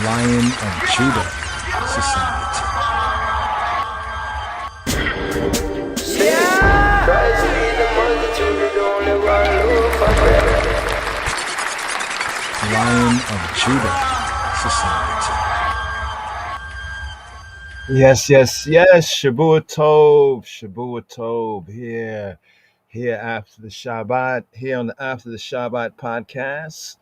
Lion of Judah Society. Lion of Judah Society. Yes. Shavua Tov. Here after the Shabbat, here on the After the Shabbat podcast.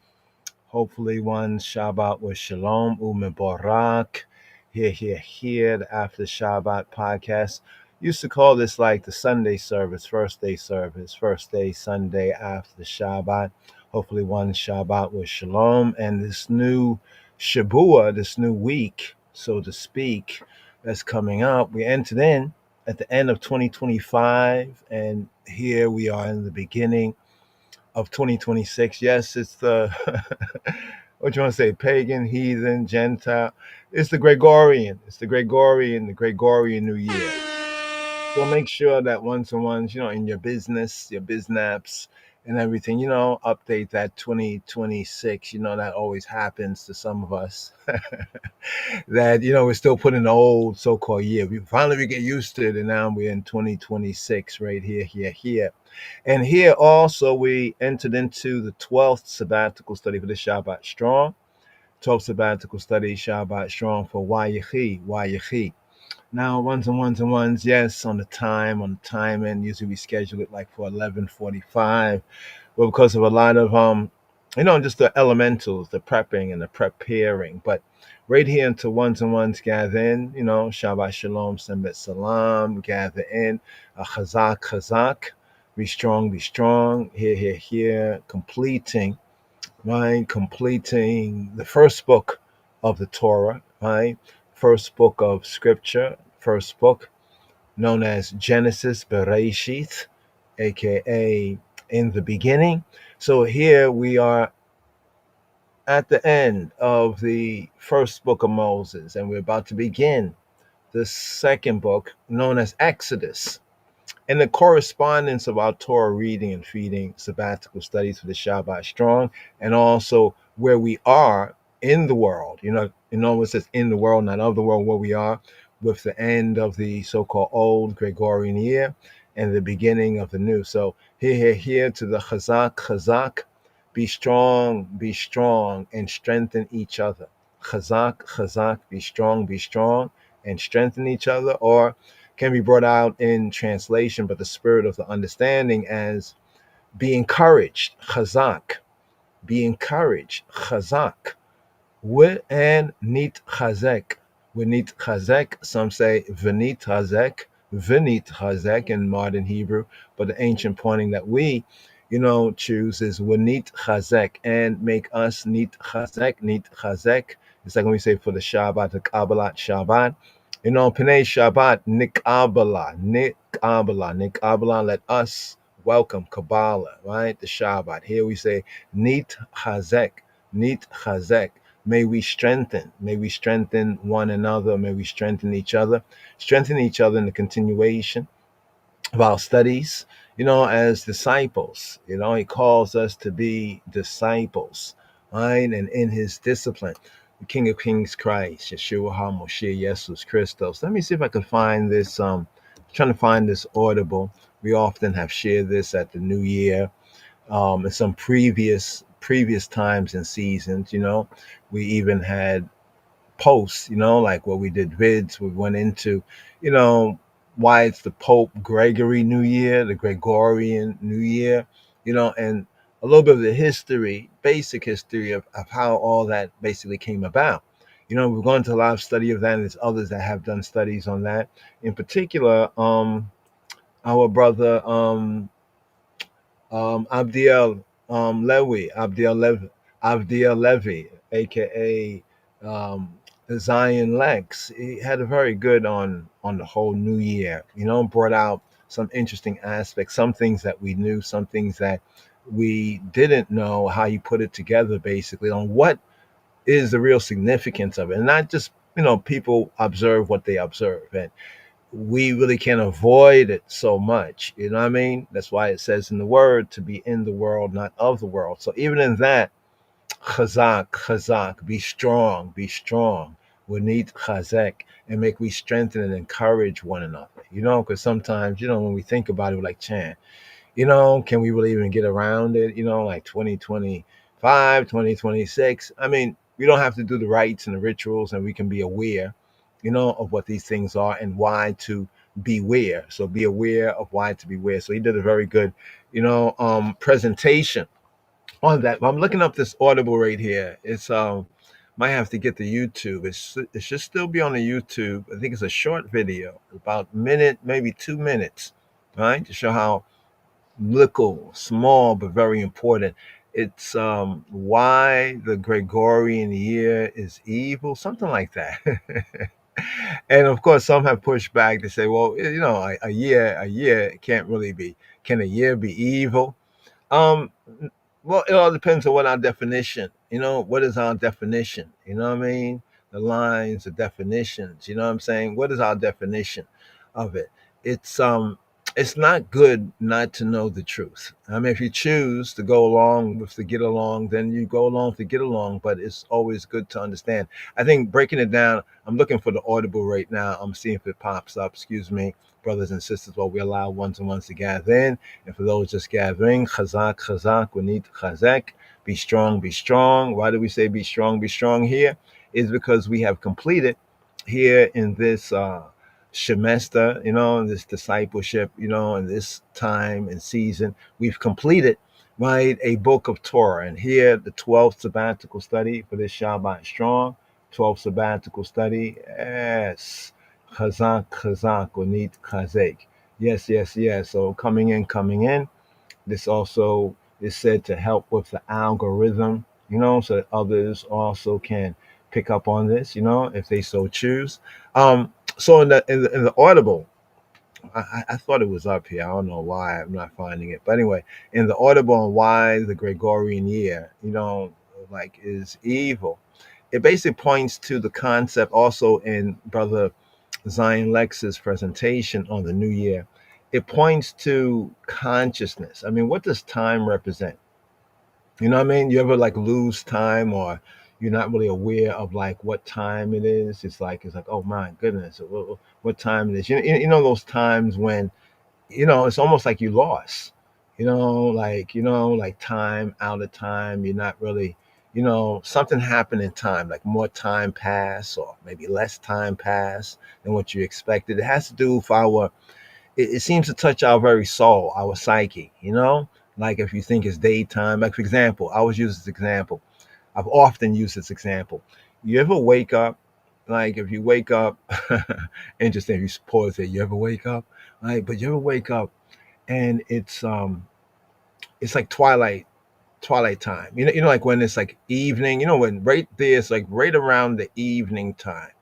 Hopefully one Shabbat with Shalom, Umebarak. Here, the After Shabbat podcast. Used to call this like the Sunday service, first day Sunday after the Shabbat. Hopefully one Shabbat with Shalom. And this new Shabua, this new week, so to speak, that's coming up. We entered in at the end of 2025, and here we are in the beginning of 2026. Yes, it's the what you want to say, pagan, heathen, Gentile. It's the Gregorian. The Gregorian New Year. So make sure that once in your business, your biznaps and everything, update that 2026. That always happens to some of us. That, we're still putting the old so-called year. We get used to it, and now we're in 2026 right here. And here also we entered into the 12th sabbatical study for the Shabbat Strong. 12th sabbatical study, Shabbat Strong for Vayechi. Now, ones, yes, on the time end. Usually we schedule it like for 11:45. Well, because of a lot of just the elementals, the prepping and the preparing. But right here into ones gather in, Shabbat Shalom, Sembet Salam, gather in, Chazak. Be strong. Here, completing the first book of the Torah, right? First book of scripture, first book known as Genesis, Bereshith, aka in the beginning. So here we are at the end of the first book of Moses, and we're about to begin the second book known as Exodus. And the correspondence of our Torah reading and feeding sabbatical studies for the Shabbat Strong, and also where we are in the world. It says in the world, not of the world, where we are with the end of the so-called old Gregorian year and the beginning of the new. So here to the Chazak, be strong, and strengthen each other. Chazak, be strong, and strengthen each other, or can be brought out in translation, but the spirit of the understanding as be encouraged, chazak, and nit chazek, some say v'nit chazek in modern Hebrew, but the ancient pointing that we, choose is v'nit chazek, and make us nit chazek. It's like when we say for the Shabbat, the Kabbalat Shabbat, Pnei Shabbat, Nikabala, let us welcome Kabbalah, right? The Shabbat. Here we say, Nit Chazek. May we strengthen one another. May we strengthen each other in the continuation of our studies, as disciples. He calls us to be disciples, right? And in his discipline. The King of Kings Christ, Yeshua HaMoshiach, Jesus Christos. Let me see if I can find this. Trying to find this audible. We often have shared this at the New Year, in some previous times and seasons. We even had posts. Like where we did vids. We went into, why it's the Pope Gregory New Year, the Gregorian New Year. And a little bit of the history, basic history of how all that basically came about. We're going to a lot of study of that, and there's others that have done studies on that. In particular, our brother Abdiel Levy, aka Zion Lex. He had a very good on the whole New Year. Brought out some interesting aspects, some things that we knew, some things that we didn't know, how you put it together, basically, on what is the real significance of it. And not just, people observe what they observe. And we really can't avoid it so much. You know what I mean? That's why it says in the word to be in the world, not of the world. So even in that, Chazak, chazak, be strong, be strong. We need chazek, and make we strengthen and encourage one another. Because sometimes, when we think about it, we're like, Chan, can we really even get around it? Like 2025, 2026. I mean, we don't have to do the rites and the rituals, and we can be aware, of what these things are and why to beware. So be aware of why to beware. So he did a very good, presentation on that. I'm looking up this Audible right here. It's might have to get the YouTube. It should still be on the YouTube. I think it's a short video, about a minute, maybe 2 minutes, right? To show how little, small, but very important. It's why the Gregorian year is evil, something like that. And of course, some have pushed back to say, well, a year can't really be. Can a year be evil? Um, well, it all depends on what our definition. What is our definition? You know what I mean? The lines, the definitions. You know what I'm saying? What is our definition of it? It's it's not good not to know the truth. I mean, if you choose to go along with the get along, then you go along to get along. But it's always good to understand. I think breaking it down. I'm looking for the Audible right now. I'm seeing if it pops up. Excuse me, brothers and sisters. While we allow ones and ones to gather in. And for those just gathering, chazak, chazak, we need chazak. Be strong, be strong. Why do we say be strong here? Is because we have completed here in this semester, in this discipleship, in this time and season, we've completed, right, a book of Torah. And here, the 12th sabbatical study for this Shabbat Strong, 12th sabbatical study. Yes. Chazak, chazak, we need chazek. Yes, yes, yes. So coming in. This also is said to help with the algorithm, so that others also can pick up on this, if they so choose. So in the Audible, I thought it was up here. I don't know why I'm not finding it, but anyway, in the Audible on why the Gregorian year, like is evil, it basically points to the concept also in Brother Zion Lex's presentation on the new year. It points to consciousness. I mean, what does time represent? You know what I mean? You ever like lose time, or you're not really aware of like what time it is? It's like, oh my goodness, what time it is? You know those times when it's almost like you lost. Like time out of time. You're not really, something happened in time, like more time pass, or maybe less time pass than what you expected. It has to do with it seems to touch our very soul, our psyche, like if you think it's daytime, like for example, I always use this example. I've often used this example. You ever wake up, like if you wake up, interesting, if you pause it, you ever wake up, right? But you ever wake up and it's like twilight time. Like when it's like evening, when right there, it's like right around the evening time.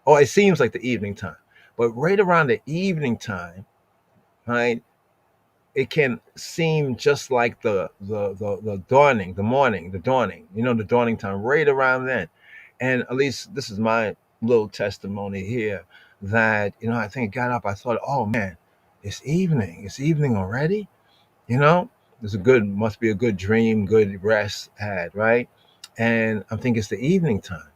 Oh, it seems like the evening time. But right around the evening time, right? It can seem just like the dawning, the morning, the dawning, the dawning time, right around then. And at least this is my little testimony here that, I think I got up, I thought, oh man, it's evening. It's evening already. It's must be a good dream, good rest had, right? And I'm thinking it's the evening time.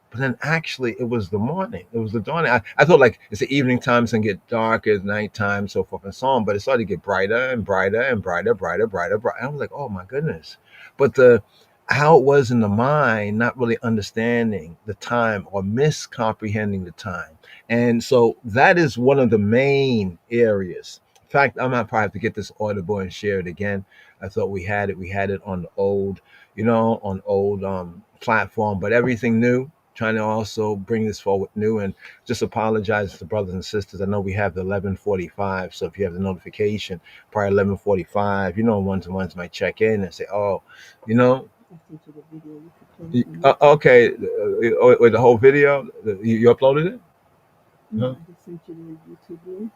But then actually it was the morning. It was the dawning. I thought like it's the evening time, it's gonna get darker, it's nighttime, so forth and so on. But it started to get brighter and brighter and brighter, brighter, brighter, brighter. And I was like, oh my goodness. But how it was in the mind, not really understanding the time or miscomprehending the time. And so that is one of the main areas. In fact, I'm gonna probably have to get this Audible and share it again. I thought we had it. We had it on the old, on old platform, but everything new, trying to also bring this forward new, and just apologize to brothers and sisters. I know we have the 11:45, so if you have the notification prior 11:45, ones and ones might check in and say, oh, you know, okay, with the whole video, you uploaded it? No, I sent you the YouTube link.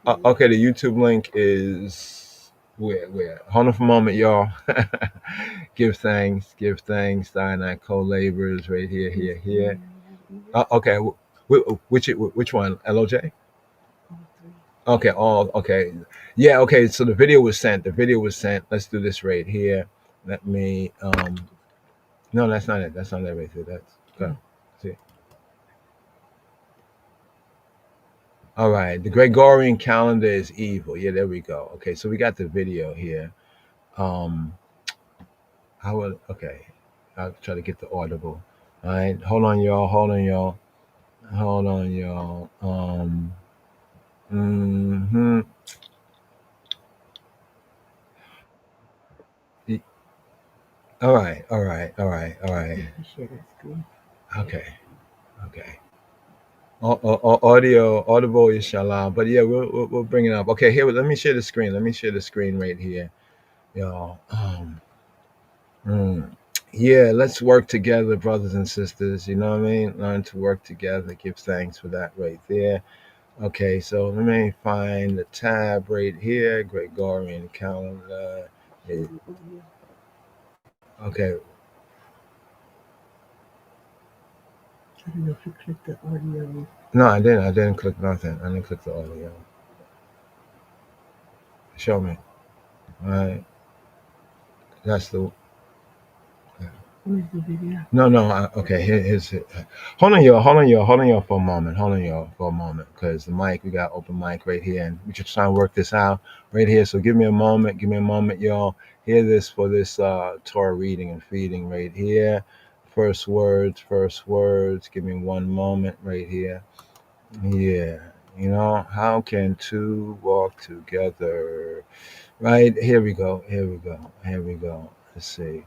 Okay, the YouTube link is where? Hold on for a moment, y'all. Give thanks, Sinai co-laborers right here. Okay, which one? LOJ? Okay, all okay. Yeah, okay. So the video was sent. Let's do this right here. Let me No, that's not it. That's not it right there. That's go. See. All right. The Gregorian calendar is evil. Yeah, there we go. Okay, so we got the video here. I will. Okay, I'll try to get the audible. All right. Hold on, y'all. Hold on, y'all. Hold on, y'all. Mm-hmm. All right. All right. All right. All right. Okay. Okay. Audio, audible is shalom. But yeah, we'll bring it up. Okay, here. Let me share the screen. Let me share the screen right here, y'all. Yeah, let's work together, brothers and sisters. You know what I mean? Learn to work together. Give thanks for that right there. Okay, so let me find the tab right here. Gregorian calendar. Okay. I don't know if you clicked the audio. No, I didn't. I didn't click nothing. I didn't click the audio. Show me. All right. That's the. Where's the video? No. Okay, here's it. Hold on, y'all. Hold on, y'all, for a moment. Because the mic, we got open mic right here, and we just trying to work this out right here. So give me a moment, y'all. Hear this for this Torah reading and feeding right here. First words. Give me one moment right here. Yeah. How can two walk together? Right, here we go. Let's see.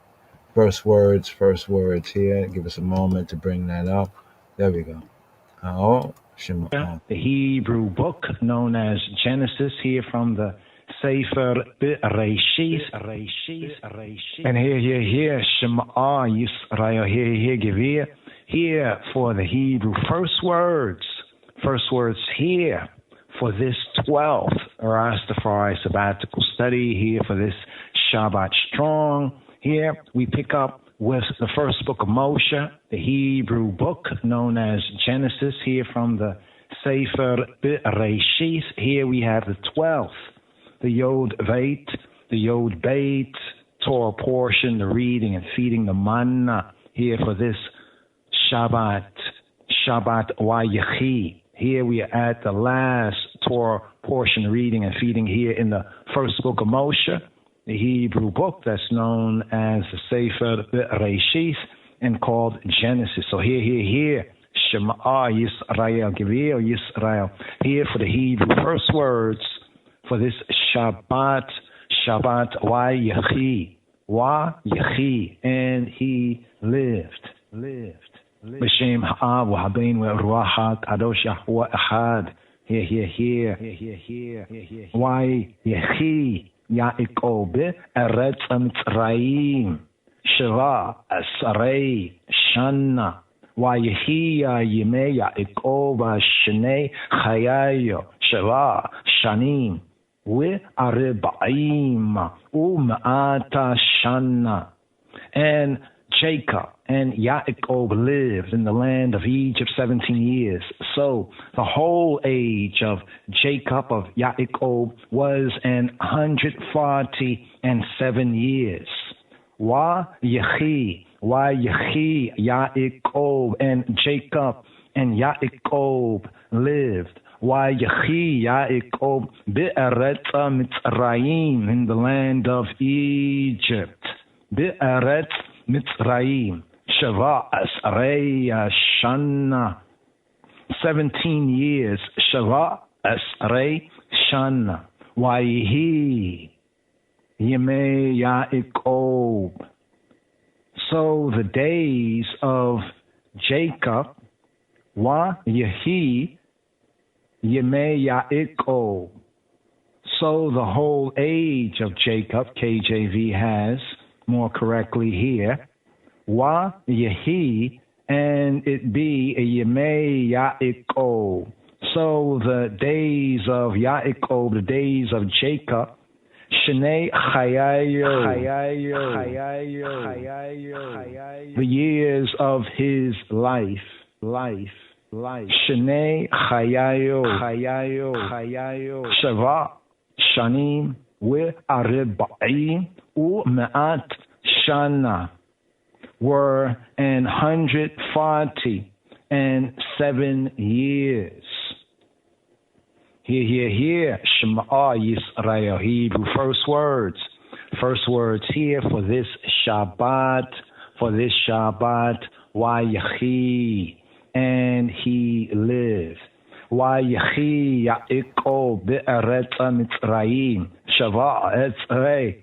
First words here. Give us a moment to bring that up. There we go. Oh, Shema. The Hebrew book known as Genesis, here from the Sefer Bereshis. And here, Shema Yisrael, here for the Hebrew first words here for this 12th Rastafari sabbatical study, here for this Shabbat Strong. Here we pick up with the first book of Moshe, the Hebrew book known as Genesis, here from the Sefer Bereshis. Here we have the 12th, the Yod Veit, the Yod Beit, Torah portion, the reading and feeding the manna, here for this Shabbat Vayechi. Here we are at the last Torah portion, reading and feeding here in the first book of Moshe, the Hebrew book that's known as the Sefer Bereshis and called Genesis. So here, Shema Yisrael, Gevir Yisrael, here for the Hebrew first words for this Shabbat Vayechi, and he lived. B'Shem Ha'av Ha'bein Ve'Ruach HaKadosh Yahuwah Echad. Here. Vayechi Yaakov Eretz Mitzrayim Sheva Asarei Shana. Vayechi Yimei Yaakov Shnei Chayayo Sheva Shanim Ve'Arbaim U'Ma'ata Shana. And Jacob and Yaakov lived in the land of Egypt 17 years. So the whole age of Jacob, of Yaakov, was 147 years. Vayechi Yaakov, and Jacob and Yaakov lived. Vayechi Yaakov be'eretz Mitzrayim, in the land of Egypt. Be'eretz Mitzrayim, Sheva Asarei Shana, 17 years, Sheva Asarei Shana. Vayehi Yemei Yaakov. So the days of Jacob, Vayehi Yemei Yaakov. So the whole age of Jacob, KJV has more correctly here, Vayehi, and it be a Yemei Yaakov. So the days of Yaakov, the days of Jacob, Shnei Chayayo, the years of his life. Shnei Chayayo, Sheva Shanim Ve'Arbaim U'Ma'at Shana. were 147 years. Here, Shema Yisrael, Hebrew, first words here for this Shabbat, Vayechi, and he lived. Vayechi Yaakov be'eretz Mitzrayim, Shava Esrei,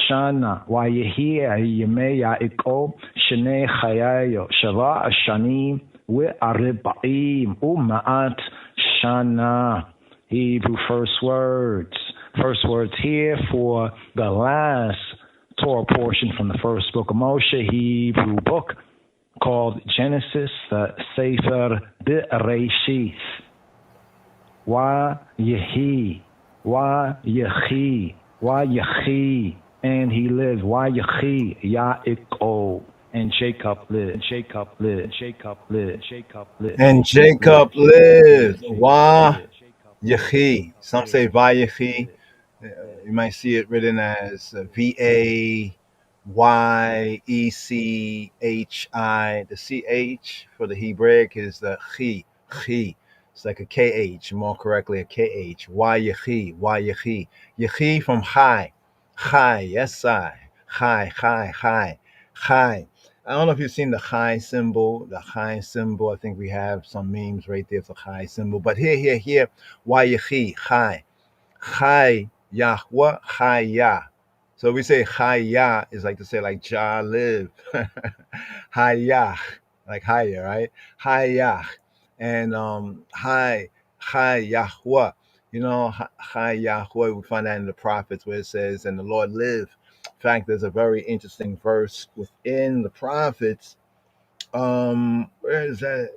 Shana, Vayehi Yemei Yaakov, Shnei Chayayo, Shava Shanim, Ve'ariba'im, U'ma'at Shana. Hebrew first words here for the last Torah portion from the first book of Moshe, Hebrew book called Genesis, the Sefer Bereshith. Vayechi, and he lived. Vayechi Yaakov, and Jacob lived. And Jacob lived. Vayechi. Some say Vayechi. You might see it written as Vayechi. The CH for the Hebraic is the chi. It's like a KH, more correctly a KH. Vayechi. Yechi from high. Yes, high. I don't know if you've seen the high symbol. I think we have some memes right there. It's a high symbol. But here. Vayechi, high. Yahweh, Chaya. So we say Chaya is like to say like Jah live. Hayah, like higher, right? Hayah. And Yahweh. You know, Yahweh, we find that in the prophets where it says, and the Lord lived. In fact, there's a very interesting verse within the prophets. Where is that?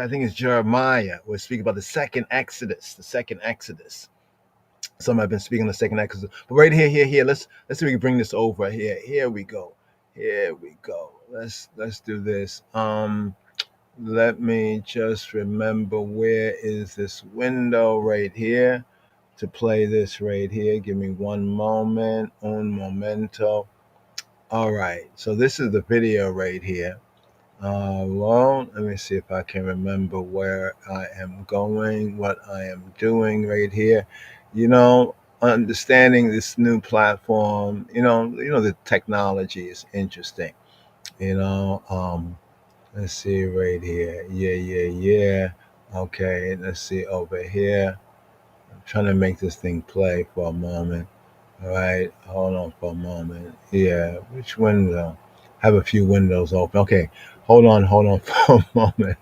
I think it's Jeremiah. We're speaking about the second Exodus. Some have been speaking the second Exodus. But right here. Let's see if we can bring this over here. Here we go. Let's do this. Let me just remember, where is this window right here to play this right here. Give me one moment. Un momento. All right. So this is the video right here. Well, let me see if I can remember where I am going, what I am doing right here. You know, understanding this new platform, you know, the technology is interesting. Let's see right here. Yeah. Okay, let's see over here. I'm trying to make this thing play for a moment. All right, hold on for a moment. Yeah, which window? I have a few windows open. Okay, hold on for a moment.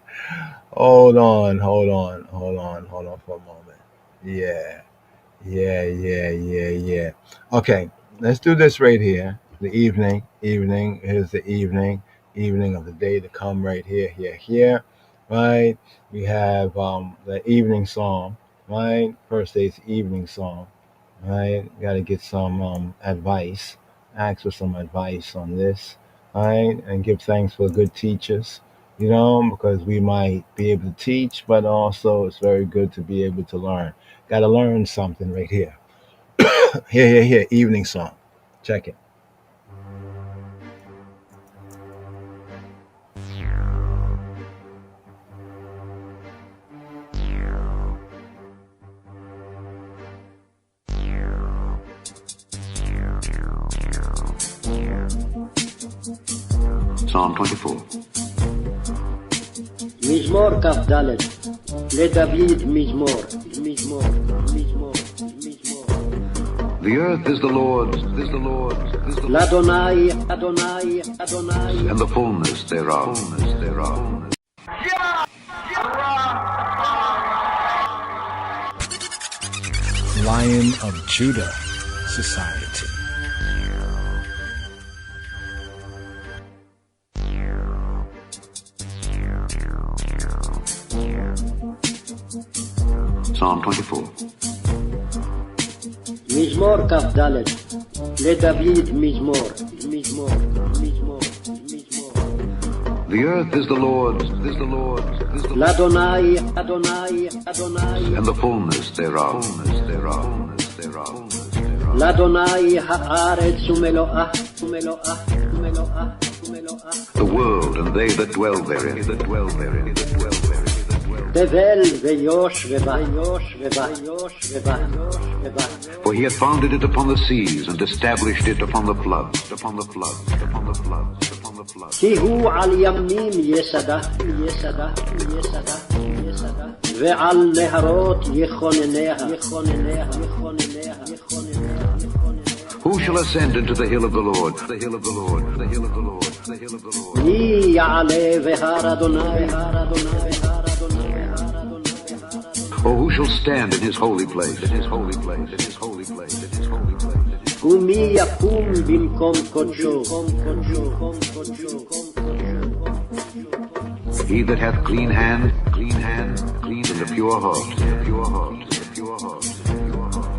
Hold on for a moment. Yeah. Okay, let's do this right here. The evening. Here's the evening of the day to come right here. Right? We have the evening song. Right? First day's evening song. Right? Got to get some advice. Ask for some advice on this. Right? And give thanks for good teachers. You know, because we might be able to teach, but also it's very good to be able to learn. Got to learn something right here. Here. Evening song. Check it. Psalm 24. מזמור כ"ד לדוד מזמור. The earth is the Lord's, לאדוני, and the fullness thereof. Lion of Judah Society. Psalm 24. מזמור כ"ד לדוד מזמור. The earth is the Lord's, לאדוני, and the fullness thereof. לאדוני הארץ ומלואה, ומלואה, ומלואה, ומלואה. The world and they that dwell therein. תבל ויוש ובה, יוש ובה, יוש ובה, יוש ובה. For he hath founded it upon the seas and established it upon the floods, upon the floods, upon the floods, upon the floods. כי הוא על ימים יסדה, יסדה, יסדה, יסדה. ועל נהרות יכונניה, יכונניה, יכונניה, יכונניה. Who shall ascend into the hill of the Lord? The hill of the Lord, the hill of the Lord, the hill of the Lord. מי יעלה והר אדוני, והר אדוני, והר אדוני, והר אדוני. Or who shall stand in his holy place, in his holy place, in his holy place, in his holy place. ומי יקום במקום קודשו, קודשו, קודשו, He that hath clean hand, clean and a pure heart, a pure heart, a pure heart, a pure heart.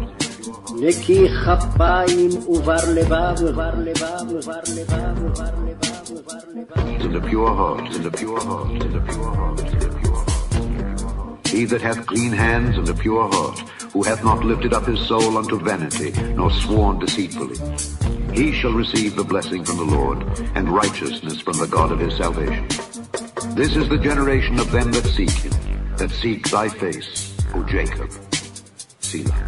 נקי כפיים ובר לבב, ובר לבב, ובר לבב, ובר לבב, ובר לבב. And a pure heart, and a pure heart, and a pure heart, and a pure heart. He that hath clean hands and a pure heart, who hath not lifted up his soul unto vanity, nor sworn deceitfully, he shall receive the blessing from the Lord, and righteousness from the God of his salvation. This is the generation of them that seek him, that seek thy face, O Jacob. Selah.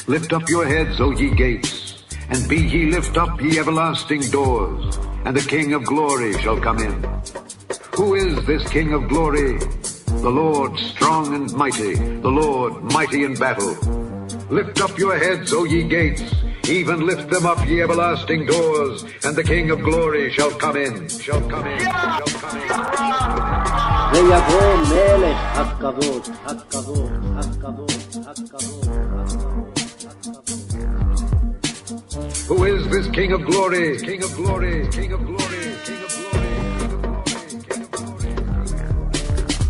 Lift up your heads, O ye gates, and be ye lift up, ye everlasting doors, and the King of glory shall come in. Who is this King of glory? The Lord strong and mighty, the Lord mighty in battle. Lift up your heads, O ye gates, even lift them up, ye everlasting doors, and the King of glory shall come in, shall come in, shall come in. ויבוא מלך הכבוד, הכבוד, הכבוד, הכבוד, הכבוד. Who is this King of glory? King of glory, King of glory, King of glory, King of glory, King of glory.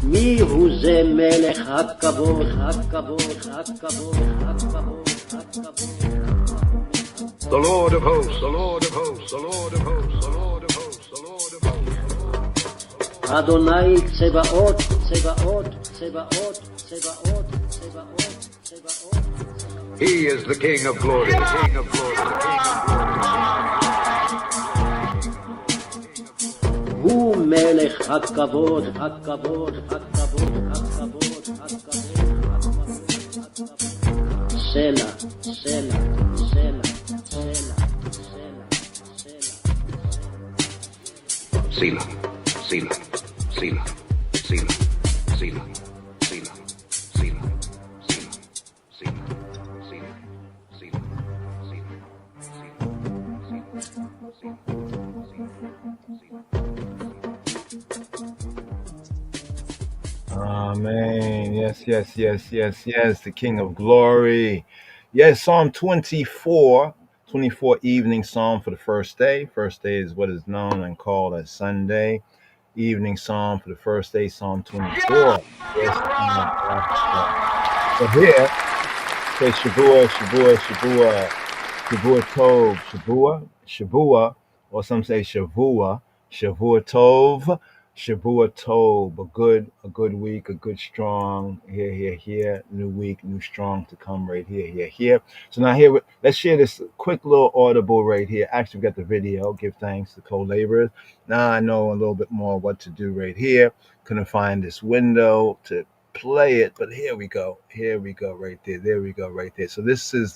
מי הוא זה מלך הכבוד, הכבוד, הכבוד, הכבוד, הכבוד. The Lord of hosts, the Lord of hosts, the Lord of hosts, the Lord of hosts, the Lord of hosts. אדוני צבאות, צבאות, צבאות, צבאות, צבאות, צבאות. He is the King of glory, the King of glory, the King of glory. הוא מלך הכבוד, הכבוד, הכבוד, הכבוד, הכבוד. סלע, סלע, סלע, סלע, סלע, סלע. Selah, Selah, Selah, Selah, Selah, Selah, Selah, Selah, Selah, Amen. Yes, yes, yes, yes, yes. The King of Glory. Yes, Psalm 24 evening psalm for the first day. First day is what is known and called as Sunday. Evening psalm for the first day, Psalm 24. Yes, so here, say Shavua, Shavua, Shavua, Shavua Tov, Shavua, Shavua, or some say Shavua, Shavua Tov, Shavua Tov, a good week, a good strong, here, new week, new strong to come right here. So now here, let's share this quick little audible right here. Actually, we got the video, give thanks to co-laborers. Now I know a little bit more what to do right here. Couldn't find this window to play it, but here we go right there. So this is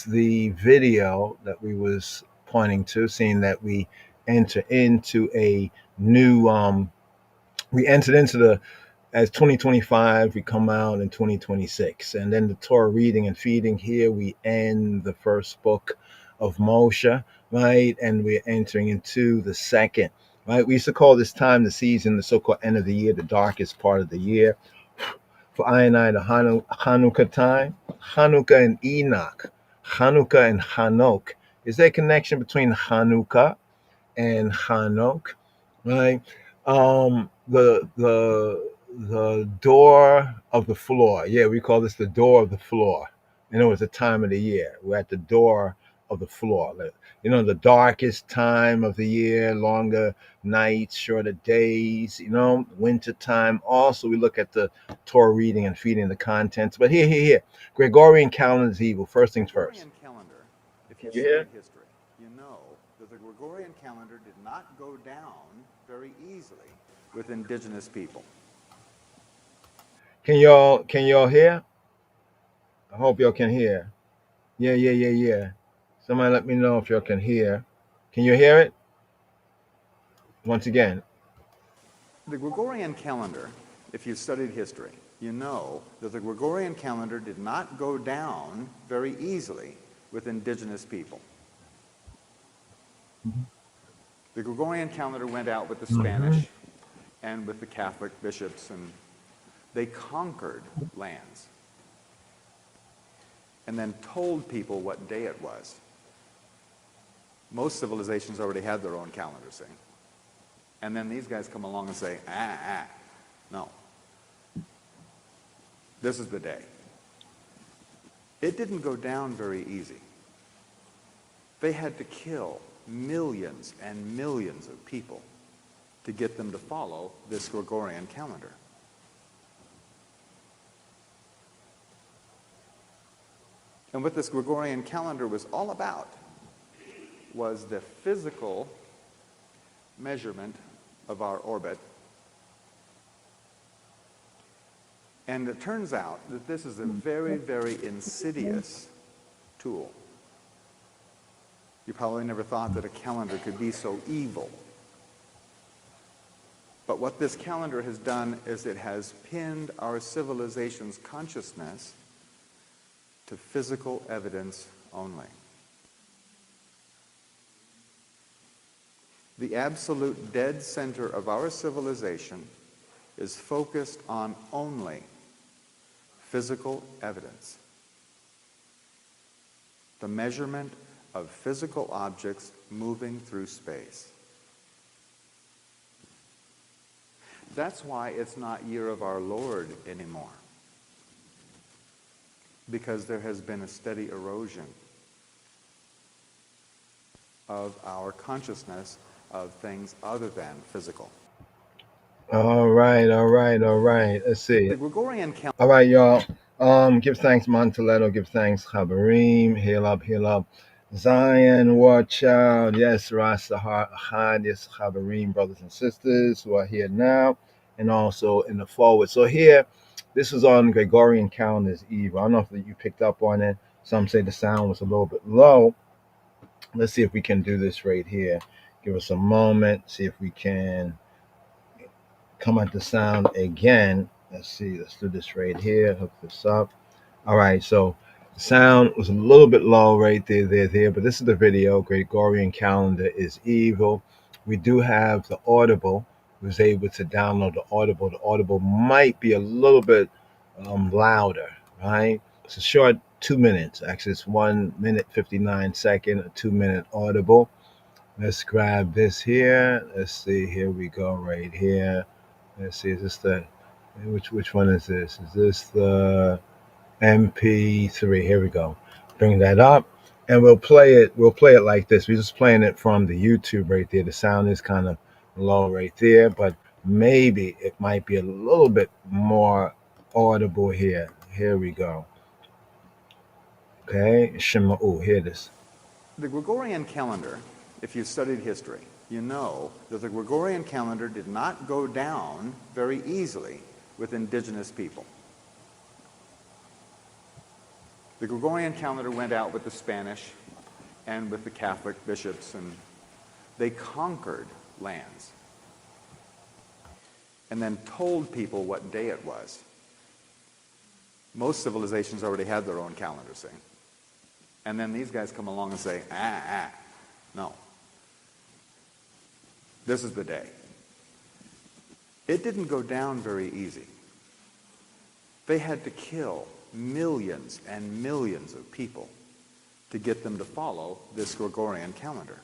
the video that we was pointing to, seeing that we enter into a new we entered into the as 2025, we come out in 2026, and then the Torah reading and feeding. Here we end the first book of Moshe, right, and we're entering into the second, right. We used to call this time, the season, the so-called end of the year, the darkest part of the year. For I and I, the Hanukkah time, Hanukkah and Enoch, Hanukkah and Hanok. Is there a connection between Hanukkah and Hanok, right? The door of the floor. Yeah, we call this the door of the floor. You know, it's the time of the year. We're at the door of the floor. You know, the darkest time of the year, longer nights, shorter days, you know, winter time. Also, we look at the Torah reading and feeding the contents. But here. Gregorian calendar is evil. First things first. Gregorian calendar, if you You study hear? history, you know that the Gregorian calendar did not go down very easily with indigenous people. Can y'all hear? I hope y'all can hear. Yeah. Somebody let me know if y'all can hear. Can you hear it? Once again. The Gregorian calendar, if you've studied history, you know that the Gregorian calendar did not go down very easily with indigenous people. The Gregorian calendar went out with the Spanish and with the Catholic bishops, and they conquered lands and then told people what day it was. Most civilizations already had their own calendar, see? And then these guys come along and say, no. This is the day. It didn't go down very easy. They had to kill millions and millions of people to get them to follow this Gregorian calendar. And what this Gregorian calendar was all about was the physical measurement of our orbit. And it turns out that this is a very, very insidious tool. You probably never thought that a calendar could be so evil. But what this calendar has done is it has pinned our civilization's consciousness to physical evidence only. The absolute dead center of our civilization is focused on only physical evidence. The measurement of physical objects moving through space. That's why it's not Year of Our Lord anymore. Because there has been a steady erosion of our consciousness of things other than physical. All right. Let's see. The Gregorian calendar. All right, y'all. Give thanks, Montoletto. Give thanks, Chabarim. Hail up. Zion, watch out. Yes, Rastafari. Yes, Chabarim, brothers and sisters who are here now and also in the forward. So here, this is on Gregorian calendar's Eve. I don't know if you picked up on it. Some say the sound was a little bit low. Let's see if we can do this right here. Give us a moment. See if we can come at the sound again. Let's see. Let's do this right here. Hook this up. All right. So the sound was a little bit low right there. But this is the video. Gregorian calendar is evil. We do have the Audible. Was able to download the Audible. The Audible might be a little bit louder, right? It's a short 2 minutes. Actually, it's 1 minute 59 second, a 2 minute Audible. Let's grab this here. Let's see. Here we go right here. Let's see. Is this the which one is this? Is this the MP3? Here we go. Bring that up, and we'll play it. We'll play it like this. We're just playing it from the YouTube right there. The sound is kind of low right there, but maybe it might be a little bit more audible here. Here we go. Okay, Shema'u, hear this. The Gregorian calendar, if you've studied history, you know that the Gregorian calendar did not go down very easily with indigenous people. The Gregorian calendar went out with the Spanish and with the Catholic bishops, and they conquered lands and then told people what day it was. Most civilizations already had their own calendar, see? And then these guys come along and say, no. This is the day. It didn't go down very easy. They had to kill millions and millions of people to get them to follow this Gregorian calendar.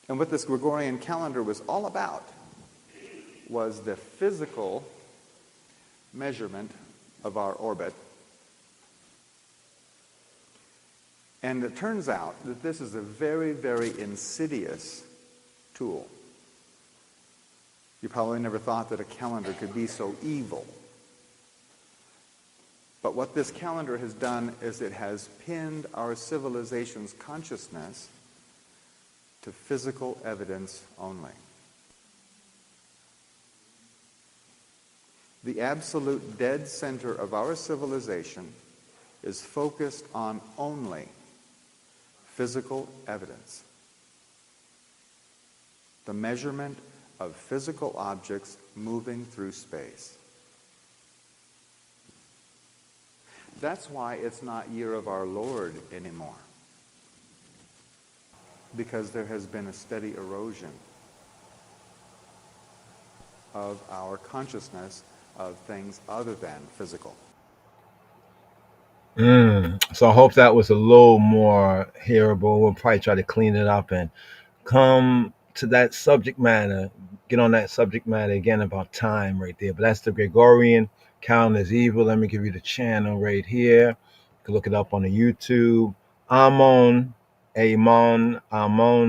And what this Gregorian calendar was all about was the physical measurement of our orbit. And it turns out that this is a very, very insidious tool. You probably never thought that a calendar could be so evil. But what this calendar has done is it has pinned our civilization's consciousness to physical evidence only. The absolute dead center of our civilization is focused on only physical evidence. The measurement of physical objects moving through space. That's why it's not Year of Our Lord anymore. Because there has been a steady erosion of our consciousness of things other than physical. So I hope that was a little more hearable. We'll probably try to clean it up and come to that subject matter, get on that subject matter again about time right there. But that's the Gregorian calendar is evil. Let me give you the channel right here. You can look it up on the YouTube. Amon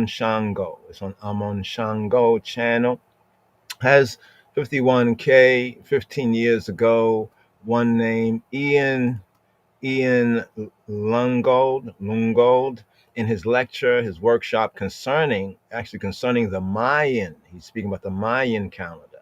Shango. It's on Amon Shango channel. Has 51K 15 years ago. One name, Ian Lungold, in his lecture, his workshop concerning the Mayan. He's speaking about the Mayan calendar.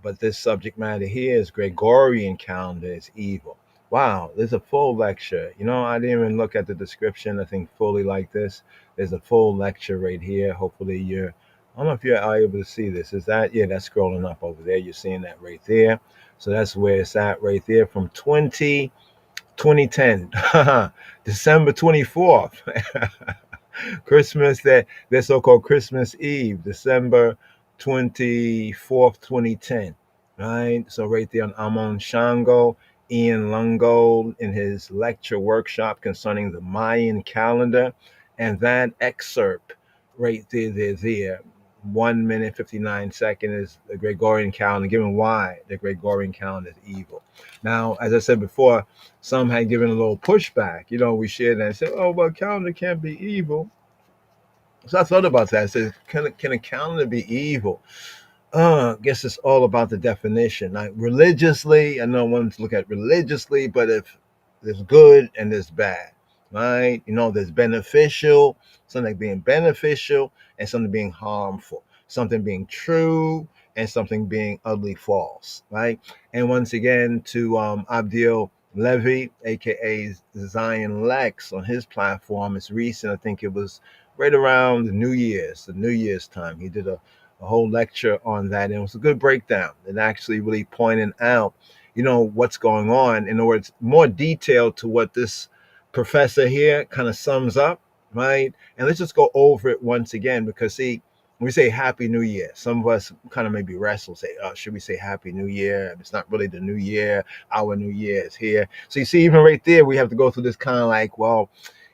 But this subject matter here is Gregorian calendar is evil. Wow, there's a full lecture. I didn't even look at the description, I think fully like this. There's a full lecture right here. Hopefully I don't know if you're able to see this. Is that? Yeah, that's scrolling up over there. You're seeing that right there. So that's where it's at right there from 2010, December 24th, Christmas, their so-called Christmas Eve, December 24th, 2010, right? So right there on Amon Shango, Ian Lungold in his lecture workshop concerning the Mayan calendar, and that excerpt right there, 1 minute 59 seconds is the Gregorian calendar, given why the Gregorian calendar is evil. Now, as I said before, some had given a little pushback. We shared that and said, "Oh, well, calendar can't be evil." So I thought about that. I said, "Can a calendar be evil?" I guess it's all about the definition. Like religiously, I know one to look at religiously, but if there's good and there's bad, right? There's beneficial, something being beneficial and something being harmful, something being true and something being utterly false, right? And once again, to Abdil Levy, aka Zion Lex, on his platform, it's recent. I think it was right around the New Year's time. He did a whole lecture on that, and it was a good breakdown and actually really pointing out what's going on. In other words, more detail to what this professor here kind of sums up, right? And let's just go over it once again, because see, when we say Happy New Year, some of us kind of maybe wrestle, say, oh, should we say Happy New Year? It's not really the new year. Our new year is here. So you see, even right there, we have to go through this kind of like, well,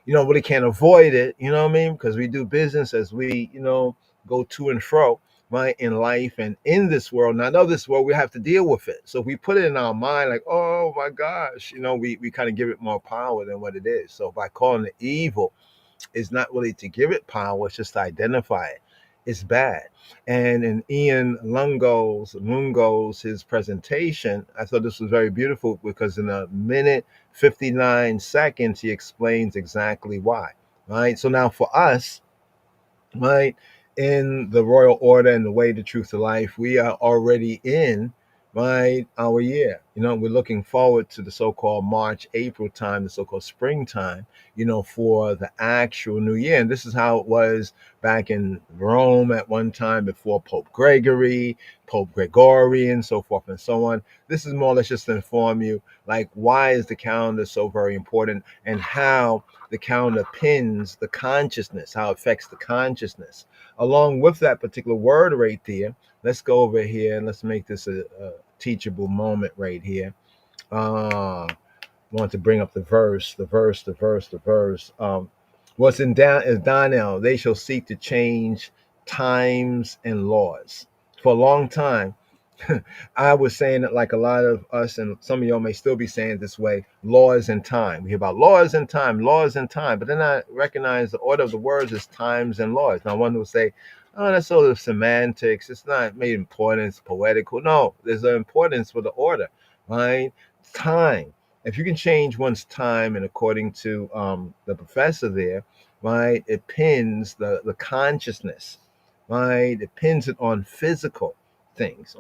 really can't avoid it, you know what I mean? Because we do business as we, go to and fro, right, in life and in this world. Now, I know this world, we have to deal with it. So if we put it in our mind, like, oh my gosh, we kind of give it more power than what it is. So by calling it evil, it's not really to give it power, it's just to identify it. It's bad. And in Ian Lungo's his presentation, I thought this was very beautiful, because in a minute 59 seconds, he explains exactly why. Right. So now for us, right, in the royal order and the way, the truth, the life, we are already in, right, our year. We're looking forward to the so-called March, April time, the so-called springtime, for the actual new year. And this is how it was back in Rome at one time before Pope Gregorian, so forth and so on. This is more or less just to inform you, like, why is the calendar so very important, and how the calendar pins the consciousness, how it affects the consciousness. Along with that particular word right there, let's go over here and let's make this a teachable moment right here. I want to bring up the verse. What's in Daniel, they shall seek to change times and laws. For a long time, I was saying it like a lot of us, and some of y'all may still be saying it this way: laws and time. We hear about laws and time, laws and time, but then I recognize the order of the words is times and laws. Now, one will say, "Oh, that's sort of semantics. It's not made important. It's poetical." No, there's an importance for the order, right? Time. If you can change one's time, and according to the professor there, right, it pins the consciousness, right? It pins it on physical things,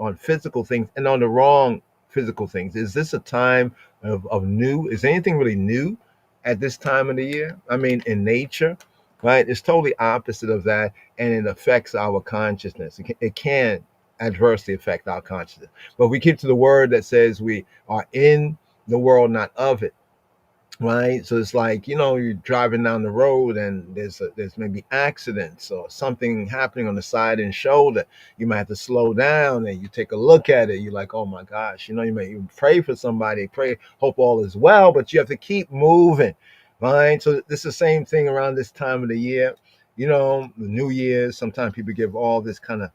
and on the wrong physical things. Is this a time of new? Is anything really new at this time of the year? I mean, in nature, right? It's totally opposite of that, and it affects our consciousness. It can adversely affect our consciousness. But we keep to the word that says we are in the world, not of it, right? So it's like, you're driving down the road and there's maybe accidents or something happening on the side and shoulder. You might have to slow down and you take a look at it. You're like, oh my gosh, you may even pray for somebody, pray, hope all is well, but you have to keep moving, right? So this is the same thing around this time of the year. The New Year's, sometimes people give all this kind of,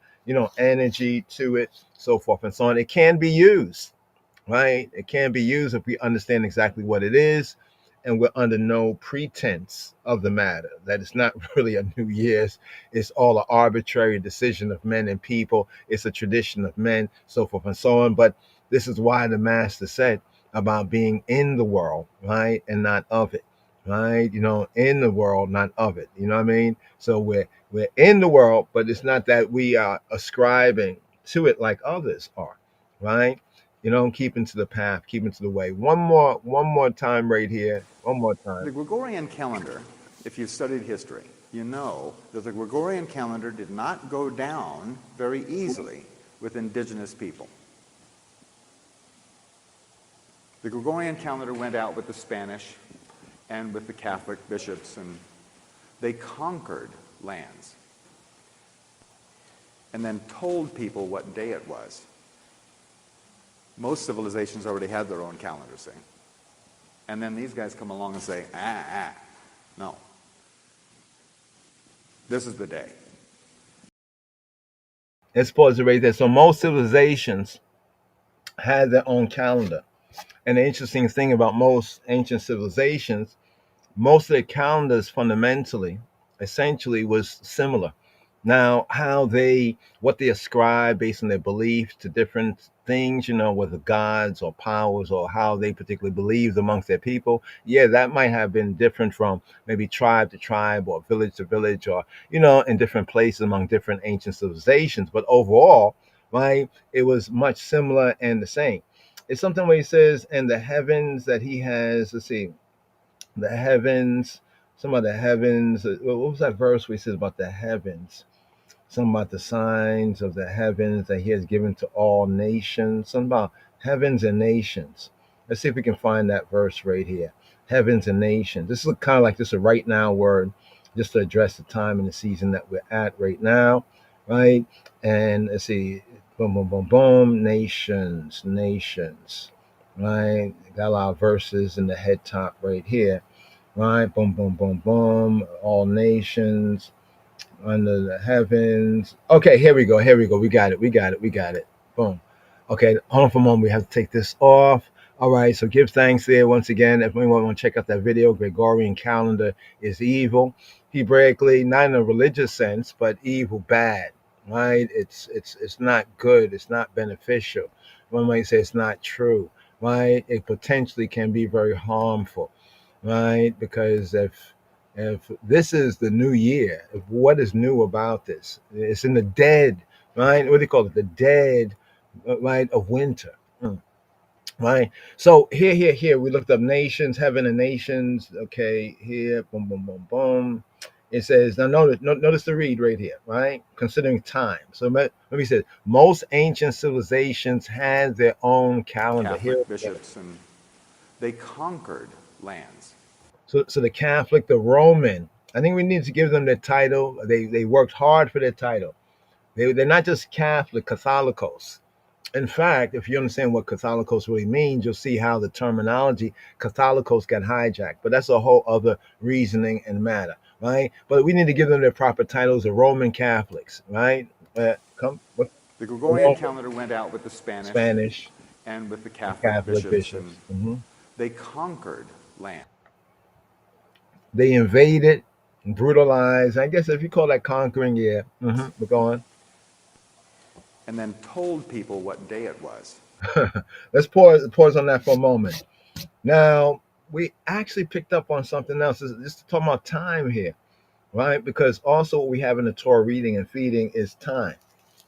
energy to it, so forth and so on. It can be used, right? It can be used if we understand exactly what it is, and we're under no pretense of the matter, that it's not really a New Year's. It's all an arbitrary decision of men and people. It's a tradition of men, so forth and so on. But this is why the master said about being in the world, right, and not of it, right? In the world, not of it. You know what I mean? So we're in the world, but it's not that we are ascribing to it like others are, right? Keeping to the path, keeping to the way. One more time right here. One more time. The Gregorian calendar, if you've studied history, you know that the Gregorian calendar did not go down very easily with indigenous people. The Gregorian calendar went out with the Spanish and with the Catholic bishops, and they conquered lands and then told people what day it was. Most civilizations already had their own calendar, see? And then these guys come along and say, no. This is the day. Let's pause it right there. So most civilizations had their own calendar. And the interesting thing about most ancient civilizations, most of their calendars fundamentally, essentially, was similar. Now, what they ascribe based on their beliefs to different things, whether gods or powers or how they particularly believed amongst their people, yeah, that might have been different from maybe tribe to tribe or village to village, or, in different places among different ancient civilizations. But overall, right, it was much similar and the same. It's something where he says, and the heavens that he has, let's see, the heavens, some of the heavens, what was that verse where he says about the heavens? Something about the signs of the heavens that he has given to all nations. Something about heavens and nations. Let's see if we can find that verse right here. Heavens and nations. This is kind of like just a right now word, just to address the time and the season that we're at right now, right? And let's see, boom, boom, boom, boom, nations, right? Got a lot of verses in the head top right here, right? Boom, boom, boom, boom, all nations under the heavens. Okay, here we go. We got it. Boom. Okay, hold on for a moment. We have to take this off. All right, so give thanks there once again. If anyone want to check out that video, Gregorian calendar is evil. Hebraically, not in a religious sense, but evil, bad, right? It's not good. It's not beneficial. One might say it's not true, right? It potentially can be very harmful, right? Because if this is the new year, what is new about this? It's in the dead, right? What do they call it? The dead, right, of winter. Right. So here, we looked up nations, heaven and nations. Okay, here, boom, boom, boom, boom. It says, now notice the read right here, right? Considering time. So let me say, most ancient civilizations had their own calendar. Catholic bishops, and they conquered lands. So the Catholic, the Roman, I think we need to give them their title. They worked hard for their title. They're not just Catholic, Catholicos. In fact, if you understand what Catholicos really means, you'll see how the terminology Catholicos got hijacked. But that's a whole other reasoning and matter, right? But we need to give them their proper titles, the Roman Catholics, right? What? The Gregorian calendar went out with the Spanish and with the Catholic bishops, and they conquered land. They invaded, brutalized. I guess if you call that conquering, yeah. But go on. And then told people what day it was. Let's pause on that for a moment. Now, we actually picked up on something else. Just talking about time here, right? Because also what we have in the Torah reading and feeding is time,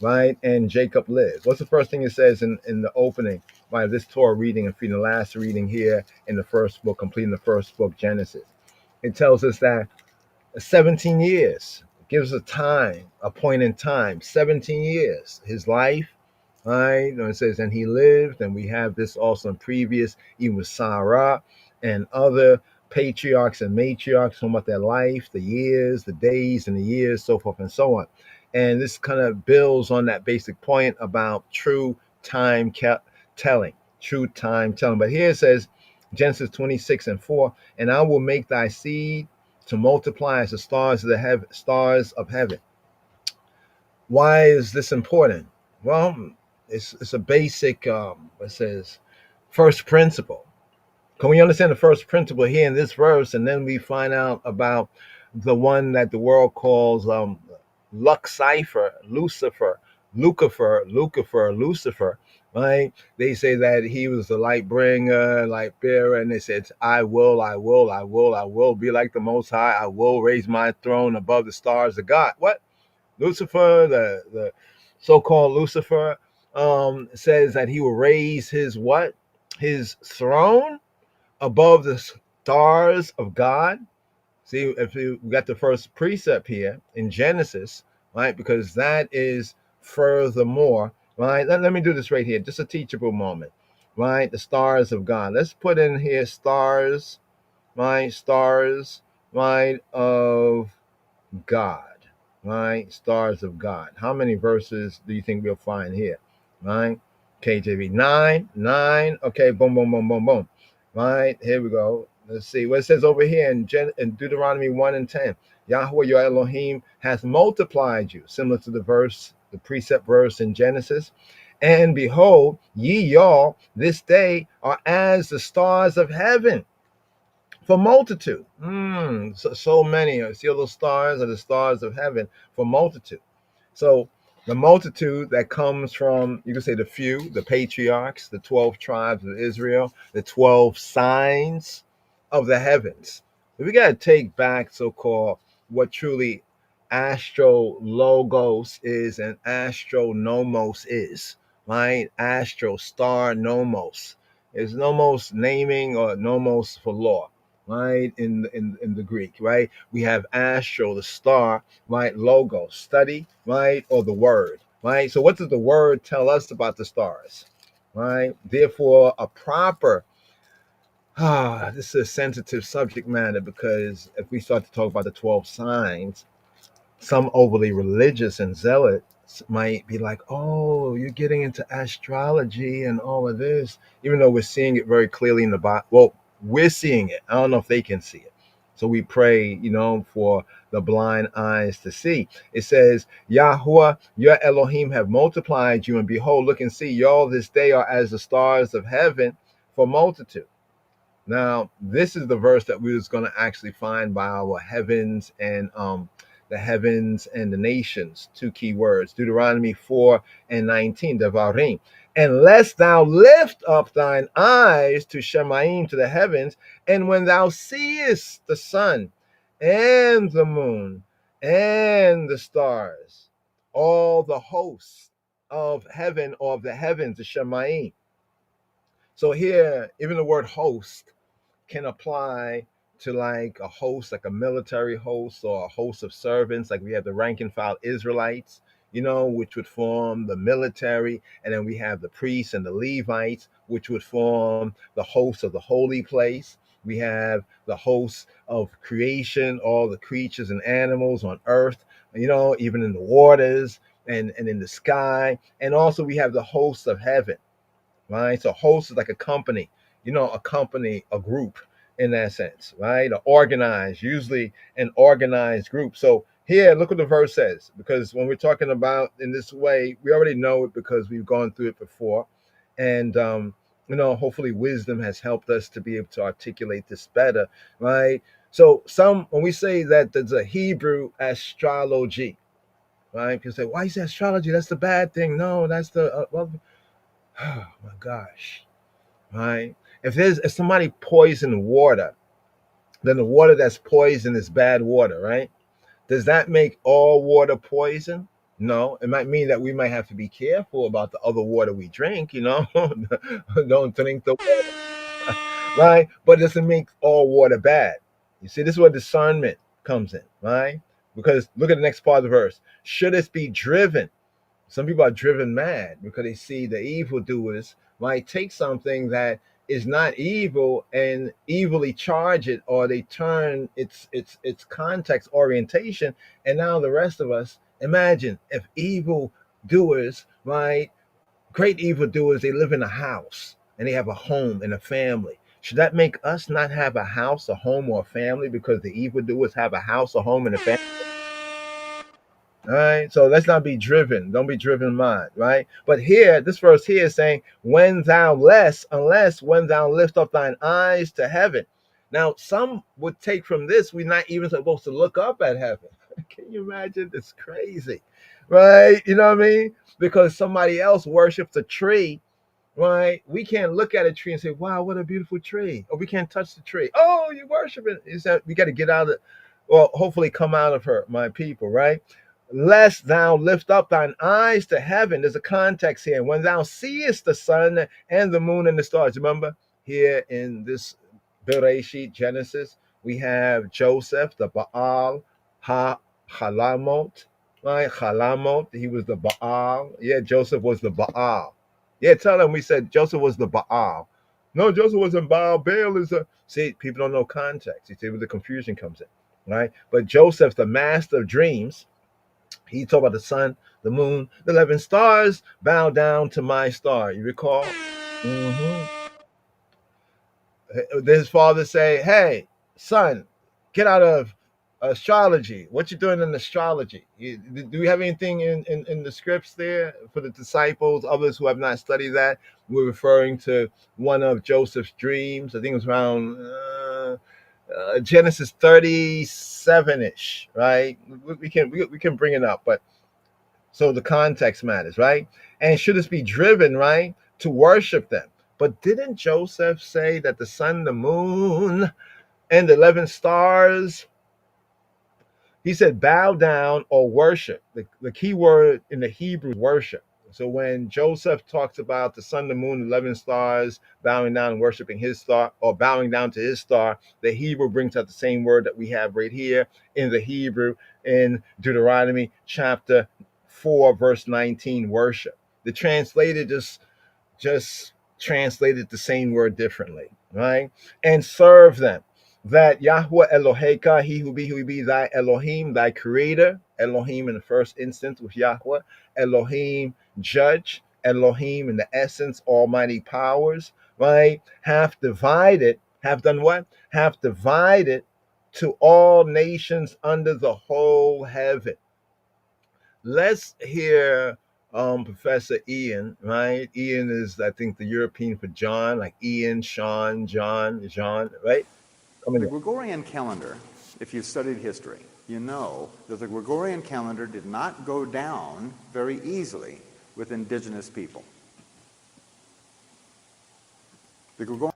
right? And Jacob lived. What's the first thing it says in the opening, right? This Torah reading and feeding, the last reading here in the first book, completing the first book, Genesis. It tells us that 17 years gives a time, a point in time, 17 years, his life, right? And it says, and he lived, and we have this also in previous, even with Sarah and other patriarchs and matriarchs talking about their life, the years, the days, and the years, so forth and so on. And this kind of builds on that basic point about true time telling, true time telling. But here it says, Genesis 26:4, and I will make thy seed to multiply as the stars of heaven. Why is this important? Well, it's a basic, it says, first principle. Can we understand the first principle here in this verse, and then we find out about the one that the world calls Lucifer, Lucifer, right? They say that he was the light bringer, light bearer, and they said, I will be like the Most High. I will raise my throne above the stars of God. What? Lucifer, the so-called Lucifer, says that he will raise his what? His throne above the stars of God. See, if we got the first precept here in Genesis, right? Because that is furthermore, right? Let me do this right here, just a teachable moment, right? The stars of God. Let's put in here stars, right? Stars, right, of God, right? Stars of God. How many verses do you think we'll find here, right? KJV, 9. Okay, boom, boom, boom, boom, boom. Right, here we go. Let's see what it says over here in Deuteronomy 1:10. Yahweh your Elohim has multiplied you, similar to the verse, the precept verse in Genesis. And behold, ye y'all this day are as the stars of heaven for multitude. So many. See all those stars are the stars of heaven for multitude. So the multitude that comes from, you can say the few, the patriarchs, the 12 tribes of Israel, the 12 signs of the heavens. We got to take back so-called what truly astrologos is and astronomos is, right? Astro, star, nomos. There's nomos naming or nomos for law, right? In the Greek, right? We have astro, the star, right? Logos, study, right? Or the word, right? So what does the word tell us about the stars, right? Therefore, a proper, this is a sensitive subject matter, because if we start to talk about the 12 signs, some overly religious and zealots might be like, oh, you're getting into astrology and all of this, even though we're seeing it very clearly in the Bible. Well, we're seeing it. I don't know if they can see it. So we pray, for the blind eyes to see. It says, Yahuwah, your Elohim have multiplied you, and behold, look and see, y'all this day are as the stars of heaven for multitude. Now, this is the verse that we was going to actually find by our heavens and the heavens and the nations, two key words, Deuteronomy 4:19, Devarim. Unless thou lift up thine eyes to Shemaim, to the heavens, and when thou seest the sun and the moon and the stars, all the hosts of heaven or of the heavens, the Shemaim. So here, even the word host can apply to like a host, like a military host or a host of servants. Like we have the rank and file Israelites, which would form the military. And then we have the priests and the Levites, which would form the host of the holy place. We have the hosts of creation, all the creatures and animals on earth, even in the waters and in the sky. And also we have the hosts of heaven, right? So host is like a company, a group in that sense, right? Usually an organized group. So here, look what the verse says. Because when we're talking about in this way, we already know it because we've gone through it before. And, hopefully wisdom has helped us to be able to articulate this better, right? So when we say that there's a Hebrew astrology, right? People say, why is that astrology? That's the bad thing. No, that's the, oh my gosh, right? If somebody poisoned water, then the water that's poisoned is bad water, right? Does that make all water poison? No. It might mean that we might have to be careful about the other water we drink, Don't drink the water, right? But it doesn't make all water bad. You see, this is where discernment comes in, right? Because look at the next part of the verse. Should it be driven? Some people are driven mad because they see the evildoers might take something that is not evil and evilly charge it, or they turn its context orientation. And now the rest of us, imagine if evil doers, right, great evildoers, they live in a house and they have a home and a family. Should that make us not have a house, a home, or a family because the evildoers have a house, a home, and a family? All right. So let's not be driven. Don't be driven mind, right? But here, this verse here is saying, unless when thou lift up thine eyes to heaven. Now, some would take from this, we're not even supposed to look up at heaven. Can you imagine? It's crazy, right? You know what I mean? Because somebody else worships a tree, right? We can't look at a tree and say, wow, what a beautiful tree. Or we can't touch the tree. Oh, you worship it. He said, we got to get out of, well, hopefully come out of her, my people, right? Lest thou lift up thine eyes to heaven. There's a context here. When thou seest the sun and the moon and the stars. Remember, here in this Bereshit, Genesis, we have Joseph, the Baal Halamot, right? Halamot, he was the Baal. Yeah, Joseph was the Baal. Yeah, tell them we said Joseph was the Baal. No, Joseph wasn't Baal. Baal is a... See, people don't know context. You see where the confusion comes in, right? But Joseph, the master of dreams, he talked about the sun, the moon, the 11 stars, bow down to my star. You recall? Mm-hmm. His father say, hey, son, get out of astrology. What you doing in astrology? Do we have anything in the scripts there for the disciples, others who have not studied that? We're referring to one of Joseph's dreams. I think it was around Genesis 37-ish, right? We can bring it up, but so the context matters, right? And should this be driven, right, to worship them? But didn't Joseph say that the sun, the moon, and the 11 stars, he said bow down or worship. The key word in the Hebrew is worship. So when Joseph talks about the sun, the moon, 11 stars, bowing down and worshiping his star, or bowing down to his star, the Hebrew brings out the same word that we have right here in the Hebrew in Deuteronomy chapter 4, verse 19, worship. The translator just translated the same word differently, right? And serve them. That Yahweh Eloheka, he who be thy Elohim, thy creator. Elohim in the first instance with Yahweh. Elohim, judge. Elohim in the essence, almighty powers, right? Have done what? Have divided to all nations under the whole heaven. Let's hear Professor Ian, right? Ian is, I think, the European for John, like Ian, Sean, John, right? The Gregorian calendar, if you've studied history, you know that the Gregorian calendar did not go down very easily with indigenous people. Okay,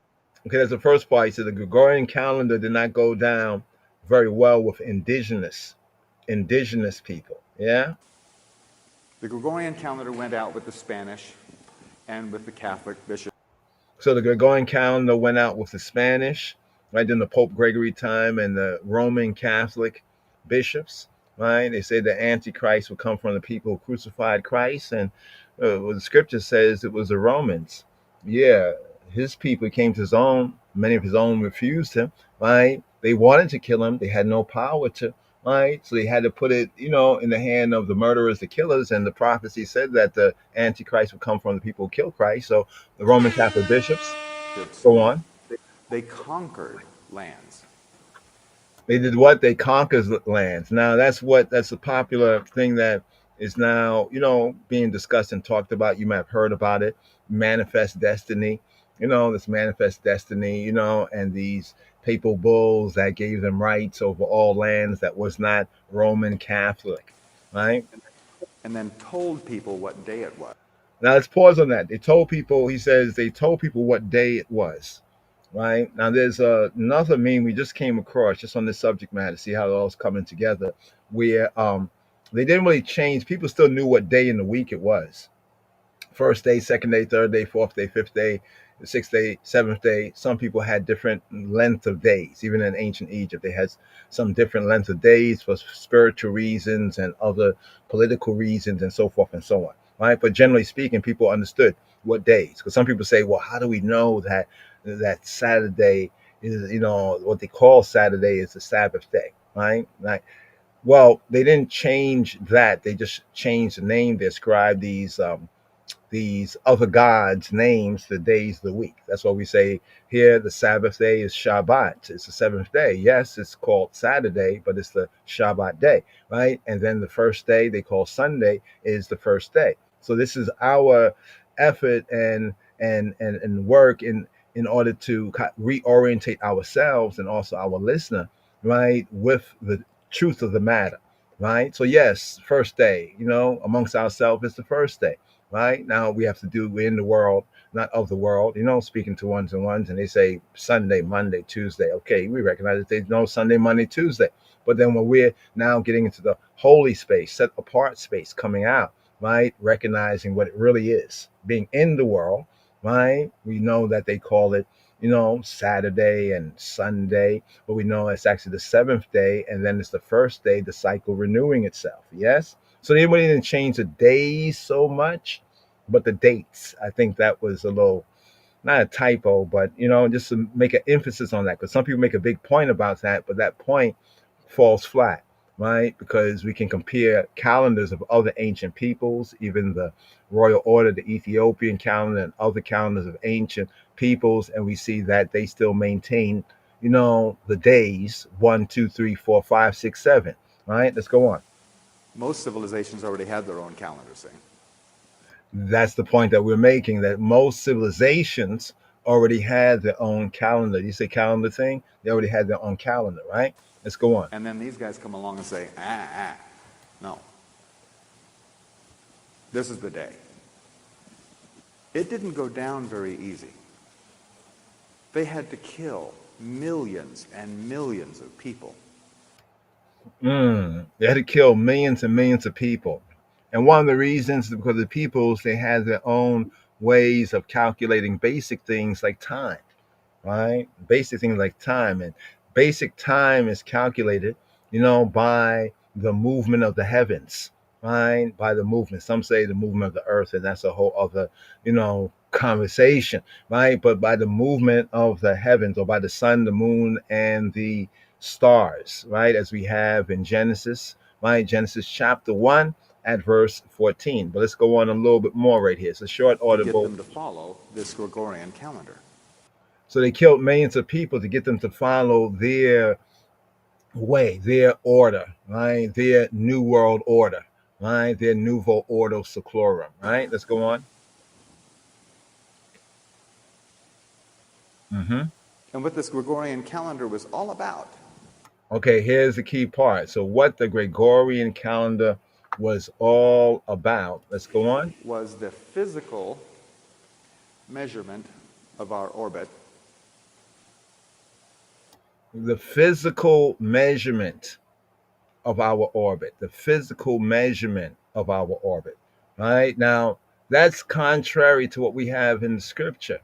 that's the first part. He said the Gregorian calendar did not go down very well with indigenous people. Yeah? The Gregorian calendar went out with the Spanish and with the Catholic bishops. So the Gregorian calendar went out with the Spanish, right, in the Pope Gregory time, and the Roman Catholic bishops, right? They say the Antichrist would come from the people who crucified Christ, and the scripture says it was the Romans. Yeah, his people came to his own. Many of his own refused him, right? They wanted to kill him. They had no power to, right? So they had to put it, in the hand of the murderers, the killers, and the prophecy said that the Antichrist would come from the people who killed Christ. So the Roman Catholic bishops, go on. They conquered lands. They did what? They conquered lands. Now that's a popular thing that is now, being discussed and talked about. You might have heard about it. Manifest destiny. This manifest destiny, and these papal bulls that gave them rights over all lands that was not Roman Catholic. Right? And then told people what day it was. Now let's pause on that. He says they told people what day it was. Right? Now there's another meme we just came across just on this subject matter, see how it all's coming together, where they didn't really change. People still knew what day in the week it was. First day, second day, third day, fourth day, fifth day, sixth day, seventh day. Some people had different length of days. Even in ancient Egypt, they had some different length of days for spiritual reasons and other political reasons and so forth and so on. Right? But generally speaking, people understood what days. Because some people say, well, how do we know that Saturday is, what they call Saturday is the Sabbath day, right? Right. Well, they didn't change that. They just changed the name. They ascribed these other gods names the days of the week. That's why we say here the Sabbath day is Shabbat. It's the seventh day. Yes, it's called Saturday, but it's the Shabbat day, right? And then the first day they call Sunday is the first day. So this is our effort and work in order to reorientate ourselves and also our listener, right, with the truth of the matter, right? So yes, first day, amongst ourselves is the first day. Right now we have to do, we're in the world, not of the world, speaking to ones and ones, and they say Sunday, Monday, Tuesday. Okay, we recognize that they know Sunday, Monday, Tuesday. But then when we're now getting into the holy space, set apart space, coming out, right, recognizing what it really is, being in the world, right, we know that they call it, Saturday and Sunday, but we know it's actually the seventh day, and then it's the first day, the cycle renewing itself. Yes. So they really didn't change the days so much, but the dates. I think that was a little, not a typo, but just to make an emphasis on that, because some people make a big point about that, but that point falls flat, right? Because we can compare calendars of other ancient peoples, even the royal order, the Ethiopian calendar, and other calendars of ancient peoples, and we see that they still maintain, the days 1, 2, 3, 4, 5, 6, 7. Right? Let's go on. Most civilizations already had their own calendar, see? That's the point that we're making, that most civilizations already had their own calendar. You say calendar thing? They already had their own calendar, right? Let's go on. And then these guys come along and say, no. This is the day. It didn't go down very easy. They had to kill millions and millions of people. They had to kill millions and millions of people. And one of the reasons is because the peoples, they had their own ways of calculating basic things like time, right? Basic things like time. And basic time is calculated, by the movement of the heavens, right? By the movement. Some say the movement of the earth, and that's a whole other, conversation, right? But by the movement of the heavens, or by the sun, the moon, and the stars, right? As we have in Genesis, right? Genesis chapter 1 at verse 14. But let's go on a little bit more right here. It's a short audible. To get them to follow this Gregorian calendar. So they killed millions of people to get them to follow their way, their order, right? Their new world order, right? Their nouveau ordo seclorum, right? Let's go on. And what this Gregorian calendar was all about. Okay, here's the key part. So what the Gregorian calendar was all about, let's go on, was the physical measurement of our orbit. The physical measurement of our orbit, the physical measurement of our orbit, right? Now, that's contrary to what we have in the scripture,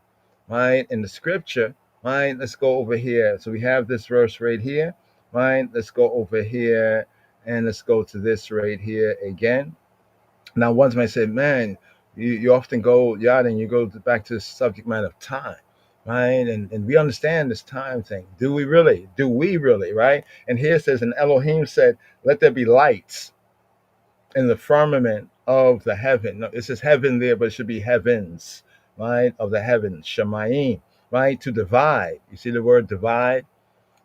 right? In the scripture, right? Let's go over here. So we have this verse right here, right? Let's go over here and let's go to this right here again. Now, once I said, man, you often go, Yad, and you go back to the subject matter of time, right? And we understand this time thing. Do we really? Do we really, right? And here it says, and Elohim said, let there be lights in the firmament of the heaven. No, it says heaven there, but it should be heavens, right? Of the heavens, Shemayim, right? To divide. You see the word divide?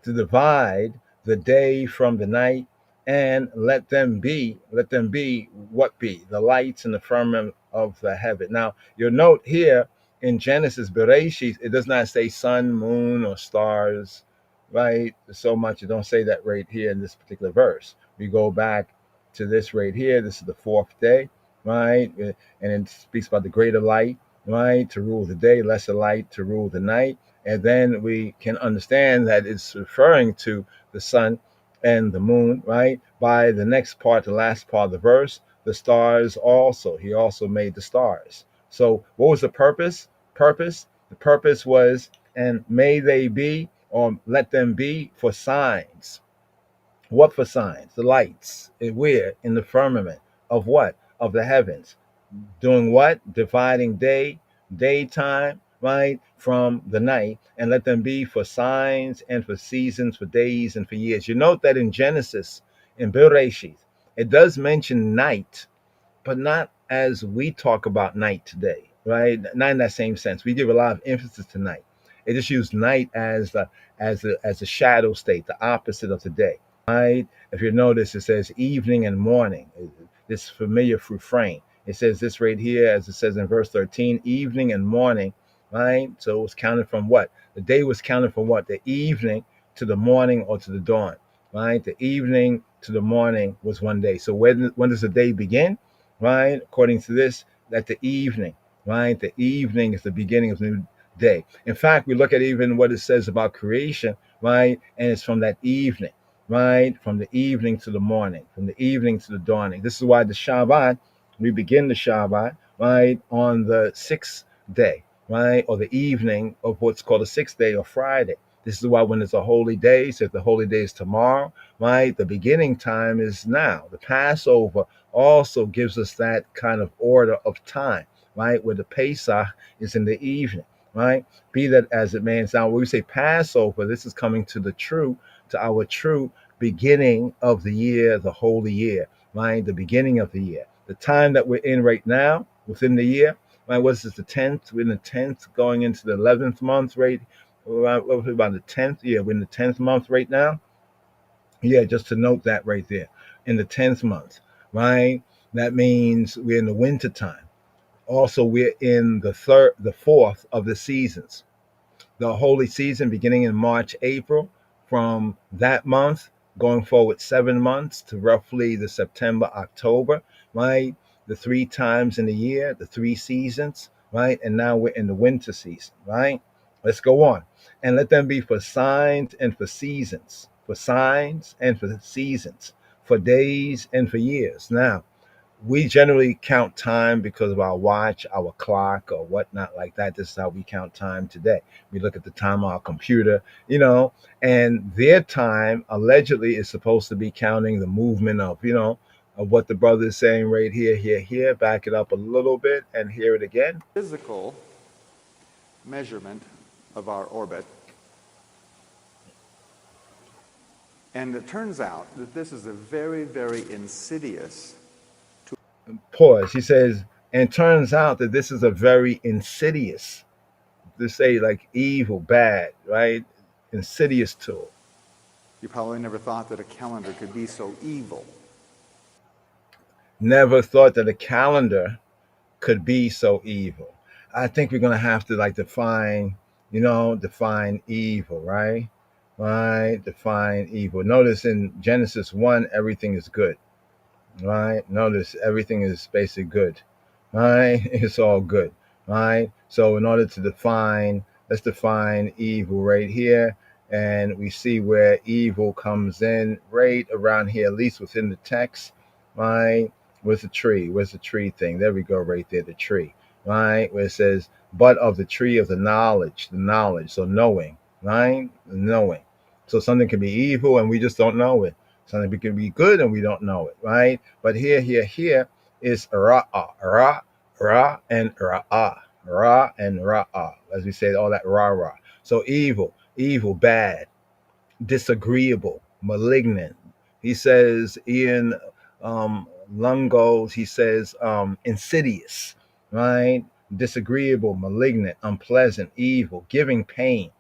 To divide the day from the night, and let them be what be? The lights in the firmament of the heaven. Now, you'll note here in Genesis, Bereshit, it does not say sun, moon, or stars, right? So much. It don't say that right here in this particular verse. We go back to this right here. This is the fourth day, right? And it speaks about the greater light, right, to rule the day, lesser light to rule the night. And then we can understand that it's referring to the sun and the moon, right? By the next part, the last part of the verse, the stars also. He also made the stars. So what was the purpose? The purpose was, and may they be, or let them be, for signs. What for signs? The lights. Where? In the firmament of what? Of the heavens. Doing what? Dividing daytime, right, from the night, and let them be for signs and for seasons, for days and for years. You note that in Genesis, in Bereshit, it does mention night, but not as we talk about night today, right? Not in that same sense. We give a lot of emphasis to night. It just used night as a shadow state, the opposite of the day, right? If you notice, it says evening and morning. This familiar refrain. It says this right here, as it says in verse 13, evening and morning, right? So it was counted from what? The day was counted from what? The evening to the morning or to the dawn, right? The evening to the morning was one day. So when does the day begin? Right? According to this, that the evening, right? The evening is the beginning of the new day. In fact, we look at even what it says about creation, right? And it's from that evening, right? From the evening to the morning, from the evening to the dawning. This is why the Shabbat, we begin the Shabbat, right, on the sixth day, right? Or the evening of what's called the sixth day or Friday. This is why when it's a holy day, so if the holy day is tomorrow, right, the beginning time is now. The Passover also gives us that kind of order of time, right, where the Pesach is in the evening, right? Be that as it may. Now, when we say Passover, this is coming to our true beginning of the year, the holy year, right? The beginning of the year. The time that we're in right now, within the year, right? What is this, the 10th? We're in the 10th, going into the 11th month, right? About the 10th. Yeah, we're in the 10th month right now. Yeah, just to note that right there. In the 10th month, right? That means we're in the winter time. Also, we're in the fourth of the seasons. The holy season beginning in March, April, from that month going forward 7 months to roughly the September, October, right? The three times in the year, the three seasons, right? And now we're in the winter season, right? Let's go on. And let them be for signs and for seasons, for signs and for seasons, for days and for years. Now, we generally count time because of our watch, our clock, or whatnot like that. This is how we count time today. We look at the time on our computer, and their time allegedly is supposed to be counting the movement of what the brother is saying right here. Back it up a little bit and hear it again. Physical measurement of our orbit. And it turns out that this is a very, very insidious. Pause. He says, and turns out that this is a very insidious, to say like evil, bad, right? Insidious tool. You probably never thought that a calendar could be so evil. Never thought that a calendar could be so evil. I think we're gonna have to define evil, right? Right? Define evil. Notice in Genesis 1, everything is good. Right? Notice everything is basically good. Right? It's all good. Right? So in order to let's define evil right here. And we see where evil comes in right around here, at least within the text, right? Where's the tree? Where's the tree thing? There we go, right there, the tree, right? Where it says, but of the tree of the knowledge, so knowing, right? Knowing. So something can be evil and we just don't know it. Something can be good and we don't know it, right? But here is ra, and ra, and ra, as we say, all that ra. So evil, bad, disagreeable, malignant. He says in Lungos, he says insidious, right? Disagreeable, malignant, unpleasant, evil, giving pain,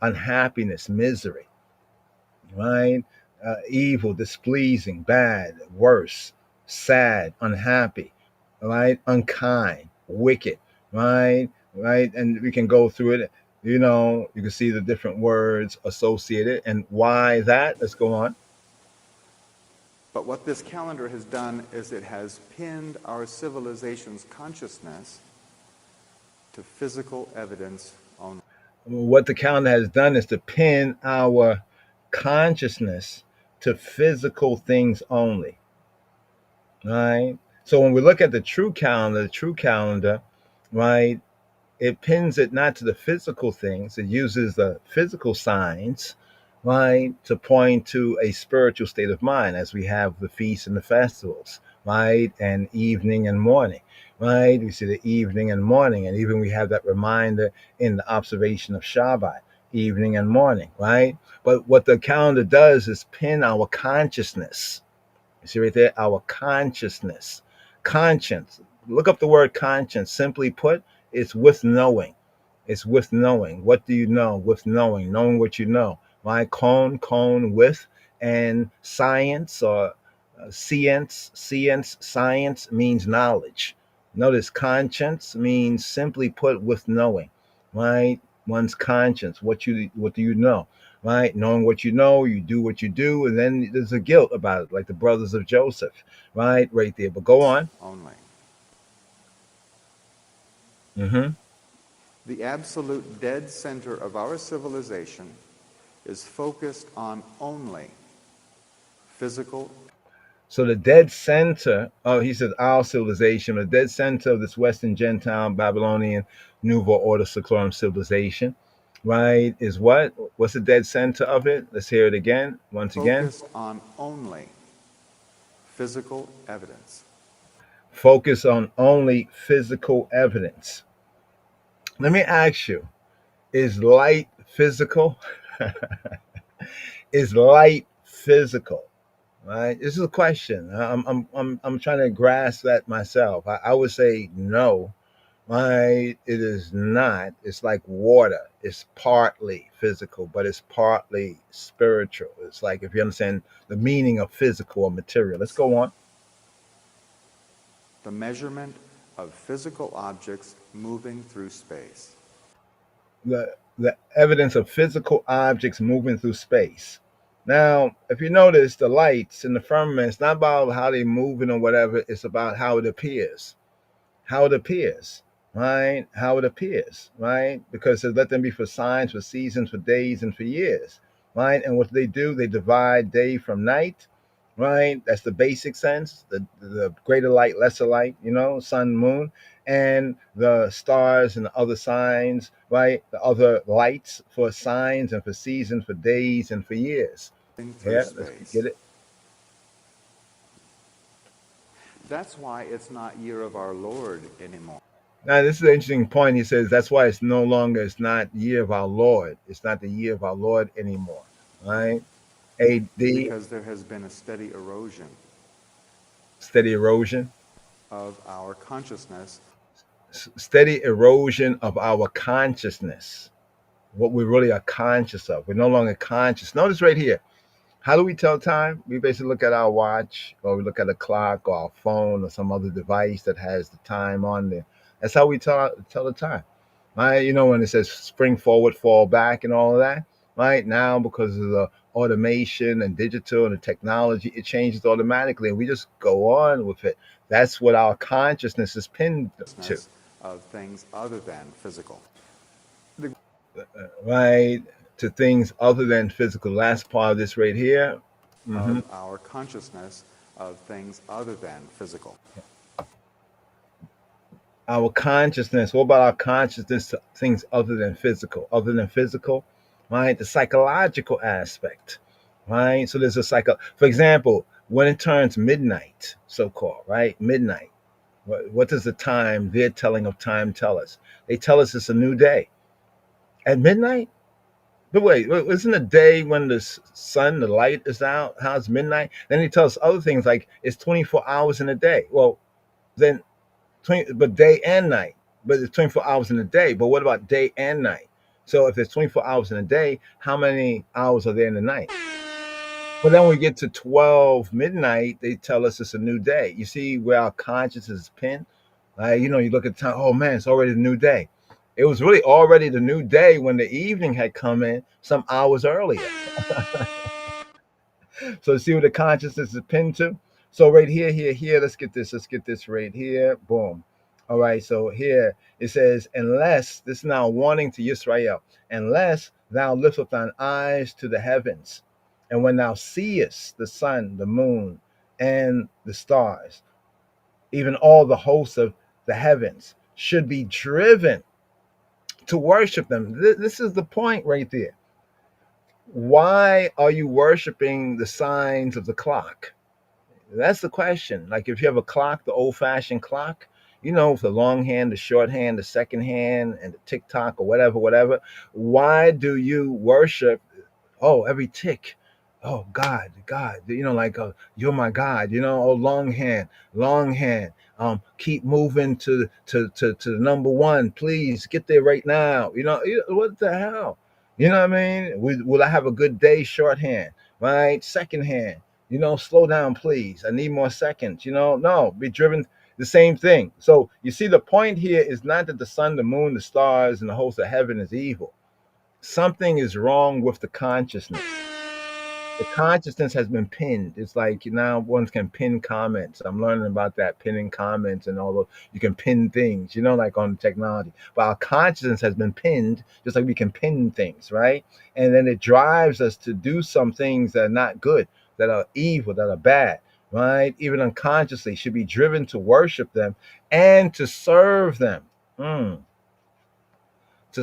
unhappiness, misery, right? evil, displeasing, bad, worse, sad, unhappy, right? Unkind, wicked, right? Right? And we can go through it. You know, you can see the different words associated and why that. Let's go on. But what this calendar has done is it has pinned our civilization's consciousness to physical evidence only. What the calendar has done is to pin our consciousness to physical things only. Right? So when we look at the true calendar, right, it pins it not to the physical things. It uses the physical signs, right, to point to a spiritual state of mind, as we have the feasts and the festivals, right, and evening and morning, right. We see the evening and morning, and even we have that reminder in the observation of Shabbat, evening and morning, right. But what the calendar does is pin our consciousness. You see right there, our consciousness, conscience. Look up the word conscience. Simply put, it's with knowing. It's with knowing. What do you know? With knowing what you know. Right? Cone with, and science or science means knowledge. Notice conscience means simply put with knowing. Right? One's conscience. What do you know? Right? Knowing what you know, you do what you do, and then there's a guilt about it, like the brothers of Joseph, right? Right there. But go on. Only. Mm-hmm. The absolute dead center of our civilization is focused on only physical. So the dead center, he says our civilization, the dead center of this Western Gentile, Babylonian, Nouveau Order, Seclorum civilization, right, is what? What's the dead center of it? Let's hear it again, once again. Focused on only physical evidence. Focus on only physical evidence. Let me ask you, is light physical? Is light physical? Right? This is a question. I'm trying to grasp that myself. I would say no. Right? It is not. It's like water. It's partly physical, but it's partly spiritual. It's like, if you understand the meaning of physical or material. Let's go on. The measurement of physical objects moving through space. The evidence of physical objects moving through space. Now, if you notice, the lights in the firmament, it's not about how they're moving or whatever. It's about how it appears. How it appears, right? How it appears, right? Because it let them be for signs, for seasons, for days, and for years, right? And what they do, they divide day from night, right? That's the basic sense. The greater light, lesser light, sun, moon, and the stars and the other signs, right? The other lights for signs and for seasons, for days, and for years. Through space. Let's get it. That's why it's not year of our Lord anymore. Now, this is an interesting point. He says that's why it's not year of our Lord. It's not the year of our Lord anymore, right? AD. Because there has been a steady erosion. Steady erosion. Of our consciousness. Steady erosion of our consciousness. What we really are conscious of. We're no longer conscious. Notice right here. How do we tell time? We basically look at our watch, or we look at a clock or our phone or some other device that has the time on there. That's how we tell the time, right? When it says spring forward, fall back, and all of that, right? Now, because of the automation and digital and the technology, it changes automatically, and we just go on with it. That's what our consciousness is pinned to. Of things other than physical. Right? To things other than physical. Last part of this right here. Of our consciousness of things other than physical. Our consciousness. What about our consciousness to things other than physical? Other than physical, right? The psychological aspect, right? So there's for example, when it turns midnight, so-called, right? Midnight. What does the time, their telling of time, tell us? They tell us it's a new day. At midnight? But wait, isn't a day when the sun, the light is out? How's midnight? Then he tells us other things like it's 24 hours in a day. Well, then, but day and night. But it's 24 hours in a day. But what about day and night? So if there's 24 hours in a day, how many hours are there in the night? But then when we get to 12 midnight, they tell us it's a new day. You see where our consciousness is pinned? You know, you look at the time, oh man, it's already the new day. It was really already the new day when the evening had come in some hours earlier. So see where the consciousness is pinned to? So right here, here, let's get this right here. Boom. All right, so here it says, unless, this is now a warning to Israel, unless thou lift up thine eyes to the heavens, and when thou seest the sun, the moon, and the stars, even all the hosts of the heavens, should be driven to worship them. This is the point right there. Why are you worshiping the signs of the clock? That's the question. Like if you have a clock, the old-fashioned clock, you know, with the long hand, the short hand, the second hand, and the tick-tock or whatever. Why do you worship, oh, every tick? Oh, God, you know, like, you're my God, you know, oh, long hand, keep moving to the number one, please get there right now. What the hell? You know what I mean? Will I have a good day? Shorthand, right? Second hand, slow down, please. I need more seconds. No, be driven. The same thing. So you see, the point here is not that the sun, the moon, the stars, and the host of heaven is evil. Something is wrong with the consciousness. The consciousness has been pinned. It's like now one can pin comments. I'm learning about that, pinning comments and all those. You can pin things, like on technology. But our consciousness has been pinned, just like we can pin things, right? And then it drives us to do some things that are not good, that are evil, that are bad, right? Even unconsciously, should be driven to worship them and to serve them. To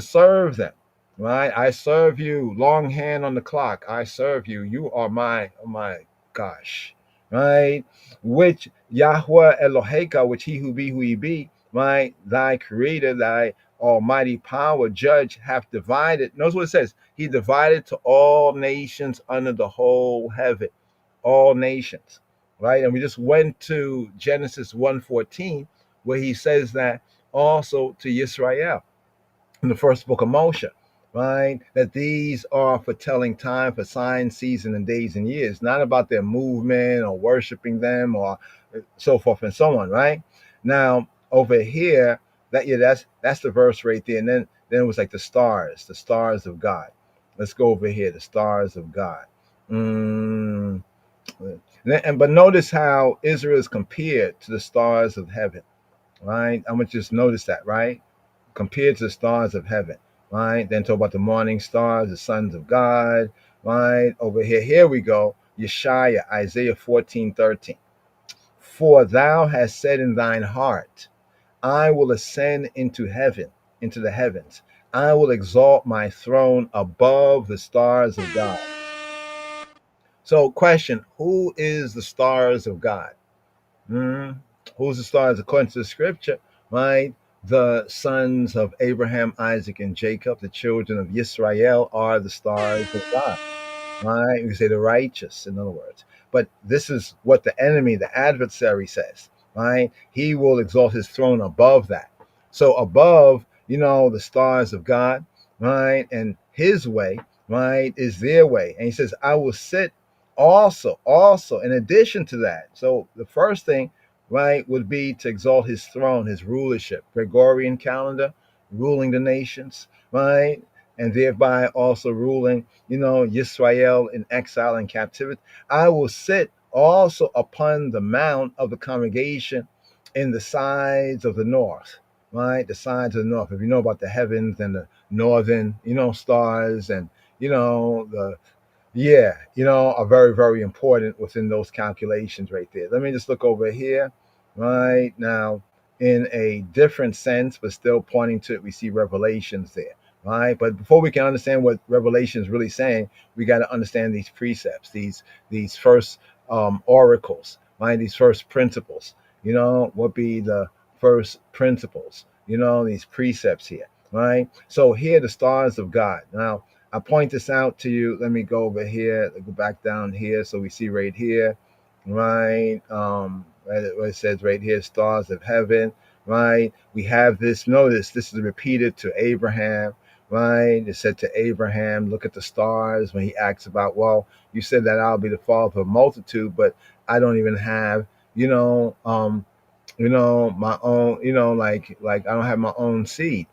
serve them, right? I serve you, long hand on the clock. I serve you. You are oh my gosh, right? Which Yahweh Eloheka, which he who he be, right? Thy creator, thy almighty power, judge, hath divided. Notice what it says. He divided to all nations under the whole heaven, all nations, right? And we just went to Genesis 1:14, where he says that also to Israel in the first book of Moshe, right? That these are for telling time, for signs, season, and days and years, not about their movement or worshiping them or so forth and so on, right? Now over here, that's the verse right there, and then it was like the stars of God. Let's go over here, the stars of God. But notice how Israel is compared to the stars of heaven, right? I'm gonna just notice that, right? Compared to the stars of heaven, right? Then talk about the morning stars, the sons of God, right? Over here we go. Yeshaya, Isaiah 14:13. For thou hast said in thine heart, I will ascend into heaven, into the heavens. I will exalt my throne above the stars of God. So, question: who is the stars of God? Who's the stars according to the scripture, right? The sons of Abraham, Isaac, and Jacob, the children of Israel, are the stars of God, right? We say the righteous, in other words. But this is what the enemy, the adversary says, right? He will exalt his throne above that. So above, the stars of God, right? And his way, right, is their way. And he says, I will sit also, in addition to that. So the first thing, right, would be to exalt his throne, his rulership, Gregorian calendar, ruling the nations, right? And thereby also ruling, Yisrael in exile and captivity. I will sit also upon the mount of the congregation in the sides of the north, right? The sides of the north. If you know about the heavens and the northern, stars and, are very, very important within those calculations right there. Let me just look over here, right? Now, in a different sense, but still pointing to it, we see revelations there, right? But before we can understand what Revelation is really saying, we got to understand these precepts, these first oracles, right? These first principles, what be the first principles, these precepts here, right? So here, the stars of God. Now, I point this out to you. Let me go over here, go back down here. So we see right here, right? Where it says right here, stars of heaven, right? We have this, notice this is repeated to Abraham, right? It said to Abraham, look at the stars, when he asks about, well, you said that I'll be the father of a multitude, but I don't even have, my own, like I don't have my own seed.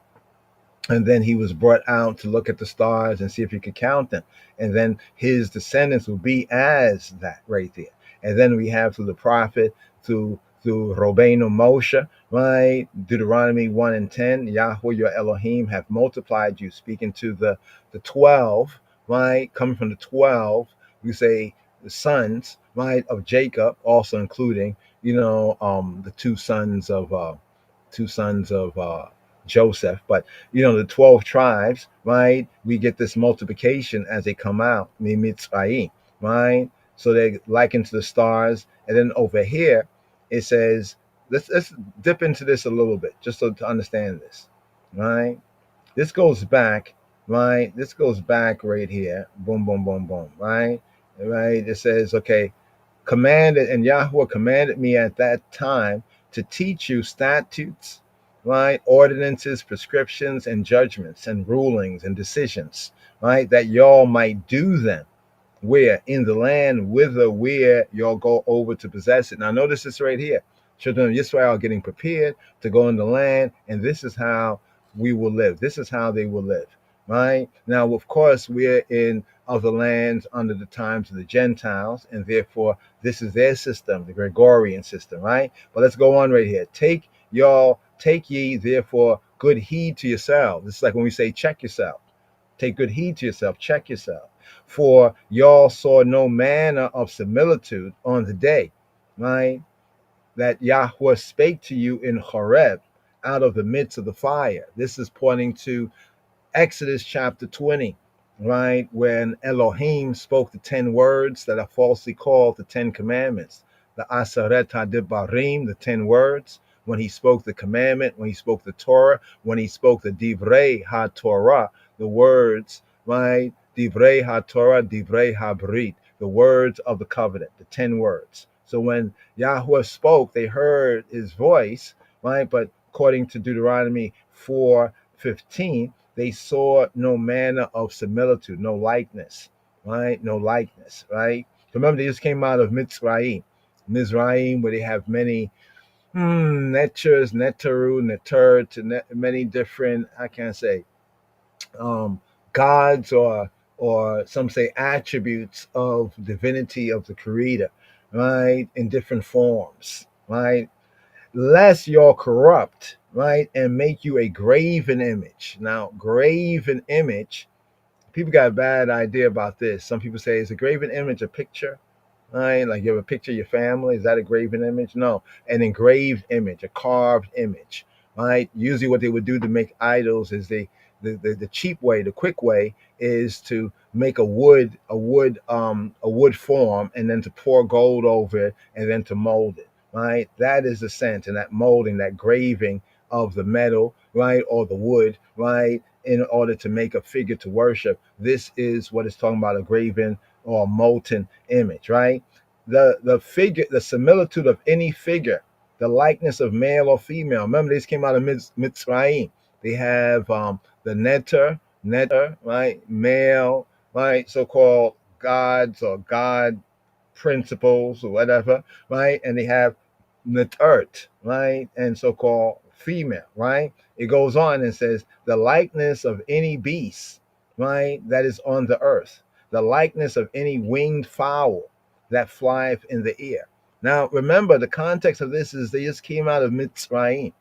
And then he was brought out to look at the stars and see if he could count them. And then his descendants will be as that right there. And then we have through the prophet, through Robenu Moshe, right? Deuteronomy 1 and 10, Yahweh your Elohim have multiplied you, speaking to the 12, right? Coming from the 12, we say the sons, right, of Jacob, also including, the two sons of Joseph. But the 12 tribes, right? We get this multiplication as they come out, Mitzrayim, right? So they liken to the stars. And then over here, it says, let's dip into this a little bit, just so to understand this, right? This goes back, right? This goes back right here. Boom, boom, boom, boom, right? Right? It says, okay, commanded, and Yahweh commanded me at that time to teach you statutes, right? Ordinances, prescriptions, and judgments, and rulings, and decisions, right? That y'all might do them. Where? In the land whither where y'all go over to possess it. Now notice this right here. Children of Israel are getting prepared to go in the land, and this is how we will live. This is how they will live, right? Now, of course, we're in other lands under the times of the Gentiles, and therefore this is their system, the Gregorian system, right? But let's go on right here. Take ye therefore good heed to yourselves. This is like when we say check yourself. Take good heed to yourself, check yourself. For y'all saw no manner of similitude on the day, right? That Yahweh spake to you in Horeb out of the midst of the fire. This is pointing to Exodus chapter 20, right? When Elohim spoke the 10 words that are falsely called the 10 commandments. The Aseret HaDibarim, the 10 words. When he spoke the commandment, when he spoke the Torah, when he spoke the Divrei HaTorah, the words, right? Divrei HaTorah, Divrei HaBrit, the words of the covenant, the 10 words. So when Yahweh spoke, they heard his voice, right? But according to Deuteronomy 4:15, they saw no manner of similitude, no likeness, right? No likeness, right? Remember, they just came out of Mizraim, where they have many neters, neteru, neter, to many different, I can't say, gods or some say attributes of divinity of the Creator, right? In different forms, right? Lest you're corrupt, right? And make you a graven image. Now, graven image, people got a bad idea about this. Some people say, is a graven image a picture? Right? Like you have a picture of your family. Is that a graven image? No, an engraved image, a carved image, right? Usually what they would do to make idols is the cheap way, the quick way is to make a wood form and then to pour gold over it and then to mold it, right? That is the sense, and that molding, that graving of the metal, right, or the wood, right, in order to make a figure to worship. This is what it's talking about, a graven or a molten image, right? The figure, the similitude of any figure, the likeness of male or female. Remember, these came out of Mitzrayim. They have the neter, right, male, right, so-called gods or god principles or whatever, right, and they have netert, right, and so-called female, right. It goes on and says the likeness of any beast, right, that is on the earth, the likeness of any winged fowl that flieth in the air. Now remember, the context of this is they just came out of Mitzrayim,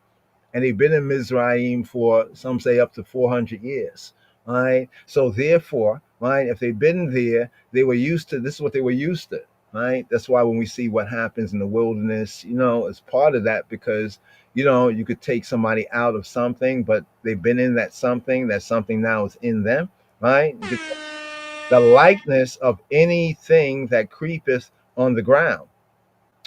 and they've been in Mizraim for, some say, up to 400 years, right? So therefore, right, if they've been there, they were used to, this is what they were used to, right? That's why when we see what happens in the wilderness, it's part of that, because, you could take somebody out of something, but they've been in that something now is in them, right? The likeness of anything that creepeth on the ground,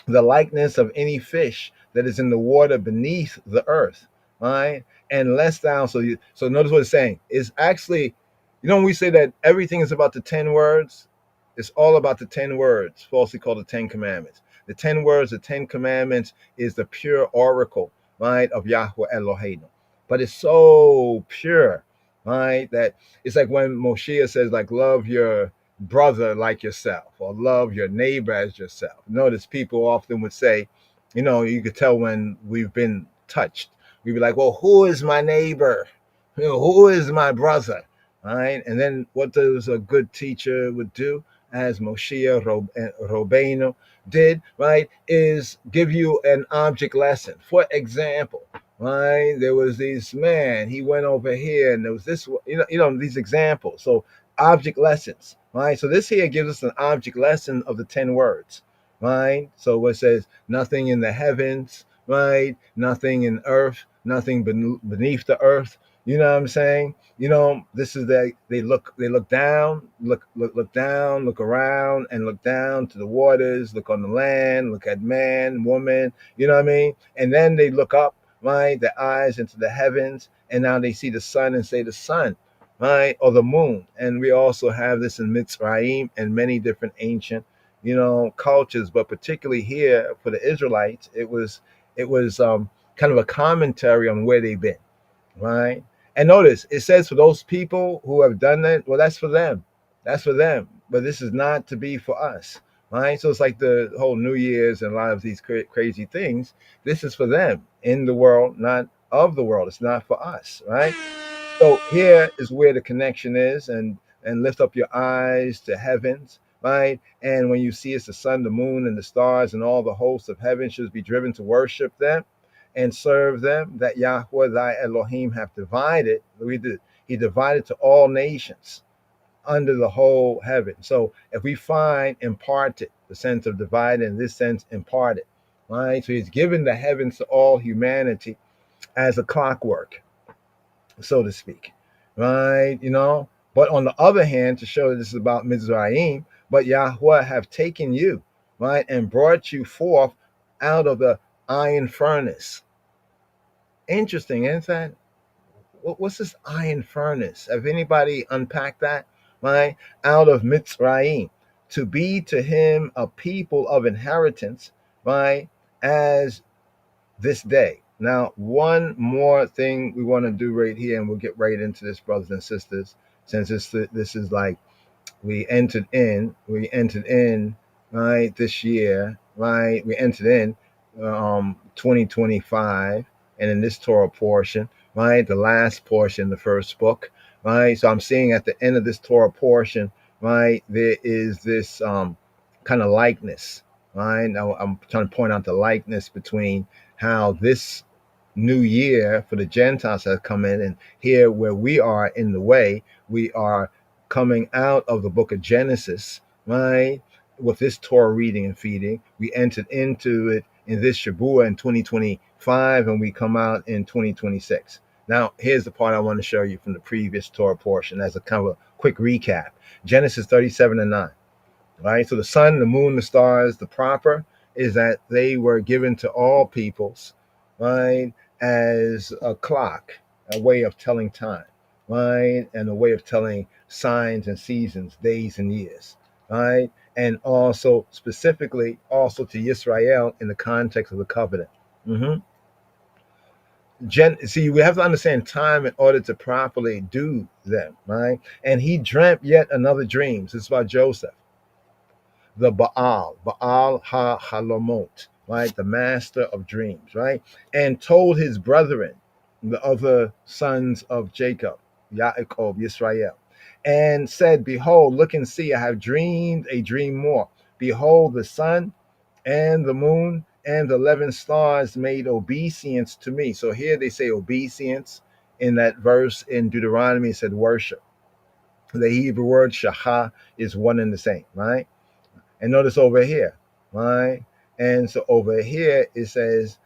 the likeness of any fish that is in the water beneath the earth, right? And lest thou, so notice what it's saying. It's actually, when we say that everything is about the 10 words, it's all about the 10 words, falsely called the 10 commandments. The 10 words, the 10 commandments is the pure oracle, right, of Yahweh Eloheinu. But it's so pure, right? That it's like when Moshe says, like, love your brother like yourself, or love your neighbor as yourself. Notice people often would say, you could tell when we've been touched. We'd be like, well, who is my neighbor? Who is my brother? All right. And then what does a good teacher would do, as Moshe Rabbeinu did, right, is give you an object lesson. For example, right, there was this man, he went over here, and there was this, these examples. So object lessons, right? So this here gives us an object lesson of the 10 words, right? So it says nothing in the heavens, right? Nothing in earth, nothing beneath the earth. You know what I'm saying? This is that they look down, look down, look around, and look down to the waters, look on the land, look at man, woman, you know what I mean? And then they look up, right, their eyes into the heavens, and now they see the sun and say the sun, right, or the moon. And we also have this in Mitzrayim and many different ancient, cultures, but particularly here for the Israelites, it was kind of a commentary on where they've been, right? And notice it says for those people who have done that, well, that's for them. That's for them. But this is not to be for us, right? So it's like the whole New Year's and a lot of these crazy things. This is for them in the world, not of the world. It's not for us, right? So here is where the connection is, and lift up your eyes to heavens, right? And when you see it's the sun, the moon, and the stars, and all the hosts of heaven should be driven to worship them and serve them, that Yahweh thy Elohim have divided. He divided to all nations under the whole heaven. So if we find imparted, the sense of divided, in this sense imparted, right? So he's given the heavens to all humanity as a clockwork, so to speak, right? But on the other hand, to show that this is about Mizraim, but Yahweh have taken you, right, and brought you forth out of the iron furnace. Interesting, isn't that? What's this iron furnace? Have anybody unpacked that? Right? Out of Mitzrayim, to be to him a people of inheritance, right, as this day. Now, one more thing we want to do right here, and we'll get right into this, brothers and sisters, since this is like we entered in, right, this year, right? We entered in 2025, and in this Torah portion, right, the last portion, the first book, right? So I'm seeing at the end of this Torah portion, right, there is this kind of likeness, right? Now I'm trying to point out the likeness between how this new year for the Gentiles has come in, and here where we are in the way, we are coming out of the book of Genesis, right? With this Torah reading and feeding, we entered into it in this Shabuah in 2025, and we come out in 2026. Now, here's the part I want to show you from the previous Torah portion as a kind of a quick recap. Genesis 37:9, right? So the sun, the moon, the stars, the proper is that they were given to all peoples, right, as a clock, a way of telling time, right, and a way of telling signs and seasons, days and years, right, and also specifically also to Israel in the context of the covenant. See, we have to understand time in order to properly do them, right? And he dreamt yet another dream. So it's about Joseph, the Baal ha-Halomot, right? The master of dreams, right? And told his brethren, the other sons of Jacob, Yaakov, Yisrael, and said, behold, look and see, I have dreamed a dream more. Behold, the sun and the moon and the 11 stars made obeisance to me. So here they say obeisance. In that verse in Deuteronomy, it said worship. The Hebrew word shachah is one and the same, right? And notice over here, right? And so over here, it says,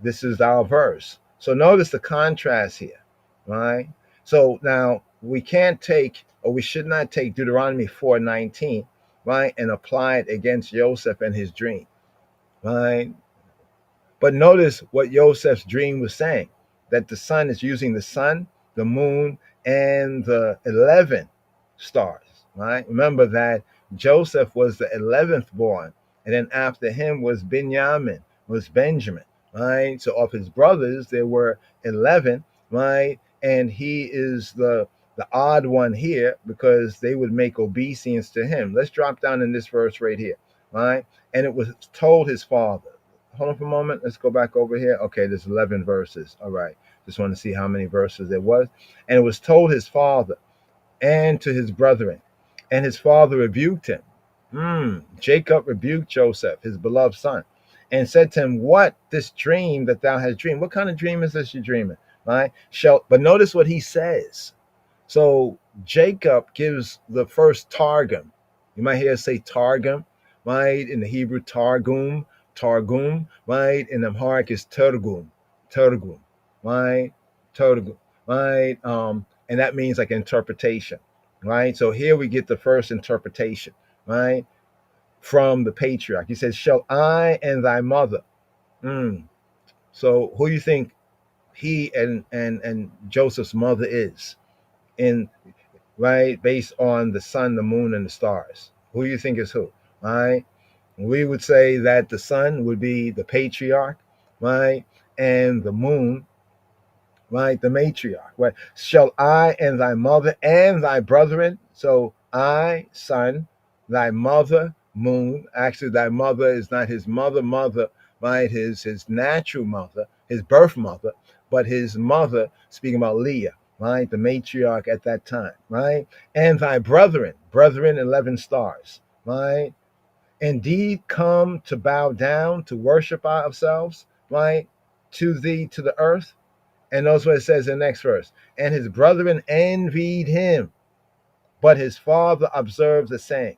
this is our verse. So notice the contrast here, right? So now we can't take, or we should not take Deuteronomy 4:19, right, and apply it against Joseph and his dream, right? But notice what Joseph's dream was saying, that the sun is using the sun, the moon, and the 11 stars, right? Remember that Joseph was the 11th born, and then after him was Benjamin, right? So of his brothers, there were 11, right? and he is the odd one here because they would make obeisance to him. Let's drop down in this verse right here, right? And it was told his father. Hold on for a moment. Let's go back over here. Okay, there's 11 verses. All right. Just want to see how many verses there was. And it was told his father and to his brethren, and his father rebuked him. Jacob rebuked Joseph, his beloved son, and said to him, what this dream that thou hast dreamed? What kind of dream is this you're dreaming? Right? But notice what he says. So Jacob gives the first targum. You might hear say targum, right? In the Hebrew, targum, right? In Amharic is turgum, right? Turgum, right? And that means like interpretation, right? So here we get the first interpretation, right? From the patriarch. He says, shall I and thy mother. So who do you think he and Joseph's mother is? In right, based on the sun, the moon, and the stars. Who do you think is who? Right? We would say that the sun would be the patriarch, right? And the moon, right? The matriarch. Right? Shall I and thy mother and thy brethren? So I, sun, thy mother, moon. Actually, thy mother is not his mother, right? His natural mother, his birth mother, but his mother, speaking about Leah, right? The matriarch at that time, right? And thy brethren, 11 stars, right? Indeed come to bow down, to worship ourselves, right? To thee, to the earth. And notice what it says in the next verse. And his brethren envied him, but his father observed the saying.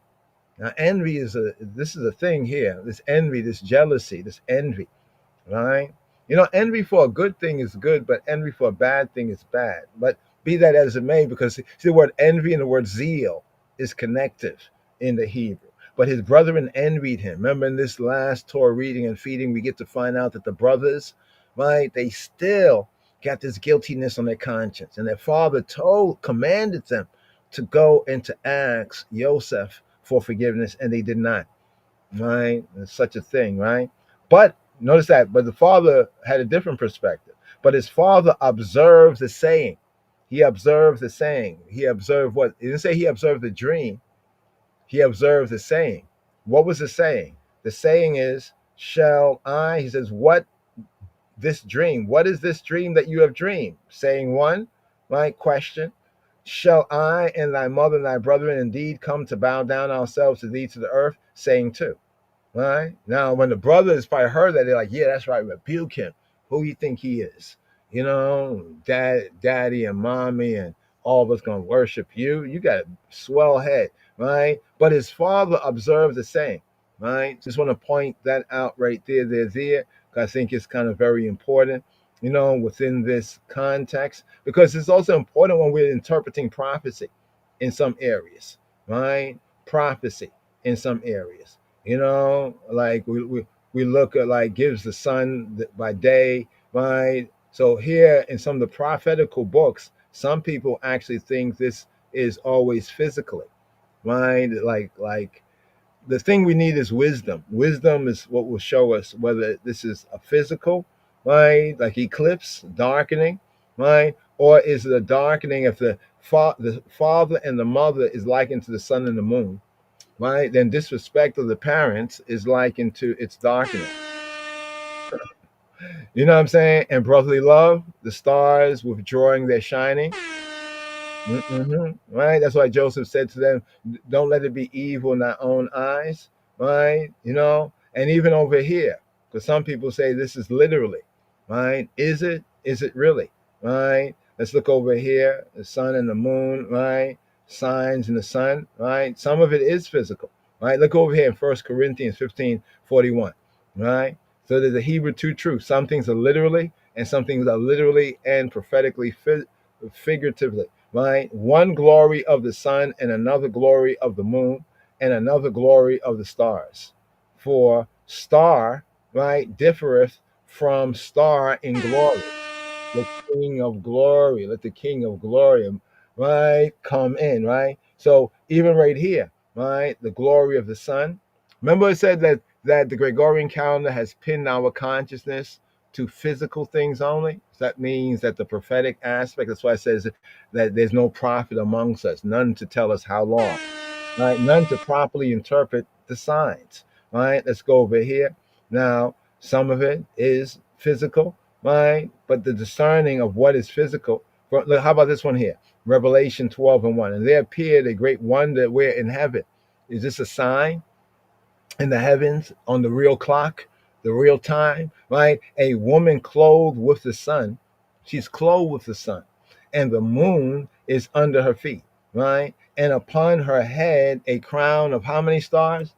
Now, envy is this is a thing here. This envy, this jealousy, this envy, right? You know, envy for a good thing is good, but envy for a bad thing is bad. But be that as it may, because see, the word envy and the word zeal is connective in the Hebrew. But his brethren envied him. Remember, in this last Torah reading and feeding, we get to find out that the brothers, right, they still got this guiltiness on their conscience. And their father commanded them to go and to ask Joseph for forgiveness, and they did not. Right? There's such a thing, right? But notice that, but the father had a different perspective. But his father observed the saying. He observed the saying. He observed what? He didn't say he observed the dream. He observed the saying. What was the saying? The saying is, shall I? He says, what this dream? What is this dream that you have dreamed? Saying one, right? Question. Shall I and thy mother and thy brethren indeed come to bow down ourselves to thee to the earth? Saying two. Right? Now, when the brothers probably heard that, they're like, yeah, that's right, rebuke him. Who you think he is? You know, daddy and mommy and all of us going to worship you. You got a swell head, right? But his father observed the same, right? Just want to point that out right there, because I think it's kind of very important, you know, within this context, because it's also important when we're interpreting prophecy in some areas, right? Prophecy in some areas. You know, like we look at like gives the sun by day, right? So here in some of the prophetical books, some people actually think this is always physically, right? Like the thing we need is wisdom. Wisdom is what will show us whether this is a physical, right? Like eclipse, darkening, right? Or is it a darkening if the father and the mother is likened to the sun and the moon? Right? Then disrespect of the parents is likened to its darkening. You know what I'm saying? And brotherly love, the stars withdrawing their shining. Right? That's why Joseph said to them, don't let it be evil in thy own eyes. Right? You know? And even over here, because some people say this is literally, right? Is it? Is it really? Right? Let's look over here, the sun and the moon, right? Signs in the sun, right? Some of it is physical, right? Look over here in 1 Corinthians 15:41, right? So there's a Hebrew two truths. Some things are literally, and some things are literally and prophetically, figuratively, right? One glory of the sun and another glory of the moon and another glory of the stars. For star, right, differeth from star in glory. The King of glory, let the King of glory, right, come in, right? So even right here, right, the glory of the sun. Remember it said that the Gregorian calendar has pinned our consciousness to physical things only. That means that the prophetic aspect, that's why it says that there's no prophet amongst us, none to tell us how long, right? None to properly interpret the signs, right? Let's go over here. Now, some of it is physical, right? But the discerning of what is physical, look, how about this one here? Revelation 12:1. And there appeared a great wonder where in heaven. Is this a sign in the heavens on the real clock, the real time, right? A woman clothed with the sun. She's clothed with the sun, and the moon is under her feet, right? And upon her head a crown of how many stars?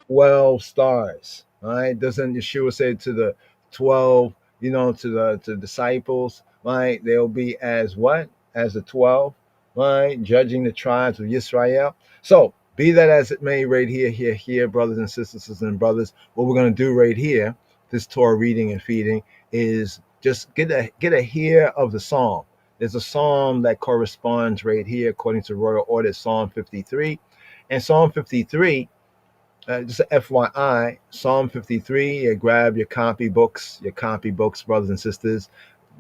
12 stars. All right. Doesn't Yeshua say to the 12, to the disciples, right? They'll be as what? As the 12, right? Judging the tribes of Israel. So be that as it may, right here, brothers and sisters and brothers, what we're going to do right here, this Torah reading and feeding, is just get a hear of the psalm. There's a psalm that corresponds right here according to royal order, Psalm 53. And Psalm 53, just a FYI, Psalm 53, grab your copybooks, brothers and sisters.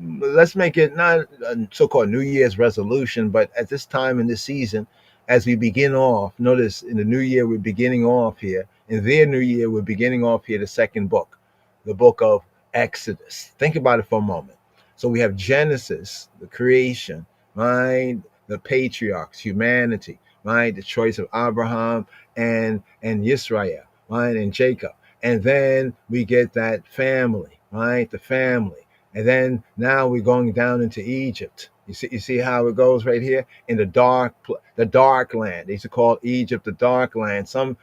Let's make it not a so-called New Year's resolution, but at this time in this season, as we begin off, notice in the new year, we're beginning off here. In their new year, we're beginning off here the second book, the book of Exodus. Think about it for a moment. So we have Genesis, the creation, right? The patriarchs, humanity, right? The choice of Abraham and Israel, right? And Jacob. And then we get that family, right? The family. And then now we're going down into Egypt. You see how it goes right here in the dark land. They used to call Egypt the dark land. Some,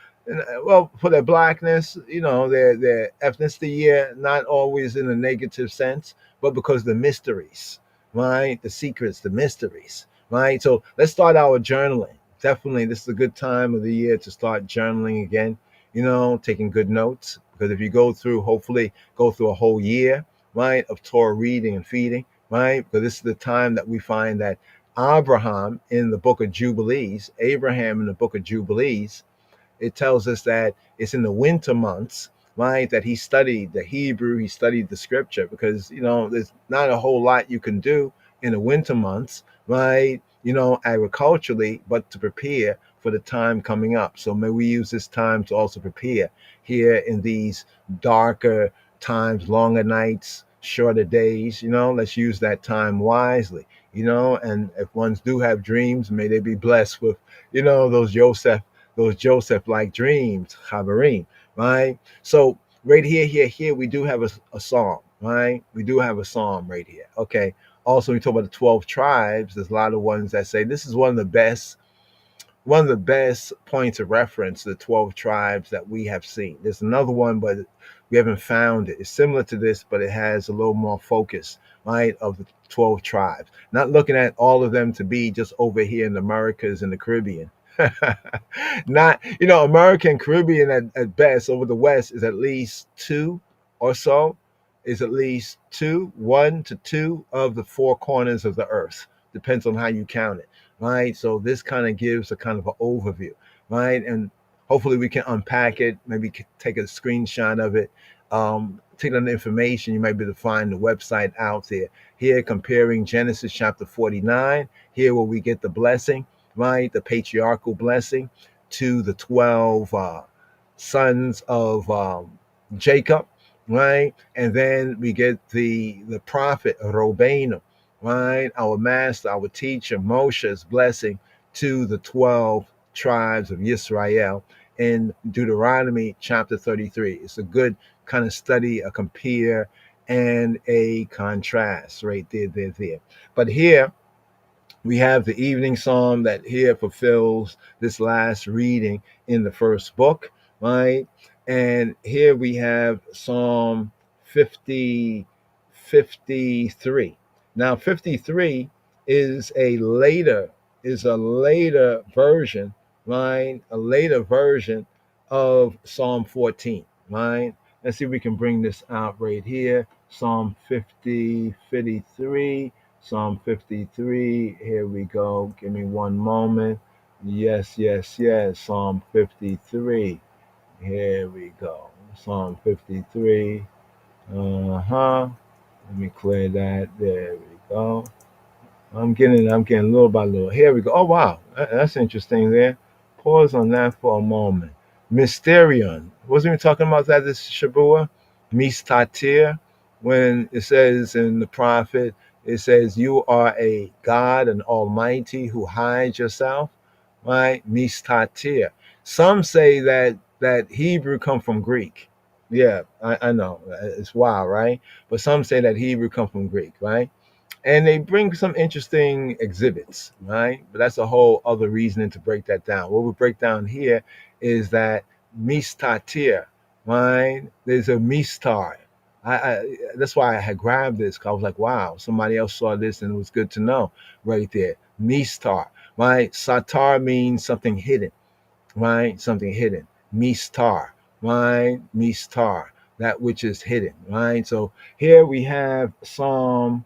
well, for their blackness, their ethnicity, not always in a negative sense, but because the mysteries, right? The secrets, the mysteries, right? So let's start our journaling. Definitely, this is a good time of the year to start journaling again, taking good notes. Because if you hopefully go through a whole year, right, of Torah reading and feeding, right? Because this is the time that we find that Abraham in the book of Jubilees, it tells us that it's in the winter months, right, that he studied the Hebrew, he studied the scripture, because, there's not a whole lot you can do in the winter months, right, agriculturally, but to prepare for the time coming up. So may we use this time to also prepare here in these darker times, longer nights, shorter days. Let's use that time wisely, and if ones do have dreams, may they be blessed with, those Joseph-like dreams, Chaverim, right? So right here, we do have a psalm, right? We do have a psalm right here. Okay. Also, we talk about the 12 tribes. There's a lot of ones that say this is one of the best points of reference, the 12 tribes that we have seen. There's another one, but we haven't found it. It's similar to this, but it has a little more focus, right, of the 12 tribes. Not looking at all of them to be just over here in the Americas and the Caribbean. Not, American, Caribbean at best. Over the West is at least two or so. Is at least one to two of the four corners of the earth. Depends on how you count it, right? So this kind of gives a kind of an overview, right? And hopefully we can unpack it, maybe take a screenshot of it, take on the information. You might be able to find the website out there. Here, comparing Genesis chapter 49, here where we get the blessing, right? The patriarchal blessing to the 12 sons of Jacob, right? And then we get the prophet Robenu, right? Our master, our teacher, Moshe's blessing to the 12 tribes of Israel in Deuteronomy chapter 33. It's a good kind of study, a compare and a contrast right there. But here we have the evening psalm that here fulfills this last reading in the first book, right? And here we have Psalm 53. Now 53 is a later version, right? A later version of Psalm 14, right? Let's see if we can bring this out right here. Psalm 53. Psalm 53. Here we go. Give me one moment. Yes. Psalm 53. Here we go. Psalm 53. Let me clear that. There we go. I'm getting little by little. Here we go. Oh wow, that's interesting there. Pause on that for a moment. Mysterion. Wasn't we talking about that this Shabua? Mistatir. When it says in the prophet, it says you are a God, an Almighty who hides yourself, right? Mistatir. Some say that Hebrew come from Greek. Yeah, I know it's wild, right? But some say that Hebrew come from Greek, right? And they bring some interesting exhibits, right? But that's a whole other reasoning to break that down. What we break down here is that mistatir, right? There's a mistar. That's why I had grabbed this, because I was like, wow, somebody else saw this and it was good to know right there. Mistar, right? Satar means something hidden, right? Something hidden. Mistar, right? Mistar, that which is hidden, right? So here we have Psalm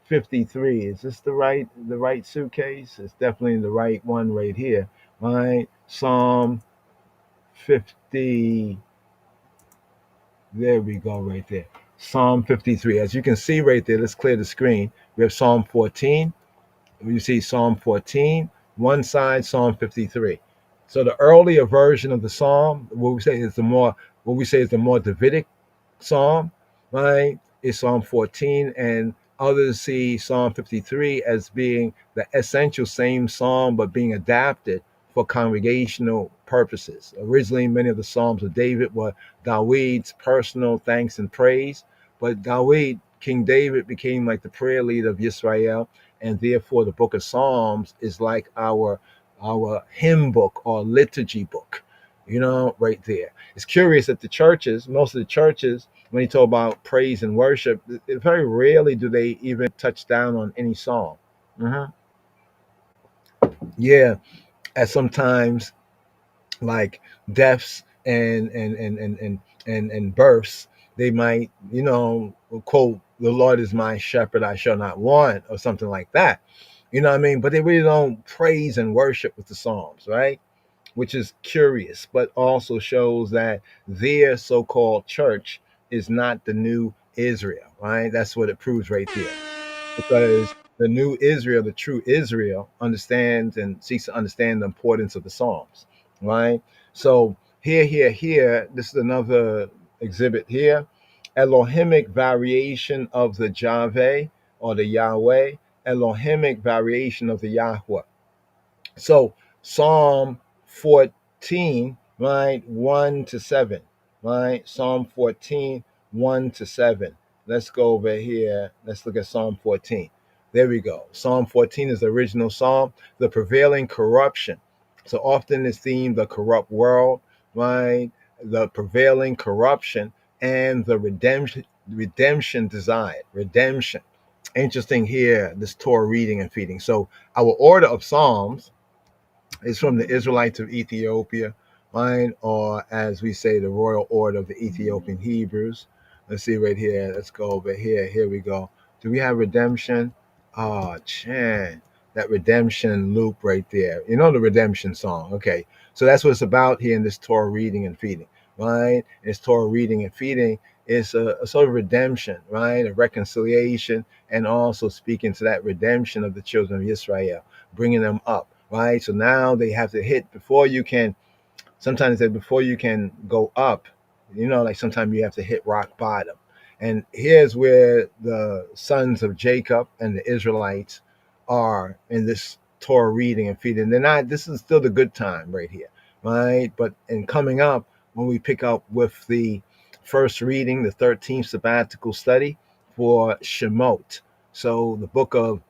53. Is this the right suitcase? It's definitely the right one right here. Right? Psalm 50. There we go, right there. Psalm 53. As you can see right there, let's clear the screen. We have Psalm 14. You see Psalm 14, one side, Psalm 53. So the earlier version of the Psalm, what we say is the more Davidic Psalm, right, is Psalm 14, and others see Psalm 53 as being the essential same psalm but being adapted for congregational purposes. Originally, many of the Psalms of David were David's personal thanks and praise, but King David, became like the prayer leader of Israel, and therefore the book of Psalms is like our hymn book or liturgy book, right there. It's curious that most of the churches, when you talk about praise and worship, very rarely do they even touch down on any song. Mhm. Yeah, at sometimes like deaths and births, they might, quote, "The Lord is my shepherd, I shall not want," or something like that. You know what I mean? But they really don't praise and worship with the Psalms, right? Which is curious, but also shows that their so-called church is not the new Israel, right? That's what it proves right there. Because the new Israel, the true Israel, understands and seeks to understand the importance of the Psalms, right? So here, this is another exhibit here. Elohimic variation of the Javeh or the Yahweh, Elohimic variation of the Yahweh. So Psalm 14, right, 1 to 7, right? Psalm 14, 1 to 7. Let's go over here. Let's look at Psalm 14. There we go. Psalm 14 is the original psalm, the prevailing corruption. So often it's themed the corrupt world, right? The prevailing corruption and the redemption desired. Redemption. Interesting here, this Torah reading and feeding. So our order of Psalms is from the Israelites of Ethiopia, right? Or as we say, the royal order of the Ethiopian Hebrews. Let's see right here. Let's go over here. Here we go. Do we have redemption? Oh, Chan. That redemption loop right there. You know the redemption song. Okay. So that's what it's about here in this Torah reading and feeding, right? It's Torah reading and feeding. It's a sort of redemption, right? A reconciliation, and also speaking to that redemption of the children of Israel, bringing them up, right? So now they have to hit before you can. Sometimes that before you can go up, like sometimes you have to hit rock bottom. And here's where the sons of Jacob and the Israelites are in this Torah reading and feeding. They're not. This is still the good time right here, right? But in coming up, when we pick up with the first reading, the 13th sabbatical study for Shemot. So the book of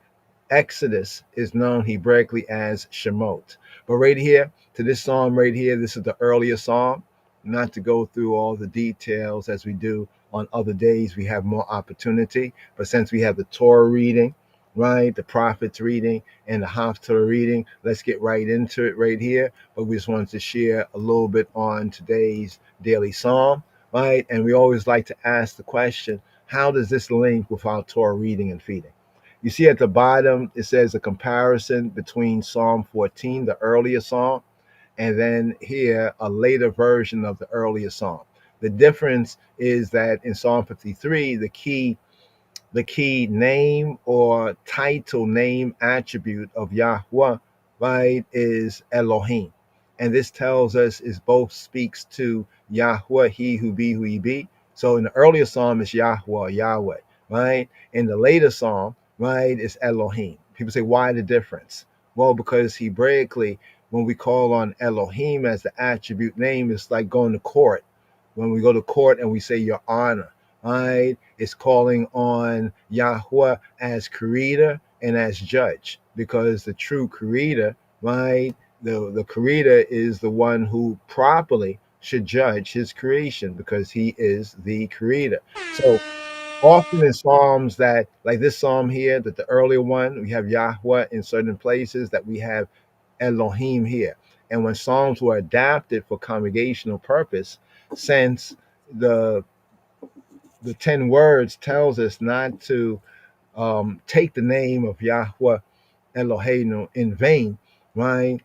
Exodus is known Hebraically as Shemot. But right here, to this psalm right here, this is the earlier psalm. Not to go through all the details as we do on other days, we have more opportunity. But since we have the Torah reading, right, the prophets reading, and the Haftarah reading, let's get right into it right here. But we just wanted to share a little bit on today's daily psalm, right? And we always like to ask the question, how does this link with our Torah reading and feeding? You see at the bottom, it says a comparison between Psalm 14, the earlier psalm, and then here, a later version of the earlier psalm. The difference is that in Psalm 53, the key name or title name attribute of Yahweh, right, is Elohim. And this tells us is both speaks to Yahweh, he who be who he be. So in the earlier psalm it's Yahweh, Yahweh, right? In the later psalm, right, it's Elohim. People say, why the difference? Well, because Hebraically, when we call on Elohim as the attribute name, it's like going to court. When we go to court and we say your honor, right? It's calling on Yahweh as creator and as judge, because the true creator, right? The creator is the one who properly should judge his creation because he is the creator. So often in Psalms that, like this Psalm here, that the earlier one, we have Yahweh in certain places, that we have Elohim here. And when Psalms were adapted for congregational purpose, since the 10 words tells us not to take the name of Yahweh Eloheinu in vain, right?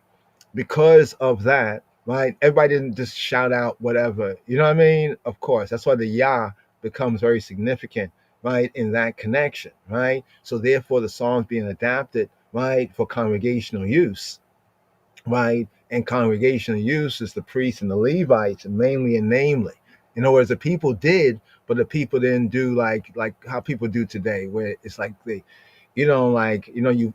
Because of that, right? Everybody didn't just shout out whatever, you know what I mean? Of course, that's why the Yah becomes very significant, right? In that connection, right? So therefore, the songs being adapted, right, for congregational use, right? And congregational use is the priests and the Levites, mainly and namely. In other words, the people did, but the people didn't do like how people do today, where it's like they, you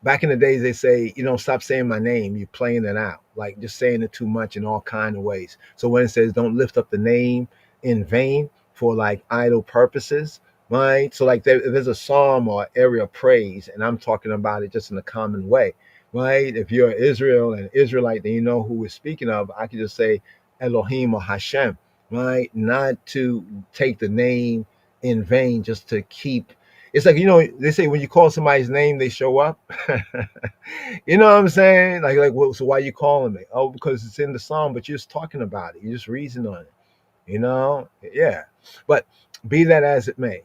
back in the days they say, stop saying my name. You're playing it out, like just saying it too much in all kind of ways. So when it says don't lift up the name in vain for like idle purposes, right? So like there's a psalm or area of praise, and I'm talking about it just in a common way, right? If you're Israel and Israelite, then you know who we're speaking of. I could just say Elohim or Hashem, right? Not to take the name in vain, just to keep. It's like, they say when you call somebody's name, they show up. You know what I'm saying? Well, so why are you calling me? Oh, because it's in the song, but you're just talking about it. You're just reasoning on it. Yeah. But be that as it may,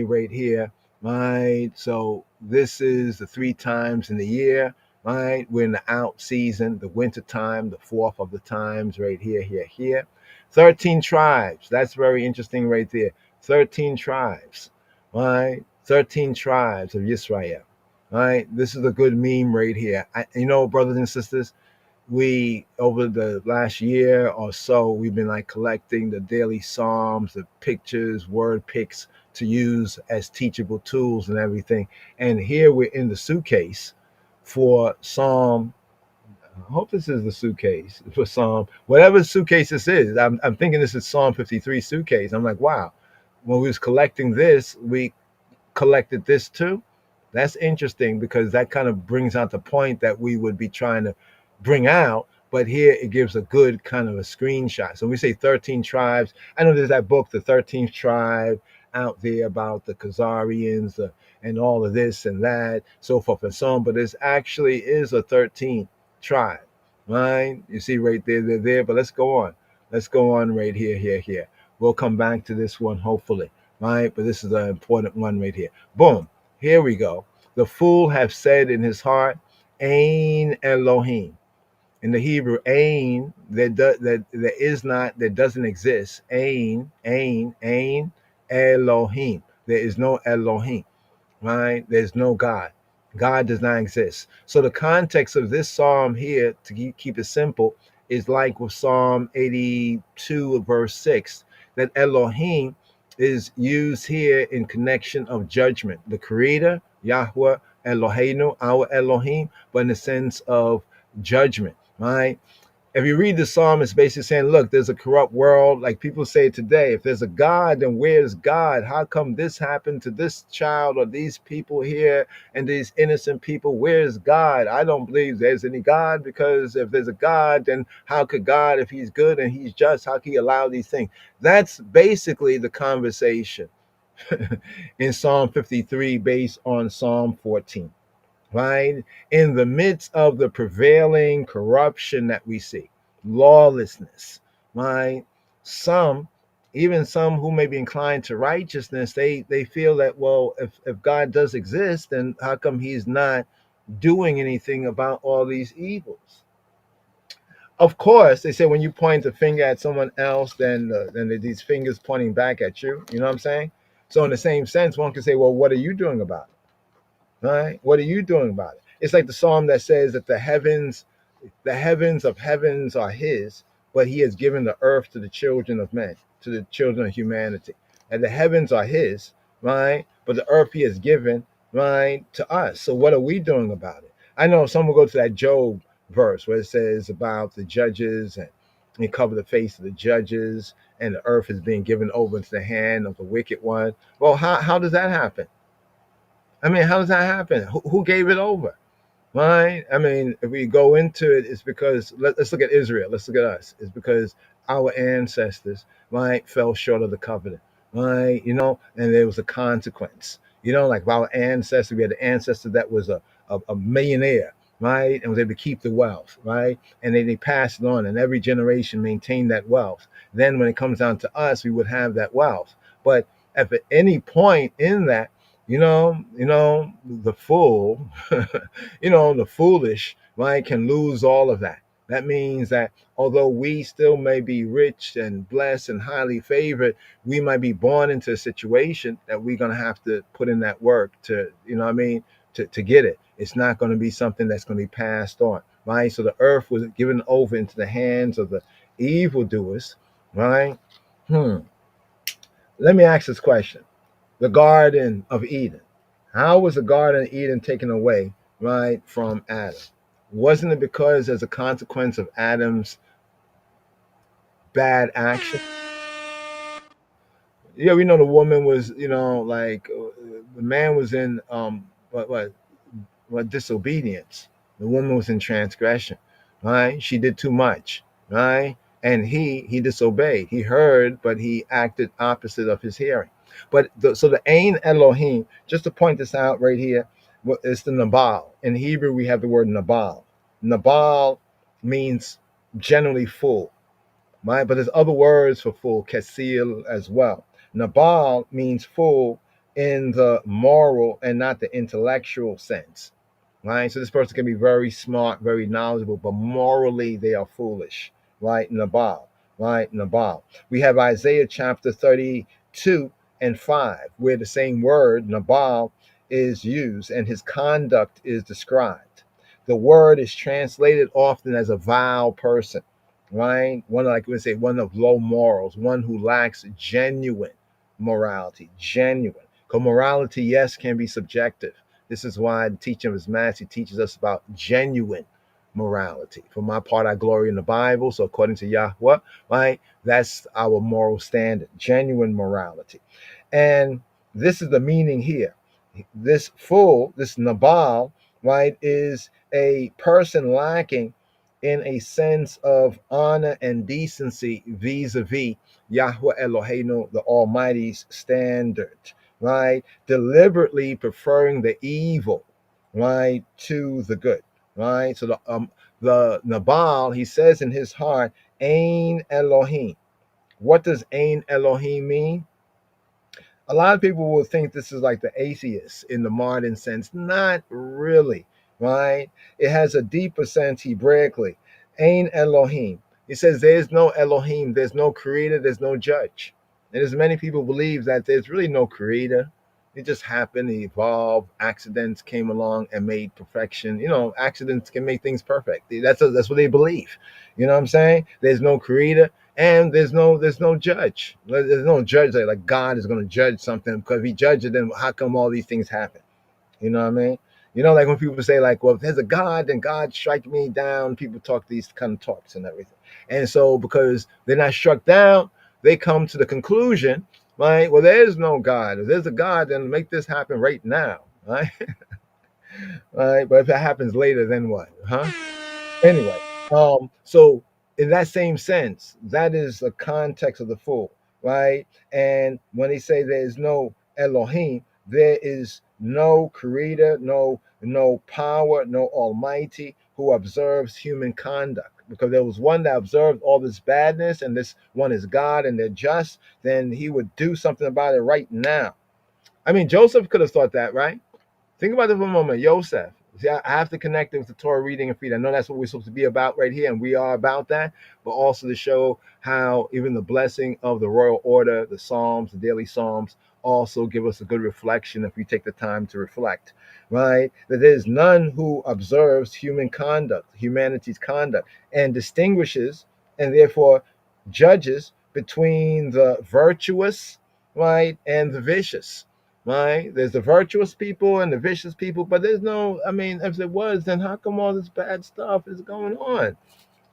right here, right? So this is the 3 times in the year, right? We're in the out season, the winter time, the 4th of the times, right here. 13 tribes. That's very interesting right there. 13 tribes, right? 13 tribes of Israel, right? This is a good meme right here. Brothers and sisters, we over the last year or so, we've been like collecting the daily psalms, the pictures, word pics to use as teachable tools and everything. And here we're in the suitcase for Psalm. I hope this is the suitcase for Psalm, whatever suitcase this is. I'm thinking this is Psalm 53 suitcase. I'm like, wow. When we was collecting this, we collected this too. That's interesting because that kind of brings out the point that we would be trying to bring out. But here it gives a good kind of a screenshot. So when we say 13 tribes, I know there's that book, The 13th Tribe, out there about the Khazarians and all of this and that, so forth and so on. But this actually is a 13th tribe, right? You see right there. But let's go on. Let's go on right here. We'll come back to this one, hopefully, right? But this is an important one right here. Boom. Here we go. The fool have said in his heart, Ain Elohim. In the Hebrew, Ain, that is not, that doesn't exist. Ain, Elohim. There is no Elohim, right? There's no God. God does not exist. So the context of this psalm here, to keep it simple, is like with Psalm 82, verse 6, that Elohim is used here in connection of judgment. The creator, Yahweh, Eloheinu, our Elohim, but in the sense of judgment, right? If you read the psalm, it's basically saying, look, there's a corrupt world. Like people say today, if there's a God, then where's God? How come this happened to this child or these people here and these innocent people? Where's God? I don't believe there's any God, because if there's a God, then how could God, if he's good and he's just, how can he allow these things? That's basically the conversation in Psalm 53 based on Psalm 14. Right? In the midst of the prevailing corruption that we see, lawlessness, right? Even some who may be inclined to righteousness, they feel that, well, if God does exist, then how come he's not doing anything about all these evils? Of course, they say when you point the finger at someone else, then these fingers pointing back at you. You know what I'm saying? So in the same sense, one can say, well, what are you doing about it? Right? What are you doing about it? It's like the psalm that says that the heavens of heavens are his, but he has given the earth to the children of men, to the children of humanity. And the heavens are his, right? But the earth he has given, right, to us. So what are we doing about it? I know some will go to that Job verse where it says about the judges and he covered the face of the judges and the earth is being given over into the hand of the wicked one. Well, how does that happen? I mean, how does that happen? Who gave it over? Right? I mean, if we go into it, it's because let's look at Israel. Let's look at us. It's because our ancestors, right, fell short of the covenant, right? And there was a consequence. Like our ancestor, we had an ancestor that was a millionaire, right, and was able to keep the wealth, right, and then they passed it on, and every generation maintained that wealth. Then, when it comes down to us, we would have that wealth. But at any point in that, the fool, the foolish, right, can lose all of that. That means that although we still may be rich and blessed and highly favored, we might be born into a situation that we're going to have to put in that work to, to get it. It's not going to be something that's going to be passed on, right? So the earth was given over into the hands of the evildoers, right? Let me ask this question. The Garden of Eden. How was the Garden of Eden taken away, right, from Adam? Wasn't it because as a consequence of Adam's bad action? Yeah, we know the woman was, the man was in what disobedience. The woman was in transgression, right? She did too much, right? And he disobeyed. He heard, but he acted opposite of his hearing. But so the Ein Elohim, just to point this out right here, it's the Nabal. In Hebrew, we have the word Nabal. Nabal means generally full, right? But there's other words for full, kesil as well. Nabal means full in the moral and not the intellectual sense, right? So this person can be very smart, very knowledgeable, but morally they are foolish, right? Nabal, right? Nabal. We have Isaiah chapter 32 and 5, where the same word, Nabal, is used and his conduct is described. The word is translated often as a vile person, right? One, like we say, one of low morals, one who lacks genuine morality, genuine. Because morality, yes, can be subjective. This is why the teaching of his master teaches us about genuine morality. For my part, I glory in the Bible. So according to Yahweh, right, that's our moral standard, genuine morality. And this is the meaning here. This fool, this Nabal, right, is a person lacking in a sense of honor and decency vis-a-vis Yahweh Eloheinu, the Almighty's standard, right? Deliberately preferring the evil, right, to the good, right? So the Nabal, he says in his heart, Ein Elohim. What does Ein Elohim mean? A lot of people will think this is like the atheist in the modern sense. Not really, right? It has a deeper sense Hebraically. Ein Elohim. He says there's no Elohim, there's no creator, there's no judge. And as many people believe that there's really no creator. It just happened, it evolved, accidents came along and made perfection. Accidents can make things perfect. That's what they believe. You know what I'm saying? There's no creator. And there's no judge. There's no judge like God is going to judge something, because if he judges, then how come all these things happen? You know what I mean? Like when people say like, well, if there's a God, then God strike me down. People talk these kind of talks and everything. And so because they're not struck down, they come to the conclusion, right? Well, there is no God. If there's a God, then make this happen right now, right? Right? But if it happens later, then what? Huh? Anyway, so in that same sense, that is the context of the fool, right? And when they say there is no Elohim, there is no creator, no power, no almighty who observes human conduct. Because there was one that observed all this badness, and this one is God, and they're just, then he would do something about it right now. I mean, Joseph could have thought that, right? Think about it for a moment. Joseph, See, I have to connect it with the Torah reading and feed. I know that's what we're supposed to be about right here, and we are about that, but also to show how even the blessing of the royal order, the Psalms, the daily Psalms, also give us a good reflection if we take the time to reflect, right? That there's none who observes human conduct, humanity's conduct, and distinguishes and therefore judges between the virtuous, right, and the vicious, right? There's the virtuous people and the vicious people, but there's no, I mean, if there was, then how come all this bad stuff is going on,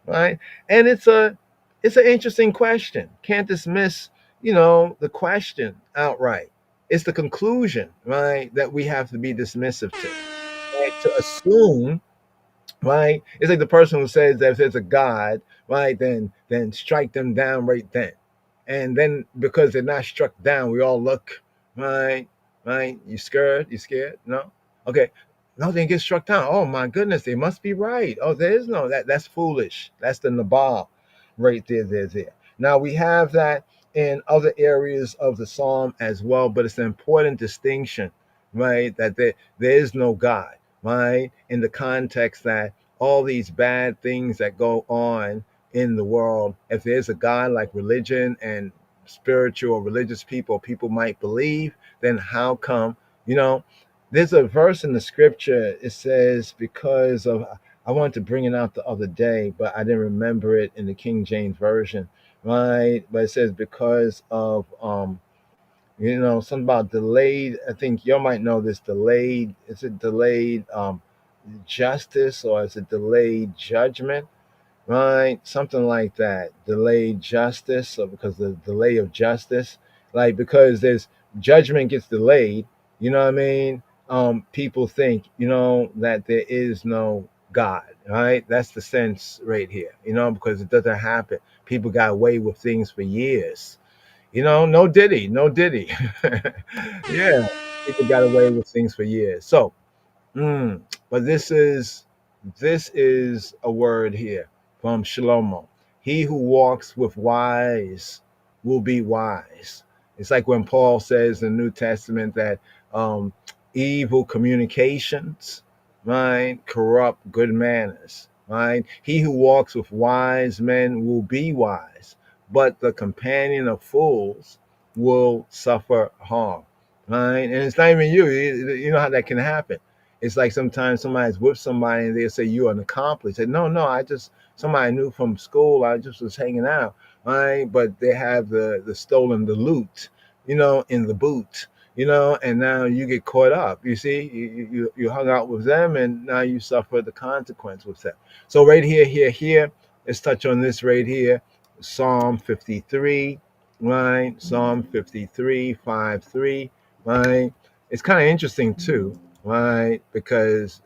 right? And it's an interesting question. Can't dismiss, the question outright. It's the conclusion, right, that we have to be dismissive to, right? To assume, right? It's like the person who says that if there's a God, right, then strike them down right then. And then because they're not struck down, we all look, right, right. You scared? You scared? No? Okay. No, they didn't get struck down. Oh my goodness, they must be right. Oh, there is no that's foolish. That's the Nabal right there. Now we have that in other areas of the psalm as well, but it's an important distinction, right? That there is no God, right? In the context that all these bad things that go on in the world, if there's a God, like religion and spiritual or religious people might believe, then how come, there's a verse in the scripture, it says, because of, I wanted to bring it out the other day, but I didn't remember it in the King James Version, right? But it says because of something about delayed, I think you might know this, delayed, is it delayed justice, or is it delayed judgment, right? Something like that. Delayed justice, or because the delay of justice, like because there's judgment gets delayed, you know what I mean? People think, that there is no God, right? That's the sense right here, because it doesn't happen. People got away with things for years. No diddy, no diddy. Yeah, people got away with things for years. So, but this is a word here from Shlomo. He who walks with wise will be wise. It's like when Paul says in the New Testament that evil communications, right, corrupt good manners, right? He who walks with wise men will be wise, but the companion of fools will suffer harm, right? And it's not even you. You know how that can happen. It's like sometimes somebody's with somebody and they'll say you're an accomplice. Say, no, I just somebody I knew from school. I just was hanging out, right? But they have the stolen the loot, in the boot, and now you get caught up. You see, you hung out with them, and now you suffer the consequence with them. So right here, let's touch on this right here, Psalm 53, right? Psalm 53, 5:3, right? It's kind of interesting too, right? Because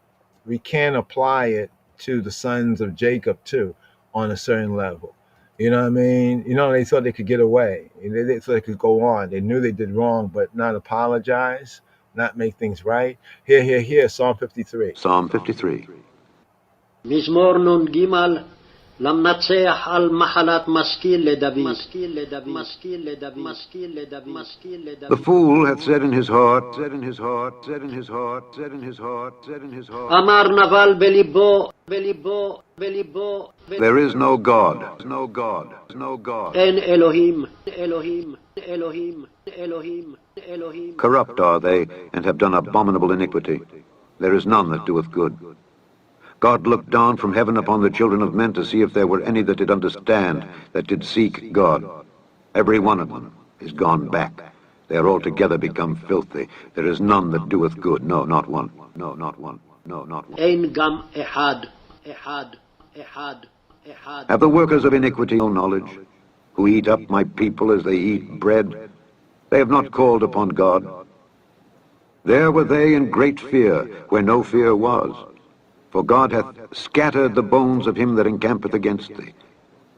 we can apply it to the sons of Jacob too, on a certain level. You know what I mean? They thought they could get away. They thought they could go on. They knew they did wrong, but not apologize, not make things right. Here, Psalm 53. Psalm 53. מזמור נ"ג למנצח על מחלת משכיל לדוד. The fool hath said in his heart, אמר נבל בליבו there is no God. אין אלוהים. Corrupt are they, and have done abominable iniquity. There is none that doeth good. God looked down from heaven upon the children of men to see if there were any that did understand, that did seek God. Every one of them is gone back. They are altogether become filthy. There is none that doeth good. No, not one. No, not one. No, not one. אין גם אחד. Have the workers of iniquity no knowledge, who eat up my people as they eat bread? They have not called upon God. There were they in great fear, where no fear was. For God hath scattered the bones of him that encampeth against thee.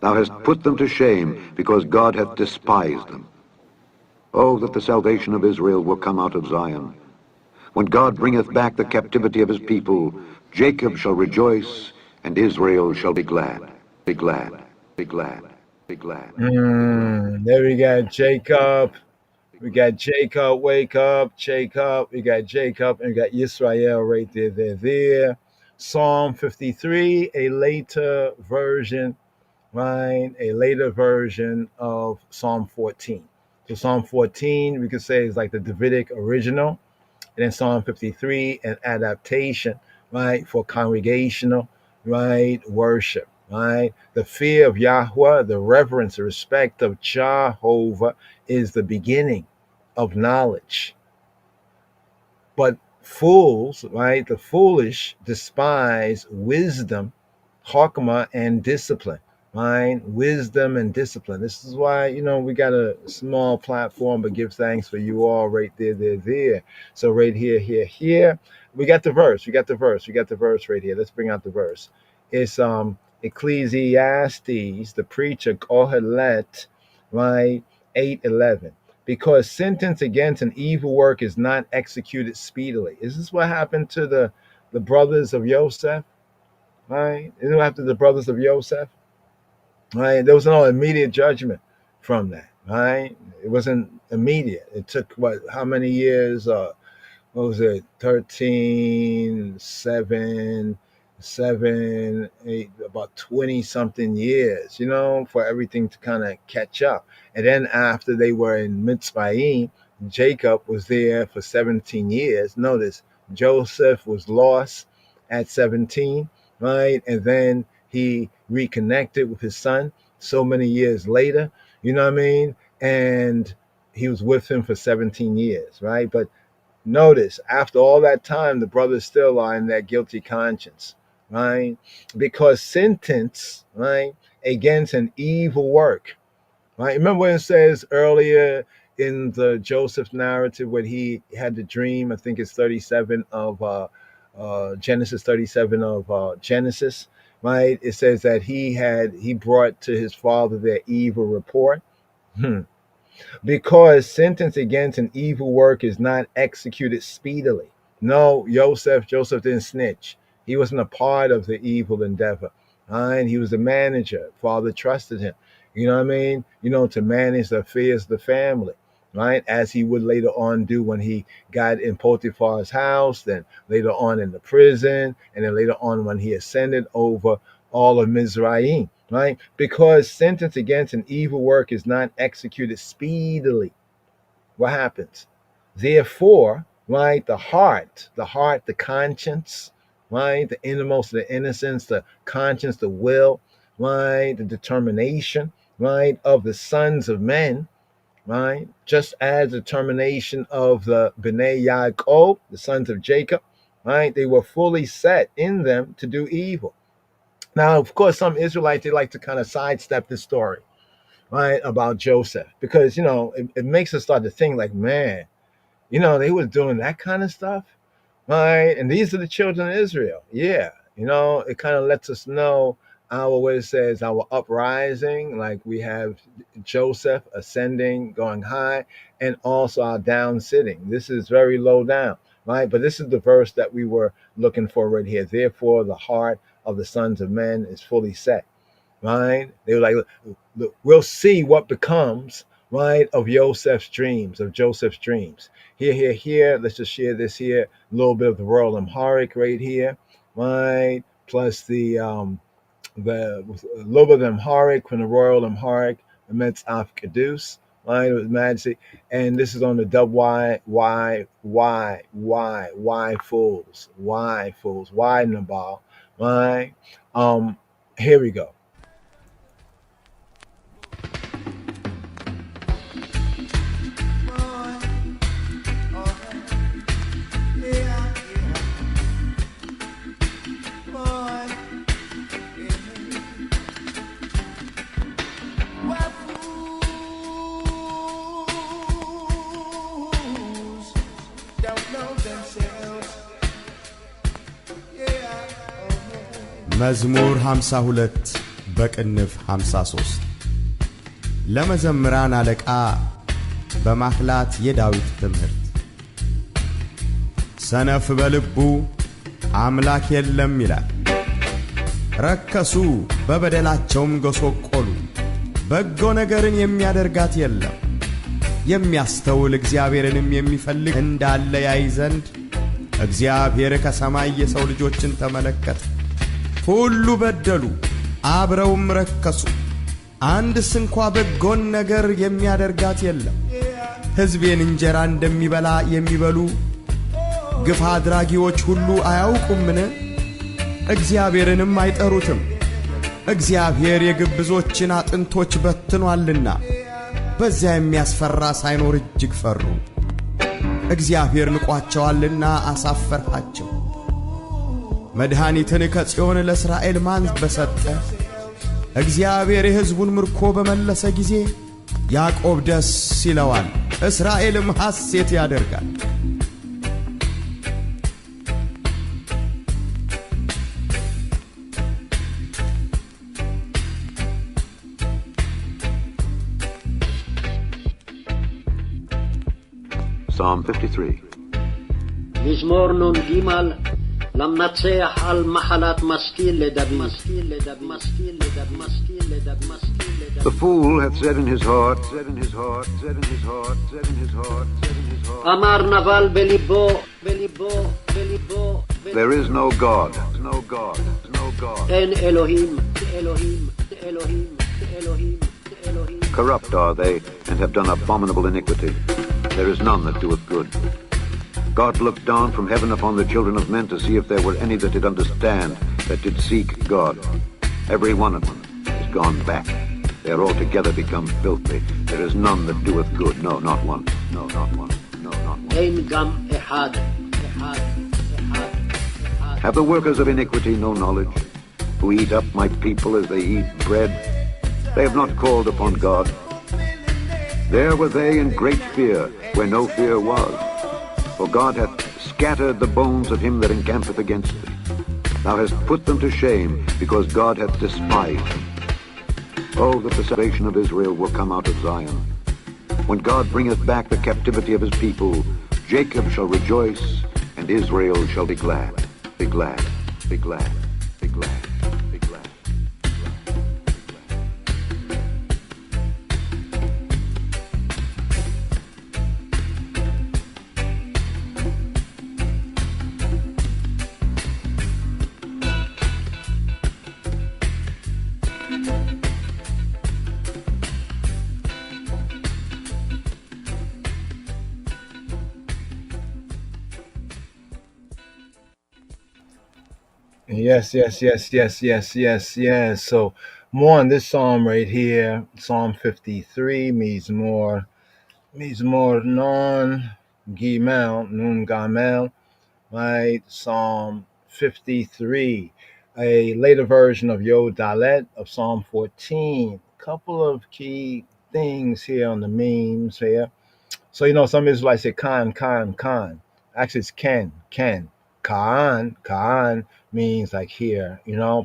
Thou hast put them to shame, because God hath despised them. Oh, that the salvation of Israel will come out of Zion. When God bringeth back the captivity of his people, Jacob shall rejoice, and Israel shall be glad. Be glad, be glad, be glad. There we go. Jacob We got Jacob, wake up, Jacob. We got Jacob, and we got Israel right there. Psalm 53, a later version, right? A later version of Psalm 14. So Psalm 14, we could say, is like the Davidic original. And then Psalm 53, an adaptation, right, for congregational, right, worship, right? The fear of Yahweh, the reverence, the respect of Jehovah is the beginning of knowledge. But fools, right, the foolish despise wisdom, chokmah, and discipline, right? Wisdom and discipline. This is why, we got a small platform, but give thanks for you all right there. So right here, we got the verse. We got the verse right here. Let's bring out the verse. It's Ecclesiastes, the preacher, Kohelet, right? 8:11. Because sentence against an evil work is not executed speedily. Is this what happened to the brothers of Joseph? Right? Isn't it what happened to the brothers of Joseph? Right? There was no immediate judgment from that. Right? It wasn't immediate. It took how many years? What was it? 13, 7, 8, about 20 something years, for everything to kind of catch up. And then after they were in Mitzrayim, Jacob was there for 17 years. Notice Joseph was lost at 17, right? And then he reconnected with his son so many years later, you know what I mean? And he was with him for 17 years, right? But notice, after all that time, the brothers still are in that guilty conscience, right? Because sentence, right, against an evil work, right? Remember when it says earlier in the Joseph narrative when he had the dream, I think it's 37 of Genesis 37 of Genesis, right? It says that he brought to his father their evil report. Because sentence against an evil work is not executed speedily. No, Joseph didn't snitch. He wasn't a part of the evil endeavor. And he was the manager. Father trusted him. You know what I mean? To manage the affairs of the family, right? As he would later on do when he got in Potiphar's house, then later on in the prison, and then later on when he ascended over all of Mizraim. Right? Because sentence against an evil work is not executed speedily. What happens? Therefore, right, the heart, the conscience, right, the innermost of the innocence, the conscience, the will, right, the determination, right, of the sons of men, right, just as the determination of the Bnei Yaakov, the sons of Jacob, right, they were fully set in them to do evil. Now, of course, some Israelites, they like to kind of sidestep this story, right, about Joseph, because, it makes us start to think like, man, they were doing that kind of stuff, right? And these are the children of Israel. Yeah, it kind of lets us know what it says, our uprising, like we have Joseph ascending, going high, and also our down sitting. This is very low down, right? But this is the verse that we were looking for right here. Therefore, the heart of the sons of men is fully set, right? They were like, look, we'll see what becomes, right, of Joseph's dreams. Here. Let's just share this here. A little bit of the Royal Amharic right here, right? Plus the little bit of Amharic from the Royal Amharic, Emetz Af Kedus, right? With Majesty. And this is on the why fools, why Nabal. Right. Here we go. መዝሙር 52 በቅንፍ 53 ለመዘምራን አለቃ በማክላት የዳዊት ትምህርት። ሰነፍ በልቡ አምላክ የለም ይላል፣ ረከሱ በበደላቸውም ጎሰቆሉ፣ በጎ ነገርን የሚያደርጋት የለም። የሚያስተውል እግዚአብሔርንም የሚፈልግ እንዳለ ያይ ዘንድ እግዚአብሔር ከሰማይ የሰው ልጆችን ተመለከተ። ሁሉ በደሉ፣ አብረውም ረከሱ፣ አንድስ እንኳ በጎን ነገር የሚያደርጋት የለም። ሕዝቤን እንጀራ እንደሚበላ የሚበሉ ግፍ አድራጊዎች ሁሉ አያውቁምን? እግዚአብሔርንም አይጠሩትም። እግዚአብሔር የግብዞችን አጥንቶች በትኗልና በዚያ የሚያስፈራ ሳይኖር እጅግ ፈሩ። እግዚአብሔር ንቋቸዋልና አሳፈርሃቸው። መድኃኒትን ከጽዮን ለእስራኤል ማን በሰጠ? እግዚአብሔር የሕዝቡን ምርኮ በመለሰ ጊዜ ያዕቆብ ደስ ይለዋል፣ እስራኤልም ሐሴት ያደርጋል። Psalm 53. מזמור נ"ג למנצח על מחלת משכיל לדוד. The fool hath said in his heart, אמר נבל בליבו, there is no God. אין אלוהים. Corrupt are they, and have done abominable iniquity. There is none that doeth good. God looked down from heaven upon the children of men to see if there were any that did understand, that did seek God. Every one of them is gone back. They are altogether become filthy. There is none that doeth good. No, not one. No, not one. No, not one. אין גם אחד. Have the workers of iniquity no knowledge, who eat up my people as they eat bread? They have not called upon God. There were they in great fear, where no fear was. For God hath scattered the bones of him that encampeth against thee. Thou hast put them to shame, because God hath despised them. Oh, that the salvation of Israel will come out of Zion. When God bringeth back the captivity of his people, Jacob shall rejoice, and Israel shall be glad. Be glad, be glad, be glad, be glad. Yes. So more on this psalm right here, Psalm 53, Mizmor Non Gimel, Nun Gamel, right? Psalm 53, a later version of Yod Dalet of Psalm 14. Couple of key things here on the memes here. So, some Israelites say Khan. Actually, it's Ken. Khan means like here,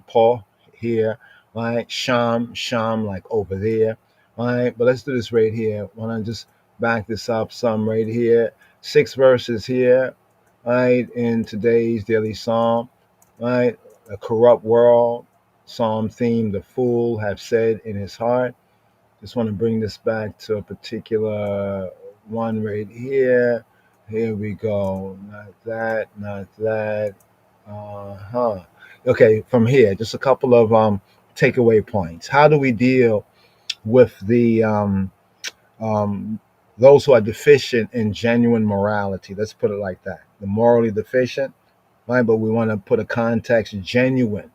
Paul here, right? Sham like over there, right? But let's do this right here. Why don't I just back this up some right here? 6 verses here, right? In today's daily psalm, right? A corrupt world, psalm theme, the fool have said in his heart. Just want to bring this back to a particular one right here. Here we go. Not that. Okay, from here, just a couple of takeaway points. How do we deal with the those who are deficient in genuine morality? Let's put it like that. The morally deficient, right? But we want to put a context, genuine.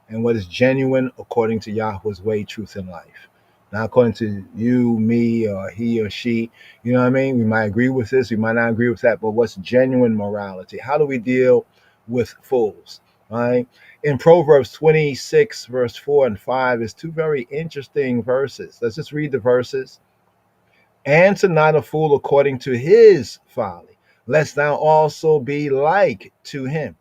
And what is genuine according to Yahweh's way, truth, and life? Not according to you, me, or he or she. You know what I mean? We might agree with this, we might not agree with that, but what's genuine morality? How do we deal with fools, right? In Proverbs 26, verse 4 and 5 is 2 very interesting verses. Let's just read the verses. Answer not a fool according to his folly, lest thou also be like to him.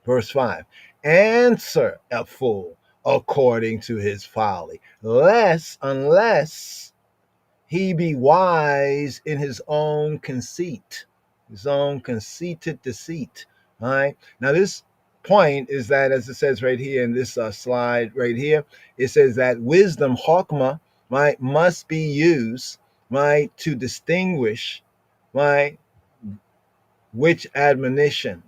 Verse 5, answer a fool according to his folly, unless he be wise in his own conceit, his own conceited deceit. All right. Now, this point is that, as it says right here in this slide right here, it says that wisdom, chokmah, right, must be used right, to distinguish, right, which admonition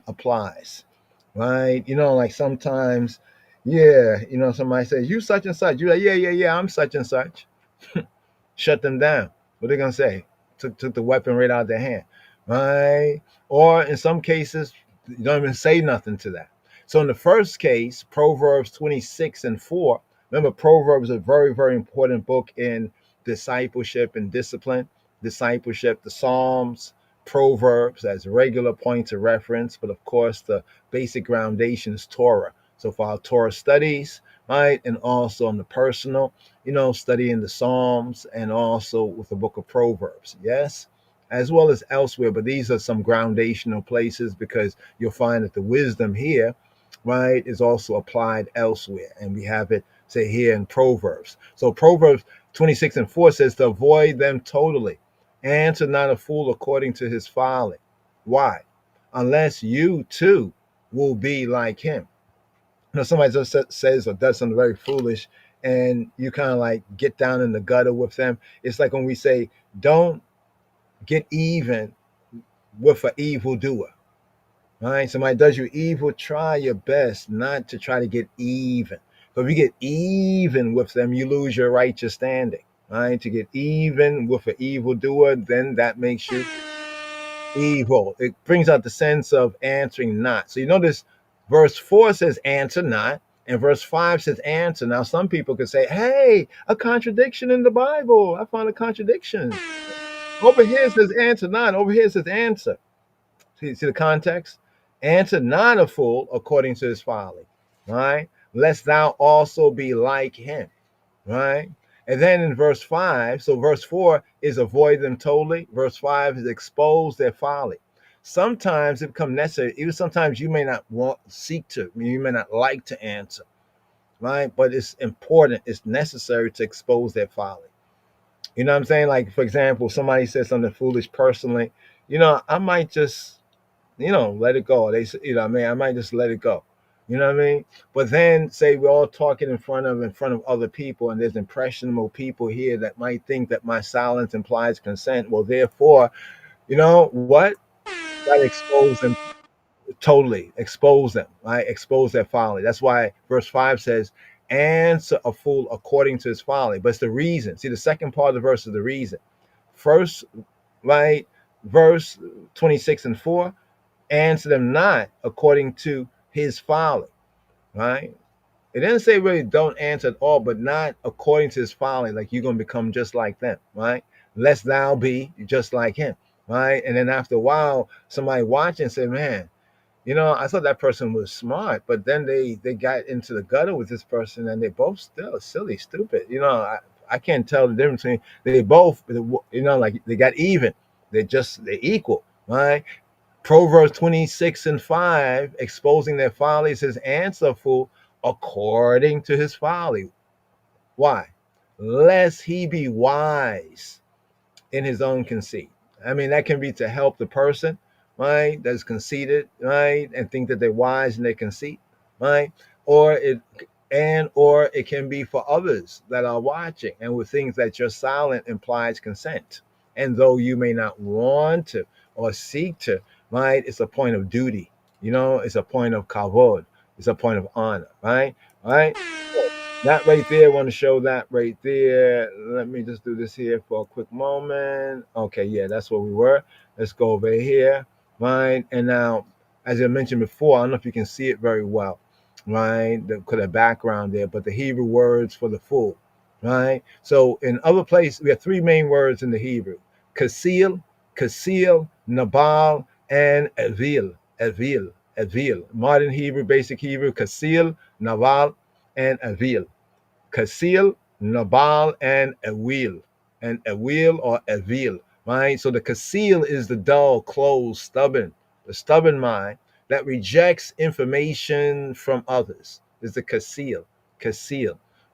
applies, right? Like sometimes, yeah, somebody says, you such and such. You're like, yeah, I'm such and such. Shut them down. What are they gonna say? Took the weapon right out of their hand, right? Or in some cases, you don't even say nothing to that. So in the first case, Proverbs 26:4. Remember, Proverbs is a very, very important book in discipleship and discipline. Discipleship, the Psalms, Proverbs as regular points of reference, but of course, the basic foundation is Torah. So for our Torah studies, right, and also on the personal, studying the Psalms and also with the book of Proverbs, yes, as well as elsewhere. But these are some groundational places because you'll find that the wisdom here, right, is also applied elsewhere. And we have it, say, here in Proverbs. So Proverbs 26:4 says to avoid them totally. Answer not a fool according to his folly. Why? Unless you too will be like him. Somebody just says or does something very foolish and you kind of like get down in the gutter with them. It's like when we say, don't get even with an evildoer. Right? Somebody does you evil, try your best not to try to get even. So if you get even with them, you lose your righteous standing. Right? To get even with an evildoer, then that makes you evil. It brings out the sense of answering not. So you notice verse 4 says answer not, and verse 5 says answer. Now, some people could say, hey, a contradiction in the Bible. I found a contradiction. Over here it says answer not. Over here it says answer. See the context? Answer not a fool according to his folly. Right? Lest thou also be like him. Right? And then in verse 5, so verse 4 is avoid them totally. Verse 5 is expose their folly. Sometimes it becomes necessary. Even sometimes you may not you may not like to answer, right? But it's important, it's necessary to expose their folly. You know what I'm saying? Like, for example, somebody says something foolish personally, I might just let it go. They, I might just let it go. You know what I mean? But then say we're all talking in front of other people, and there's impressionable people here that might think that my silence implies consent. Well, therefore, you know what? Gotta expose them totally. Expose them, right? Expose their folly. That's why verse 5 says, answer a fool according to his folly. But it's the reason. See, the second part of the verse is the reason. First, right, verse 26:4. Answer them not according to his folly, right? It didn't say really don't answer at all, but not according to his folly, like you're going to become just like them, right? Lest thou be just like him, right? And then after a while, somebody watching say, man, I thought that person was smart, but then they got into the gutter with this person and they both still silly, stupid. I can't tell the difference between they both, like they got even. They're equal, right? Proverbs 26:5, exposing their folly, says, answer fool according to his folly. Why? Lest he be wise in his own conceit. I mean, that can be to help the person, right, that's conceited, right, and think that they're wise in their conceit, right? Or it can be for others that are watching, and with things that you're silent implies consent. And though you may not want to or seek to, right, it's a point of duty. It's a point of kavod. It's a point of honor, right? Right? That right there, I want to show that right there. Let me just do this here for a quick moment. Okay, yeah, that's where we were. Let's go over here, right? And now, as I mentioned before, I don't know if you can see it very well, right? The background there, but the Hebrew words for the fool, right? So in other places, we have three main words in the Hebrew: kasil, nabal, and evil. Modern Hebrew, basic Hebrew: kasil, nabal, and avil. Kasil, Nabal, and Awil. And Awil or Avil, right? So the Kasil is the dull, closed, the stubborn mind that rejects information from others. Is the Kasil,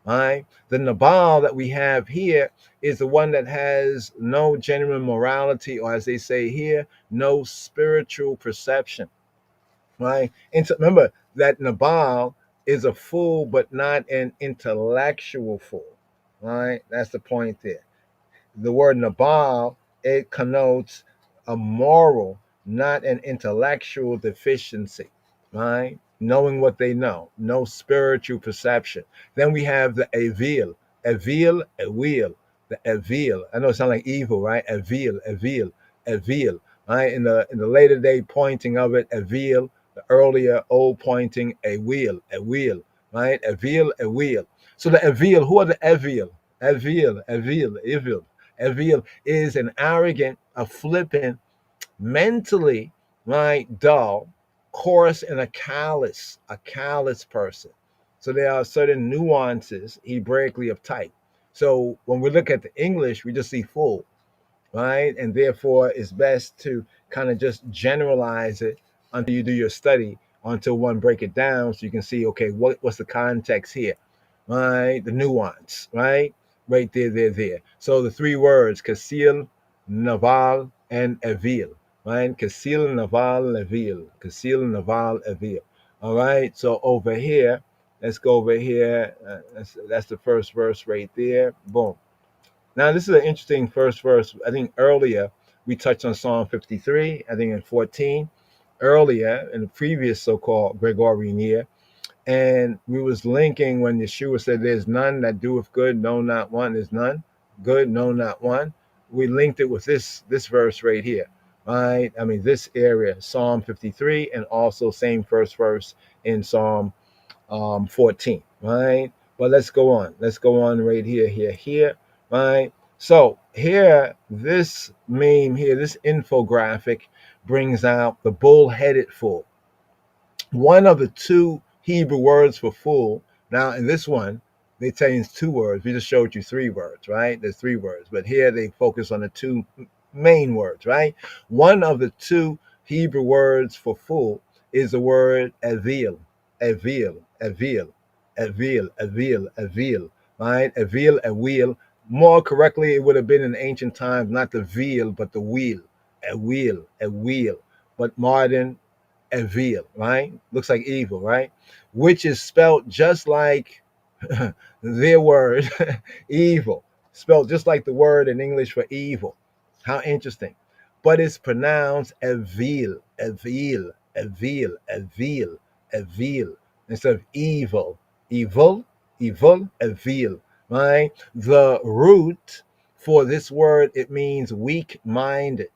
right? The Nabal that we have here is the one that has no genuine morality, or as they say here, no spiritual perception, right? And so remember that Nabal is a fool, but not an intellectual fool. right? That's the point there. The word Nabal, it connotes a moral, not an intellectual deficiency, right? Knowing what they know, no spiritual perception. Then we have the Evil, Evil, Evil, the Evil. I know it sounds like evil, right? Evil, Evil, Evil, right? In the later day pointing of it, Evil, the earlier old pointing, a wheel, right? Evil, a wheel. So the Evil, who are the Evil? Evil, evil. Evil is an arrogant, a flippant, mentally, right, dull, coarse, and a callous person. So there are certain nuances Hebraically of type. So when we look at the English, we just see full, right? And therefore, it's best to kind of just generalize it until you do your study, until one break it down so you can see, okay, what's the context here, right? The nuance, right? Right there. So the three words, Kasil, Naval, and Evil, right? Kasil, Naval, Evil. Kasil, Naval, Evil. All right. So over here, let's go over here. That's the first verse right there. Boom. Now, this is an interesting first verse. I think earlier we touched on Psalm 53, I think in 14, earlier in the previous so-called Gregorian year. And we was linking when Yeshua said, there's none that doeth good, no, not one. There's none good, no, not one. We linked it with this verse right here, right? I mean, this area, Psalm 53, and also same first verse in Psalm 14, right? But let's go on. Let's go on right here, right? So here, this meme here, this infographic brings out the bull-headed fool. One of the two Hebrew words for fool. Now, in this one, they change two words. We just showed you three words, right? There's three words, but here they focus on the two main words, right? One of the two Hebrew words for fool is the word avil, avil, avil, avil, avil, avil, right? Avil, a wheel. More correctly, it would have been in ancient times, not the veal, but the wheel, a wheel, a wheel. But modern, evil, right? Looks like evil, right? Which is spelled just like their word, evil, spelled just like the word in English for evil. How interesting. But it's pronounced evil, evil, evil, evil, evil, instead of evil, evil, evil, evil, right? The root for this word, it means weak-minded,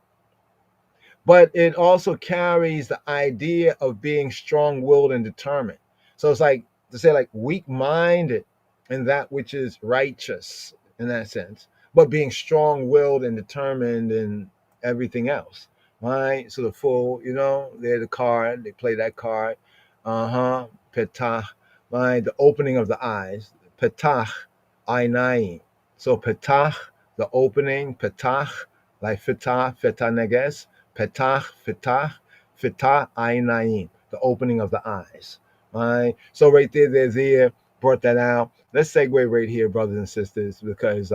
but it also carries the idea of being strong-willed and determined. So it's like to say like weak-minded in that which is righteous in that sense, but being strong-willed and determined in everything else, right? So the fool, they're the card, they play that card. Petach, right? The opening of the eyes. Petach, einaim. So petach, the opening, petach, like fitah, neges. Petach, fitah, einaim, the opening of the eyes. Right? So right there, brought that out. Let's segue right here, brothers and sisters, because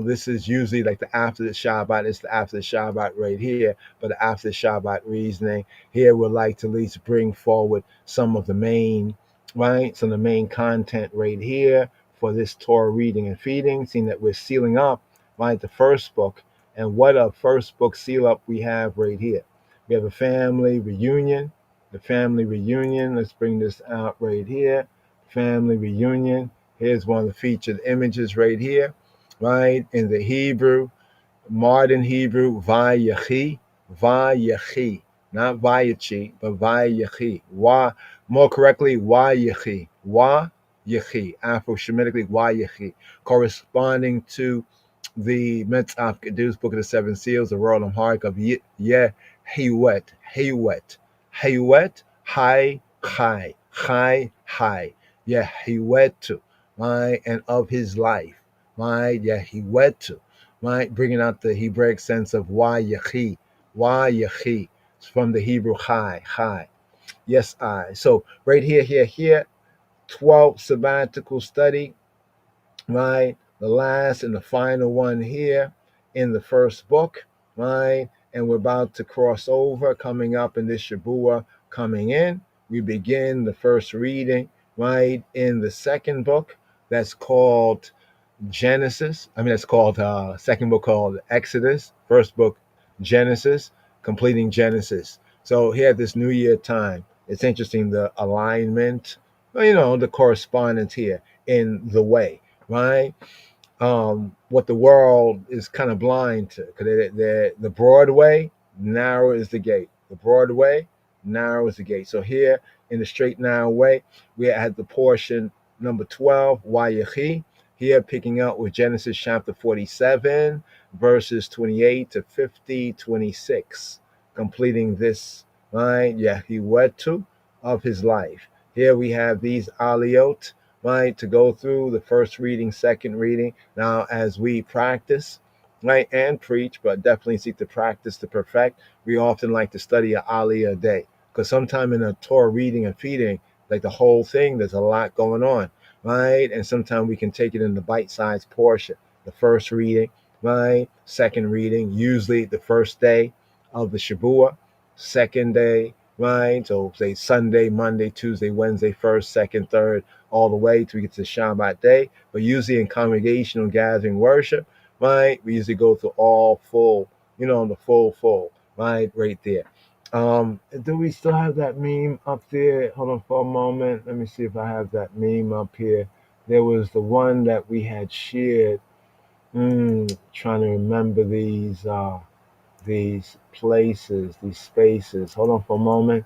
this is usually like the after the Shabbat. It's the after the Shabbat right here, but the after the Shabbat reasoning here would like to at least bring forward some of the main, right? Some of the main content right here for this Torah reading and feeding, seeing that we're sealing up, right, the first book. And what a first book seal up we have right here. We have a family reunion. The family reunion. Let's bring this out right here. Family reunion. Here's one of the featured images right here, right? In the Hebrew, modern Hebrew, Vayechi, Vayechi, not Vayechi, but Vayechi. More correctly, Vayechi, Vayechi, Afro-Shemitically, Vayechi, corresponding to the Metzaf Kedus, Book of the Seven Seals, the Royal Amharic of Hayuet, Hayuet, Hayuet, Hi, Hi, Hi, Hi, Yehiwetu, right, and of his life, right, Yehiwetu, right, bringing out the Hebraic sense of Wayechi, Wayechi, it's from the Hebrew Hi, yes, I. So right here, 12th sabbatical study, right? The last and the final one here in the first book, right? And we're about to cross over, coming up in this Shabua coming in. We begin the first reading, right, in the second book. That's called Genesis. I mean, it's called second book called Exodus. First book Genesis, completing Genesis. So here at this New Year time, it's interesting the alignment, the correspondence here in the way, right? What the world is kind of blind to, because the broad way, narrow is the gate. The broad way, narrow is the gate. So here in the straight narrow way, we had the portion number 12, Vayechi, here picking up with Genesis chapter 47, verses 28 to 50, 26, completing this, right? Yahiwetu of his life. Here we have these aliyot, right, to go through the first reading, second reading. Now, as we practice, right, and preach, but definitely seek to practice to perfect, we often like to study an aliyah a day, because sometime in a Torah reading and feeding, like the whole thing, there's a lot going on, right? And sometimes we can take it in the bite-sized portion. The first reading, right? Second reading, usually the first day of the Shabua, second day, right? So say Sunday, Monday, Tuesday, Wednesday, first, second, third, all the way till we get to Shabbat day. But usually in congregational gathering worship, right, we usually go through all full, the full, right there. Do we still have that meme up there? Hold on for a moment. Let me see if I have that meme up here. There was the one that we had shared. Trying to remember these places, these spaces. Hold on for a moment.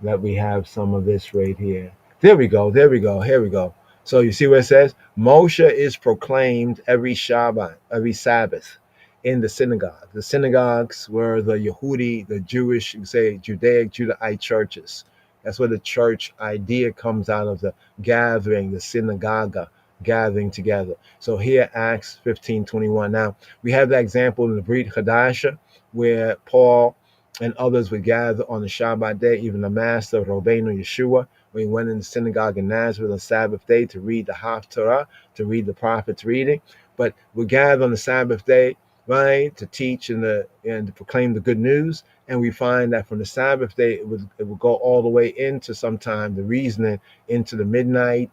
That we have some of this right here. There we go. Here we go. So you see what it says? Moshe is proclaimed every Shabbat, every Sabbath in the synagogue. The synagogues were the Yehudi, the Jewish, say Judaic, Judahite churches. That's where the church idea comes out of, the gathering, the synagogue, gathering together. So here, Acts 15:21. Now, we have that example in the Brit Hadasha, where Paul and others would gather on the Shabbat day, even the master, Rabbeinu Yeshua, when he went in the synagogue in Nazareth on Sabbath day to read the Haftarah, to read the prophet's reading. But we gather on the Sabbath day, right, to teach and to proclaim the good news. And we find that from the Sabbath day, it would go all the way into sometime the reasoning into the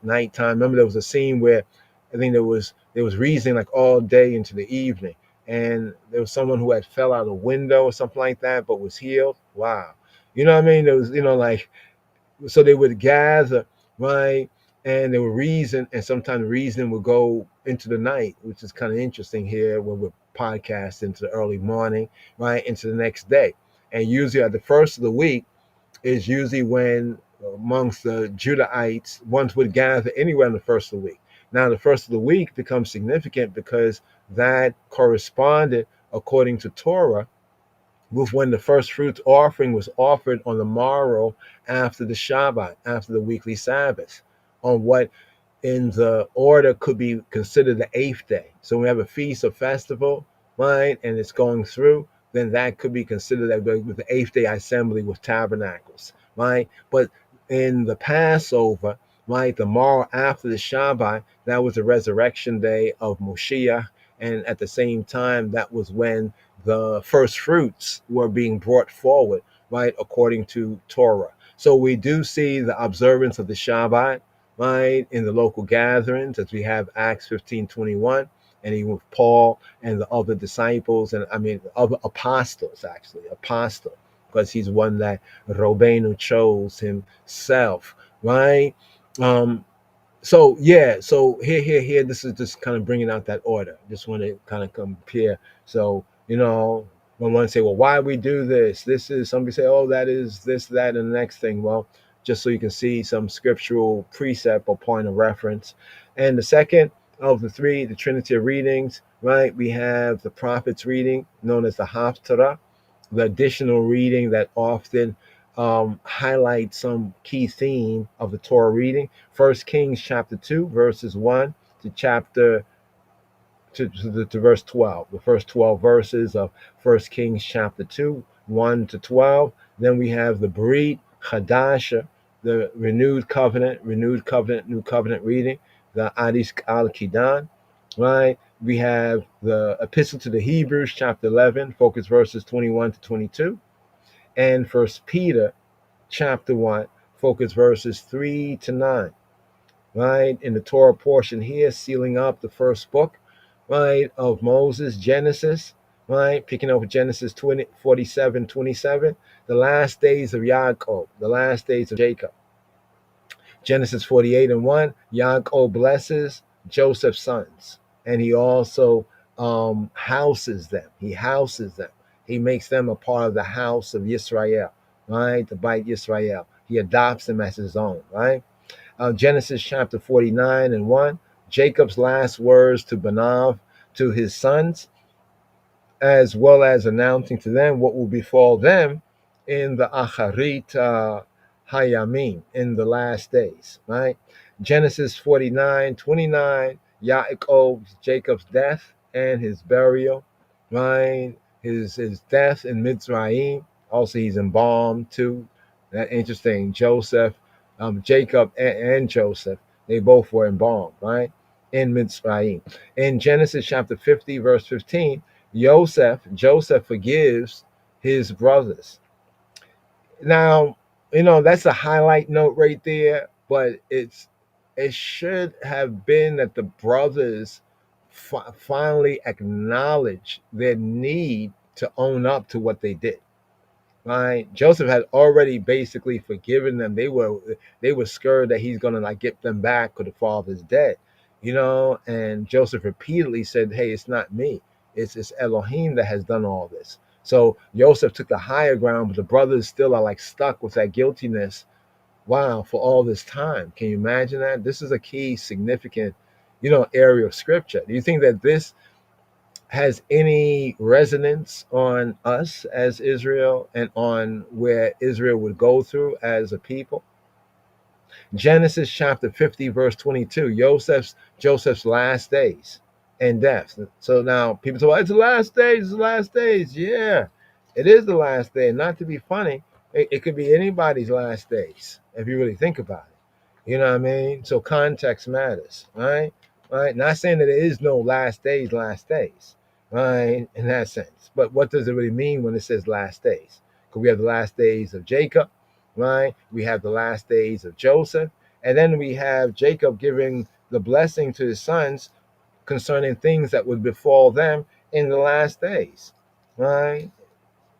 nighttime. Remember, there was a scene where I think there was reasoning like all day into the evening. And there was someone who had fell out a window or something like that, but was healed. Wow. You know what I mean? There was, so they would gather, right? And they would reason, and sometimes the reasoning would go into the night, which is kind of interesting here when we're podcasting into the early morning, right? Into the next day. And usually at the first of the week is usually when amongst the Judahites, ones would gather anywhere on the first of the week. Now, the first of the week becomes significant because that corresponded, according to Torah, with when the first fruits offering was offered on the morrow after the Shabbat, after the weekly Sabbath, on what in the order could be considered the eighth day. So we have a feast or festival, right, and it's going through, then that could be considered that with the eighth day assembly with tabernacles, right? But in the Passover, right, the morrow after the Shabbat, that was the resurrection day of Moshiach, and at the same time, that was when the first fruits were being brought forward, right, according to Torah. So we do see the observance of the Shabbat, right, in the local gatherings, as we have Acts 15:21, and even with Paul and the other disciples, and other apostles, actually, because he's one that Rabbeinu chose himself, right? So here, this is just kind of bringing out that order. Just want to kind of compare. So, when one say, well, why we do this? This is, somebody say, oh, that is this, that, and the next thing. Well, just so you can see some scriptural precept or point of reference. And the second of the three, the Trinity of readings, right? We have the prophet's reading, known as the Haftarah, the additional reading that often highlight some key theme of the Torah reading. 1 Kings chapter 2, verses 1 to verse 12. The first 12 verses of 1 Kings chapter 2, 1 to 12. Then we have the Brit Hadasha, the renewed covenant, new covenant reading, the Adis al-Kidan, right? We have the Epistle to the Hebrews chapter 11, focus verses 21 to 22. And 1 Peter chapter 1, focus verses 3 to 9, right? In the Torah portion here, sealing up the first book, right, of Moses, Genesis, right, picking up with Genesis 47:27, the last days of Yaakov, the last days of Jacob. Genesis 48:1, Yaakov blesses Joseph's sons, and he also houses them. He houses them. He makes them a part of the house of Israel, right? The Beit Yisrael. He adopts them as his own, right? Genesis chapter 49:1, Jacob's last words to Banav, to his sons, as well as announcing to them what will befall them in the Acharit Hayamim, in the last days, right? Genesis 49:29, Yaakov's, Jacob's death and his burial, right? His death in Mitzrayim. Also, he's embalmed too. That interesting. Joseph, Jacob and Joseph, they both were embalmed, right? In Mitzrayim. In Genesis chapter 50, verse 15, Joseph forgives his brothers. Now, that's a highlight note right there, but it should have been that the brothers finally acknowledge their need to own up to what they did. Right? Joseph had already basically forgiven them. They were scared that he's gonna like get them back because the father's dead, and Joseph repeatedly said, hey, it's not me, it's Elohim that has done all this. So Joseph took the higher ground, but the brothers still are like stuck with that guiltiness. Wow, for all this time. Can you imagine that? This is a key significant area of scripture. Do you think that this has any resonance on us as Israel and on where Israel would go through as a people? Genesis chapter 50, verse 22, Joseph's last days and death. So now people say, well, it's the last days, it's the last days. Yeah, it is the last day. And not to be funny, it could be anybody's last days if you really think about it. You know what I mean? So context matters, right? Right? Not saying that there is no last days, right? In that sense. But what does it really mean when it says last days? Because we have the last days of Jacob, right? We have the last days of Joseph. And then we have Jacob giving the blessing to his sons concerning things that would befall them in the last days, right?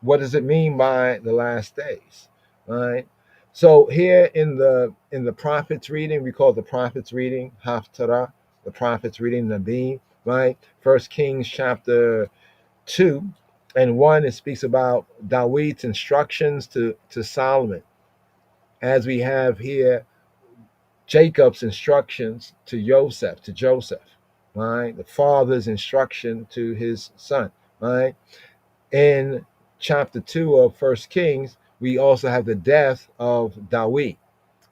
What does it mean by the last days, right? So here in the prophets reading, we call the prophets reading Haftarah, the prophets reading Nabi, right? 1 Kings chapter 2:1, it speaks about David's instructions to Solomon, as we have here Jacob's instructions to Joseph, right? The father's instruction to his son, right? In chapter 2 of 1 Kings, we also have the death of David.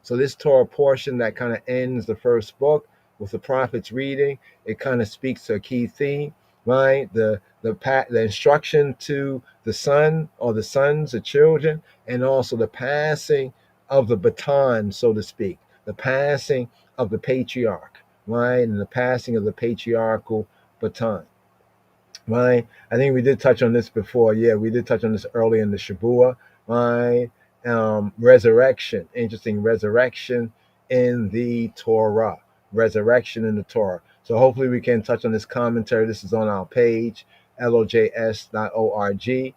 So this Torah portion that kind of ends the first book with the prophets reading, it kind of speaks to a key theme, right? The instruction to the son or the sons, the children, and also the passing of the baton, so to speak, the passing of the patriarch, right? And the passing of the patriarchal baton. Right, I think we did touch on this before. Yeah, we did touch on this early in the Shabua. Right, resurrection. Interesting, resurrection in the Torah. Resurrection in the Torah. So hopefully we can touch on this commentary. This is on our page, LOJS.org.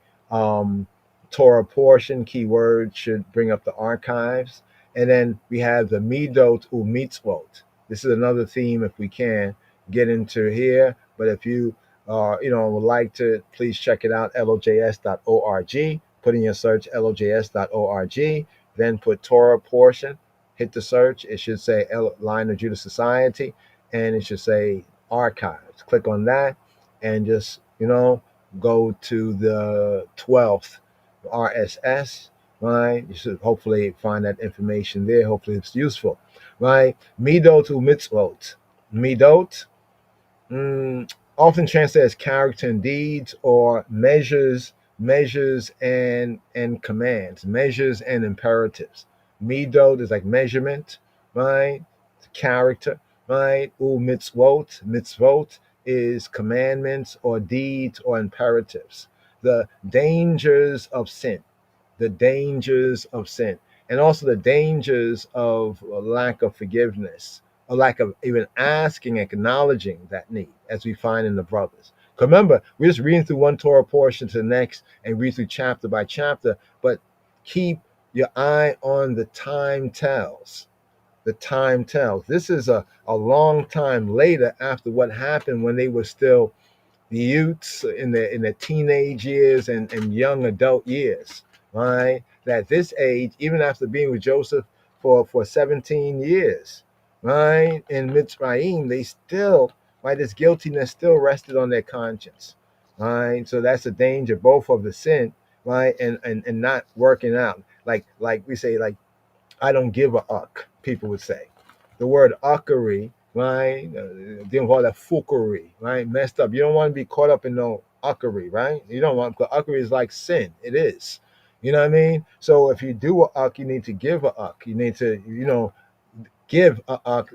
Torah portion keyword should bring up the archives, and then we have the midot u'mitzvot. This is another theme if we can get into here, but if you would like to, please check it out, LOJS.org. Put in your search LOJS.org, then put Torah portion, hit the search. It should say Line of Judah Society, and it should say archives. Click on that and just, go to the 12th RSS, right? You should hopefully find that information there. Hopefully it's useful, right? Midot u'mitzvot. Midot, often translated as character and deeds, or measures and commands, measures and imperatives. Midot is like measurement, right? Character, right? Mitzvot is commandments or deeds or imperatives. The dangers of sin, and also the dangers of lack of forgiveness, a lack of even asking, acknowledging that need, as we find in the brothers. Remember, we're just reading through one Torah portion to the next and read through chapter by chapter, but keep your eye on the time tells. The time tells. This is a long time later after what happened when they were still the youths in their teenage years and young adult years, right? That this age, even after being with Joseph for 17 years, right, in Mitzrayim, they still, right, this guiltiness still rested on their conscience, right? So that's a danger, both of the sin, right, and not working out. Like we say, like, I don't give a uck, people would say. The word uckery, right? They call that foolery, right? Messed up. You don't want to be caught up in no uckery, right? You don't want, because uckery is like sin. It is. You know what I mean? So if you do a uck, you need to give a uck. You need to, give a uck,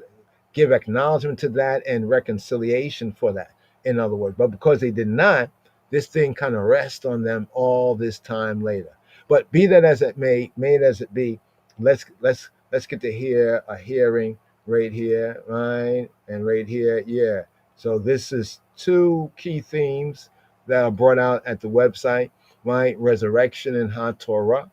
give acknowledgement to that and reconciliation for that, in other words. But because they did not, this thing kind of rests on them all this time later. But be that as it may, made as it be, let's get to hear a hearing right here, right? And right here, yeah. So this is two key themes that are brought out at the website, right? Resurrection and Torah,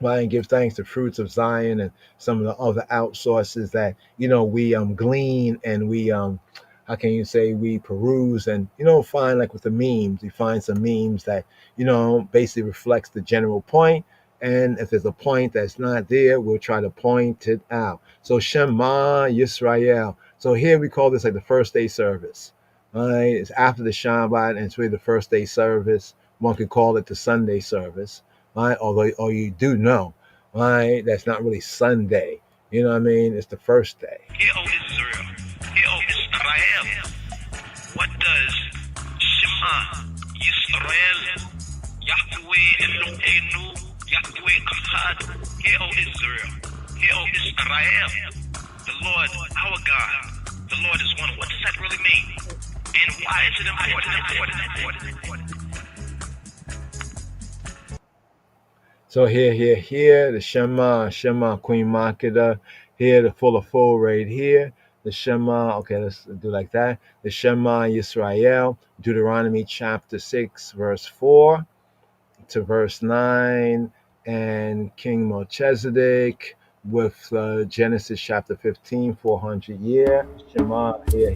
right? And give thanks to Fruits of Zion and some of the other outsources that, we glean and we how can you say, we peruse and, find, like with the memes, we find some memes that, basically reflects the general point. And if there's a point that's not there, we'll try to point it out. So Shema Yisrael. So here we call this like the first day service, right? It's after the Shabbat and it's really the first day service. One could call it the Sunday service, right? Although you do know, right, that's not really Sunday. You know what I mean? It's the first day. Hear, O Israel. Hear, O Israel. What does Shema Yisrael, Yahweh Eloheinu, Yahweh Echad, hear, O Israel. Hear, O Israel. The Lord, our God, the Lord is one. What does that really mean? And why is it important? So here, the Shema, Queen Makeda. Here, the full right here. The Shema, okay, let's do like that. The Shema Yisrael, Deuteronomy chapter 6, verse 4 to verse 9, and King Melchizedek with Genesis chapter 15, 400 year. Shema, here.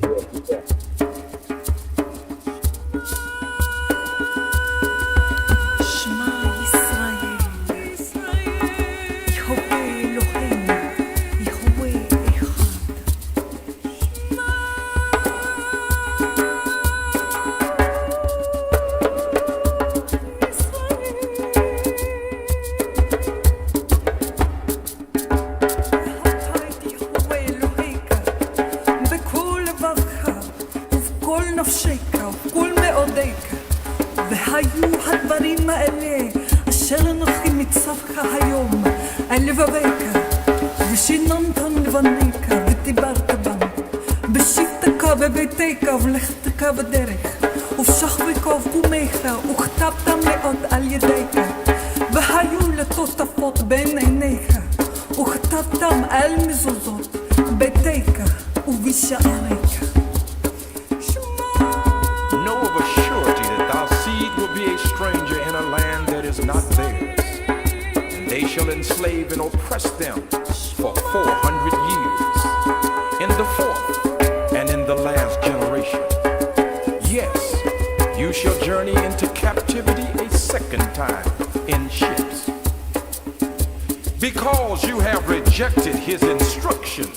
Because you have rejected his instructions.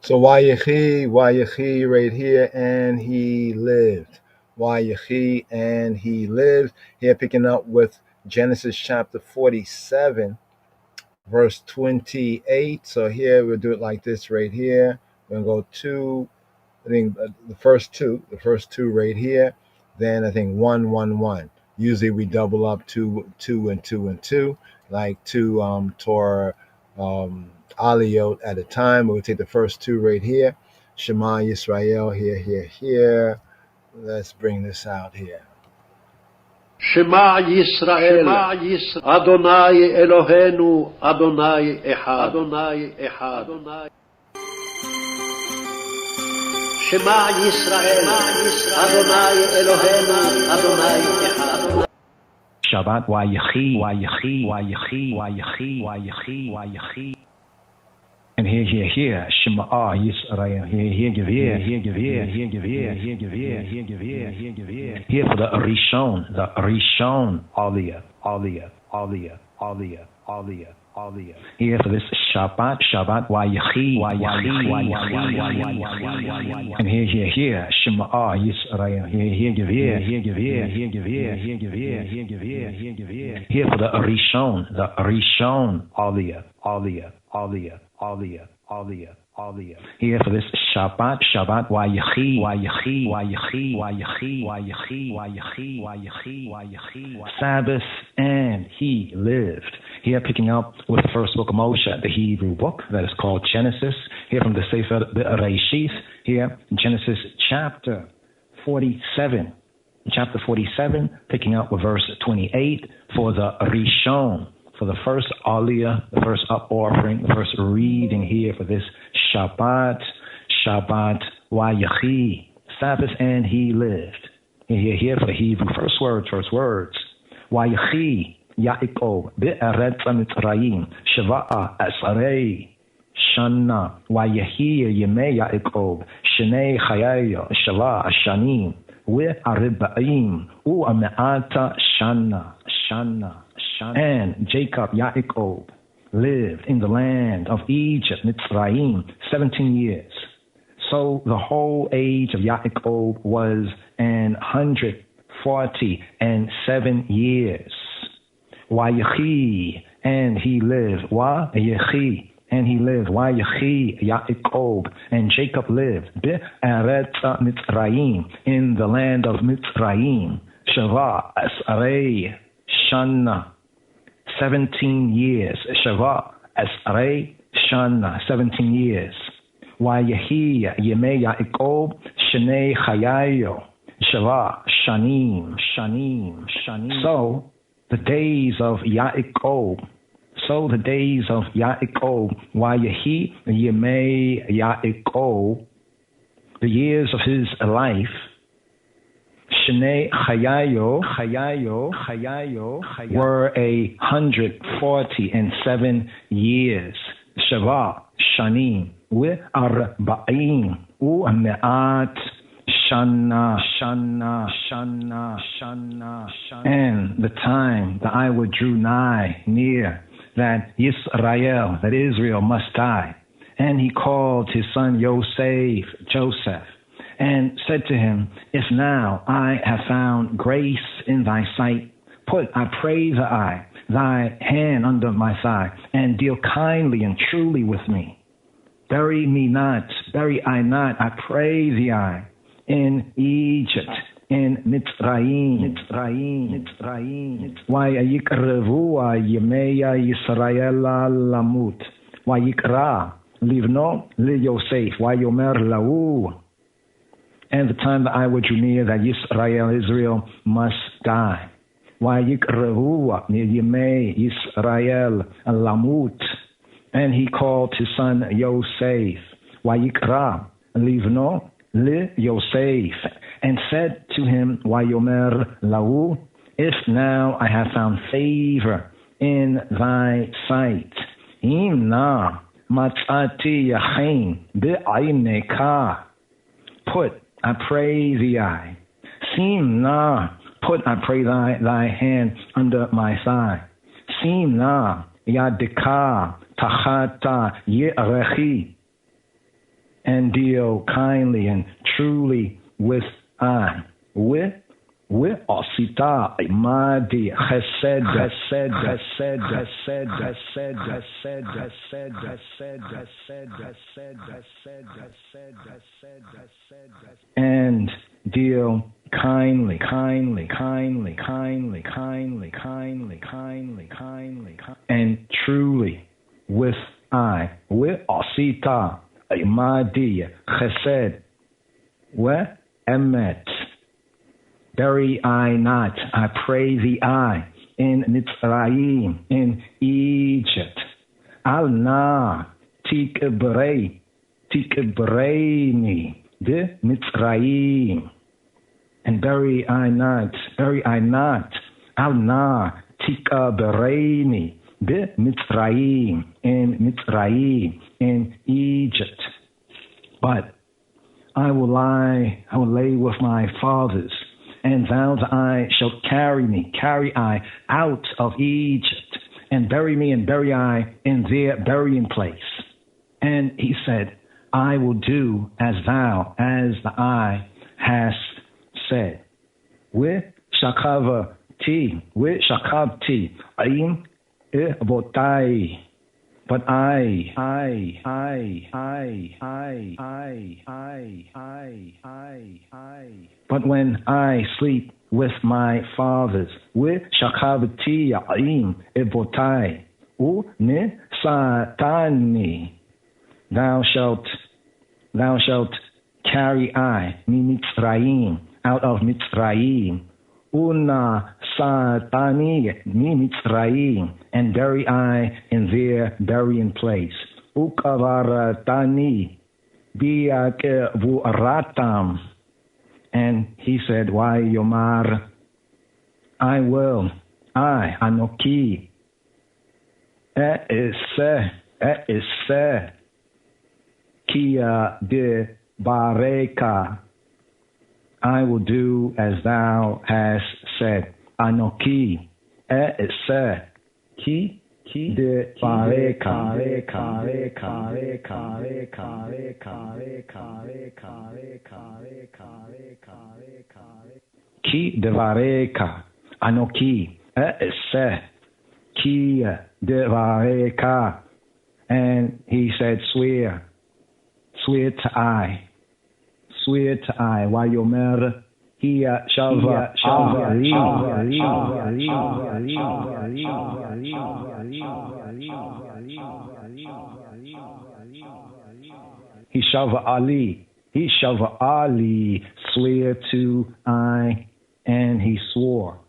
So Vayechi right here, and he lived. Vayechi, and he lived. Here picking up with Genesis chapter 47, verse 28. So here we'll do it like this right here. We're going to go to, I think the first two right here. Then I think 1, 1, 1. Usually we double up 2, 2, and 2, and 2, like 2 Torah aliyot at a time. We'll take the first 2 right here. Shema Yisrael, here. Let's bring this out here. שמע ישראל, אדוני אלוהינו, אדוני אחד. שמע ישראל, אדוני אלוהינו, אדוני אחד. Shabbat Vayechi. And here, Shema Yisrael, here, give ear. Here for the Rishon, Aliyah. Here for this Shabbat Vayechi. And here, Shema Yisrael, here, give ear. Here for the Rishon, Aliyah. Here for this Shabbat Vayechi. Sabbath and he lived. Here picking up with the first book of Moshe, the Hebrew book that is called Genesis. Here from the Sefer Bereshith. Here Genesis chapter 47. Chapter 47, picking up with verse 28 for the Rishon. For the first aliyah, the first up offering, the first reading here for this Shabbat Vayechi, Sabbath and he lived. Here for the Hebrew, first words. Vayechi Yaakov be'eretz Mitzrayim Shva'a Asarei Shana Vayehi Yemei Yaakov Shnei Chayayo Shva'a Shanim Ve'ariba'im U'ame'ata Shana. And Jacob, Yaakov, lived in the land of Egypt, Mitzrayim, 17 years. So the whole age of Yaakov was 147 years. Vayechi, and he lived. Vayechi, and he lived. Vayechi, Yaakov, and Jacob lived. Be'eretz Mitzrayim, in the land of Mitzrayim. Shava Asarei Shana, 17 years. Shava Asarei Shana, 17 years. Vayehi Yemei Yaakov Shnei Chayayo Shava Shanim. So the days of Yaakov. Vayehi Yemei Yaakov, the years of his life. Shnei Chayayo were 147 years. Shava Shanim Ve'arba'im U'me'at Shana. And the time that I would drew near, that Israel, that Israel must die. And he called his son Joseph, and said to him, if now I have found grace in thy sight, put, I pray thy hand under my thigh, and deal kindly and truly with me. Bury I not, I pray thee, in Egypt, in Mitzrayim. Vayikrevu Yemeya Yisrael lamut. Vayikra livno liYosef. Vayomer lahu. And the time that I would drew near, that Israel must die. Vayikrevu Yemei Yisrael lamut. And he called his son Yosef. Vayikra livno liYosef, and said to him, Vayomer lahu, if now I have found favor in thy sight, imna matzati yachin be'ayneka, put, I pray thee, simna, put, I pray thy hand under my thigh, simna yadika tachata yerechi, and deal kindly and truly with osita imadi chesed. And deal kindly and truly with osita imadi chesed emet, bury I not, I pray thee I, in Mitzrayim, in Egypt. Al na tikbrei me de Mitzrayim. And bury I not, al na tikbrei me de Mitzrayim, in Egypt. But I will lay with my fathers, and thou I shalt carry I out of Egypt, and bury me, and bury I in their burying place. And he said, I will do as the eye hast said. Shakavti, aim botai. But but when I sleep with my fathers, with shakavti aim ebotai, u ne satani, thou shalt carry I mi Mitzrayim, out of Mitzrayim, una satani mi Mitzrayim, and bury I in their burying place. Ukavaratani biakevuratam. And he said, why Yomar, I will, I Anoki, kia de bareka, I will do as thou hast said. Anoki, ki de bareka, ki de bareka, anoki, ki de bareka. And he said, swear to I, Wayomer, Hiya Shava Ali, swear to I, and he swore,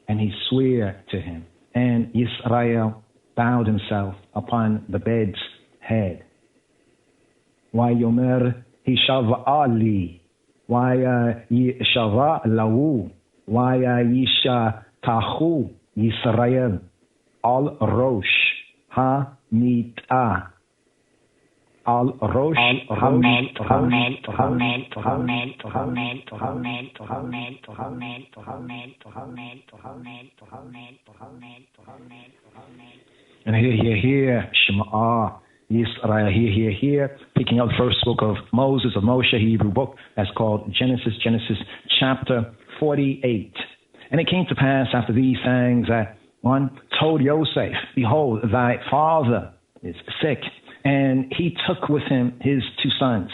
and he swore to him. And Israel bowed himself upon the bed's head. Wayomer Hishava Ali, Waya Yishava Lahu, Waya Yisha Tahu Yisrael, Al Rosh Ha Mita, Al Rosh and here, Shema Israel, here, picking up the first book of Moses, of Moshe, Hebrew book, that's called Genesis chapter 48. And it came to pass after these things that one told Yosef, behold, thy father is sick. And he took with him his two sons,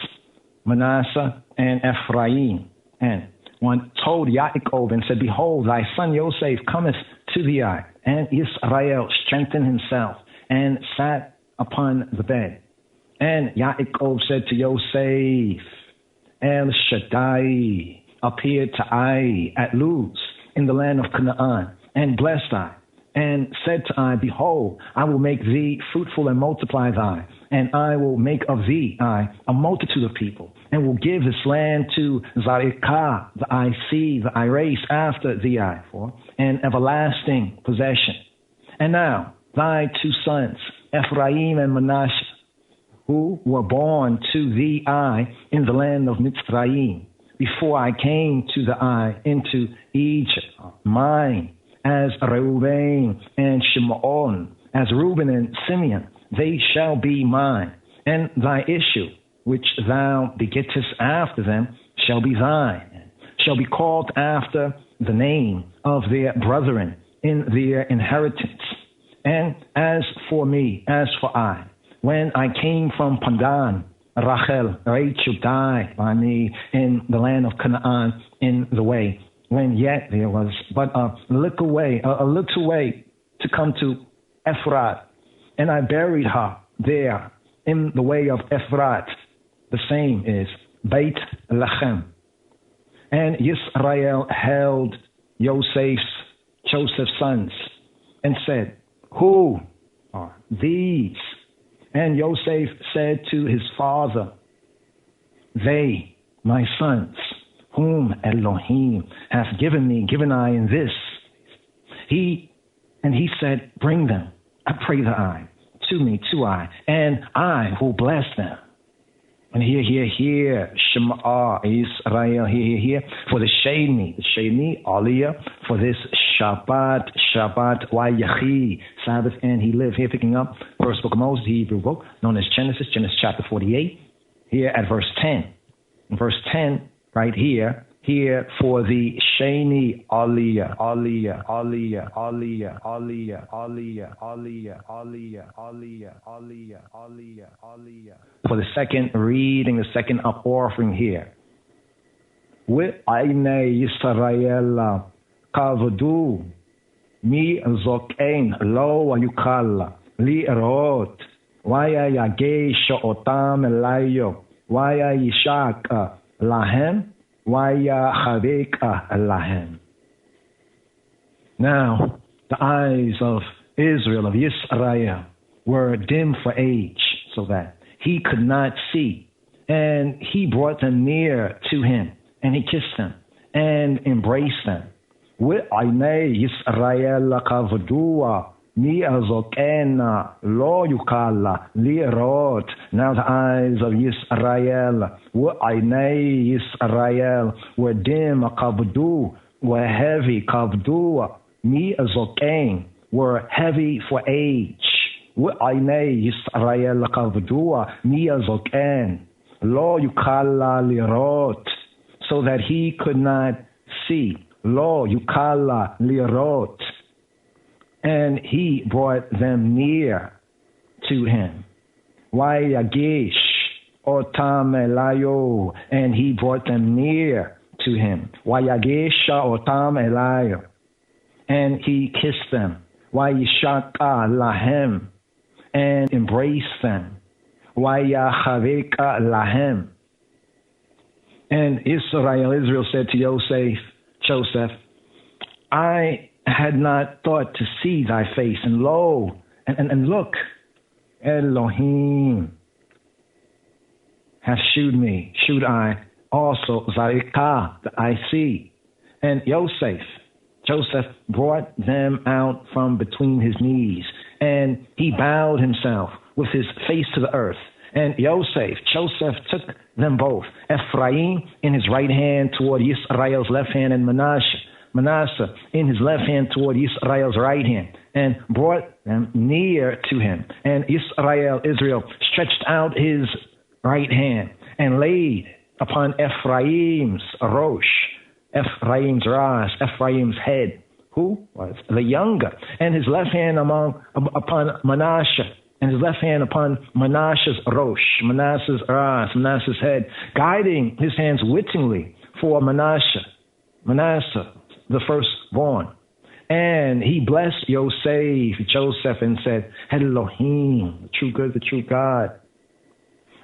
Manasseh and Ephraim. And one told Yaakov and said, behold, thy son Yosef cometh to thee. And Israel strengthened himself and sat upon the bed. And Yaakov said to Yosef, El Shaddai appeared to I at Luz in the land of Canaan, and blessed I, and said to I, behold, I will make thee fruitful and multiply thy, and I will make of thee a multitude of people, and will give this land to Zarikah, thy seed, thy race after thee, for an everlasting possession. And now thy two sons, Ephraim and Manasseh, who were born to thee in the land of Mitzrayim, before I came to the into Egypt, mine, as Reuben and Shimon, as Reuben and Simeon, they shall be mine, and thy issue, which thou begettest after them, shall be thine, shall be called after the name of their brethren in their inheritance. And as for me, as for I, when I came from Pandan, Rachel died by me in the land of Canaan in the way, when yet there was but a little way to come to Ephrat, and I buried her there in the way of Ephrat. The same is Beit Lachem. And Israel held Joseph's sons and said, who are these? And Joseph said to his father, they, my sons, whom Elohim hath given I in this. He said, bring them, I pray I, to me, and I will bless them. And here, Shema Israel, here, for the Sheni, Aliyah, for this Shabbat, Vayechi, Sabbath, and he lived. Here, picking up first book of Moses, the Hebrew book, known as Genesis chapter 48, here at verse 10. In verse 10, right here for the Sheni, Aliyah, for the second reading, the second up offering here. With Aine Yisrael Kavadu Mi Zokein Lo Yukal Li Erot Waya Yagesh Otam Elayo Waya Yishak Lahem Waya Chavek Lahem. Now the eyes of Israel, of Yisrael, were dim for age, so that he could not see. And he brought them near to him, and he kissed them and embraced them. With Ainei Yisrael Kavdua Mi Azokena Lo Yukala Lirot. Now the eyes of Yisrael, with Ainei Yisrael, were dim, Kavdu, were heavy, Kavdua Mi Azoken, were heavy for age. Wa'inei Yisrael Kavdua Mi Azoken Lo Yukala Lirot, so that he could not see. Lo Yukala Lirot. And he brought them near to him. Wayagish Otam Elayo, and he brought them near to him. Wayagisha Otam Elayo, and he kissed them. Wayishaka Lahem, and embraced them. Wayachaveka Lahem. And Israel said to Joseph, I had not thought to see thy face, and lo, and look, Elohim hath shewed I also Zarika, that I see. And Joseph brought them out from between his knees, and he bowed himself with his face to the earth. And Joseph took them both, Ephraim in his right hand toward Israel's left hand, and Manasseh in his left hand toward Israel's right hand, and brought them near to him. And Israel stretched out his right hand and laid upon Ephraim's rosh, Ephraim's ras, Ephraim's head, who was the younger, and his left hand upon Manasseh, and his left hand upon Manasseh's rosh, Manasseh's ras, Manasseh's head, guiding his hands wittingly for Manasseh, the firstborn. And he blessed Joseph, and said, Elohim, the true good, the true God,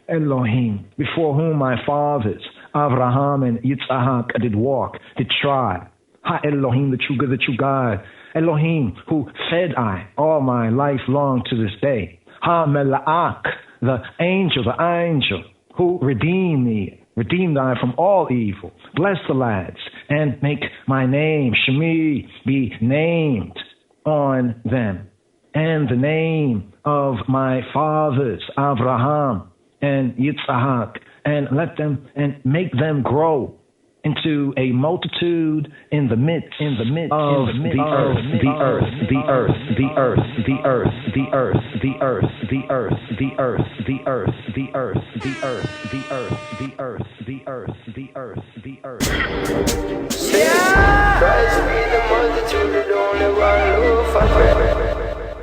Elohim, before whom my fathers, Abraham and Yitzhak, did walk, did trod. Ha Elohim, the true good, the true God, Elohim, who fed I all my life long to this day. Ha Mela'ak, the angel, who redeemed I from all evil. Bless the lads, and make my name, Shemi, be named on them, and the name of my fathers, Abraham and Yitzhak, and make them grow into a multitude in the midst of the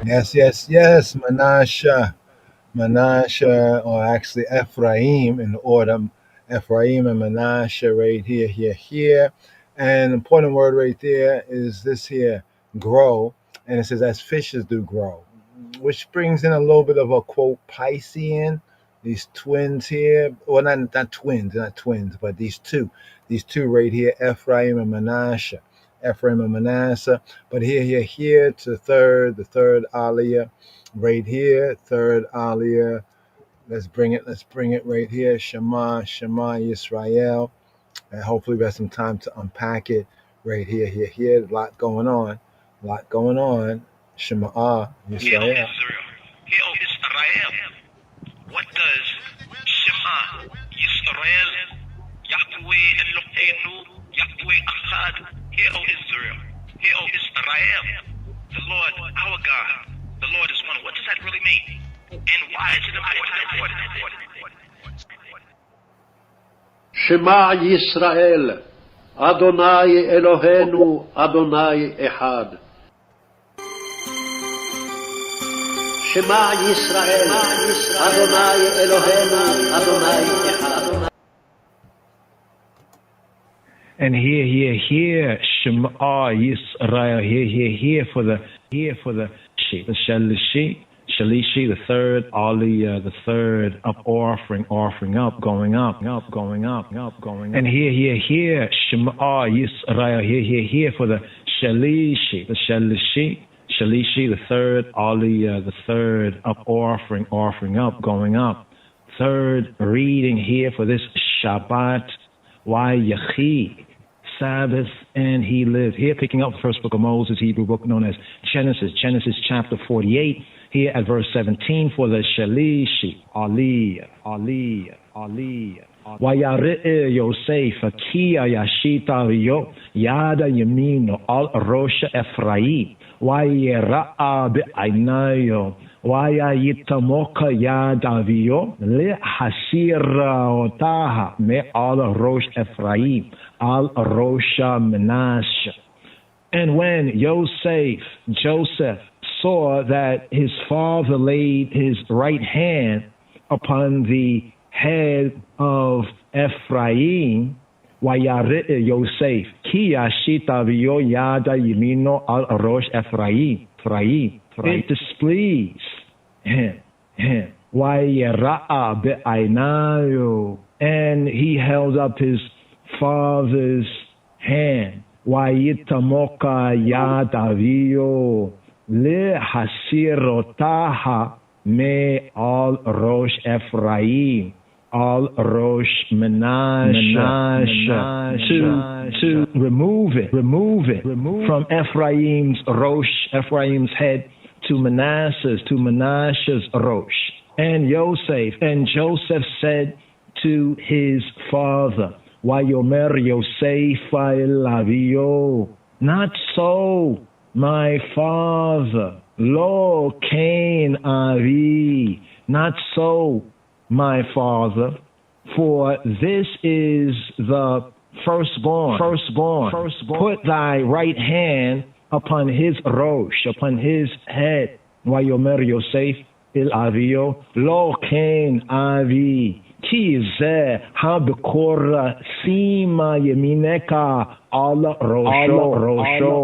Yes, Manasseh, or actually Ephraim in order, Ephraim and Manasseh right here. And the important word right there is this here, grow. And it says, as fishes do grow, which brings in a little bit of a quote Piscean These twins here, well, not twins, but these two right here, Ephraim and Manasseh. But here to the third Aliyah, right here, third Aliyah. Let's bring it right here, Shema Yisrael, and hopefully we have some time to unpack it right here. A lot going on, Shema Yisrael. What does Shema Yisrael, Yahweh Eloheinu, Yahweh Echad, hear, O Israel, hear, O Israel, the Lord our God, the Lord is one. What does that really mean? And why is it important? Shema Yisrael, Adonai Eloheinu, Adonai Echad. Shema Yisrael, Adonai Eloheinu, Adonai Echad. And here, Shema Yisrael, here for the Shalishi, the third Aliyah, the third up offering up, going up. And here, Shema Yisrael, here for the Shalishi, the third Aliyah, the third up offering up, going up. Third reading here for this Shabbat, Vayechi, Sabbath, and he lived. Here, picking up the first book of Moses, Hebrew book known as Genesis chapter 48, here at verse 17 for the Shalishi, Aliyah. Vayare Yosef, Kia Yashita Rio, Yada Yamino, Al Rosha Ephraim, Vayera'a Be'ainayo, Vayayitamoka Yadavio, Le Hasira Otaha, Me Al Rosh Ephraim, Al Rosha Menashe. And when Joseph, saw that his father laid his right hand upon the head of Ephraim, Vayare Yosef, Ki Yashita V'yo Yada Yimino Al Rosh Ephraim. It displeased him. Vayera'a Be'ainayo, and he held up his father's hand. Vayitamoka Yada V'yo Le Hasirotaha Me Al Rosh Ephraim, Al Rosh Menashe, to remove it from Ephraim's head to Manasseh's Rosh. And Joseph said to his father, Vayomer Yosef el Avio, not so, my father, Lo Cain Avi, not so, my father, for this is the firstborn. Put thy right hand upon his rosh, upon his head. Vayomer Yosef el Avio, Lo Cain Avi, Ki ze habekor sima yemineka ala rosho.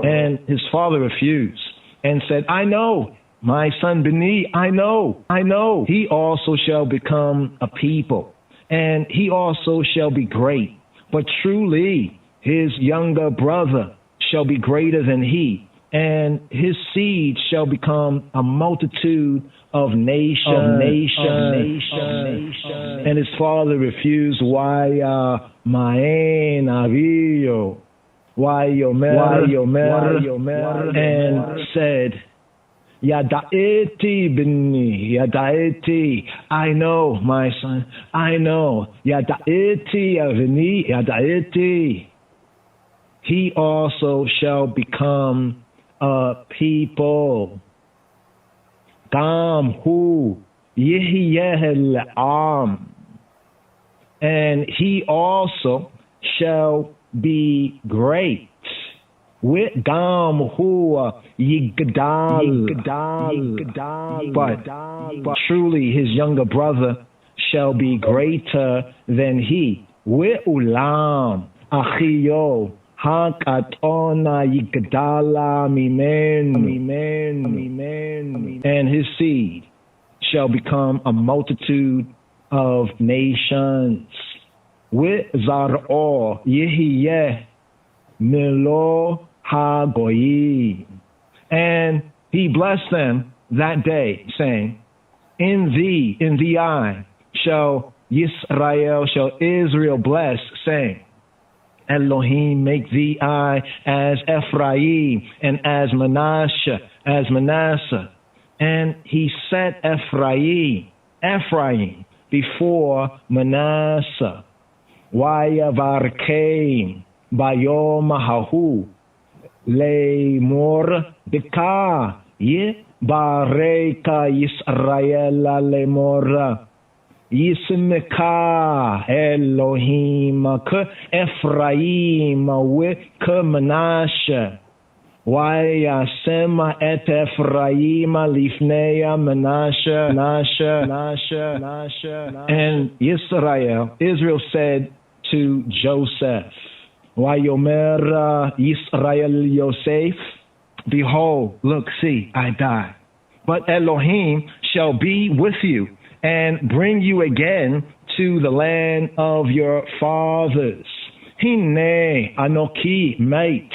And his father refused and said, I know, my son Beni, I know. He also shall become a people, and he also shall be great. But truly, his younger brother shall be greater than he, and his seed shall become a multitude of nations. And his father refused. Why ma'en avio? Why yomer? And said, Yada'eti b'ni, Yada'eti. I know, my son, I know. Yada'eti avni, Yada'eti. He also shall become a people. Gam hu yihyeh am, and he also shall be great. With gam hu yigdal, but truly his younger brother shall be greater than he. With ulam achiyo. And his seed shall become a multitude of nations. Wizar'o Yehiyeh Milo Hagoyim. And he blessed them that day, saying, in thee I shall Israel bless, saying, Elohim make thee I as Ephraim and as Manasseh. And he set Ephraim before Manasseh. Vayavarkein bayom hahu le'mor decay bareka Yisrael le'mor Yismeka Elohim ke Ephraim ke Manasseh. Vayasema et Ephraim lifnei Manasseh. And Israel said to Joseph, Vayomer Yisrael Yosef, behold, look, see, I die. But Elohim shall be with you and bring you again to the land of your fathers. Hine Anoki mate.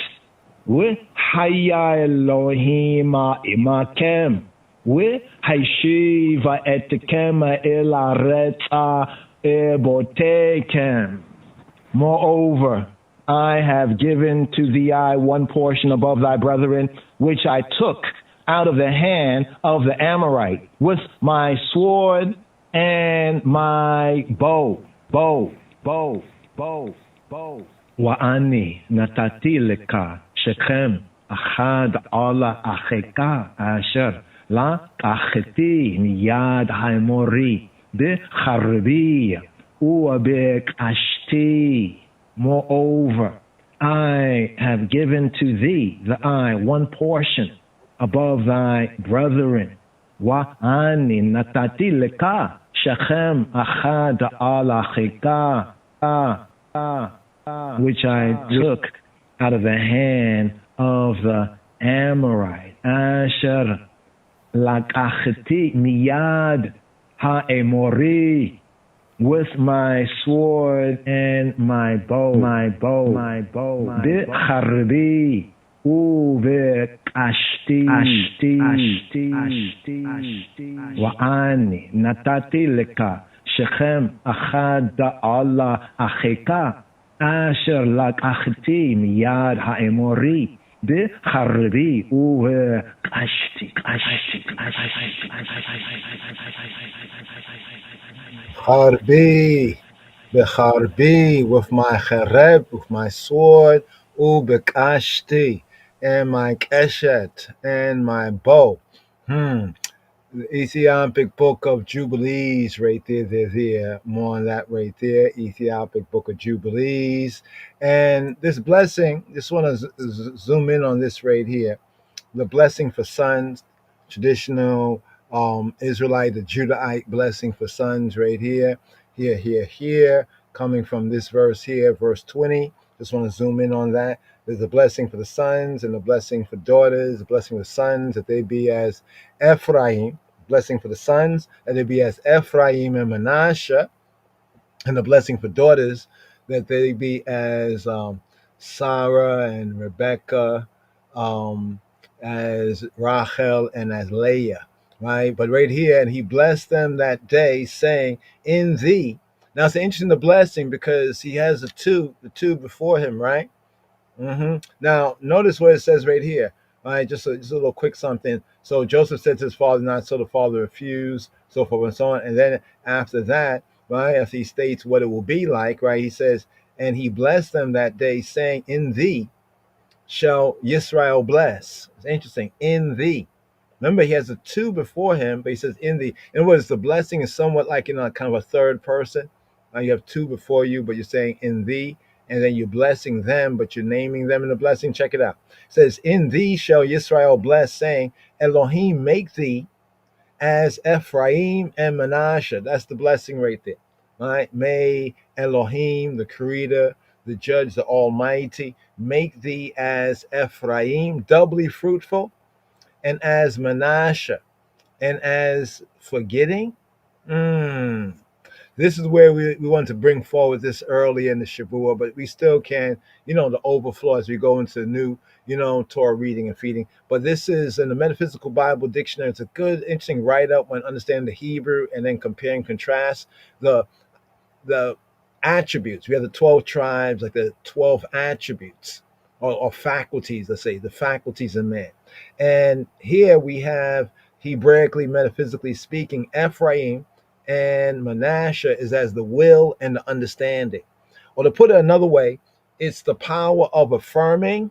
Haya Elohim imakem. Haishiva etkem el aretza ebotekem. Moreover, I have given to thee one portion above thy brethren, which I took out of the hand of the Amorite with my sword and my bow. Wa'ani natati leka shechem achad ala acheka asher la acheti miyad haimori becharbi u'bekashti. Moreover, I have given to thee one portion above thy brethren. Wa'ani natati leka shechem achad ala acheka, which I took out of the hand of the Amorite. Asher lakachti miyad ha'emori, with my sword and my bow. Becharbi u'bekashti. Wa'ani natati leka shechem achad ala acheka, asher lakachti miyad ha'emori becharbi u'bekashti. Harbi, becharbi, with my chereb, with my sword, ubekashti, and my keshet, and my bow. The Ethiopic Book of Jubilees, right there. More on that right there. Ethiopic Book of Jubilees. And this blessing, just want to zoom in on this right here. The blessing for sons, traditional Israelite, the Judahite blessing for sons right here, coming from this verse here, verse 20. Just want to zoom in on that. There's a blessing for the sons and a blessing for daughters, a blessing for sons that they be as Ephraim, blessing for the sons that they be as Ephraim and Manasseh, and the blessing for daughters that they be as Sarah and Rebecca, as Rachel and as Leah, right? But right here, and he blessed them that day, saying, in thee. Now it's interesting, the blessing, because he has the two before him, right? Now notice what it says right here, right? Just a little quick something. So Joseph said to his father, not so the father refused, so forth and so on. And then after that, right, as he states what it will be like, right, he says, and he blessed them that day, saying, in thee shall Yisrael bless. It's interesting. In thee. Remember, he has the two before him, but he says in thee. In other words, the blessing is somewhat like in a kind of a third person. You have two before you, but you're saying in thee, and then you're blessing them, but you're naming them in the blessing. Check it out. It says, in thee shall Yisrael bless, saying, Elohim make thee as Ephraim and Manasseh. That's the blessing right there. Right? May Elohim, the Creator, the Judge, the Almighty, make thee as Ephraim, doubly fruitful, and as Manasseh, and as forgetting. This is where we want to bring forward this early in the Shavua, but we still can, the overflow as we go into the new, Torah reading and feeding. But this is in the Metaphysical Bible Dictionary. It's a good, interesting write-up when understanding the Hebrew and then compare and contrast the attributes. We have the 12 tribes, like the 12 attributes or faculties, let's say, the faculties of man. And here we have, Hebraically, metaphysically speaking, Ephraim and Manasseh is as the will and the understanding. Or to put it another way, it's the power of affirming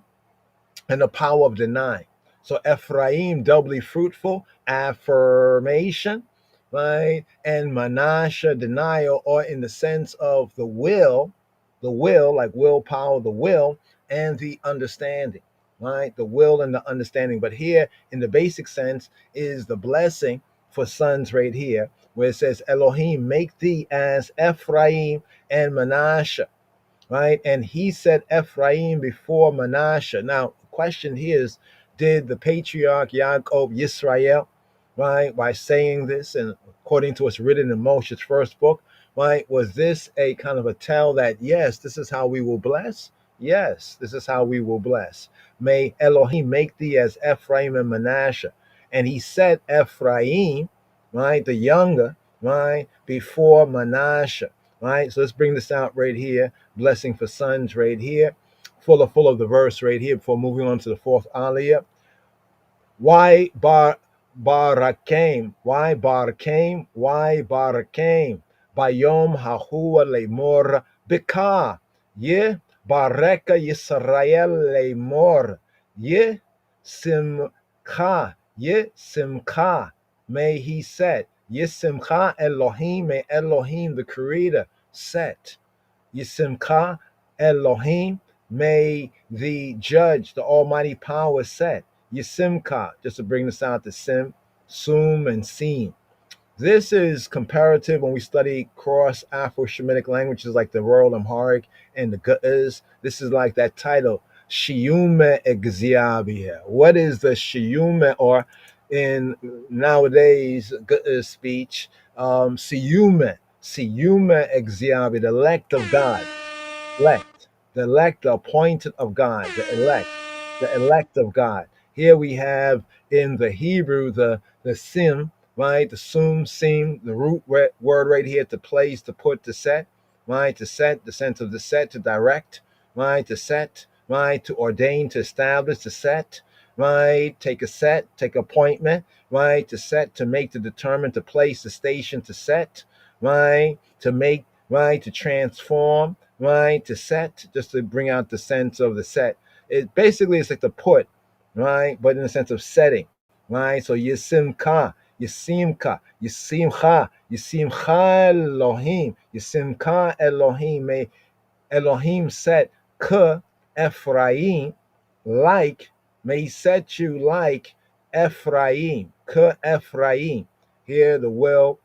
and the power of denying. So Ephraim, doubly fruitful, affirmation, right? And Manasseh, denial, or in the sense of the will, like willpower, the will, and the understanding, right? The will and the understanding. But here, in the basic sense, is the blessing for sons right here, where it says, Elohim, make thee as Ephraim and Manasseh, right? And he said Ephraim before Manasseh. Now, the question here is, did the patriarch Yaakov Yisrael, right, by saying this, and according to what's written in Moshe's first book, right, was this a kind of a tell that, yes, this is how we will bless? Yes, this is how we will bless. May Elohim make thee as Ephraim and Manasseh. And he said Ephraim, right, the younger, right, before Manasseh, right? So let's bring this out right here. Blessing for sons right here. Full of the verse right here before moving on to the fourth aliyah. Why barakem? Why barakem? Why barakem? Bayom hahua lemor bika. Ye bareka Yisrael lemor. Ye simcha. Ye simcha. May he set. Ye simcha Elohim. May Elohim, the Creator, set. Yisimcha Elohim, may the judge, the almighty power set. Yisimcha, just to bring this out to Sim, Sum, and Sim. This is comparative when we study cross Afro-Shemitic languages like the Rural Amharic and the Gu'ez. This is like that title, Shiyume Exiabia. What is the Shiyume, or in nowadays Gu'ez speech, Siyume Exiabia, the elect of God. The elect, the appointed of God, the elect of God. Here we have in the Hebrew the sim, right? The sum, sim, the root word right here, to place, to put, to set, right? To set, the sense of the set, to direct, right? To set, right? To ordain, to establish, to set, right? Take a set, take appointment, right? To set, to make, to determine, to place, to station, to set, right? To make, right? To transform, right? To set, just to bring out the sense of the set. It basically is like the put, right? But in the sense of setting, right? So Yisimcha, Yisimcha Elohim, Yisimcha Elohim. May Elohim set Ka Ephraim, like, may he set you like Ephraim, Ka Ephraim. Here the will,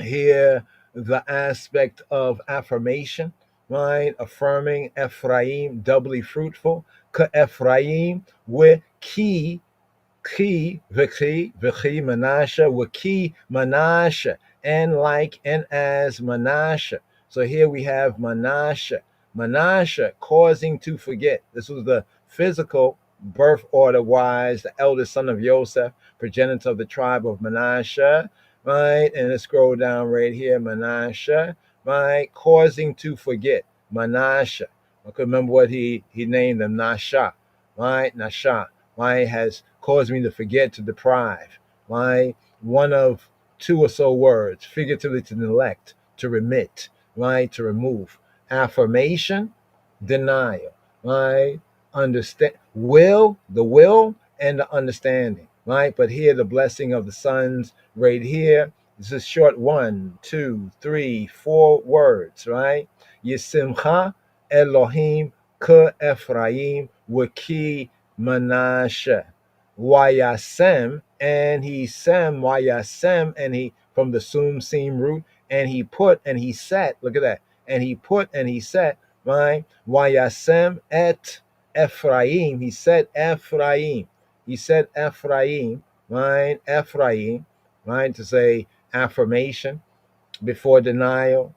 here the aspect of affirmation, right? Affirming Ephraim, doubly fruitful. Ka Ephraim, with ki Vichi Manasseh, Waki Manasseh, and like and as Manasseh. So here we have Manasseh causing to forget. This was the physical birth order wise, the eldest son of Joseph, progenitor of the tribe of Manasseh, right? And let's scroll down right here, Manasseh, right? Causing to forget, Manasseh. I could remember what he named them, Nasha, right? Nasha. Why has caused me to forget, to deprive. Why one of two or so words, figuratively to neglect, to remit, right? To remove. Affirmation, denial, right? Understand, the will and the understanding, right? But here the blessing of the sons right here. This is short, 1, 2, 3, 4 words, right? Yisimcha Elohim Ka Ephraim Waki Manasseh. Wayasem, and he sem, Wayasem, and he, from the sum seam root, and he put and he set, look at that, and he put and he set, right? Wayasem et Ephraim, he said Ephraim, right? Ephraim, right? To say affirmation before denial,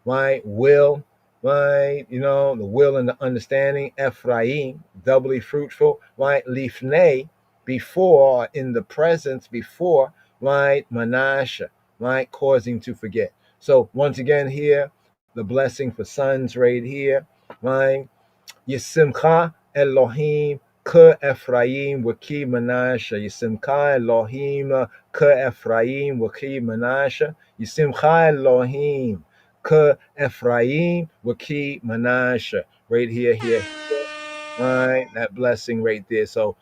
right? Will, right? You know, the will and the understanding, Ephraim, doubly fruitful, right? Lifnei, before, in the presence, before, right? Manasseh, right? Causing to forget. So once again here, the blessing for sons right here, right? Yisimcha Elohim ke Ephraim waki Manasseh. Yisimcha Elohim ke Ephraim waki Manasseh. Yisimcha Elohim ke Ephraim waki Manasseh. Right here, here. All right, that blessing right there. So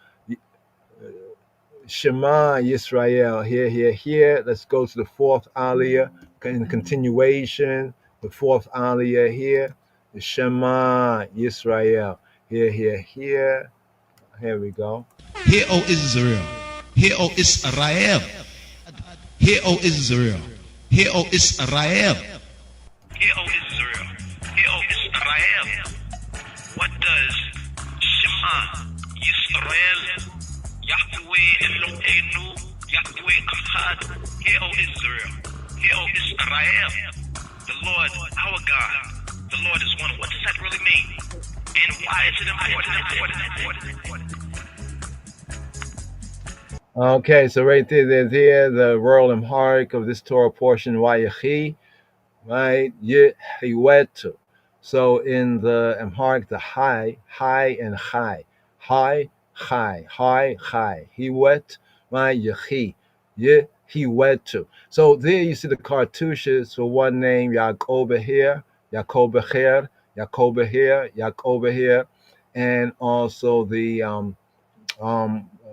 Shema Yisrael, here, here, here. Let's go to the fourth aliyah in continuation. The fourth aliyah here. The Shema Yisrael, here, here, here. Here we go. Hear, O Israel. Hear, O Israel. Hear, O Israel. Hear, O Israel. Hear, O Israel. Hear, O Israel. What does Shema Yisrael, Yahweh Eloheinu, Yahweh Echad? Hear, O Israel. Hear, O Israel. The Lord, our God, the Lord is one. What does that really mean? And why is it important? Okay, so right there, the royal Amharic of this Torah portion, Vayechi, right? Yehiwetu. So in the Amharic, the high and high, Hiwet, right? Yehi, Yehiwetu. So there you see the cartouches for one name, Yaakov here, Yaakov here, Yaakov here, Yaakov here, and also the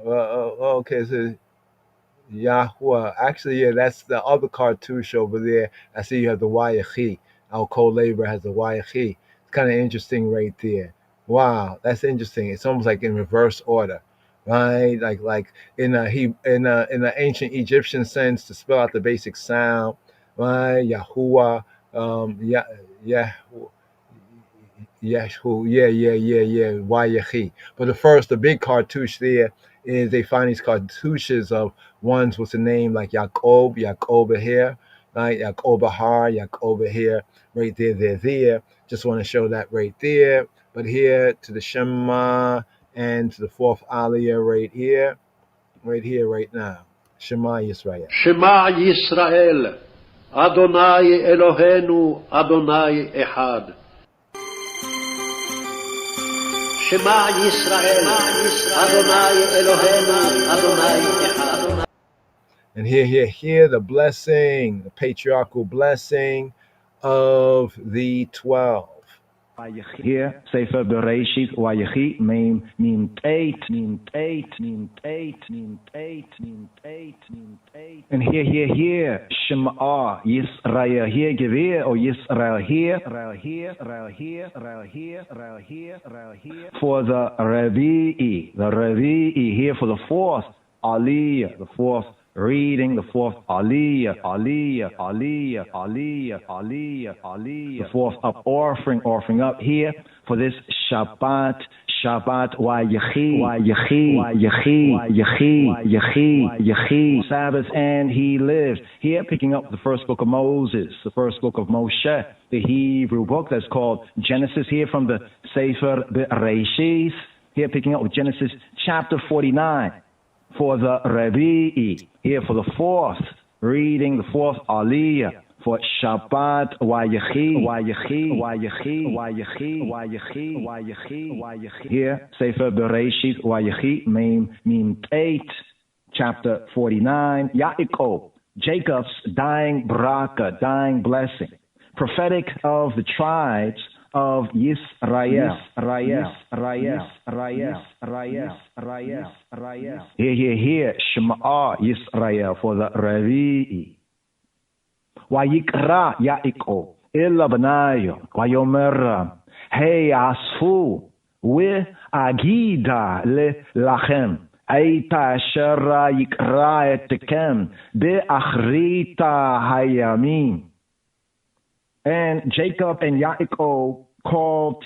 okay, so Yahweh. Actually, yeah, that's the other cartouche over there. I see you have the Wayachi. Our co-labor has the Wayachi. It's kind of interesting right there. Wow, that's interesting. It's almost like in reverse order, right? Like in in an ancient Egyptian sense to spell out the basic sound, right? Yahuwah, yeah. Yeshua, yeah, Wayachi. But the big cartouche there is they find these cartouches of ones with a name like Yaakov here, right? Yaakov Har, Yaakov here, right there. Just want to show that right there. But here to the Shema and to the fourth Aliyah right here, right now. Shema Yisrael. שמע ישראל, אדוני אלוהינו, אדוני אחד. שמע ישראל, אדוני אלוהינו, אדוני אחד. And here, the blessing, the patriarchal blessing of the 12. Here, Sefer Bereshit, Vayechi, Mem 8. And here, Shema, Yisrael, here, Gevir, or Yisrael, here, for the Revi'i, here for the fourth, Aliyah, the fourth reading, the fourth Aliyah, the fourth up offering up here for this Shabbat, Vayechi, Sabbath, and he lived. Here, picking up the first book of Moses, the first book of Moshe, the Hebrew book that's called Genesis, here from the Sefer Bereshit, here picking up with Genesis chapter 49. For the Revi'i, here for the fourth reading, the fourth Aliyah, for Shabbat, Vayechi. Here, Sefer Bereshit, Vayechi, Mem 8, chapter 49, Yaakov, Jacob's dying baraka, dying blessing, prophetic of the tribes of Yisrael. Here, Shema Yisrael for the Revi'i. Vayikra Yaakov ela banayo, Vayomer, hey asfu, we agida le lachem, Eita shera yikra etkem, be achrita hayamim. And Jacob and Yaakov called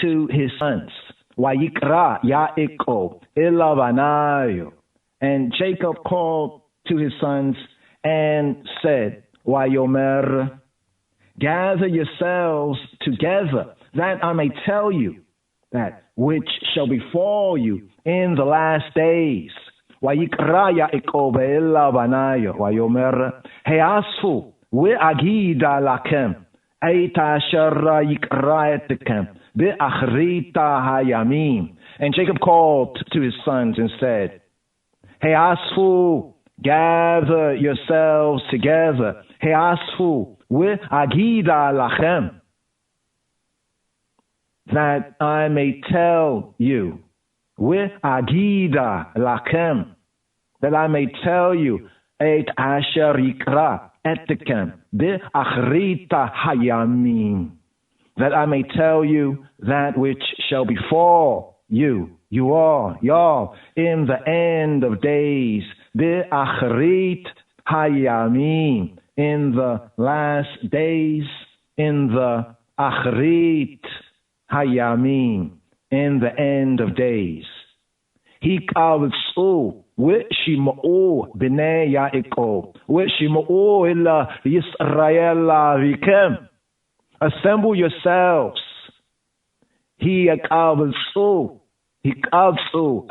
to his sons, Vayikra Yaakov ela banayo. And Jacob called to his sons and said, Wayomer, gather yourselves together, that I may tell you that which shall befall you in the last days. Wayikra Yaakov ella banayo, Wayomer, Heasfu, Agida lakem, Eita Shara Yikra etkem, Be'achrita hayamim. And Jacob called to his sons and said, Heasfu, gather yourselves together. Heasfu, Agida lachem, that I may tell you. Agida lachem, that I may tell you. Et asher yikra etkem be'achrita hayamim, that I may tell you that which shall befall you, y'all, in the end of days, be'achrit hayamim, in the last days, in the achrit hayamim, in the end of days. Hikavtsu Wishima'u b'nei Yaakov, Wishima'u illa Yisrael avikem. Assemble yourselves. Hikavtsu,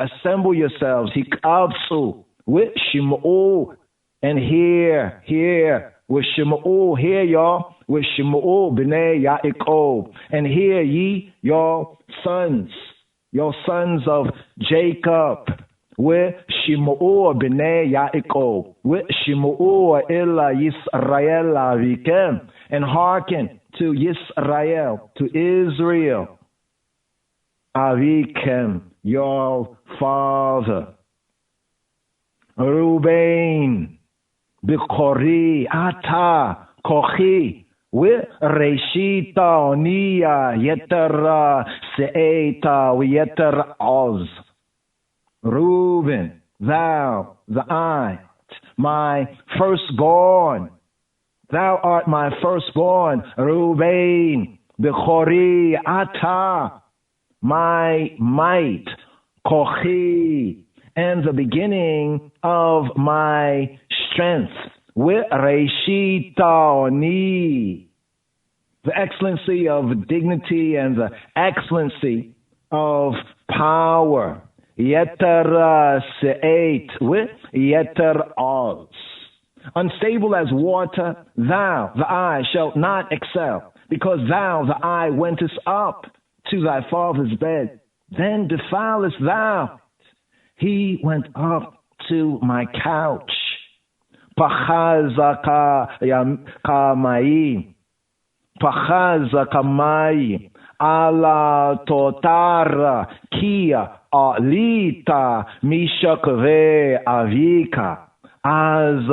assemble yourselves. Hikavtsu Wishima'u, and hear, Wishima'u, hear y'all, Wishima'u b'nei Yaakov, and hear ye your sons of Jacob. Wishima'u b'nei Yaakov, Wishima'u illa Yisrael avikem, and hearken to Yisrael, to Israel, avikem, your father. Reuben, B'chori, Ata, Kochi, Reshita, Onia, Yeter Se'eta, Yeter Oz. Reuben, thou, my firstborn. Thou art my firstborn. Reuben, B'chori, Ata, my might. Kochi, and the beginning of my strength. Reshita Oni, the excellency of dignity and the excellency of power. Yeter Se'et, Yeter Oz. Unstable as water, thou, the eye, shalt not excel, because thou, the eye, wentest up to thy father's bed, then defilest thou. He went up to my couch. Pachazaka kamai, ala totara kia alita mishakve avika, az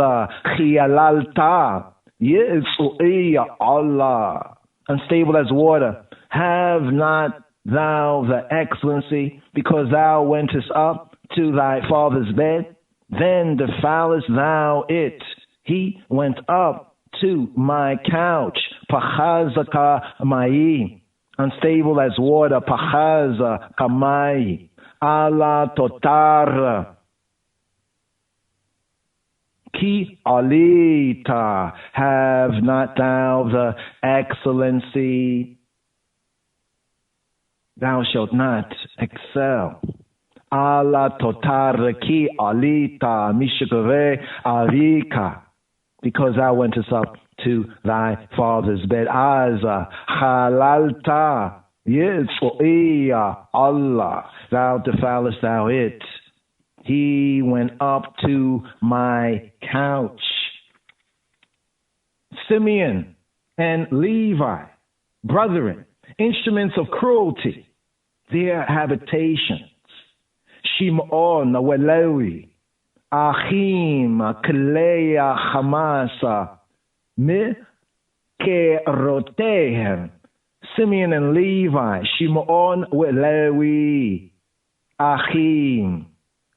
chialalta yitzuia Allah. Unstable as water, have not thou the excellency, because thou wentest up to thy father's bed, then defilest thou it. He went up to my couch. Pachazaka mai, unstable as water. Pachazaka mai, ala totar. Ki alita, have not thou the excellency? Thou shalt not excel. Ala totar ki alita mishkave avika, because thou wentest up to thy father's bed. Aza halalta yitzuia Allah, thou defilest thou it. He went up to my couch. Simeon and Levi, brethren, instruments of cruelty, their habitations. Shimon Welewi, Achim Kleya Hamasa, Mikerotehem. Simeon and Levi, Shimon Welewi, Achim,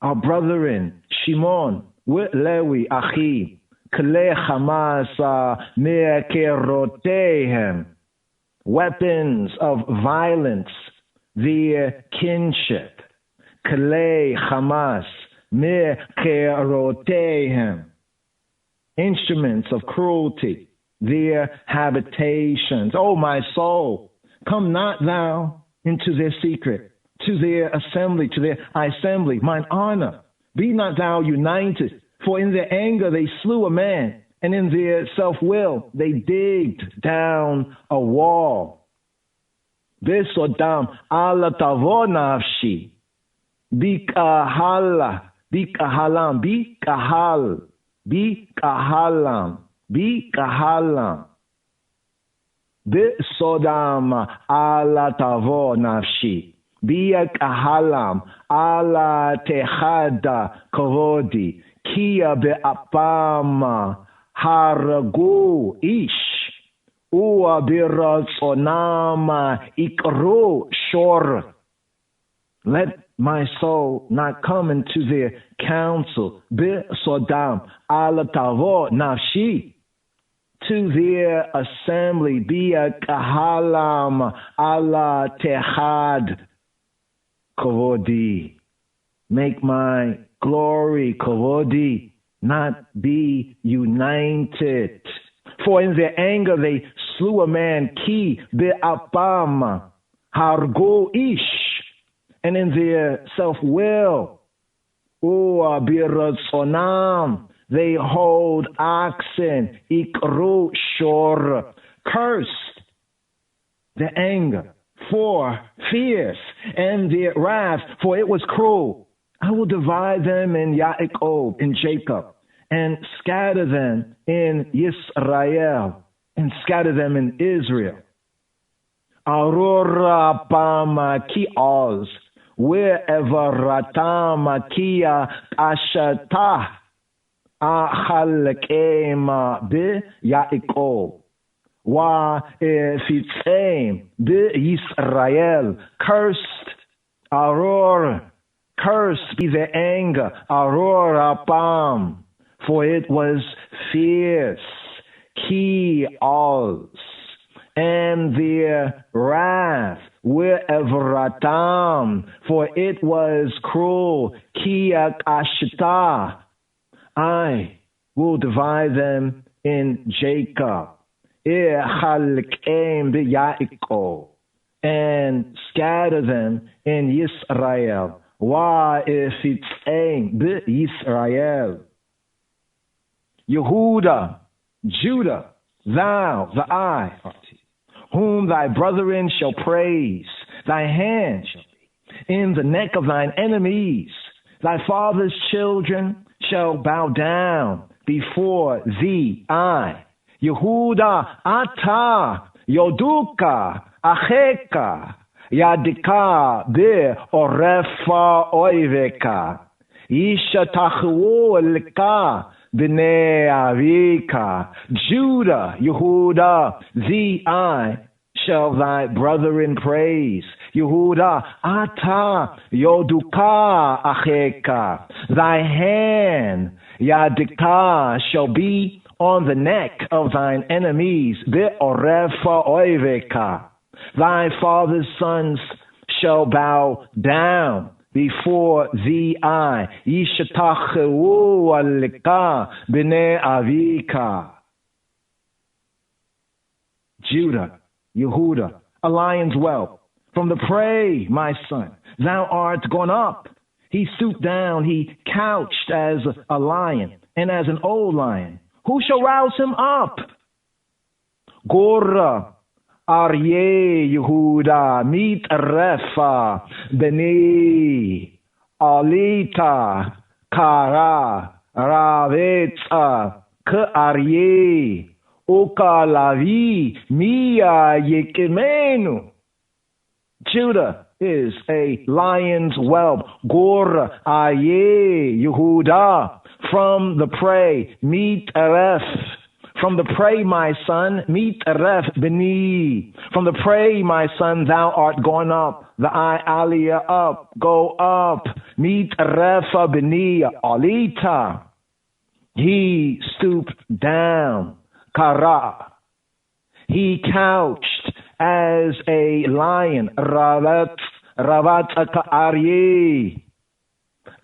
our brethren, Shimon Welewi, Achim, Kle Hamasa, Mikerotehem. Weapons of violence, their kinship. Kalei Hamas, Mekerotehem, instruments of cruelty, their habitations. O my soul, come not thou into their secret, to their assembly, mine honor. Be not thou united, for in their anger they slew a man, and in their self-will they digged down a wall. Besodam ala tavo nafshi, bikahalam, bikahalam. Besodam ala tavo nafshi, bikahalam ala tehada kavodi, kia be'apam haragu ish, ua biratsonam ikru shor. Let my soul not come into their counsel. Besodam ala tavo nafshi, to their assembly. Bia kahalam ala tehad kavodi. Make my glory kavodi not be united. For in their anger they slew a man, ki be'apam hargo ish, and in their self-will, ua biratsonam, they hold oxen, ikru shor, cursed their anger, for fierce, and their wrath, for it was cruel. I will divide them in Yaakov, in Jacob, and scatter them in Israel, and scatter them in Israel. Aurora pama ki'oz, wherever ratama kia ashata, Achalkema be Yaakov, wa fitzem be Israel. Cursed, Aror, cursed be the anger, Aror apam, for it was fierce, ki oz, and their wrath, wherever atam, for it was cruel, ki ashta. I will divide them in Jacob, and scatter them in Israel. Wa Israel. Yehuda, Judah, thou, the I, whom thy brethren shall praise, thy hand shall be in the neck of thine enemies, thy father's children shall bow down before thee. I, Yehuda, Ata, Yoduka, Acheka, Yadika, Be, Orefa, Oiveka, Isha Tachu, Elka, B'nei Avika. Judah, Yehuda, thee I shall thy brethren praise. Yehuda, Ata, Yoduka, Acheka. Thy hand, Yadika, shall be on the neck of thine enemies. Be'orefa oiveka. Thy father's sons shall bow down before thee. I, Yishatachu alika b'nei avika. Judah, Yehuda, a lion's whelp. From the prey, my son, thou art gone up. He stooped down, he couched as a lion, and as an old lion. Who shall rouse him up? Gora, Aryeh, Yehuda, Mitrefa, Beni, Alita, Kara, Ravetza, Ke Aryeh, Oka Lavi, Mia Yekemenu. Judah is a lion's whelp. Gor Aye Yehuda, from the prey, Mitref. From the prey, my son, Mitref Beni. From the prey, my son, thou art gone up. The I Aliyah up, go up. Mitrefa Beni Alita. He stooped down. Kara. He couched as a lion, Ravat Ka'arye,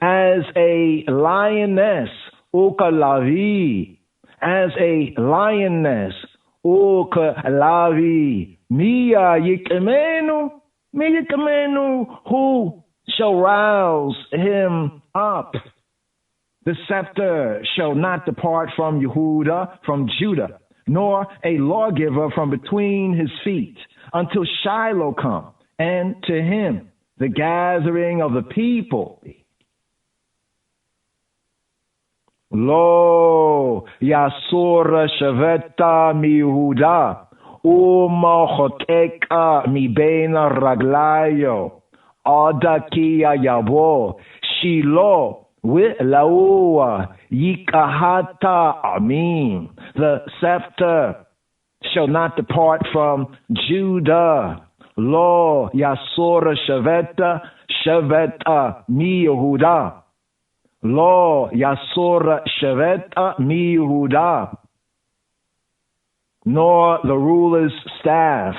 as a lioness, Ukalavi, as a lioness, Lavi, Mia Yikemenu, who shall rouse him up? The scepter shall not depart from Judah, nor a lawgiver from between his feet, until Shiloh come, and to him the gathering of the people. Lo Yasura Shaveta mi Yehuda, Umachoteka mi Beina Raglayo, Adakia Yabo, Shiloh. Laua Yikahata Amin. The scepter shall not depart from Judah. Lo Yasura Shaveta mi Yehuda. Lo Yasura Shaveta mi Yehuda. Nor the ruler's staff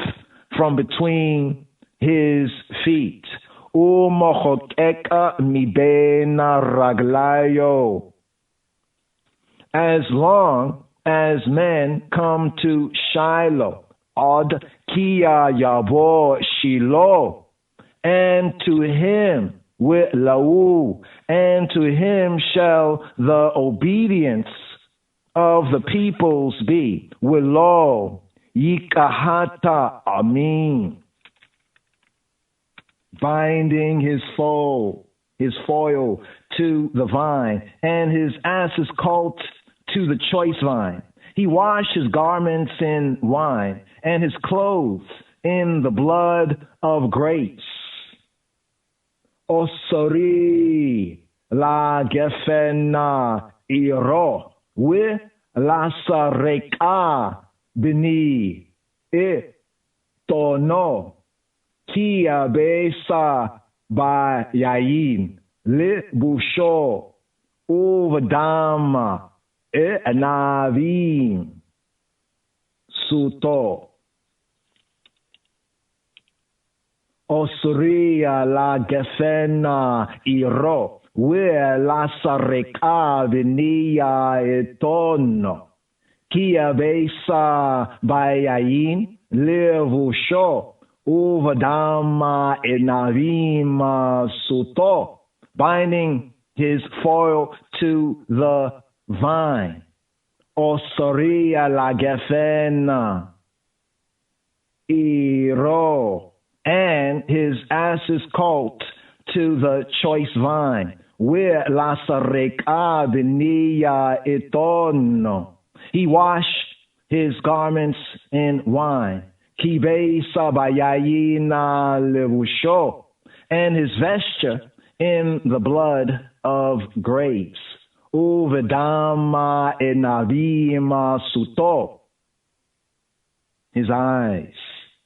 from between his feet. Mi bena raglayo. As long as men come to Shiloh, Ad kia yabo Shiloh, and to him with lau, and to him shall the obedience of the peoples be. Willow yikahata amin. Binding his foal to the vine, and his ass's colt to the choice vine. He washed his garments in wine, and his clothes in the blood of grapes. Osori la gefena iro we la sareka bini e tono. Kia besa ba yayin le busho uvadama e navin suto osria la gefena iro we la sareka venia etono kia besa ba yayin le busho Uvadama enavima suto, binding his foil to the vine. Osoria la gefena iro, and his ass's colt to the choice vine. Where la sareka venia etono. He washed his garments in wine. Kibe sabayayina levusho, and his vesture in the blood of grapes. Uvedama enavima suto. His eyes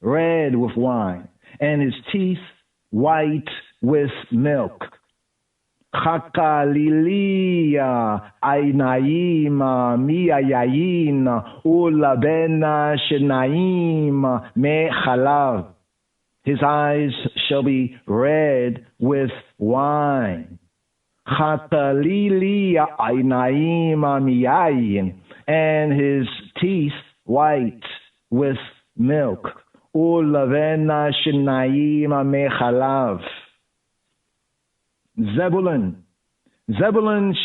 red with wine, and his teeth white with milk. Chakalilia ainaima miayayina ulabena shenaim me chalav. His eyes shall be red with wine. Chatalilia ainaima miayin, and his teeth white with milk. Ulabena shenaim me chalav. Zebulun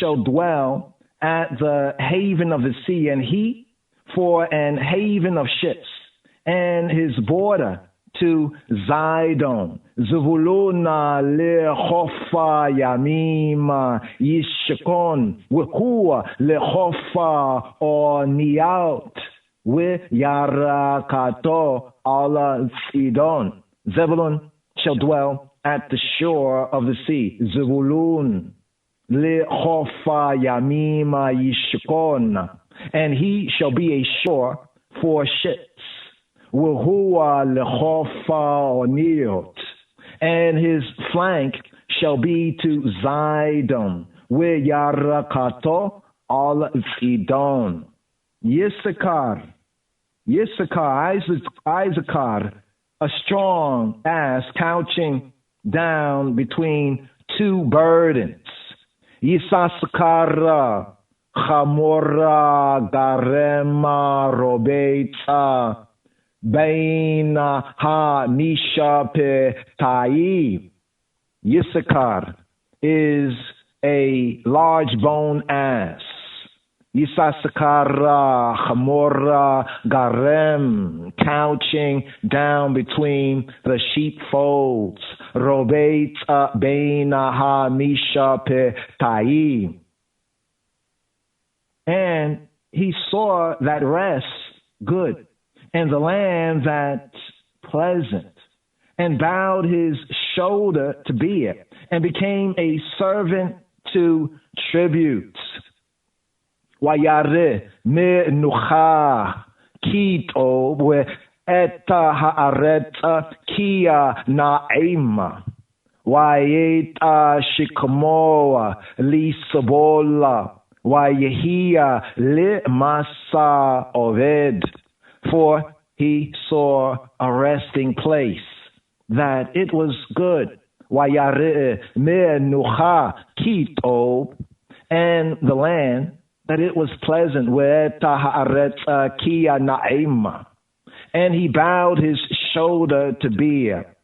shall dwell at the haven of the sea, and he for an haven of ships, and his border to Zidon. Zevuluna lechofa yamima yishkon wekua lechofa or niaut with yarakato ala Sidon. Zebulun shall dwell at the shore of the sea. Zevulun lechofa yamima yishkon, and he shall be a shore for ships. Wehua lechofa oniot, and his flank shall be to Zidon, where yarakato al Sidon. Yissachar, Isaacar, a strong ass couching down between two burdens. Yisasakara, Chamora garema robeita beina ha misha petai. Yisakar is a large bone ass. Yisasakara chamora garem, couching down between the sheepfolds. Robeita beina ha misha petai. And he saw that rest good, and the land that's pleasant, and bowed his shoulder to be it, and became a servant to tributes. Wayare menucha kito eta haaretza kia naima. Wayeta shikamoa lisabola. Wayehia li masa oved, for he saw a resting place, that it was good. Wayare menucha kitob, and the land, that it was pleasant. Weta haaretz kia naima, and he bowed his shoulder to bear.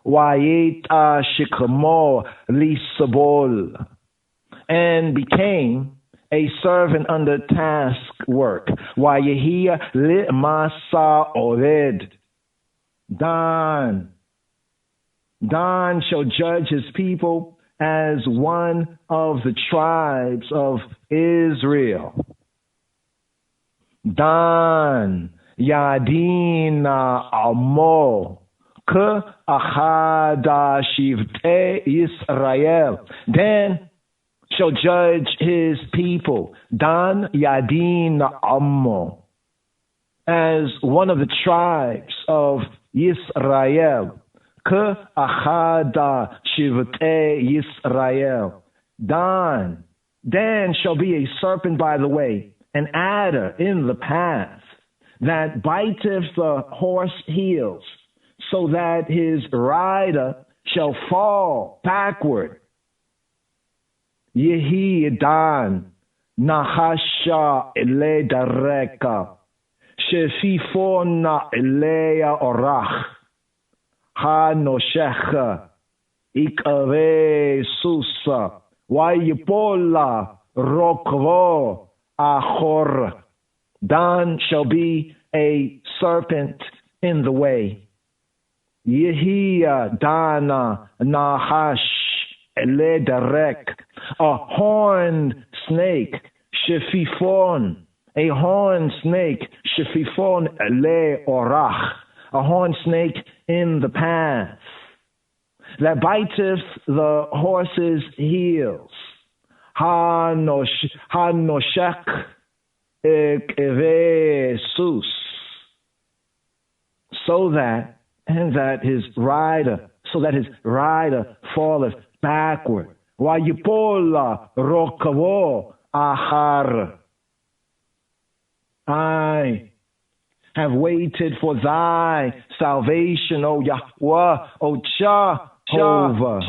Wayeta shikamo lisabol, and became a servant under task work. Wayehia li masa oved. Dan shall judge his people as one of the tribes of Israel. Dan yadina amo ke achada shivte Israel. Dan shall judge his people. Dan yadin ammo, as one of the tribes of Israel. Ke achada shivte Israel. Dan shall be a serpent by the way, an adder in the path, that biteth the horse heels, so that his rider shall fall backward. Yehi Dan Nahasha ele dareka Shefifona elea orach Ha noshecha Ikave susa Wayipola rokvo achor. Dan shall be a serpent in the way. Yehia Dana Nahash ele darek, a horned snake, shefifon, a horned snake, shefifon ele orach, a horned snake in the path, that biteth the horse's heels. Ha noshek ekeve sus, so that his rider falleth backward. Wayipola rokavo ahar. I have waited for thy salvation, O Yahweh, O Jehovah.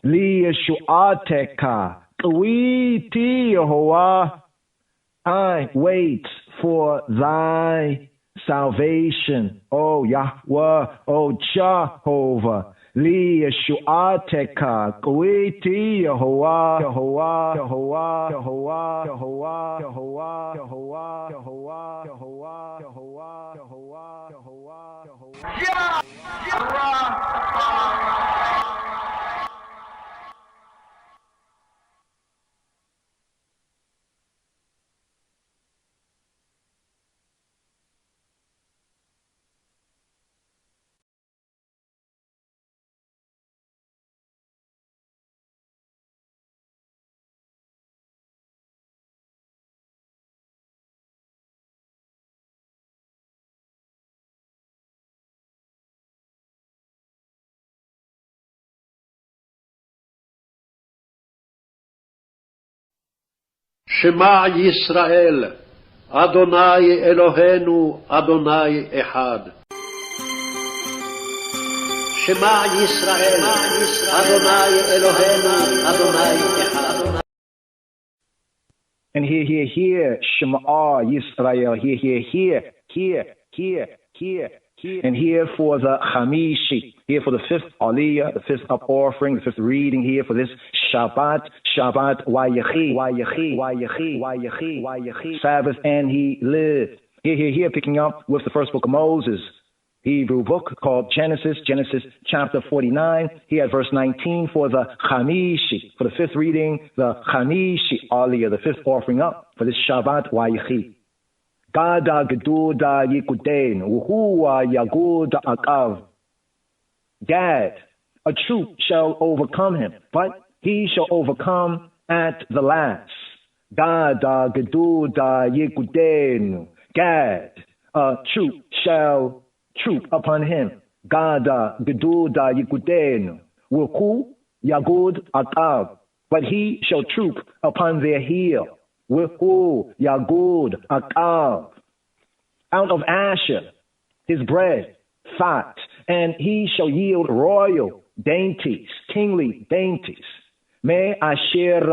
Li yeshuateka kawiti Yehovah. I wait for thy salvation, O Yahweh, O Jehovah. Li yeshuateka kawiti Yehovah, Yehovah, Yehovah, Yehovah, Yehovah, Yehovah, Yehovah, Yehovah, Yehovah, Yehovah, Yehovah, Yehovah, Yehovah. שמע ישראל, אדוני אלוהינו, אדוני אחד. שמע ישראל, אדוני אלוהינו, אדוני אחד. And hear, Shema Yisrael, hear. And here for the Chamishi, here for the fifth Aliyah, the fifth up offering, the fifth reading here for this Shabbat, Vayechi, Sabbath, and he lived. Here, picking up with the first book of Moses, Hebrew book called Genesis chapter 49. He had verse 19 for the Chamishi, for the fifth reading, the Chamishi Aliyah, the fifth offering up for this Shabbat Vayechi. Gada Geduda Yikuden, Uhua Yaguda Akav. Gad, a troop shall overcome him, but he shall overcome at the last. Gada Geduda Yikuden, Gad, a troop shall troop upon him. Gada Geduda Yikuden, Wuku Yagud Akav, but he shall troop upon their heel. Wuhu Yagud Akav. Out of Asher, his bread, fat, and he shall yield royal dainties, kingly dainties. Me Asher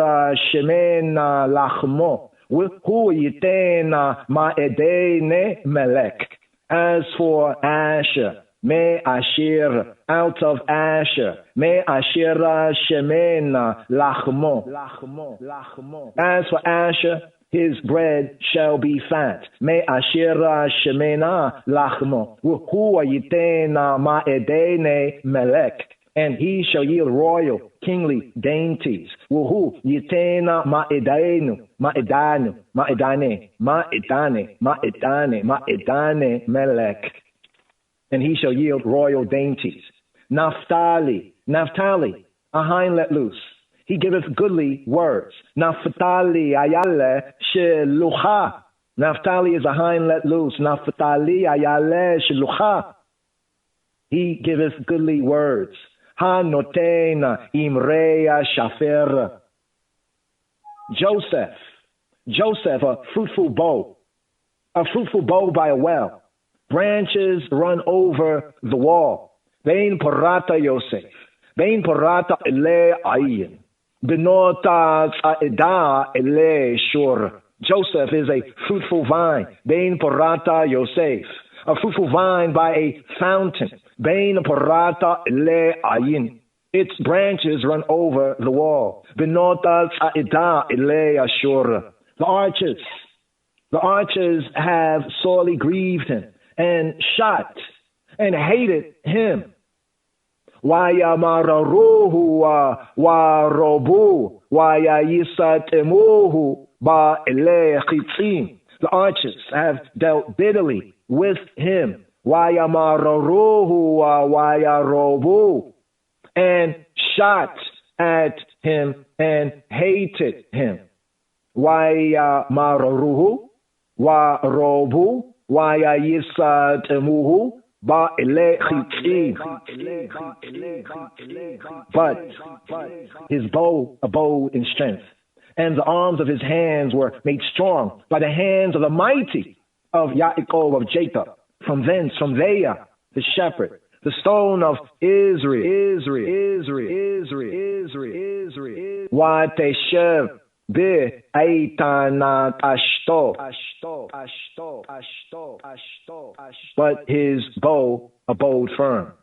Shemena Lachmo, Wuhu Yitena Ma'edene Melek. As for Asher, Me Asher, out of Asher, Me Asher Shemena Lachmo. As for Asher, his bread shall be fat. Me Asher Shemena Lachmo. Wuhu Yitena Ma'edene Melek. And he shall yield royal, kingly dainties. Wuhu Yitena Ma'edane Melek. And he shall yield royal dainties. Naphtali, a hind let loose. He giveth goodly words. Naphtali ayale shelucha. Naphtali is a hind let loose. Naphtali ayale shelucha. He giveth goodly words. Ha notena imreya shafer. Joseph, a fruitful bow by a well. Branches run over the wall. Bein parata Yosef. Bein parata ele ayin. Benota tza'eda ele shur. Joseph is a fruitful vine. Bein parata Yosef. A fruitful vine by a fountain. Bein parata ele ayin. Its branches run over the wall. Benota tza'eda ele ashur. The archers have sorely grieved him and shot and hated him. Wayamararuhu wa robu wayayisatemuhu ba elechitzim. The archers have dealt bitterly with him. Wayamararuhu wayarobu, and shot at him and hated him. Wayamararuhu wa robu wayayisatemuhu ba elechitzim. But his bow abode in strength, and the arms of his hands were made strong by the hands of the mighty of Yaakov, of Jacob. From thence, from there, the shepherd, the stone of Israel. Wateshev be'eitanat ashto. But his bow abode firm.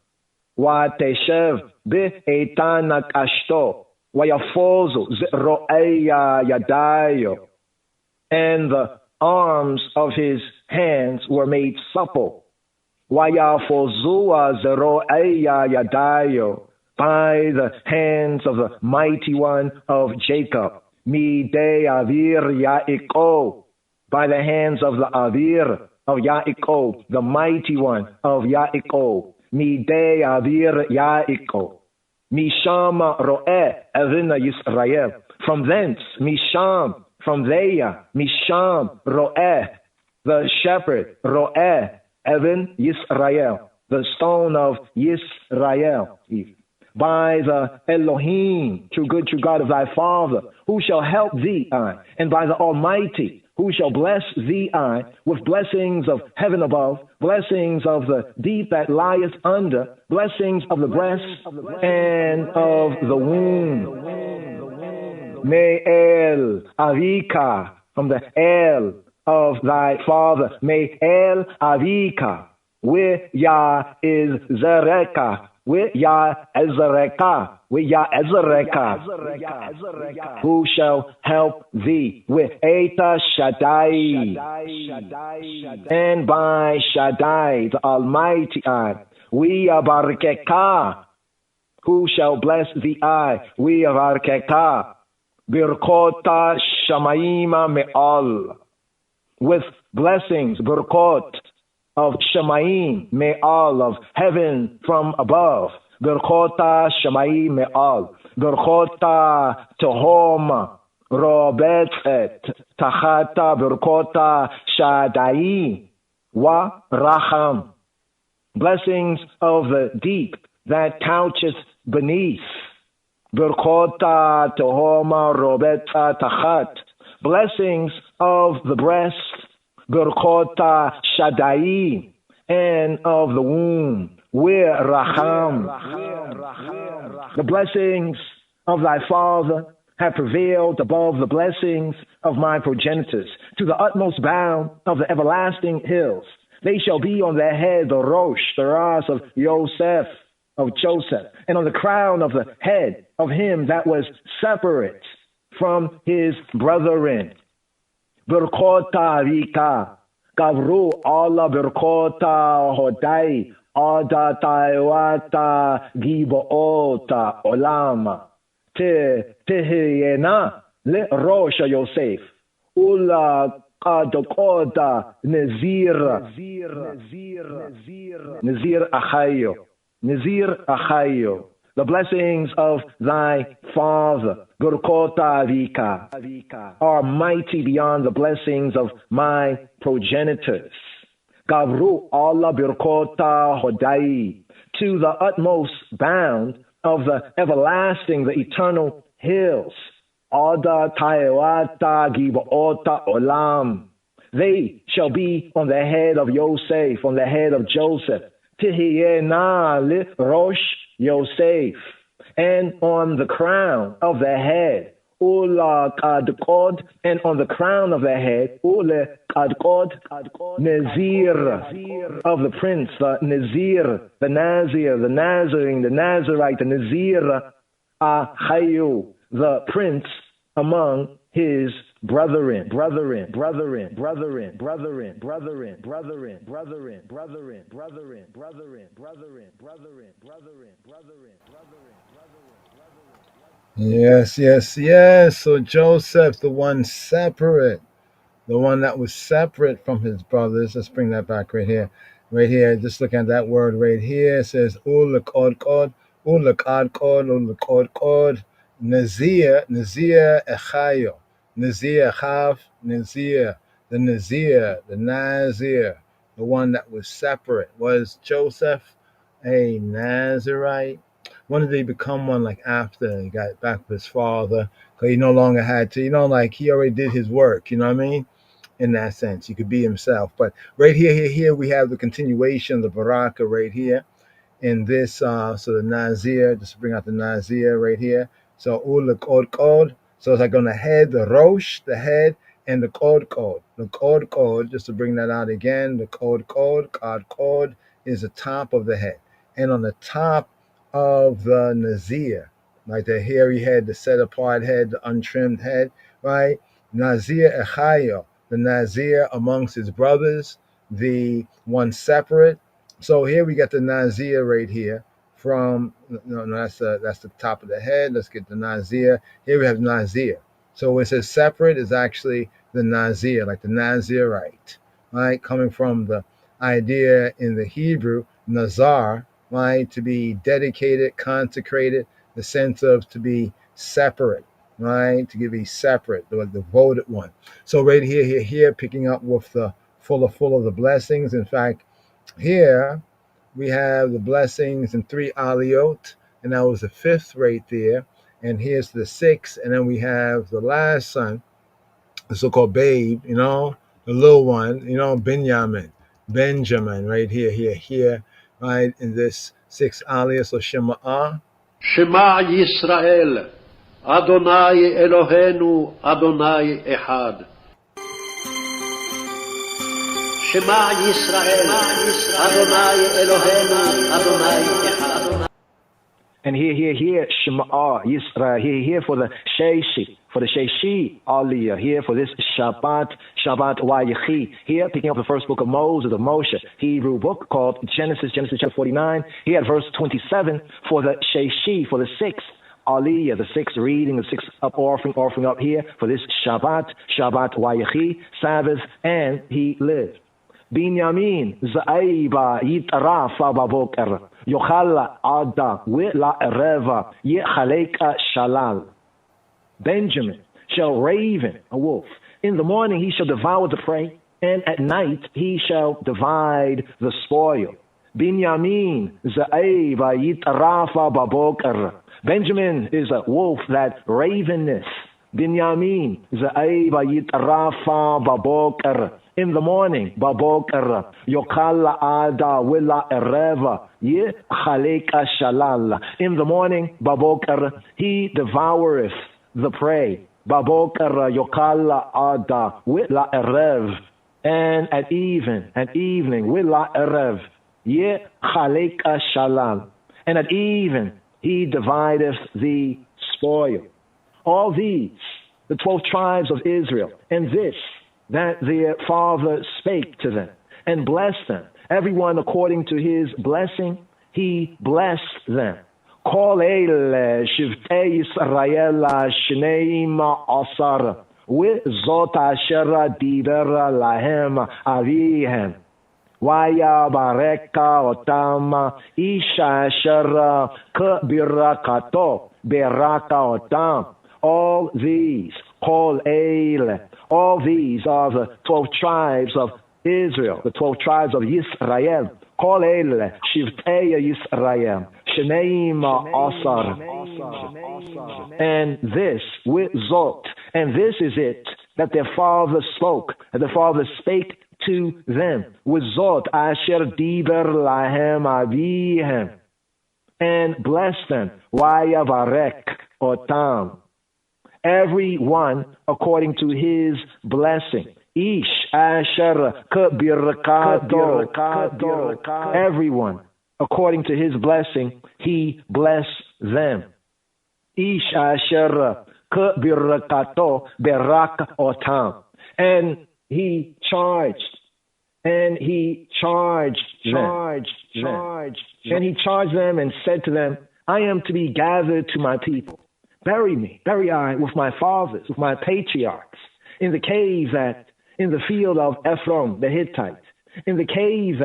Wateshev be'eitanat ashto. Wayafozu zeroeya yadayo. And the arms of his hands were made supple. Wayafozua zeroeya yadayo. By the hands of the mighty one of Jacob. Midei avir Yaakov. By the hands of the avir of Yaakov, the mighty one of Yaakov. Midei avir Yaakov. Misham ro'eh evin Yisrael. From thence, Misham, from there, Misham ro'eh, the shepherd, ro'eh evin Yisrael, the stone of Yisrael. by the Elohim, true good, true God of thy father, who shall help thee, and by the Almighty, who shall bless thee, with blessings of heaven above, blessings of the deep that lieth under, blessings of the breast and of the womb. Me'el Avika, from the El of thy father, Me'el Avika, Wea is Zereka, Wea Ezereka, Wea Ezereka, who shall help thee with Eta Shaddai, and by Shaddai, the Almighty, Wea Barkeka, who shall bless thee, Wea Barkeka, Birkota Shamayima Me'al, with blessings, Birkot, of Shamayim Me'al, of heaven from above. Birkota Shamayim Me'al. Birkota Tehom Robetet Tachata Birkota Shaddai Wa Racham. Blessings of the deep that coucheth beneath. Birkota Tehoma Robeta Tachat. Blessings of the breast. Birkota Shaddai, and of the womb, where Racham. The blessings of thy father have prevailed above the blessings of my progenitors, to the utmost bound of the everlasting hills. They shall be on their head the Rosh, the Ras of Joseph, and on the crown of the head of him that was separate from his brethren. Birkota Rika, Gavru Allah Birkota Hodai, Ada Taiwata Giboota Olama, Tehiyena, Le Rosha Yosef, Ula Kadokoda Nazir Achayo. The blessings of thy father, Birkota Vika, are mighty beyond the blessings of my progenitors. Gavru Allah Birkota Hodai, to the utmost bound of the everlasting, the eternal hills. Ada Taiwata Gibaota Olam. They shall be on the head of Yosef, on the head of Joseph. Tihiyena li Rosh Yosef, and on the crown of the head, Ula Kadkod, and on the crown of the head, Ule Kadkod, Nazir, of the prince, the Nazir, the Nazir, the Nazarene, the Nazarite, the Nazir, Achayu, the prince among his brethren. Yes. So Joseph, the one separate, the one that was separate from his brothers. Let's bring that back right here. Just look at that word right here. It says ulakod, Nazir Echayo, Nazir Chav, Nazir, the Nazir, the one that was separate. Was Joseph a Nazarite? When did he become one? Like after he got back with his father, because he no longer had to, like he already did his work, you know what I mean? In that sense, he could be himself. But right here, we have the continuation of the Baraka right here. In this, so the Nazir, just to bring out the Nazir right here. So Ul Kod. So it's like on the head, the Rosh, the head, and the Kod. The Kod, just to bring that out again, the Kod is the top of the head. And on the top of the Nazir, like the hairy head, the set apart head, the untrimmed head, right? Nazir Echayo, the Nazir amongst his brothers, the one separate. So here we got the Nazir right here from, that's the top of the head. Let's get the Nazir. Here we have Nazir. So when it says separate, is actually the Nazir, like the Nazirite, right? Coming from the idea in the Hebrew, Nazar, right? To be dedicated, consecrated, the sense of to be separate, right? To be separate, the devoted one. So right here, picking up with the full of the blessings. In fact, here we have the blessings in 3 aliyot. and that was the fifth right there. And here's the sixth, and then we have the last son, the so-called babe, the little one, Benjamin, right here, right, in this sixth aliyah, so Shema'ah. Shema Yisrael, Adonai Eloheinu, Adonai Echad. Shema Yisrael, Adonai Eloheinu, Adonai Echad. And here, Shema Yisrael, here for the Sheishi Aliyah, here for this Shabbat Vayechi, here picking up the first book of Moses, of Moshe, Hebrew book called Genesis chapter 49, here at verse 27 for the Sheishi, for the sixth Aliyah, the sixth reading, the sixth offering up here for this Shabbat Vayechi, Sabbath, and he lived. Binyamin Zaiba Yitrafa Baboker Yochal Ada Wila Ereva Yechaleka Shalal. Benjamin shall raven, a wolf. In the morning he shall devour the prey, and at night he shall divide the spoil. Binyamin Zaiba Yitrafa Baboker. Benjamin is a wolf that raveneth. Binyamin Zaiba Yitrafa Baboker. In the morning, Baboker, Yokala Ada Willa Ereva, Ye Chaleka Shalal. In the morning, Baboker, he devoureth the prey. Baboker, Yokala Ada Willa Erev. And at evening, Willa Erev, Ye Chaleka Shalal. And at even, he divideth the spoil. All these, the 12 tribes of Israel, and this, that their father spake to them and blessed them, everyone according to his blessing, he blessed them. Kol ele shivtei Yisrael shneim asar v'zot asher diber lahem avihem vayabareka otam ish asher k'birakato beraka otam. All these, Kol ele, all these are the 12 tribes of Israel, the 12 tribes of Yisrael. Kol ele, Shivtei Yisrael, Shneim Asar. And this, with Zot, and this is it, that their father spoke, that the father spake to them, with Zot, Asher Diber Lahem Avihem, and blessed them, Vayavarek Otam. Every one according to his blessing. Ish asher kabirakato. Everyone according to his blessing, he blessed them. Ish asher kabirakato berak otam. And he charged them. And he charged them and said to them, I am to be gathered to my people. Bury I with my fathers, with my patriarchs, in the cave in the field of Ephron the Hittite, in the cave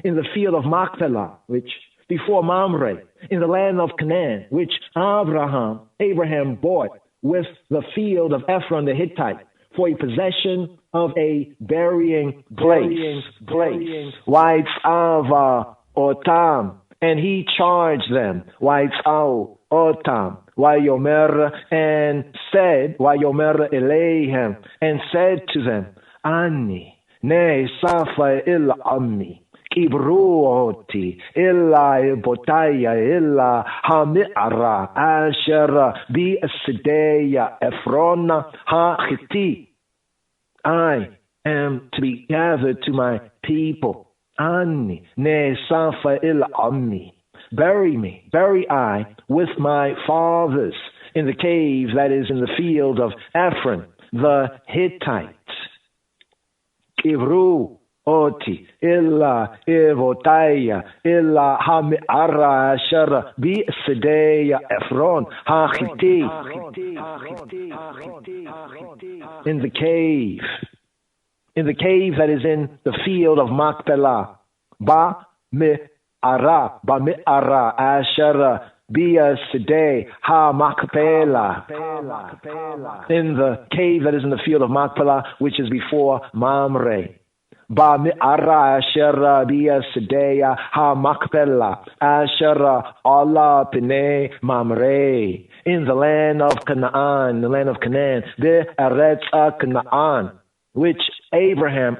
in the field of Machpelah, which before Mamre, in the land of Canaan, which Abraham bought with the field of Ephron the Hittite for a possession of a burying place. Waitzav otam, and he charged them. Waitzav otam. Vayomer, and said, Vayomer Eleihem, and said to them, Ani ne safa il ammi, kibruoti illa botaya illa hami'ara asher bi sedeya Ephron ha-chiti. I am to be gathered to my people. Ani ne safa il ammi. Bury I with my fathers in the cave that is in the field of Ephron the Hittite. Kivru oti illa evotaya illa hami'ara asher bi sedeya Ephron ha-chiti. In the cave that is in the field of Machpelah. Bami'ara asher bia sedeh ha Machpelah. In the cave that is in the field of Machpelah, which is before Mamre. Ba'mi'ara asher biya sedeya ha-makpela asher Allah p'nei mamre. In the land of Canaan, the Eretz Canaan, which Abraham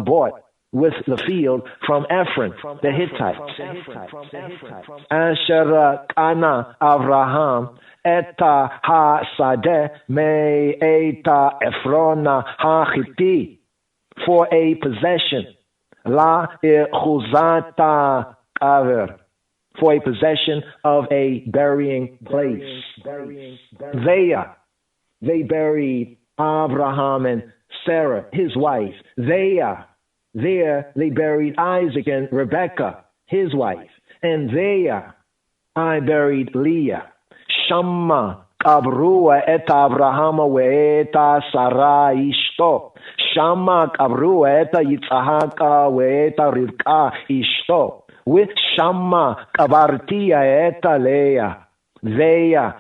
bought with the field from Ephron, the Hittites. Asher kana Avraham eta ha-sadeh me eta Ephron ha-Hitti, for a possession. La ichuzata kaver, for a possession of a burying place. They buried Abraham and Sarah, his wife. There they buried Isaac and Rebekah, his wife. And there I buried Leah. Shamma kabrua et Abraham ve'eta Sarah ishto. Shamma kabrua et Yitzhak ve'eta Rivka ishto. With Shamma kabartia et Leah. There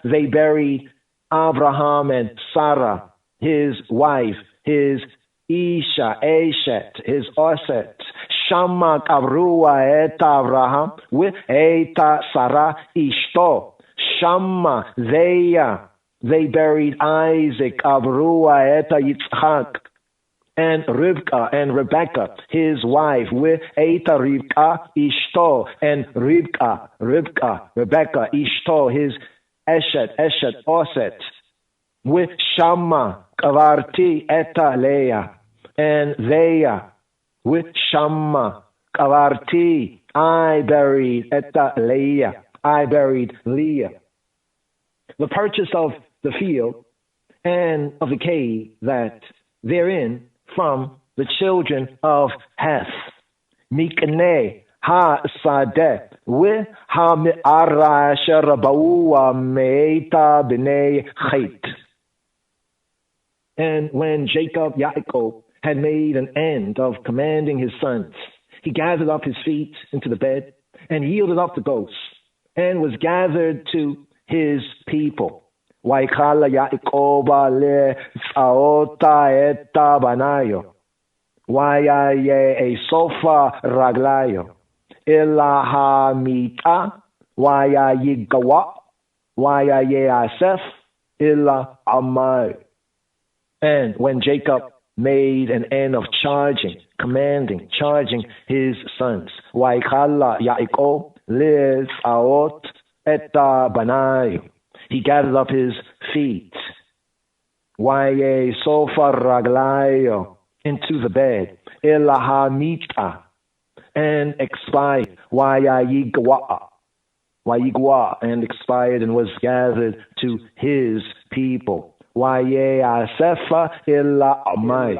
they buried Abraham and Sarah, his wife, his Isha, Eshet, his Oset. Shamma kabrua et Abraham with eta Sarah ishto. Shamma, they buried Isaac, kabrua et Yitzhak, and Rivka and Rebekah, his wife, with eta Rivka ishto, and Rebekah ishto, his Eshet, Oset. With Shamma kavarti eta Leah, and Leah, with Shamma kavarti, I buried eta Leah, I buried Leah. The purchase of the field and of the cave that therein from the children of Heth, Mikneh ha-sadeh, with ha-mi'ara asher ba'ua me'eta b'nei Chet. And when Yaakov, had made an end of commanding his sons, he gathered up his feet into the bed and yielded up the ghost, and was gathered to his people. Waikala Yaakov le tzaota eta banayo, wayaye e sofa raglayo, ila hamita, wayayigawa, wayaye asef, ila amai. And when Jacob made an end of charging his sons, Waikala Yaakov le tzaot eta banayo, he gathered up his feet, Waye sofa raglayo, into the bed, Elahamita, and expired, Wayigwa, and expired, and was gathered to his people. Waye asefa illa amai.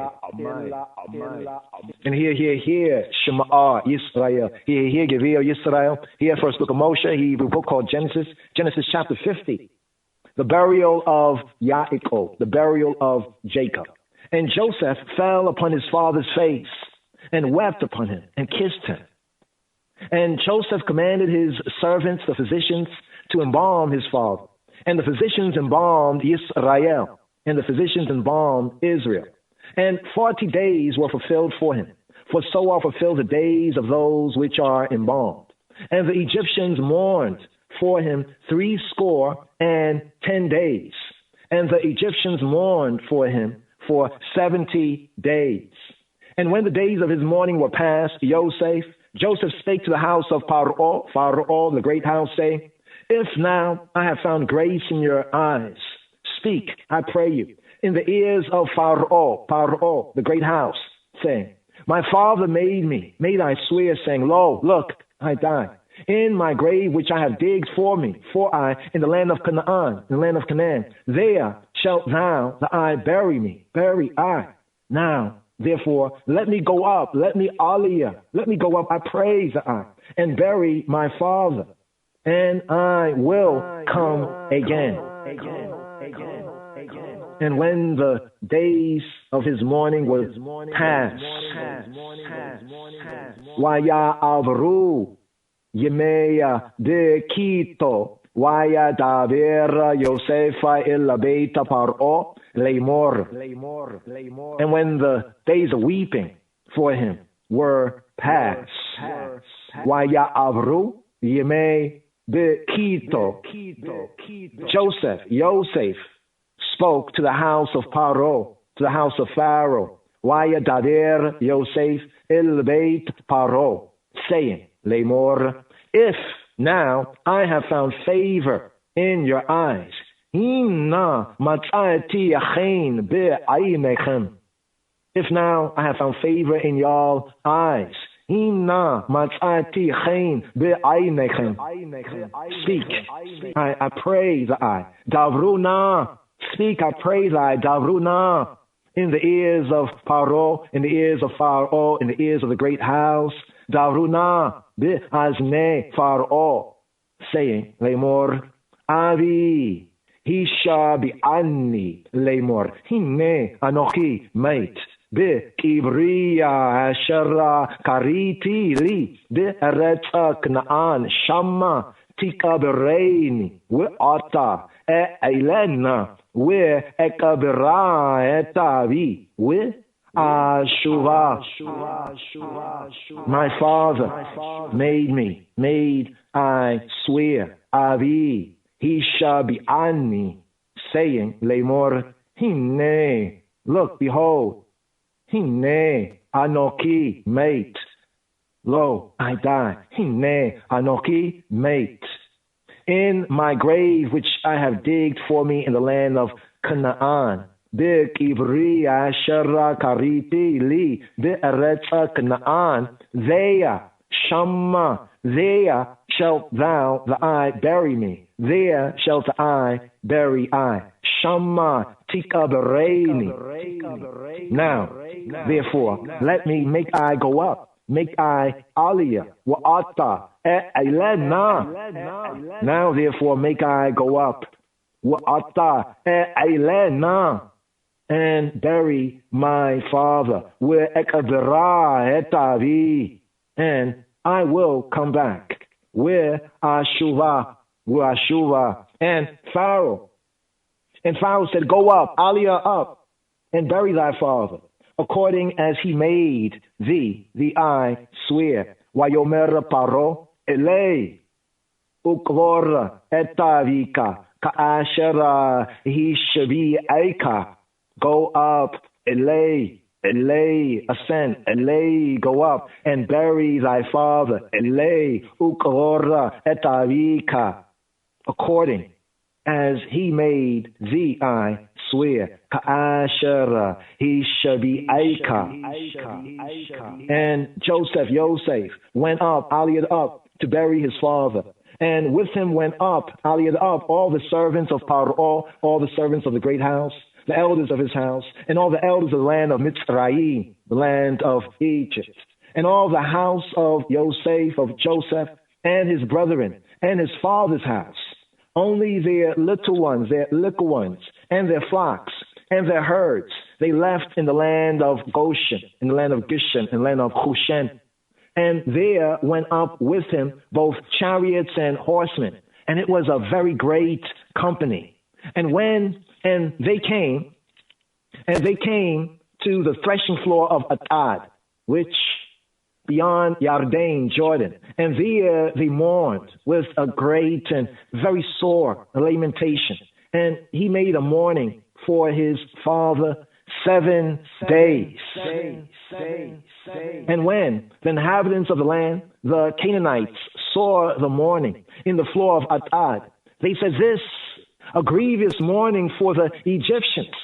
And here, Shema Yisrael. Here, Gevir Yisrael. Here, first book of Moshe, Hebrew book called Genesis chapter 50. The burial of Yaakov, the burial of Jacob. And Joseph fell upon his father's face and wept upon him and kissed him. And Joseph commanded his servants, the physicians, to embalm his father. And the physicians embalmed Israel, and the physicians embalmed Israel. And 40 days were fulfilled for him, for so are fulfilled the days of those which are embalmed. And the Egyptians mourned for him 70 days. And the Egyptians mourned for him for 70 days. And when the days of his mourning were past, Joseph spake to the house of Pharaoh, the great house, saying, If now I have found grace in your eyes, speak, I pray you, in the ears of Pharaoh, the great house, saying, My father made I swear, saying, Lo, look, I die. In my grave which I have digged for I, in the land of Canaan, there shalt thou, the I, bury I. Now, therefore, let me go up, let me go up, I pray the I, and bury my father, and I will come again. And when the days of his mourning were past, Waya Avru, Yemeya de Kito, Waya Davera Yosefa illa Beta Paro, Lamor. And when the days of weeping for him were past, Waya'avru Yemei Bekito. Yosef spoke to the house of Paro, to the house of Pharaoh. Wayadader Yosef El Beit Paro, saying, Lamor, if now I have found favor in your eyes, if now I have found favor in y'all eyes, speak, I praise I. Davruna, speak, I praise I. Davruna, in the ears of Paro, in the ears of Pharaoh, in the ears of the great house. Davruna, bi'azne Pharaoh, saying, Lamor, Avi, Hisha bi'anni, Lamor, Hine anochi mate. Kibria Ashara Kariti Li Be'eretza Kna'an Shama Tika Bereini We'ata Elena We'ekabera Etavi We'ashuva. My father made I swear, Avi Hisha bi'anni, saying, Lamor, Hine, look, behold, Hine Anoki mate. Lo, I die. Hine Anoki mate. In my grave which I have digged for me in the land of Canaan. Be'kivri Ashara Kariti Li Be'eretza Canaan. There, Shama, there shalt thou, the I, bury me. There shalt I bury I. Shama Tika Bereini. Now, therefore, let me make I go up, make I aliyah, wa'ata, elena. Now, therefore, make I go up, wa'ata, elena, and bury my father, we'ekabera etavi, and I will come back, we'ashuva, and Pharaoh. And Pharaoh said, go up, aliyah up, and bury thy father, according as he made thee, the I swear. Wayomer Paro elei ukvor etavika ka'ashera hishvi eika. Go up, elei, ascend, elei, go up, and bury thy father, elei ukvor etavika, according as he made thee I swear. Ka'ashera he shabi aika. And Yosef went up, aliyah up, to bury his father. And with him went up, aliyah up, all the servants of Paro, all the servants of the great house, the elders of his house, and all the elders of the land of Mitzrayim, the land of Egypt, and all the house of Joseph, and his brethren, and his father's house. Only their little ones, and their flocks, and their herds, they left in the land of Goshen, in the land of Goshen, in the land of Hushan. And there went up with him both chariots and horsemen, and it was a very great company. And they came to the threshing floor of Atad, which beyond Yarden, Jordan. And there they mourned with a great and very sore lamentation. And he made a mourning for his father 7 days. And when the inhabitants of the land, the Canaanites, saw the mourning in the floor of Atad, they said, this, a grievous mourning for the Egyptians.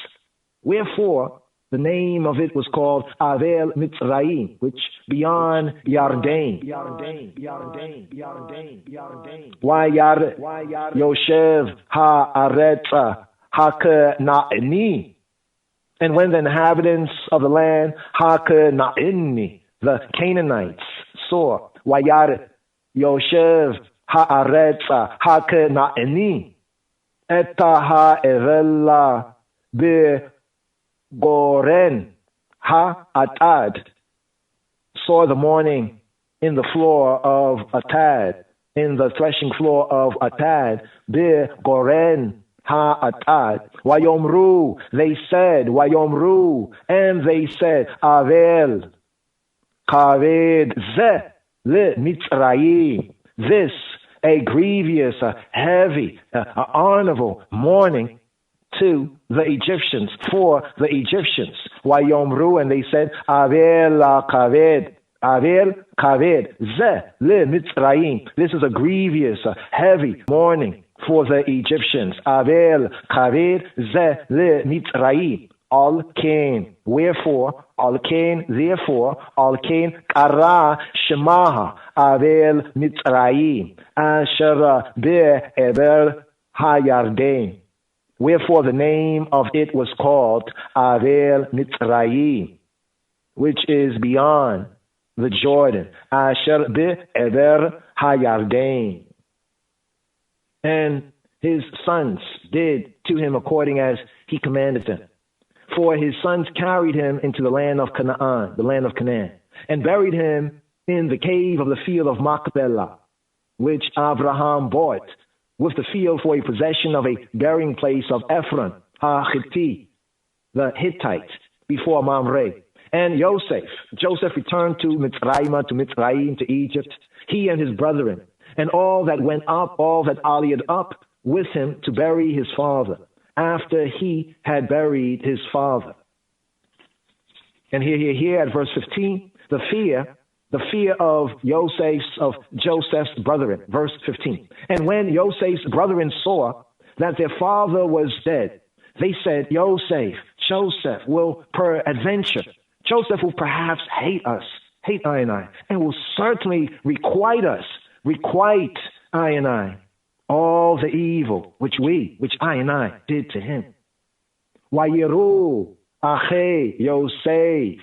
Wherefore, the name of it was called Avel Mitzrayim, which beyond Yarden. Wayar Yoshev Ha'aretza Ha'kena'ini. And when the inhabitants of the land Ha'kena'ini, the Canaanites, saw Wayar Yoshev Ha'aretza Ha'kena'ini, Eta Ha'evella Goren ha-atad, saw the mourning in the floor of Atad, in the threshing floor of Atad, be Goren ha'atad. Vayomru, they said, Vayomru, and they said, Avel, kaved ze le Mitzrayim. This, a grievous, heavy, honorable mourning to the Egyptians, for the Egyptians. Vayomru, and they said, Avel kaved. Avel kaved ze le Mitzrayim. This is a grievous, heavy mourning for the Egyptians. Avel kaved ze le Mitzrayim. Al kain. Wherefore, al kain, therefore, al kain kara shemaha Avel Mitzrayim asher be'eber hayarden. Wherefore the name of it was called Avel Mitzrayim, which is beyond the Jordan. Asher be'eber hayarden. And his sons did to him according as he commanded them. For his sons carried him into the land of Canaan, the land of Canaan, and buried him in the cave of the field of Machpelah, which Abraham bought with the field for a possession of a burying place of Ephron, HaChitti, the Hittite, before Mamre. And Joseph returned to Mitzrayim, to Egypt, he and his brethren, and all that went up, all that allied up with him to bury his father, after he had buried his father. And here at verse 15, the fear of Joseph's brethren, verse 15. And when Joseph's brethren saw that their father was dead, they said, Joseph will perhaps hate I and I, and will certainly requite I and I, all the evil which I and I did to him. Vayeru achei Yosef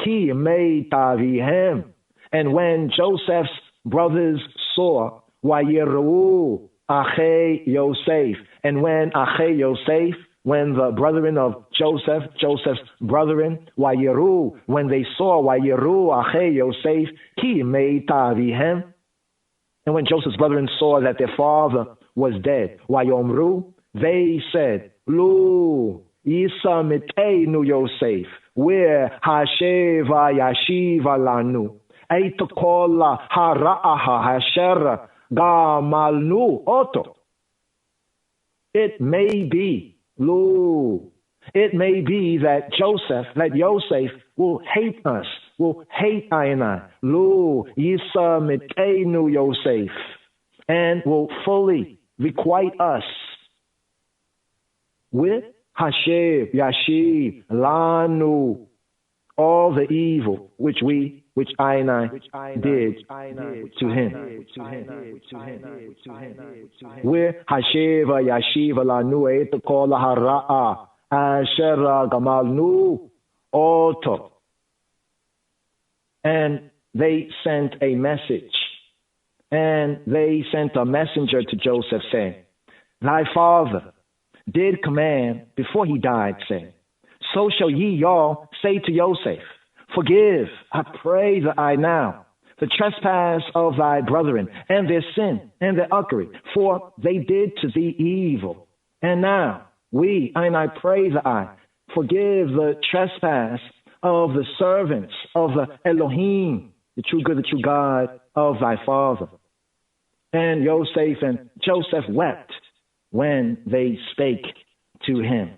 ki mei tavihem. And when Joseph's brothers saw, Vayeru achei Yosef, and when achei Yosef, when the brethren of Joseph's brethren, Vayeru, when they saw, Vayeru achei Yosef ki mei tavihem. And when Joseph's brethren saw that their father was dead, Vayomru, they said, Lu Isa miteinu Yosef, where Hasheva Yashiva lanu, Eitokola Hara'aha Hasher Gamalnu Oto. It may be that Joseph will hate us, will hate I and I. Lu Yisa Miteinu Yosef, and will fully requite us with Hashev Yashiv Lanu, all the evil which I and I did to him. Where Hasheva Yashiva Lanu Etakola Hara'a Asher Gamalnu Oto. And they sent a message, and they sent a messenger to Joseph saying, Thy father did command before he died, saying, So shall ye all say to Joseph, Forgive, I pray that I now, the trespass of thy brethren, and their sin, and their uckery, for they did to thee evil. And now I pray that I forgive the trespass of the servants of the Elohim, the true good, the true God of thy father. And Joseph wept when they spake to him.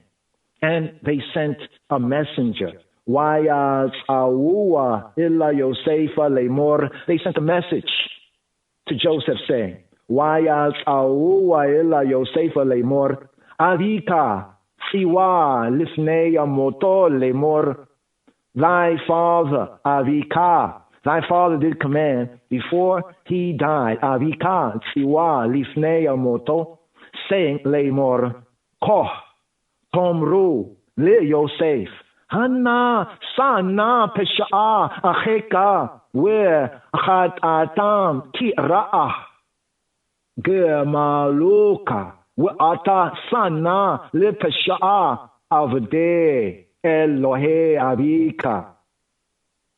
And they sent a messenger. They sent a message to Joseph saying, Avika siwa lifnei amoto lemor. Thy father, Avika, thy father did command before he died, Avika siwa lifnei amoto, saying lemor, Koh tomru le Yosef, Hanna sana pesha'a acheka, where atam ki ra'ah gemaluka, Ata sana le pesha'a avde Elohe Avika.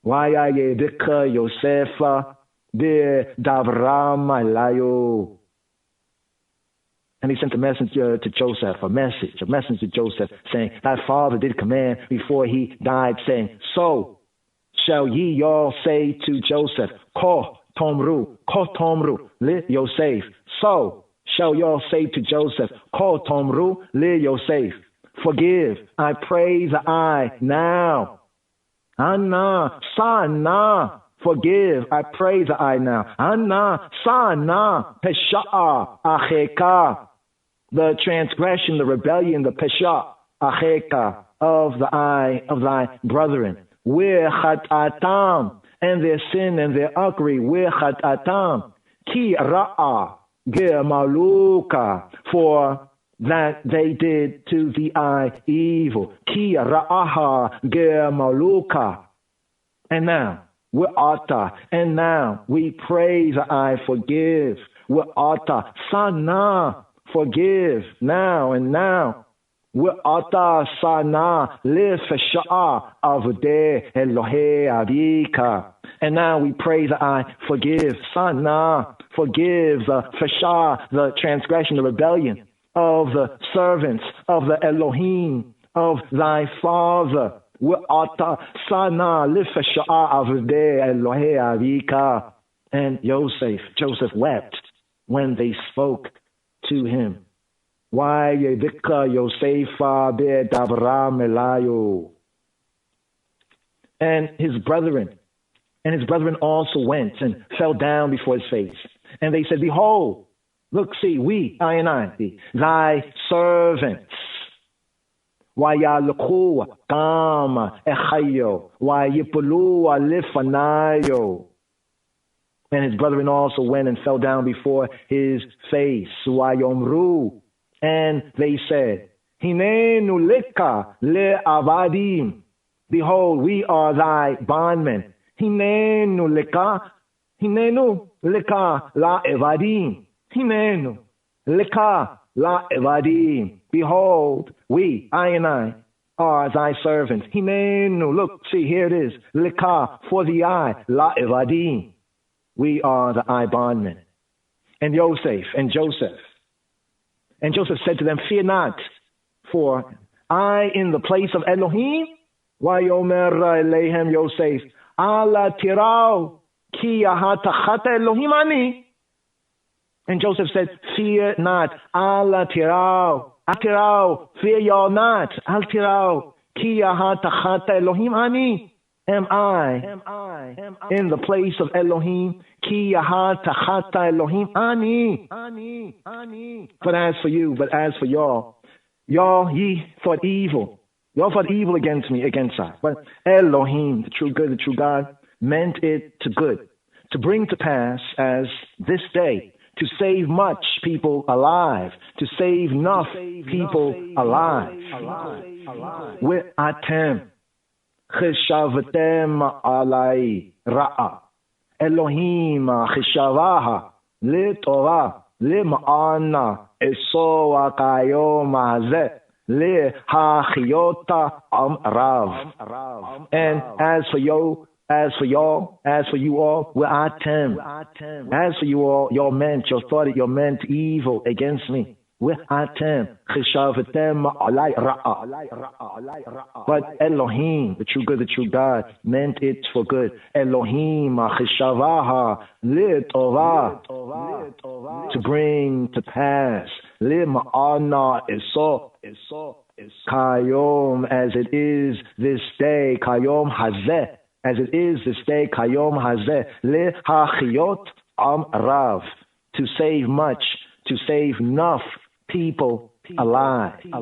Waya yedika Yosefa de Davram alayo. And he sent a messenger to Joseph, a message to Joseph, saying, thy father did command before he died, saying, so shall ye all say to Joseph, Ko tomru, li Yosef. So shall y'all say to Joseph, Ko tomru, li Yosef. Forgive, I praise I now. Anna, sana. Forgive, I praise I now. Anna, sana, pesha'a, acheka. The transgression, the rebellion, the pesha, acheka, of thy brethren. We'chatatam, and their sin and their ugly. We'chatatam, ki ra'a, gemaluka, for that they did to the eye evil. Ki ra'aha, gemaluka. And now, we'ata, and now we praise I forgive. We'ata, sana, forgive now and now. We'ata sana lifasha'a avde Elohe avika. And now we praise I forgive. Sana, forgive the fasha, the transgression, the rebellion of the servants of the Elohim, of thy father. We'ata sana lifasha'a avde Elohe avika. And Joseph wept when they spoke to him. Why yedika Yosefa be davra melayo. And his brethren also went and fell down before his face. And they said, behold, look, see, we, I and I, thy servants. Wayalku kama echayo, wayipulu alifanayo. And his brethren also went and fell down before his face. Wayomru, and they said, Hinenu leka le avadim. Behold, we are thy bondmen. Hinenu leka la evadim. Hinenu leka la evadim. Behold, we, I and I, are thy servants. Hinenu, look, see, here it is. Leka, for the eye, la evadim. We are the eye bondmen. And Joseph said to them, fear not, for I in the place of Elohim, Vayomer Eleihem Yosef, Ala tirau, ki yahatachat Elohim ani. And Joseph said, fear not, Ala tirau, fear y'all not, Al tirau, ki yahatachat Elohim ani. Am I in the place of Elohim? Ki yahatachat Elohim ani. But as for y'all, ye thought evil. Y'all thought evil against me, against I. But Elohim, the true good, the true God, meant it to good, to bring to pass as this day, to save much people alive, to save enough people alive. With atem. Cheshavtem alai ra'a. Elohim cheshavaha le Torah le ma'ana eso akayom hazeh le hachiyota rav. And as for you all, we're atem. As for you all, y'all meant evil against me. We're atem. Cheshavtem alai ra'a. But Elohim, the true good, the true God, meant it for good. Elohim cheshavaha le Torah, to bring to pass. Le ma'ana eso kayom, as it is this day. Kayom hazeh, as it is this day. Kayom hazeh le hachiyot rav, to save much, to save enough people alive. Yes,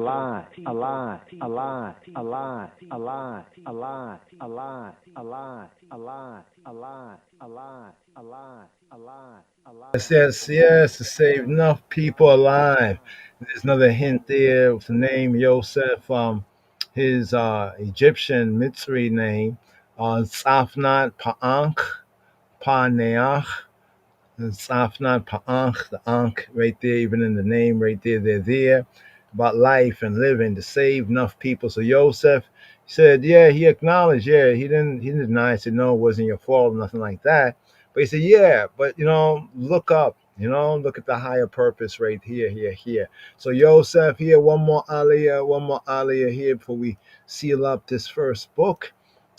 to save enough people alive. There's another hint there with the name Yosef, his Egyptian Mitzri name, Tzafnat Pa'anch, Paneach, Tzafnat Pa'anch, the Ankh right there, even in the name right there, they're there, about life and living, to save enough people. So Yosef said, yeah, he acknowledged, yeah, he didn't deny, said, no, it wasn't your fault, nothing like that. But he said, yeah, but look up, You know, look at the higher purpose right here. So Yosef here, one more aliyah here before we seal up this first book.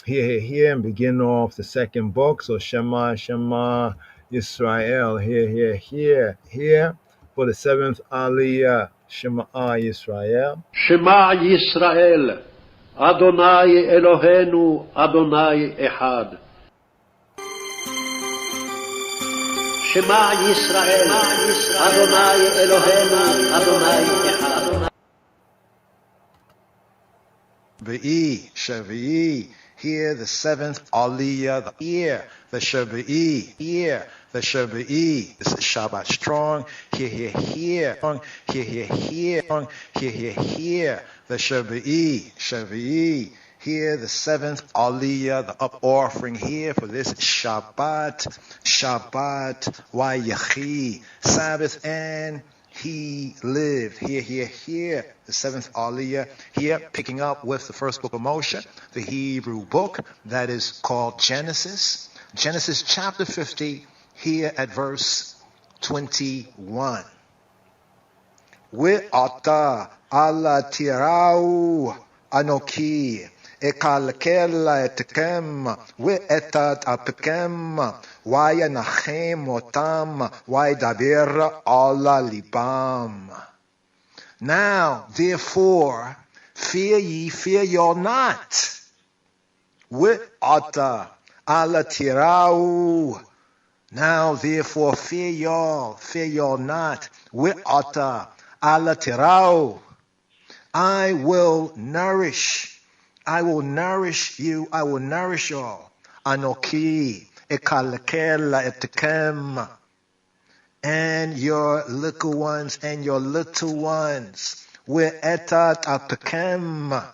Here, and begin off the second book. So Shema Yisrael, here for the seventh aliyah. Shema Yisrael. שמע ישראל, אדוני אלוהינו, אדוני אחד. שמע ישראל, אדוני אלוהינו, אדוני אחד. Shavi'i, here the seventh aliyah, the Shavi'i, the Shavi'i. This is Shabbat strong. Here, the Shavi'i, here the seventh aliyah, the up offering here for this Shabbat, Vayechi, Sabbath, and he lived. Here, the seventh aliyah, here, picking up with the first book of Moshe, the Hebrew book that is called Genesis. Genesis chapter 50, here at verse 21. Ve'ata ala tirau anoki ekalkel etkem ve'etat apkem vayanachem otam vaydaber ala libam. Now, therefore, fear ye not. Ve'ata ala tirau. Now, therefore, fear y'all not. Ve'ata ala tirau. I will nourish you, I will nourish y'all. Anoki ekalkel etkem. And your little ones, Ve'etat apkem.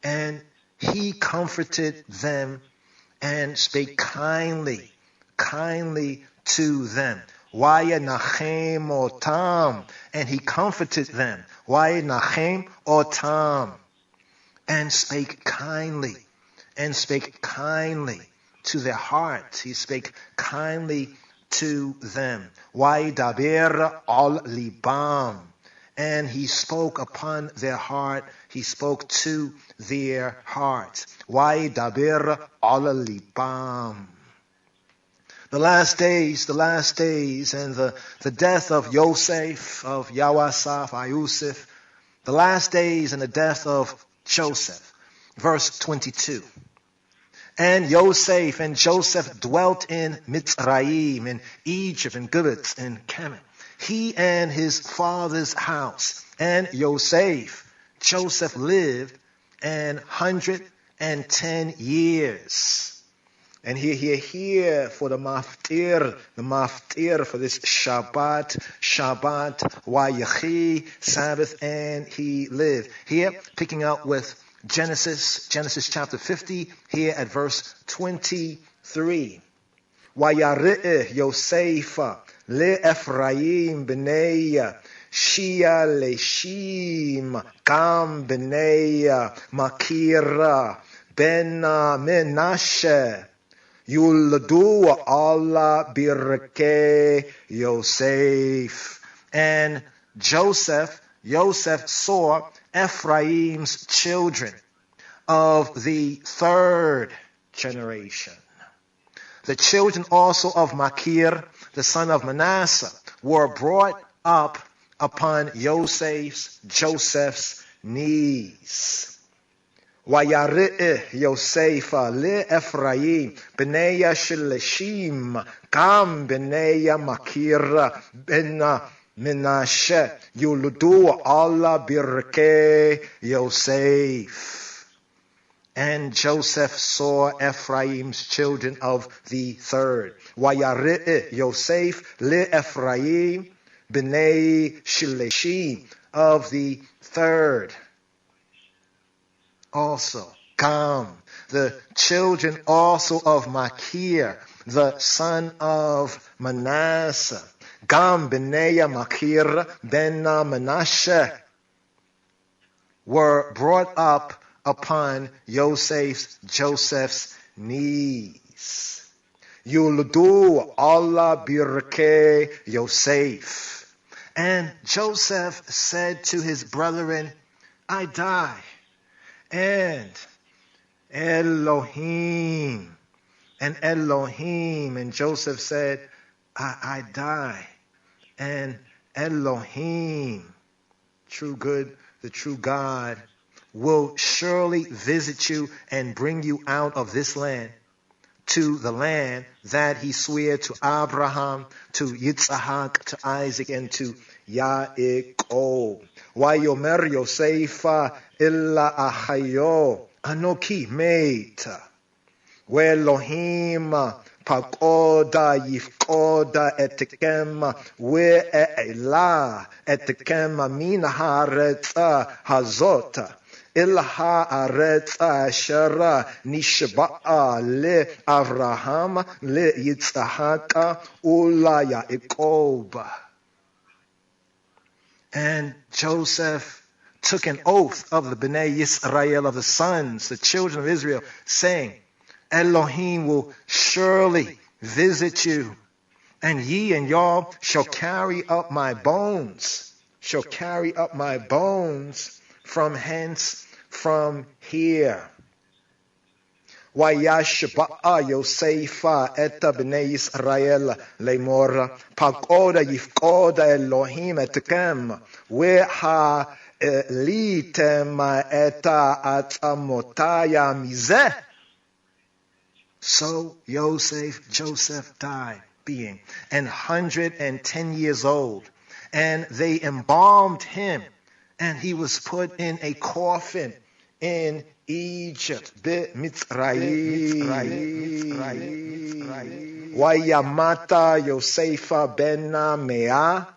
And he comforted them and spake kindly to them. Vayanachem otam. And he comforted them. Vayanachem otam. And spake kindly to their hearts. He spake kindly to them. Vaydaber al libam. And he spoke upon their heart. He spoke to their hearts. Vaydaber al libam. The last days, and the death of Yosef, of Yawasaf, Ayusif, the last days and the death of Joseph. Verse 22. And Yosef and Joseph dwelt in Mitzrayim, in Egypt, in Gibbet, in Kemet. He and his father's house. And Joseph lived 110 years. And here for the maftir for this Shabbat, Vayechi, Sabbath, and he lived. Here, picking up with Genesis chapter 50, here at verse 23. Vayareh Yosef le Ephraim b'nei Shia leshim kam b'nei Makira ben Menashe. Yuladu Allah birke Yosef. And Joseph saw Ephraim's children of the third generation. The children also of Makir, the son of Manasseh, were brought up upon Joseph's knees. Vayareh Yosef le Ephraim b'nei Sheleshim kam b'nei Makir ben Menashe yuludu Allah birke Yosef. And Joseph saw Ephraim's children of the third. Vayareh Yosef le Ephraim b'nei Sheleshim, of the third. Also, Kam, the children also of Makir, the son of Manasseh. Gam b'nei Makir ben Menashe were brought up upon Joseph's knees. Yuldu Allah birke Yosef. And Joseph said to his brethren, I die. And Elohim. And Joseph said, I die. And Elohim, true good, the true God, will surely visit you and bring you out of this land to the land that he swore to Abraham, to Yitzhak, to Isaac, and to Yaakov. Wayomer Yosefa illa achayo anoki meita. We'Elohim pakoda yifkoda etkem we'elah etkem min haaretz hazot. Ilha aretz asher nishba'a le Avraham le Yitzhak ula Yaakov. And Joseph took an oath of the Bnei Yisrael, of the sons, the children of Israel, saying, Elohim will surely visit you, and ye and y'all shall carry up my bones, from hence, from here. Vayashba'a Yosefa et bnei Yisrael lemor pagoda yifkoda Elohim etkem veha litem et atzamotaya mizeh. So Joseph died, being 110 years old, and they embalmed him, and he was put in a coffin in Egypt. Wayamata Yosefa ben Mea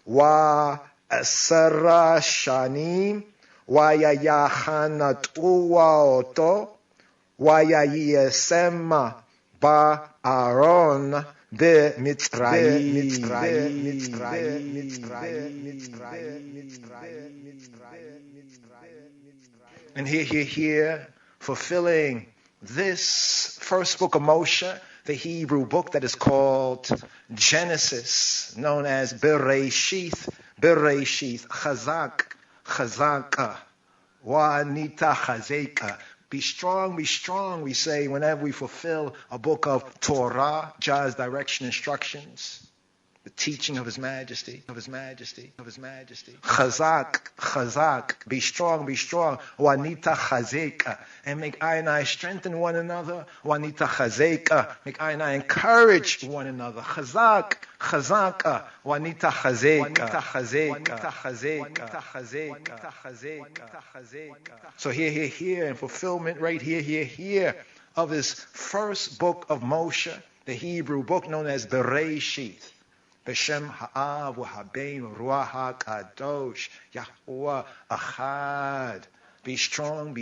wa Asara Shanim wayayachanatuwa oto wayayesema ba Aaron be Mitzrayim. And here, fulfilling this first book of Moshe, the Hebrew book that is called Genesis, known as Bereshith, Chazaka, Wanita Chazeka. Be strong, we say whenever we fulfill a book of Torah, Jah's direction, instructions, the teaching of His Majesty. Chazak, be strong. Wanita chazeka, and make I and I strengthen one another. Wanita chazeka, make I and I encourage one another. Chazaka, wanita chazeka. So here, in fulfillment right here of this first book of Moshe, the Hebrew book known as Bereshith. B'Shem Ha'av V'Habein Ruach HaKadosh Yahuwah Achad. Be strong,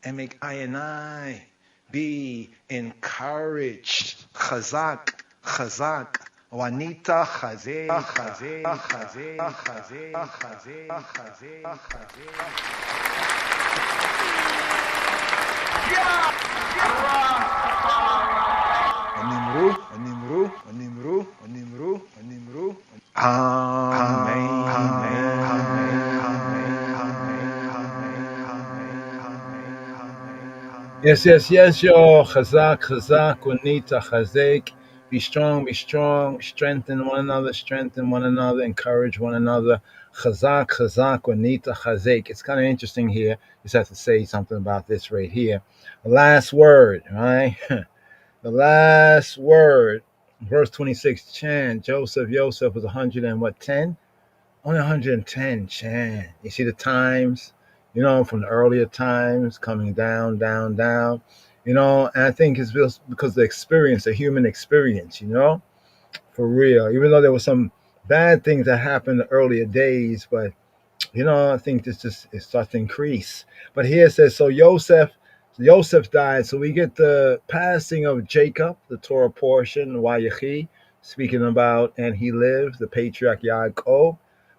and make I and I be encouraged. Chazak, Wanita Chazek. Animru. Amen. Yes, yo. Chazak, Wanita, Chazek. Be strong. Strengthen one another, encourage one another. Chazak, Wanita, Chazek. It's kind of interesting here. Just have to say something about this right here. The last word, right? The last word, verse 26, Chan. Joseph was 110? Only 110, Chan. You see the times, from the earlier times, coming down. And I think it's because the experience, the human experience, for real. Even though there were some bad things that happened in the earlier days, but, I think it starts to increase. But here it says, so Joseph died, so we get the passing of Jacob, the Torah portion, Vayechi, speaking about, and he lives, the patriarch Yaakov,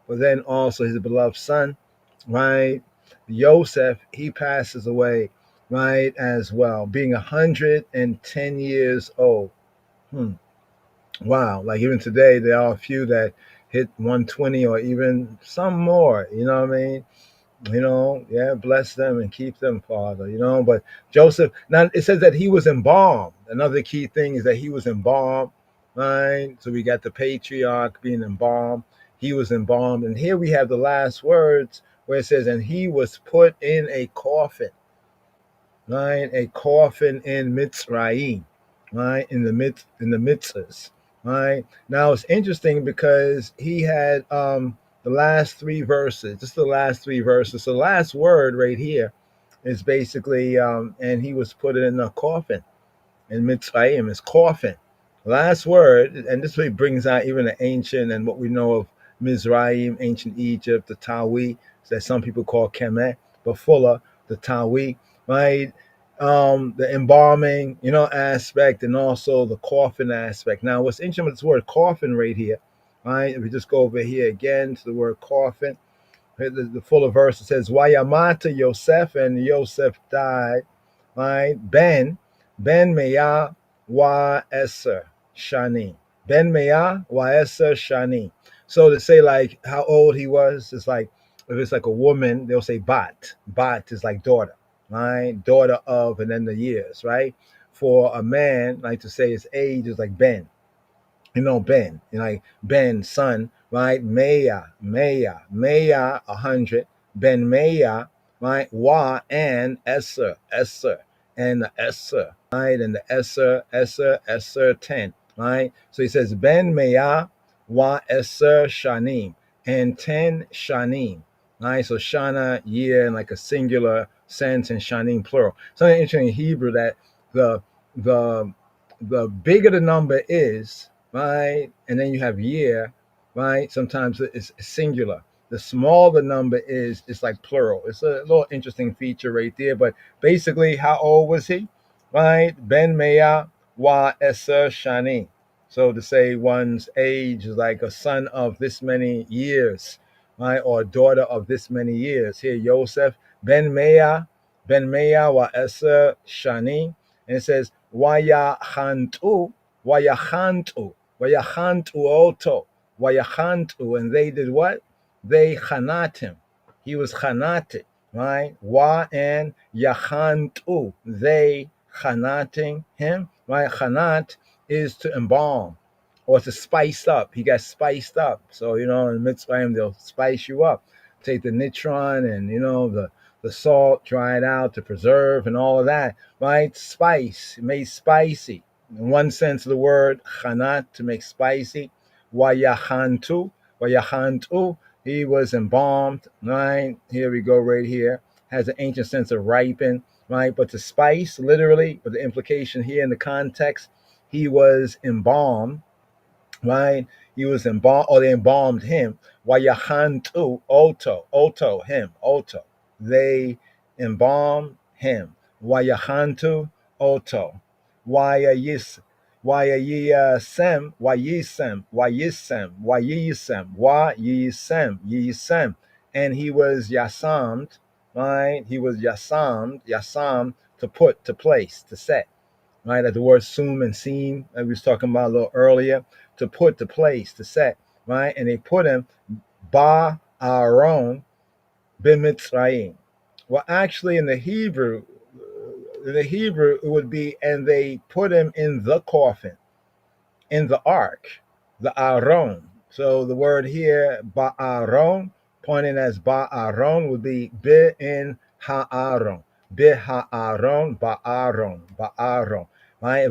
but then also his beloved son, right? Joseph, he passes away, right, as well, being 110 years old. Wow. Like even today, there are a few that hit 120 or even some more. You know what I mean? Yeah, bless them and keep them, Father. But Joseph, now it says that he was embalmed. Another key thing is that he was embalmed, right? So we got the patriarch being embalmed. He was embalmed. And here we have the last words where it says, and he was put in a coffin, right? A coffin in Mitzrayim, right? In the mitzvahs, right? Now it's interesting because he had the last three verses, just the last three verses. So the last word right here is basically, and he was put in a coffin in Mitzrayim, is coffin. Last word, and this way brings out even the ancient and what we know of Mizraim, ancient Egypt, the Tawi, that some people call Kemet, but fuller, the Tawi, right? The embalming, aspect, and also the coffin aspect. Now, what's interesting with this word coffin right here, right? If we just go over here again to the word coffin, the fuller verse, it says, Wayamata Yosef, and Yosef died, right? Ben Meah wa Eser Shani. Ben Meah wa Eser Shani. So to say like how old he was, it's like if it's like a woman, they'll say Bat. Bat is like daughter, right? Daughter of, and then the years, right? For a man, like to say his age is like Ben. Ben, like Ben, son, right? Maya, 100. Ben Maya, right? Wa and Esser, and the Esser, right? And the Esser, 10, right? So he says Ben Maya, Wa Esser Shanim, and 10 Shanim, right? So Shana, year, in like a singular sense, and Shanim, plural. Something interesting in Hebrew that the bigger the number is, right? And then you have year, right? Sometimes it's singular. The smaller the number is, it's like plural. It's a little interesting feature right there. But basically, how old was he? Right? Ben Meah wa Eser Shani. So to say one's age is like a son of this many years, right? Or a daughter of this many years. Here, Yosef, Ben Meah wa Eser Shani. And it says, Wayachantu oto, and they did what? They chanat him. He was chanated, right? Wa and yachantu, they chanating him, right? Chanat is to embalm or to spice up. He got spiced up. So, in Mitzrayim, they'll spice you up. Take the nitron and, the salt, dry it out to preserve and all of that, right? Spice, made spicy. In one sense of the word, chanat, to make spicy. Wayachantu, he was embalmed, right? Here we go right here. Has an ancient sense of ripen, right? But to spice, literally, but the implication here in the context, he was embalmed, right? He was embalmed, or they embalmed him. Wayachantu, him. They embalmed him. Wayachantu oto. Wayisem, and he was yasamed, right? He was yasam, to put, to place, to set, right? At the word sum and seem that we was talking about a little earlier, to put, to place, to set, right? And they put him ba Aaron b'Mitzrayim. Well, actually, in the Hebrew, it would be, and they put him in the coffin, in the ark, the Aaron. So the word here, Ba'aron, pointing as Ba'aron, would be Be in Ha'aron. Be Ha'aron, Ba'aron. Right?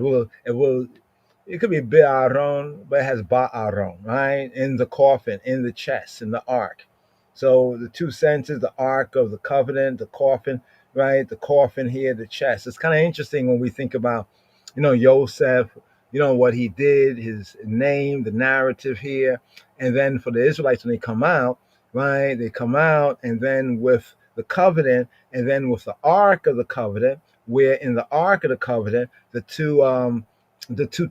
It could be Be'aron, but it has Ba'aron, right? In the coffin, in the chest, in the ark. So the two senses, the ark of the covenant, the coffin, right? The coffin here, the chest. It's kind of interesting when we think about, Yosef, what he did, his name, the narrative here. And then for the Israelites, when they come out, right? They come out, and then with the covenant, and then with the ark of the covenant, where in the ark of the covenant, the two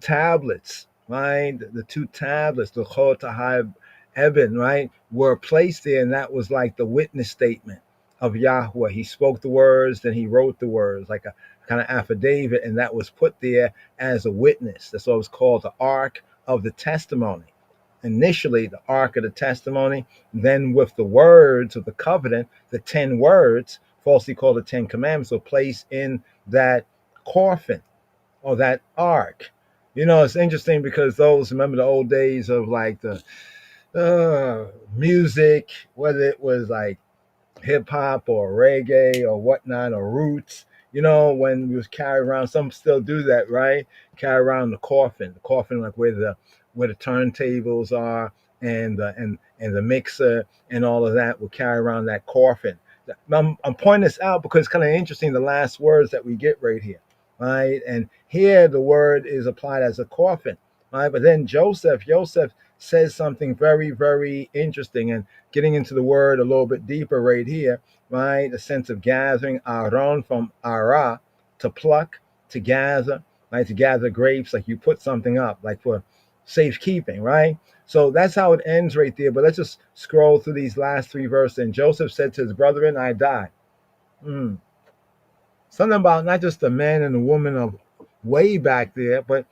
tablets, right? The two tablets, the Chol Tahai Eben, right, were placed there, and that was like the witness statement. of Yahweh. He spoke the words, then he wrote the words, like a kind of affidavit, and that was put there as a witness. That's what it was called, the Ark of the Testimony. Initially, the Ark of the Testimony, then with the words of the covenant, the 10 words, falsely called the 10 Commandments, were placed in that coffin or that ark. You know, it's interesting because those, remember the old days of like the music, whether it was like hip hop or reggae or whatnot or roots, you know, when we was carry around, some still do that, right? Carry around the coffin like where the turntables are and the mixer and all of that will carry around that coffin. I'm pointing this out because it's kind of interesting, the last words that we get right here, right? And here the word is applied as a coffin, right? But then Joseph says something very, very interesting, and getting into the word a little bit deeper right here, right? The sense of gathering, aron from ara, to pluck, to gather, right? To gather grapes, like you put something up, like for safekeeping, right? So that's how it ends right there. But let's just scroll through these last 3 verses. And Joseph said to his brethren, I die. Something about not just the man and the woman of way back there, but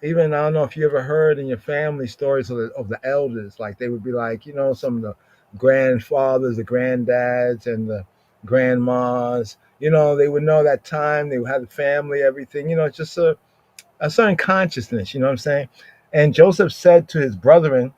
even, I don't know if you ever heard in your family stories of the elders, like they would be like, you know, some of the grandfathers, the granddads, and the grandmas, you know, they would know that time, they would have the family, everything, you know, it's just a certain consciousness, you know what I'm saying? And Joseph said to his brethren,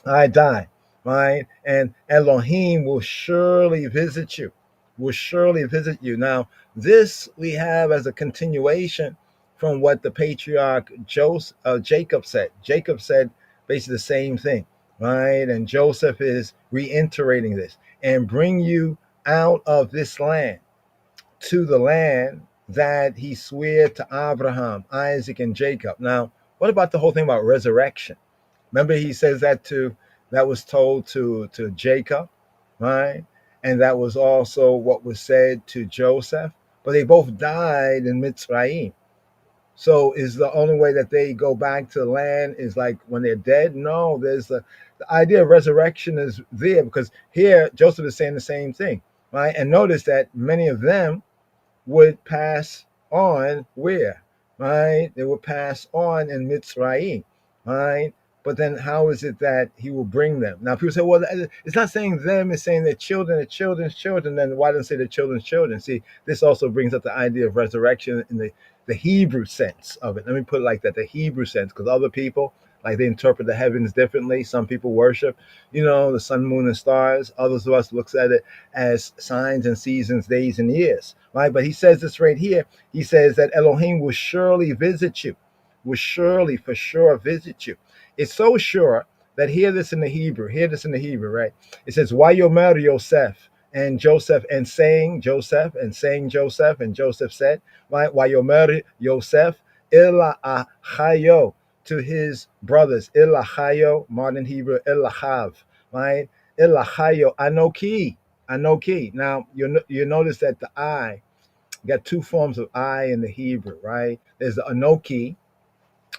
I die, right? And Elohim will surely visit you, will surely visit you. Now, this we have as a continuation from what the patriarch Jacob said. Jacob said basically the same thing, right? And Joseph is reiterating this, and bring you out of this land to the land that he swore to Abraham, Isaac, and Jacob. Now, what about the whole thing about resurrection? Remember, he says that was told to Jacob, right? And that was also what was said to Joseph. But they both died in Mitzrayim. So is the only way that they go back to the land is like when they're dead? No, there's the idea of resurrection is there, because here Joseph is saying the same thing, right? And notice that many of them would pass on where, right? They would pass on in Mitzrayim, right? But then how is it that he will bring them? Now people say, well, it's not saying them, it's saying their children, their children's children. Then why doesn't it say their children's children? See, this also brings up the idea of resurrection in the Hebrew sense of it. Let me put it like that, the Hebrew sense, because other people, like they interpret the heavens differently. Some people worship, you know, the sun, moon, and stars. Others of us looks at it as signs and seasons, days and years, right? But he says this right here. He says that Elohim will surely visit you, will surely for sure visit you. It's so sure that hear this in the Hebrew, right? It says, Wayomer Yosef, and Joseph, and saying Joseph, and saying Joseph, and Joseph said, right? Wayomer Yosef, Illa Achayo, to his brothers, Ilachayo, modern Hebrew, Ilachav, right? Ilachayo, Anoki. Now, you notice that the I got 2 forms of I in the Hebrew, right? There's the Anoki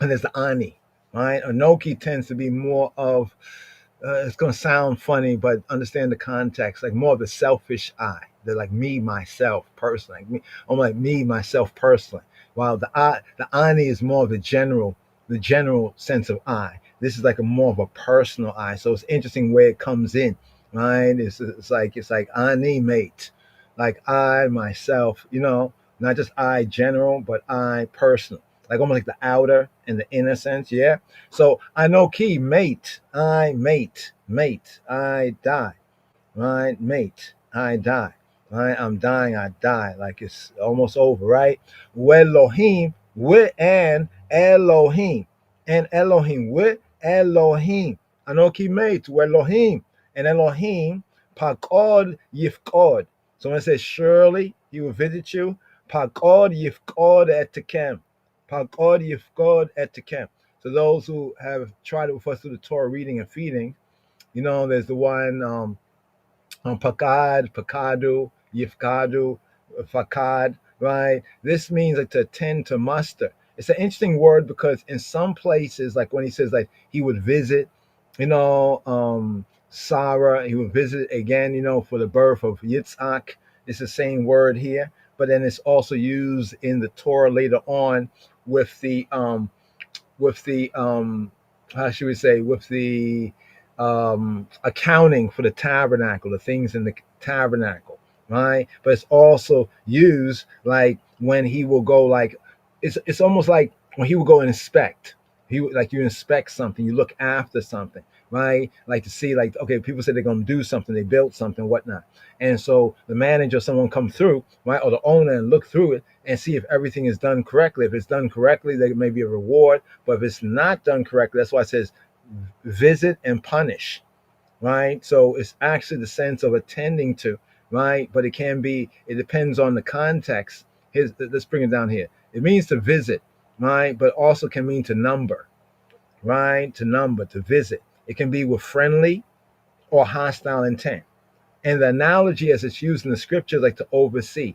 and there's the Ani, right? Anoki tends to be more of, it's going to sound funny, but understand the context, like more of the selfish I. They're like me, myself, personally. Like me, I'm like me, myself, personally. While the Ani is more of the general sense of I. This is like a more of a personal I. So it's interesting where it comes in, right? It's like Ani mate, like I myself, you know, not just I general, but I personal, like almost like the outer and the inner sense, yeah. So I know key mate, I die, right? Mate, I die, right? I'm dying, I die, like it's almost over, right? Elohim, with an Elohim, and Elohim, with Elohim, Anoki mate, Elohim, and Elohim, Pakod Yifkod. So when it says surely he will visit you, Pakod Yifkod Etikem, Pakod Yifkod Etikem. So those who have tried it with us through the Torah reading and feeding, you know, there's the one Pakad, Pakadu, Yifkadu, Fakad, right? This means like to attend to muster. It's an interesting word because in some places, like when he says like he would visit, you know, Sarah. He will visit again, for the birth of Yitzhak. It's the same word here, but then it's also used in the Torah later on with the how should we say, with the accounting for the tabernacle, the things in the tabernacle, right? But it's also used like when he will go, like it's almost like when he will go and inspect. Like you inspect something, you look after something, right? Like to see, like, okay, people say they're going to do something, they built something, whatnot, and so the manager or someone come through, right, or the owner, and look through it and see if everything is done correctly. If it's done correctly, there may be a reward, but if it's not done correctly, that's why it says visit and punish, right? So it's actually the sense of attending to, right? But it depends on the context. Let's bring it down here. It means to visit, right? But also can mean to number, right? To number, to visit. It can be with friendly or hostile intent. And the analogy as it's used in the scripture, like to oversee,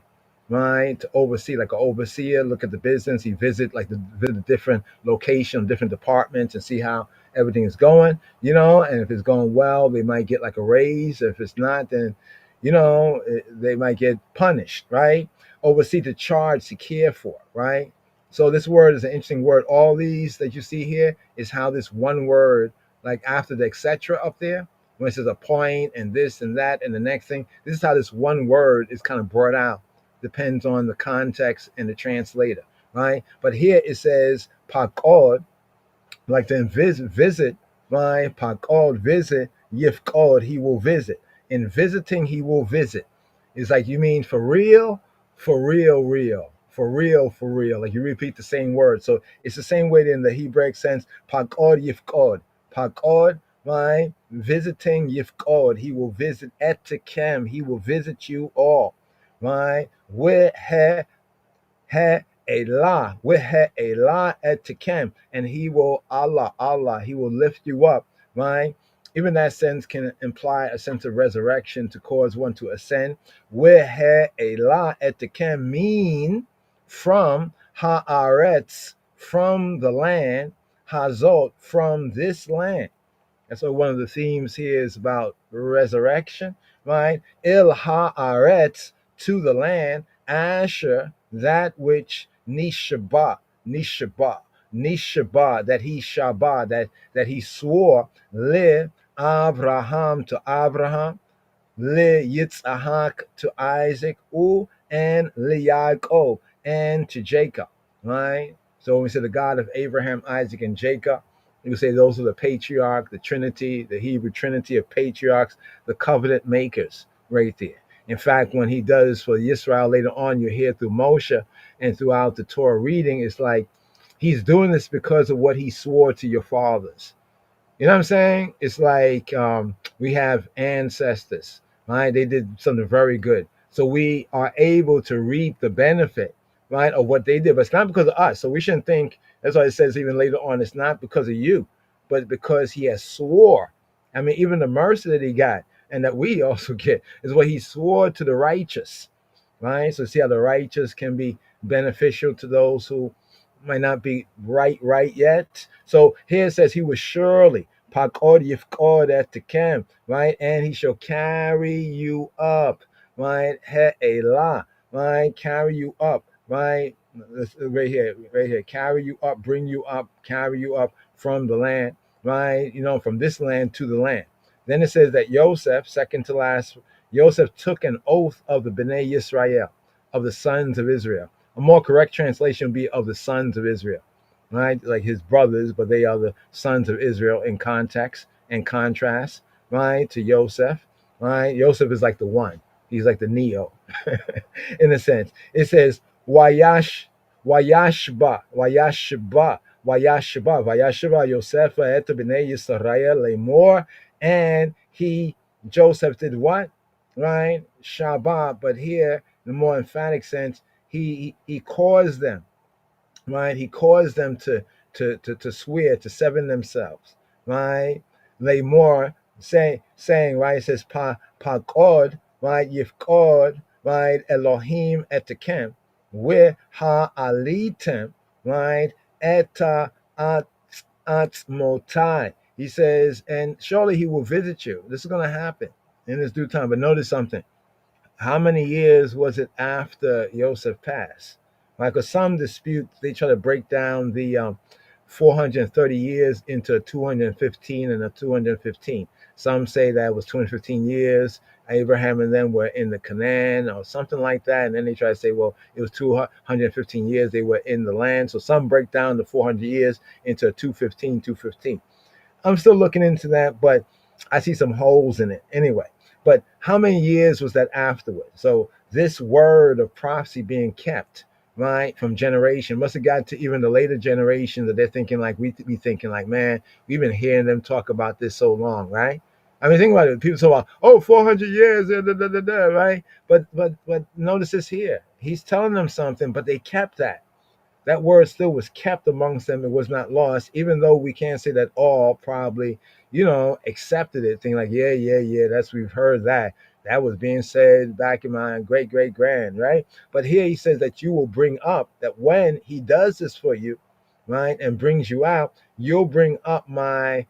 right? To oversee, like an overseer, look at the business. He visit the different location, different departments, and see how everything is going, and if it's going well, they might get like a raise. If it's not, then, they might get punished, right? Oversee, to charge, to care for, right? So this word is an interesting word. All these that you see here is how this one word, like after the etc. up there, when it says a point and this and that and the next thing, this is how this one word is kind of brought out. Depends on the context and the translator, right? But here it says pakod, like to visit, right? Pakod, visit, yifkod, he will visit. In visiting, he will visit. It's like, you mean for real, for real, real, for real, for real. Like you repeat the same word. So it's the same way in the Hebraic sense, pakod, yifkod. Pakod, right? Visiting, yifkod, he will visit. Etikem, he will visit you all, right? Wehe elah, wehe elah etikem, and he will Allah, he will lift you up, right? Even that sense can imply a sense of resurrection, to cause one to ascend. Wehe elah etikem mean from haaretz, from the land, hazot, from this land. And so one of the themes here is about resurrection, right? Il haaretz, to the land, Asher, that which nishaba, that he shabbat, that he swore, le Abraham, to Abraham, le Yitzhak, to Isaac, and le Yaakov, and to Jacob, right? So when we say the God of Abraham, Isaac, and Jacob, you say those are the patriarch, the Trinity, the Hebrew Trinity of patriarchs, the covenant makers, right there. In fact, when he does for Israel later on, you hear through Moshe and throughout the Torah reading, it's like he's doing this because of what he swore to your fathers. You know what I'm saying? It's like we have ancestors, right? They did something very good. So we are able to reap the benefit, right, of what they did. But it's not because of us. So we shouldn't think, that's why it says even later on, it's not because of you, but because he has swore. I mean, even the mercy that he got and that we also get is what he swore to the righteous, right? So see how the righteous can be beneficial to those who might not be right yet. So here it says he was surely pakod yifkod at the camp, right? And he shall carry you up, right? He'elah, right? Carry you up, right? Right here. Carry you up, bring you up, carry you up from the land, right? From this land to the land. Then it says that Joseph, second to last, Joseph took an oath of the Bnei Yisrael, of the sons of Israel. A more correct translation would be of the sons of Israel, right? Like his brothers, but they are the sons of Israel in context and contrast, right? To Joseph, right? Joseph is like the one. He's like the Neo, in a sense. It says, Wayashba Yosef et b'nei Yisrael lemor, and Joseph did what? Right? Shabbat, but here, in the more emphatic sense, he caused them, right? He caused them to swear, to sever themselves, right? Lemor, saying, right? It says pakod, right? Yifkod, right? Elohim etakem, where ha'alitem, right? Eta atzmotai. He says, and surely he will visit you. This is going to happen in his due time. But notice something. How many years was it after Joseph passed? Right? Because some dispute, they try to break down the 430 years into 215 and a 215. Some say that it was 215 years. Abraham and them were in the Canaan or something like that. And then they try to say, well, it was 215 years they were in the land. So some break down the 400 years into 215, 215. I'm still looking into that, but I see some holes in it anyway. But how many years was that afterwards? So this word of prophecy being kept, right, from generation must have got to even the later generations that they're thinking like we be thinking like, man, we've been hearing them talk about this so long, right? I mean, think about it. People talk about, oh, 400 years, right? But notice this here. He's telling them something, but they kept that. That word still was kept amongst them. It was not lost, even though we can't say that all probably, accepted it, thinking like, yeah, we've heard that. That was being said back in my great grand, right? But here he says that you will bring up, that when he does this for you, right, and brings you out, you'll bring up my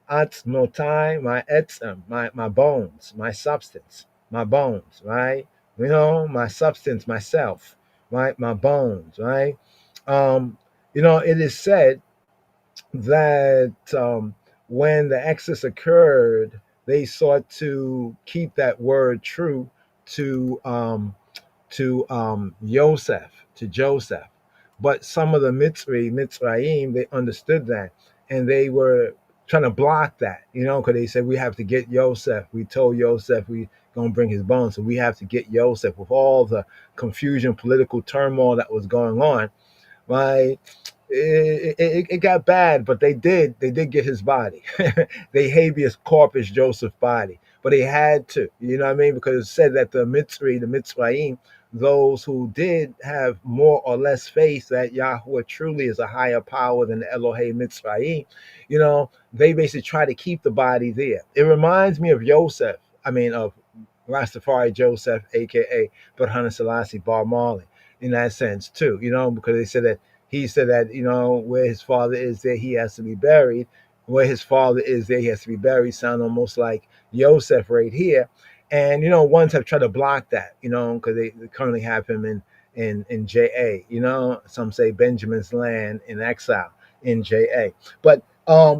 atzmotai, my etzem, my bones, my substance, my bones, right? My substance, myself, right? My bones, right? It is said that when the Exodus occurred, they sought to keep that word true to Joseph. But some of the Mitzrayim, they understood that, and they were trying to block that, because they said we have to get Joseph. We told Joseph we gonna bring his bones, so we have to get Joseph. With all the confusion, political turmoil that was going on, right? It got bad, but they did get his body. They habeas corpus Joseph's body, but they had to, you know what I mean? Because it said that the Mitzrayim, those who did have more or less faith that Yahweh truly is a higher power than the Elohei Mitzrayim, they basically try to keep the body there. It reminds me of of Rastafari Joseph, aka Berhana Selassie Bar Marley, in that sense too, because he said that where his father is, there he has to be buried. Where his father is, there he has to be buried. Sound almost like Joseph right here. And ones have tried to block that, because they currently have him in JA. Some say Benjamin's land in exile in JA. But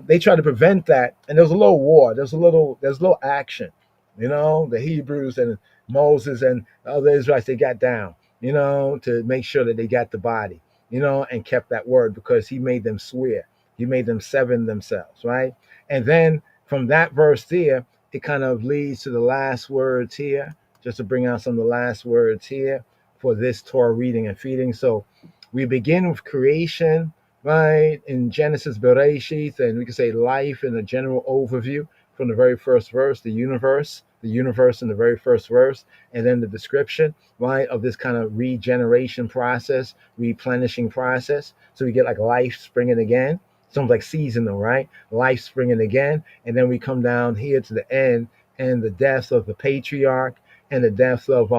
they try to prevent that, and there was a little war. There's a little action. The Hebrews and Moses and other Israelites, they got down, to make sure that they got the body, and kept that word, because he made them swear. He made them sever themselves, right? And then from that verse there, it kind of leads to the last words here, just to bring out some of the last words here for this Torah reading and feeding. So we begin with creation, right? In Genesis, Bereshith, and we can say life in a general overview from the very first verse, the universe in the very first verse, and then the description, right, of this kind of regeneration process, replenishing process. So we get like life springing again. Sounds like seasonal, right? Life springing again. And then we come down here to the end, and the death of the patriarch, and the death of,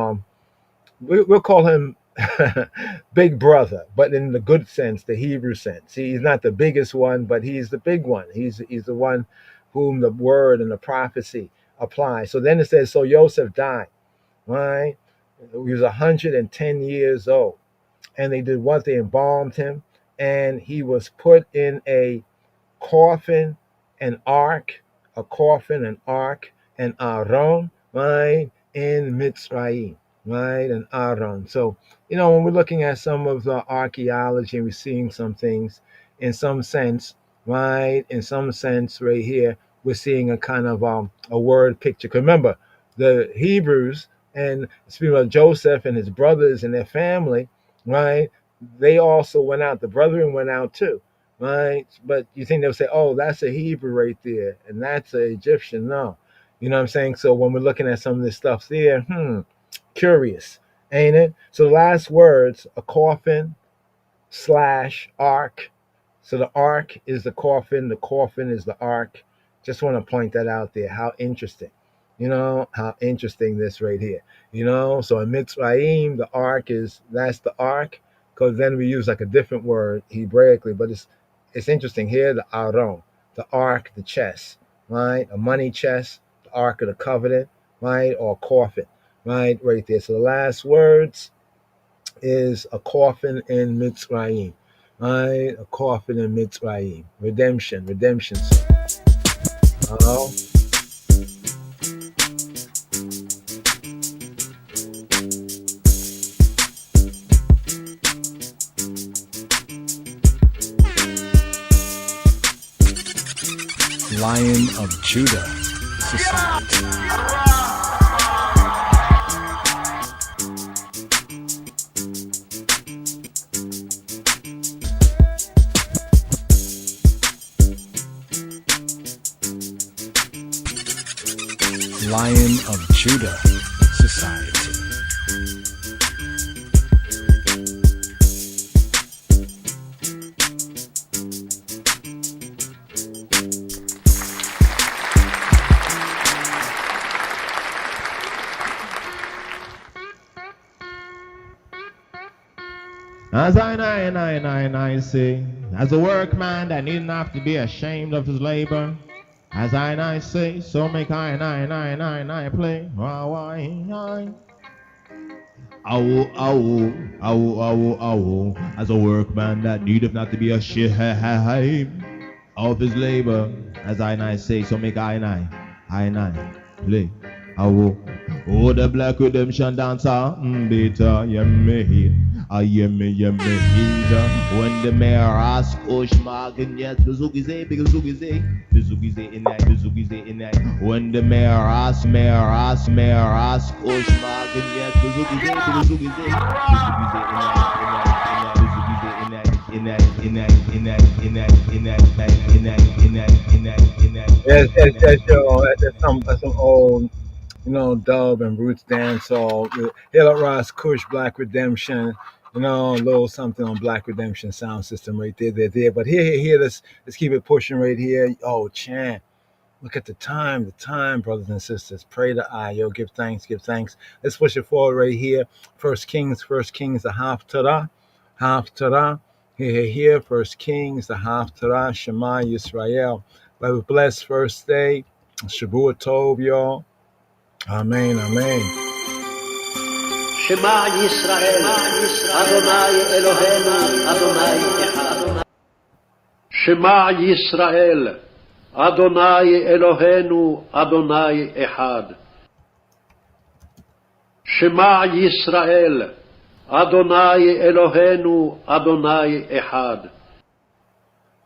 we'll call him Big Brother, but in the good sense, the Hebrew sense. He's not the biggest one, but he's the big one. He's the one whom the word and the prophecy apply. So then it says, so Joseph died, right? He was 110 years old. And they did what? They embalmed him, and he was put in a coffin, an ark, and Aaron, right, in Mitzrayim, right, and Aaron. So, when we're looking at some of the archaeology, and we're seeing some things, in some sense, right, right here, we're seeing a kind of a word picture. Because remember, the Hebrews, and speaking of Joseph and his brothers and their family, right, they also went out. The brethren went out too, right? But you think they'll say, oh, that's a Hebrew right there, and that's an Egyptian. No. You know what I'm saying? So when we're looking at some of this stuff there, curious, ain't it? So the last words, a coffin / ark. So the ark is the coffin is the ark. Just want to point that out there. How interesting. How interesting this right here. So in Mitzrayim, the ark that's the ark, because then we use like a different word Hebraically, but it's interesting here, the Aaron, the ark, the chest, right? A money chest, the ark of the covenant, right? Or a coffin, right? Right there. So the last words is a coffin in Mitzrayim, right? A coffin in Mitzrayim. Redemption. Oh. Lion of Judah Society. Lion of Judah Society. As I say, as a workman that need not to be ashamed of his labor, as I say, so make I play. Ow. As a workman that needeth not to be ashamed of his labor, as I say, so make I play. Oh, the black redemption dancer, beta, I am me, when the mayor asks, Oshmark, and yes, Bezugize, in that, when the mayor asks, Oshmark, and yes, Yes, yo, that's some old, dub and roots dance all. Hail Ras Kush, Black Redemption, a little something on Black Redemption sound system right there. But here, let's keep it pushing right here. Oh, chant. Look at the time, brothers and sisters. Pray to I. Yo, give thanks. Let's push it forward right here. First Kings, the Haftarah. Here. First Kings, the Haftarah. Shema Yisrael. Have a blessed first day. Shavua Tov, y'all. Amen. Shema Yisrael, Adonai Eloheinu, Adonai Echad. Shema Yisrael, Adonai Eloheinu, Adonai Echad. Shema Yisrael, Adonai Eloheinu, Adonai Echad.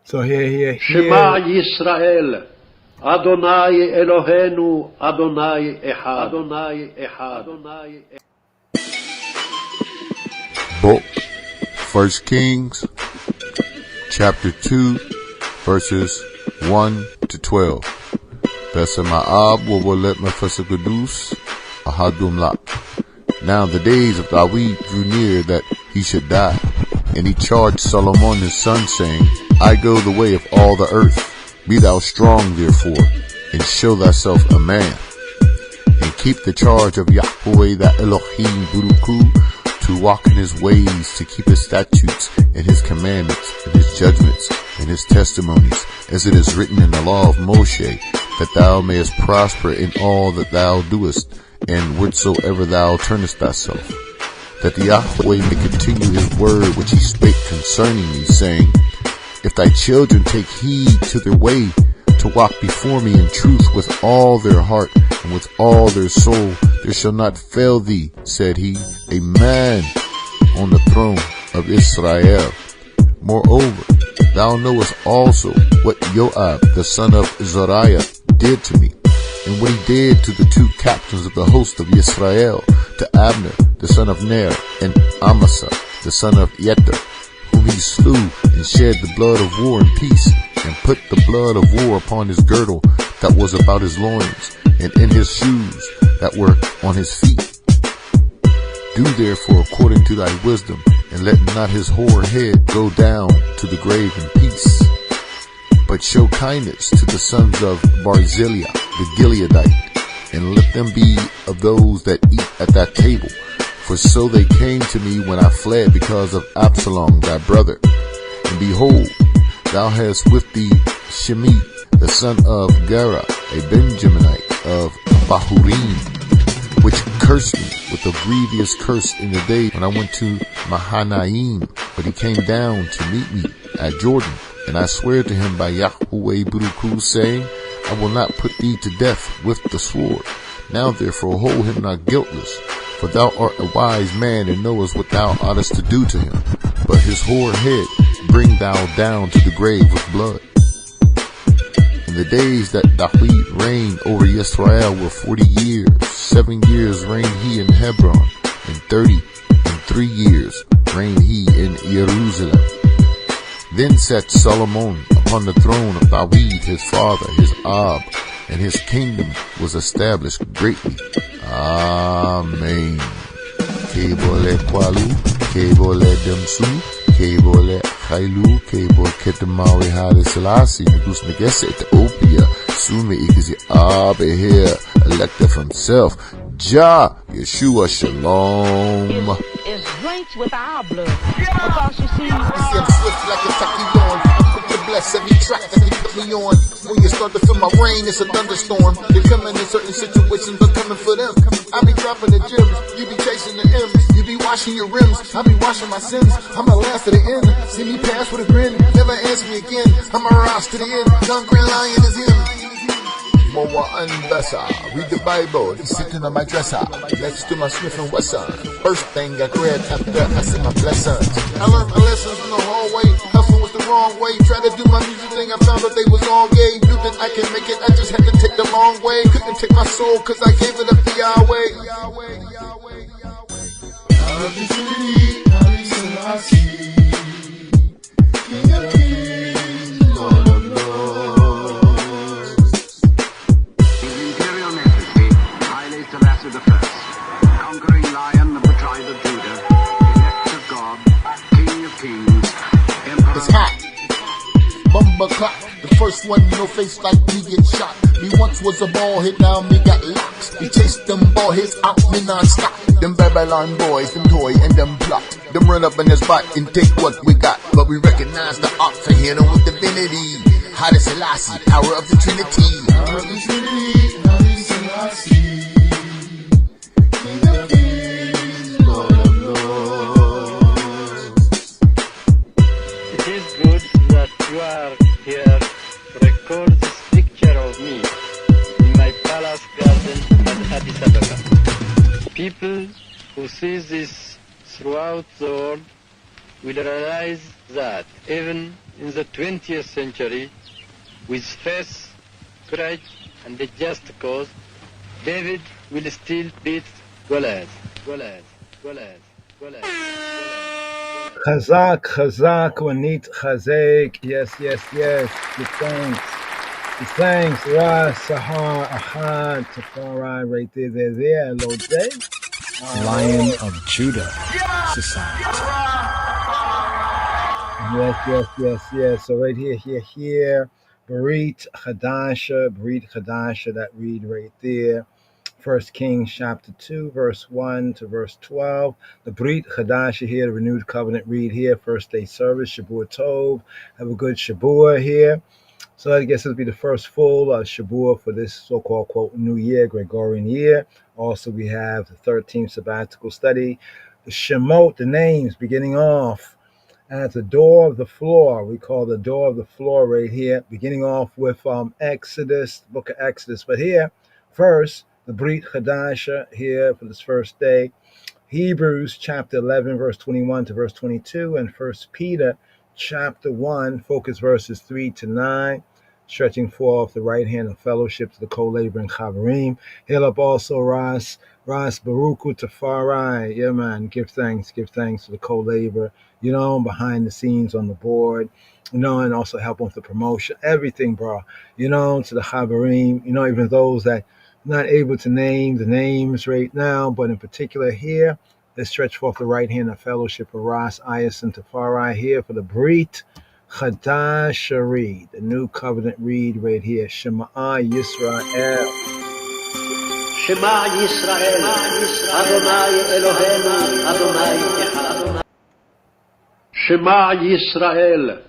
So here. Shema Yisrael, Adonai Eloheinu, Adonai Echad. Adonai Echad. Book 1 Kings chapter 2 verses 1 to 12. Besama'ab wawalet mafasakadus ahadum lak. Now the days of David drew near that he should die, and he charged Solomon his son, saying, I go the way of all the earth. Be thou strong therefore, and show thyself a man, and keep the charge of Yahweh thy Elohim Buruku, to walk in his ways, to keep his statutes and his commandments and his judgments and his testimonies, as it is written in the law of Moshe, that thou mayest prosper in all that thou doest, and wheresoever thou turnest thyself, that the Yahweh may continue his word which he spake concerning me, saying, if thy children take heed to their way, to walk before me in truth with all their heart and with all their soul, there shall not fail thee, said he, a man on the throne of Israel. Moreover, thou knowest also what Joab the son of Zeruiah did to me, and what he did to the two captains of the host of Israel, to Abner the son of Ner, and Amasa the son of Yether, whom he slew and shed the blood of war in peace, and put the blood of war upon his girdle that was about his loins, and in his shoes that were on his feet. Do therefore according to thy wisdom, and let not his hoar head go down to the grave in peace. But show kindness to the sons of Barzillai the Gileadite, and let them be of those that eat at that table. For so they came to me when I fled because of Absalom thy brother. And behold, thou hast with thee Shimei the son of Gera, a Benjaminite of Bahurim, which cursed me with a grievous curse in the day when I went to Mahanaim. But he came down to meet me at Jordan, and I swear to him by Yahweh Buruku, saying, I will not put thee to death with the sword. Now therefore hold him not guiltless, for thou art a wise man, and knowest what thou oughtest to do to him. But his hoar head bring thou down to the grave with blood. In the days that David reigned over Israel were 40 years. 7 years reigned he in Hebron, and 33 years reigned he in Jerusalem. Then sat Solomon upon the throne of David his father, his Ab, and his kingdom was established greatly. Amen. Kebole kwalu, kebole demsu, kebole khailu, kebole ketamawi hale selasi, nugus negese Ethiopia, sume ikizi Ab here, elected from self, Jah, Yeshua Shalom. Is drinks with our blood. Because you see, I'm swift like a tachyon. I'm quick to bless every track that they put me on. When you start to feel my rain, it's a thunderstorm. They're coming in certain situations, but coming for them. I be dropping the gems, you be chasing the M's. You be washing your rims, I be washing my sins. I'm a last to the end, see me pass with a grin. Never answer me again, I'm a rise to the end. Young Grand Lion is him. Moa Unbessa, read the Bible, he's sitting on my dresser, next to my Smith & Wesson. First thing I read after I said my blessings. I learned my lessons in the hallway, hustle was the wrong way. Tried to do my music thing, I found that they was all gay. Knew that I can make it, I just had to take the long way. Couldn't take my soul, cause I gave it up to Yahweh. King of Kings, Lord of Lords. Conquering lion of the tribe of Judah, elect of God, King of Kings, Emperor. It's hot. Bumba clock, the first one, no face like me get shot. Me once was a ball head, now me got locks. We chased them ball heads out, me non-stop. Them Babylon boys, them toy and them plot. Them run up in the spot and take what we got. But we recognize the art for him with divinity. Haile Selassie, power of the Trinity. Power of the Trinity, Haile Selassie. You are here to record this picture of me in my palace garden at Addis Ababa. People who see this throughout the world will realize that even in the 20th century, with faith, courage, and a just cause, David will still beat Goliath. Chazak, Wanit, Chazek. Yes. Good thanks. Ra, Sahar, Ahad, Tafari, right there. LOJS. Lion of Judah Society. Yes. So right here. Berit Chadasha, that read right there. 1 Kings chapter 2, verse 1 to verse 12. The Brit Chadasha here, the renewed covenant read here. First day service, Shabur Tov. Have a good Shabur here. So I guess it'll be the first full Shabur for this so-called, quote, New Year, Gregorian year. Also, we have the 13th sabbatical study. The Shemot, the names, beginning off at the door of the floor. We call the door of the floor right here, beginning off with Exodus, the book of Exodus. But here, first, the Brit Chadasha here for this first day. Hebrews chapter 11, verse 21 to verse 22, and 1 Peter chapter 1, focus verses 3 to 9, stretching forth the right hand of fellowship to the co-laboring Chavarim. Hail up also Ras Baruchu Tafari. Yeah, man, give thanks to the co-labor, behind the scenes on the board, and also help with the promotion, everything, bro, to the Chavarim, even those that not able to name the names right now, but in particular here, let's stretch forth the right hand of fellowship of RasIadonis and Tafari here for the Brit Chadasha read, the new covenant read right here. Shema Yisrael. Shema Yisrael, Adonai Eloheinu, Adonai Echad. Shema Yisrael,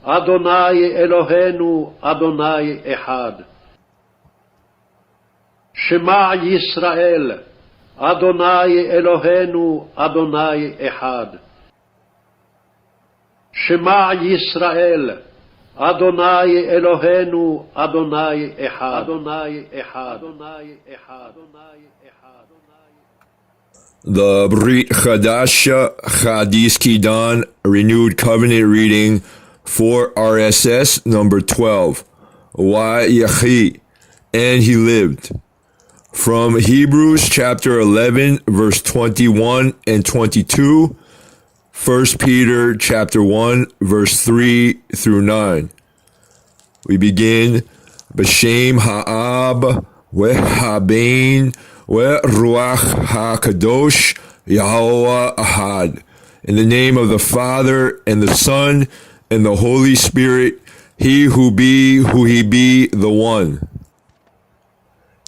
Adonai Eloheinu, Adonai Echad. Shema Yisrael, Adonai Eloheinu, Adonai Echad. Shema Yisrael, Adonai Eloheinu, Adonai Echad. Adonai Echad. Adonai Echad. The Brit Chadasha Chadis Kidan Renewed Covenant Reading for RSS number 12. Vayechi, and he lived. From Hebrews chapter 11 verse 21 and 22, 1 Peter chapter 1 verse 3 through 9. We begin B'Shem Ha'ab Ve'Habein Ve'Ruach HaKadosh Yahweh Ahad. In the name of the Father and the Son and the Holy Spirit, he who he be, the one.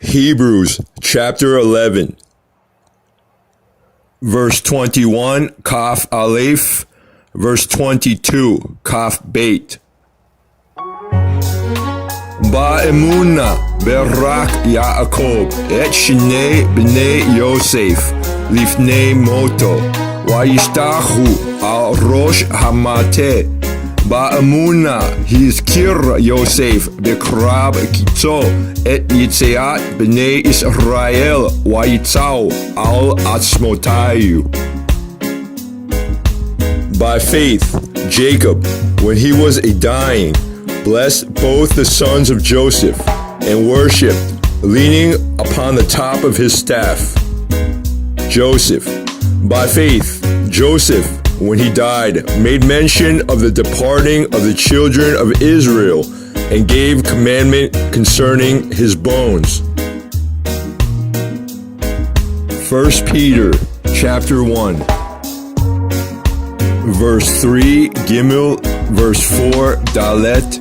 Hebrews chapter 11 verse 21, Kaf Aleph, verse 22, Kaf Beit. Ba'emuna berak Yaakov et shnei bnei Yosef lifnei moto vayishtachu al rosh hamate. Ba'emuna hizkir Yosef bekrab kitzo et yitzeat bnei Israel vayitzau al atzmotayu. By faith, Jacob, when he was a dying, blessed both the sons of Joseph and worshipped, leaning upon the top of his staff. Joseph. By faith, Joseph, when he died, made mention of the departing of the children of Israel and gave commandment concerning his bones. 1 Peter chapter 1 verse 3 Gimel, verse 4 Dalet,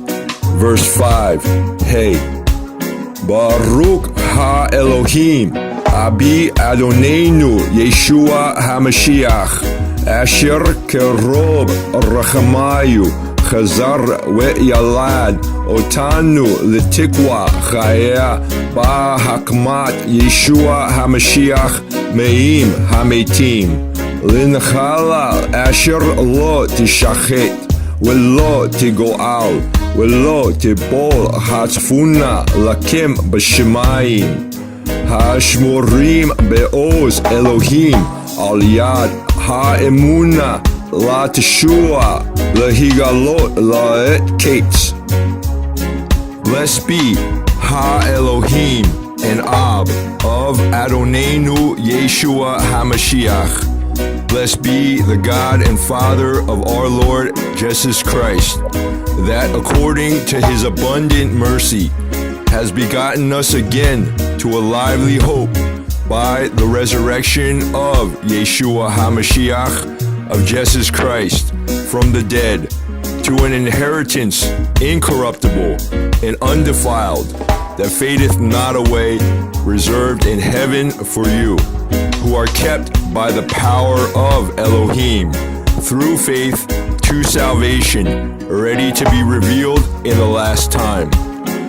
verse 5 Hey. Baruch ha-Elohim Abi Adonenu Yeshua HaMashiach Asher Kerob Rachamayu Chazar Ve'Yalad Otanu L'Tikwa Chaya Ba-Hakmat Yeshua HaMashiach Me'im HaMetim L'Nechala Asher Lo Tishachet V'lo Tigoal V'lo Tibol Hatzfuna Lakim B'Shemayim Hashmorim Be'oz Elohim Al Yad Ha'emuna La Teshua Lehigalot La'et Kates. Blessed be Ha-Elohim and Ab of Adonenu Yeshua HaMashiach. Blessed be the God and Father of our Lord Jesus Christ, that according to his abundant mercy has begotten us again to a lively hope by the resurrection of Yeshua HaMashiach of Jesus Christ from the dead, to an inheritance incorruptible and undefiled, that fadeth not away, reserved in heaven for you, who are kept by the power of Elohim, through faith to salvation, ready to be revealed in the last time,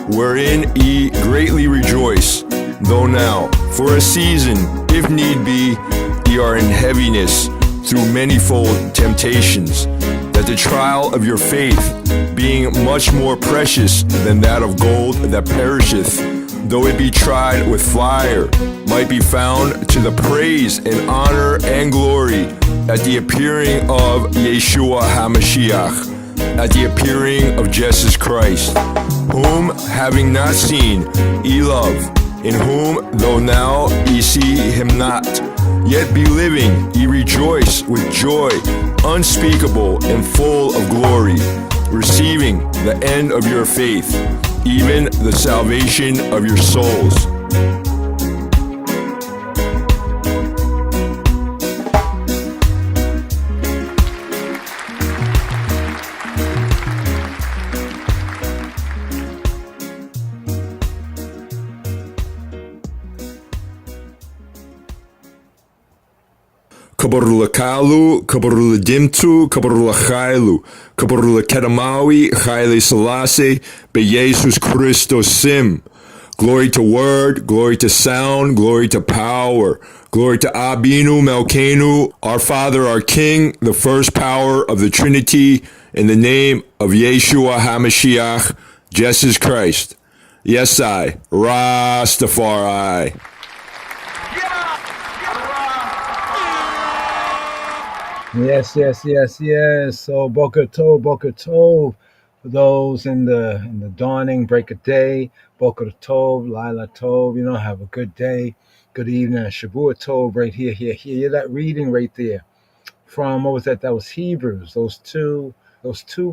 wherein ye greatly rejoice, though now, for a season, if need be, ye are in heaviness through manifold temptations, that the trial of your faith, being much more precious than that of gold that perisheth, though it be tried with fire, might be found to the praise and honor and glory at the appearing of Yeshua HaMashiach, at the appearing of Jesus Christ, whom having not seen, ye love, in whom, though now ye see him not, yet be living, ye rejoice with joy unspeakable and full of glory, receiving the end of your faith, even the salvation of your souls. Kabarula Kalu, Kabarula Dimtu, Kabarula Chailu, Kabarula Kedamawi, Chaile Selassie, Be Jesus Christos Sim. Glory to word, glory to sound, glory to power. Glory to Abinu Melkenu, our Father, our King, the first power of the Trinity, in the name of Yeshua HaMashiach, Jesus Christ. Yes, I, Rastafari. Yes. So Boker Tov. For those in the dawning break of day, Boker Tov, Lila Tov. Have a good day, good evening, and Shavua Tov right here. Hear that reading right there from what was that? That was Hebrews. Those two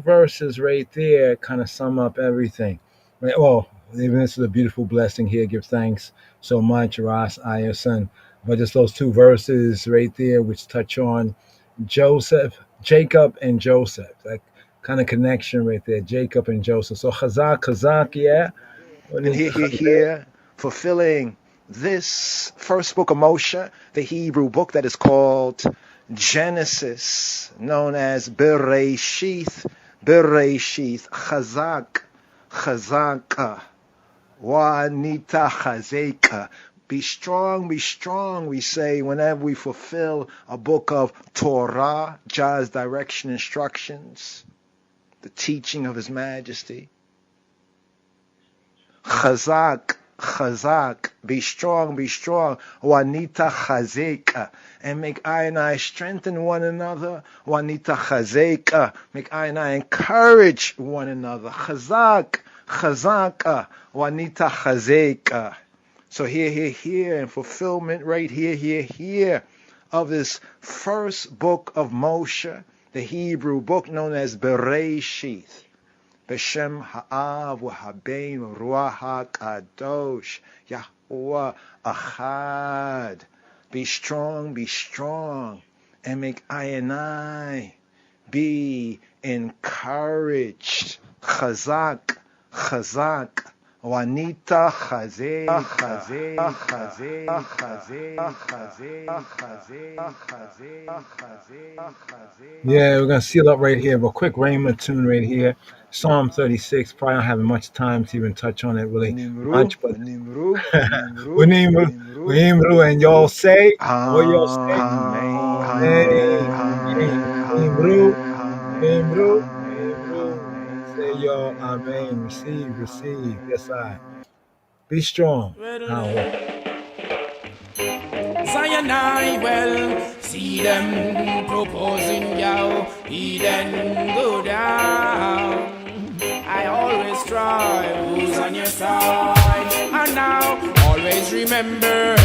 verses right there kind of sum up everything. Right? Well, even this is a beautiful blessing here. Give thanks so much, RasIadonis. But just those two verses right there, which touch on Jacob and Joseph, that kind of connection right there, Jacob and Joseph. So Chazak, yeah. And here, fulfilling this first book of Moshe, the Hebrew book that is called Genesis, known as Bereshith, Chazaka, Wanita Chazeka. Be strong, we say, whenever we fulfill a book of Torah, Jah's direction, instructions, the teaching of His Majesty. Chazak, be strong, Wanita Chazeka, and make I and I strengthen one another. Wanita Chazeka, make I and I encourage one another. Chazak, Wanita Chazeka. So here, in fulfillment right here of this first book of Moshe, the Hebrew book known as Bereshith. B'Shem Ha'av V'Habein Ruach HaKadosh Yahuwah Achad. Be strong, and make I and I be encouraged. Chazak, Wanita Yeah, we're gonna seal up right here. But quick Rhema tune right here. Psalm 36. Probably not having much time to even touch on it really much, but Nimru, and y'all say, what y'all say? Nimru. Say y'all, amen. Receive. Yes, I. Be strong. Zion, I will see them proposing yo, Eden go down. I always try who's on your side, and now always remember,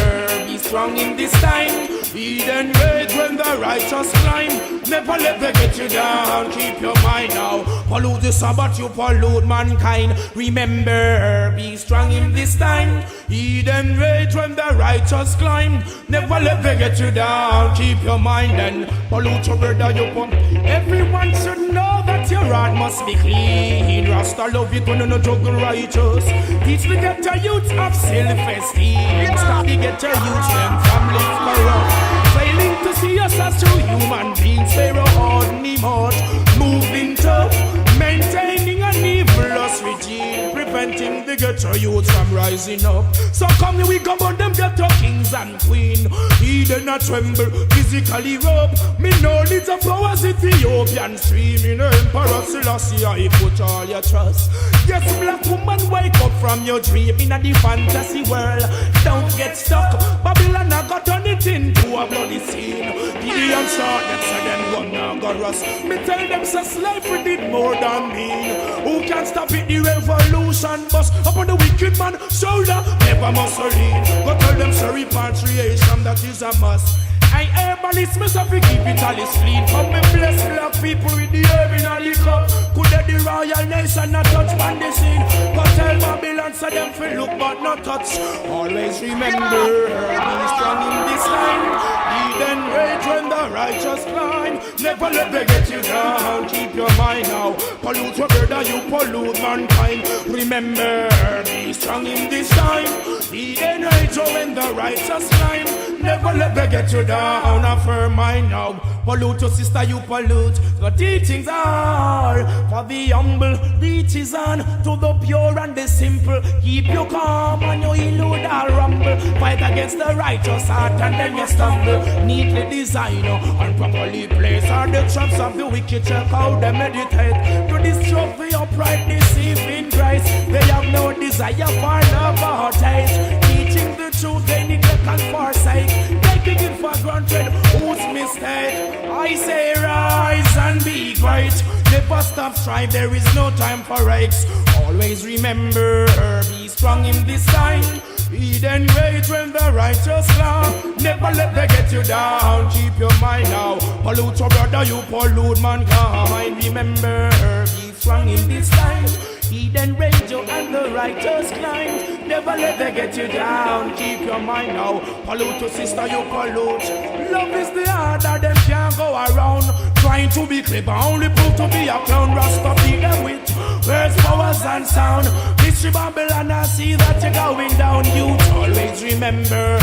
be strong in this time. Eden rage when the righteous climb. Never let them get you down. Keep your mind now. Pollute the Sabbath, you pollute mankind. Remember, be strong in this time. Eden rage when the righteous climb. Never let them get you down. Keep your mind and pollute your brother, you pump. Everyone should know that your heart must be clean. Rasta love it when you no juggle righteous. Teach the ghetto youth of self-esteem. Stop the ghetto youth them from live corrupt. Failing to see us as true human beings. Pharaoh ordinary much. Moving tough. Maintaining an evilous regime. Preventing the ghetto youth from rising up. So come here we go about them ghetto kings and queen. Eden a tremble, physically rub. Me know little flowers Ethiopian stream. In Emperor Selassie I put all your trust. Yes, black woman, wake up from your dream. In the fantasy world, don't get stuck. Babylon I got turn it into a bloody scene. Gideon shot them, so them gun now got rust. Me tell them so slavery did more than mean. Who can stop it? The revolution bust upon the wicked man shoulder. Never Mussolini. Go tell them so repatriation that is a must. I herbalist myself to keep it all is clean. Come me bless black people with the herb in a liquor. Could the royal nation not touch on the scene? Go tell Babylon so them feel look but not touch. Always remember, be strong in this line. Eden rage when the righteous climb. Never let them get you down. Keep your mind now. pollute your brother, you pollute mankind. Remember, be strong in this time. Be the righteous when the righteous climb. Never let them get you down. A firm mind now. Pollute your sister, you pollute. The teachings are for the humble. Reaches on to the pure and the simple. Keep you calm and you elude all rumble. Fight against the righteous heart and then you stumble. Neatly design and properly place are the traps of the wicked. Check how they meditate to destroy the upright, deceiving Christ. They have no desire for love or taste. Teaching the truth they neglect and forsake. Taking it for granted, whose mistake? I say rise and be great. Never stop strive, there is no time for breaks. Always remember, be strong in this time. Be then great when the righteous law. Never let them get you down. Keep your mind now. Pollute your brother, you pollute mankind. Remember, be strong in this time. He then rage you and the righteous climb. Never let them get you down. Keep your mind now. Pollute your sister, you pollute. Love is the heart that them can't go around. Trying to be clever, only prove to be a clown. Rasta beat them with words, powers and sound. Mystery Babylon, I see that you're going down. You always remember,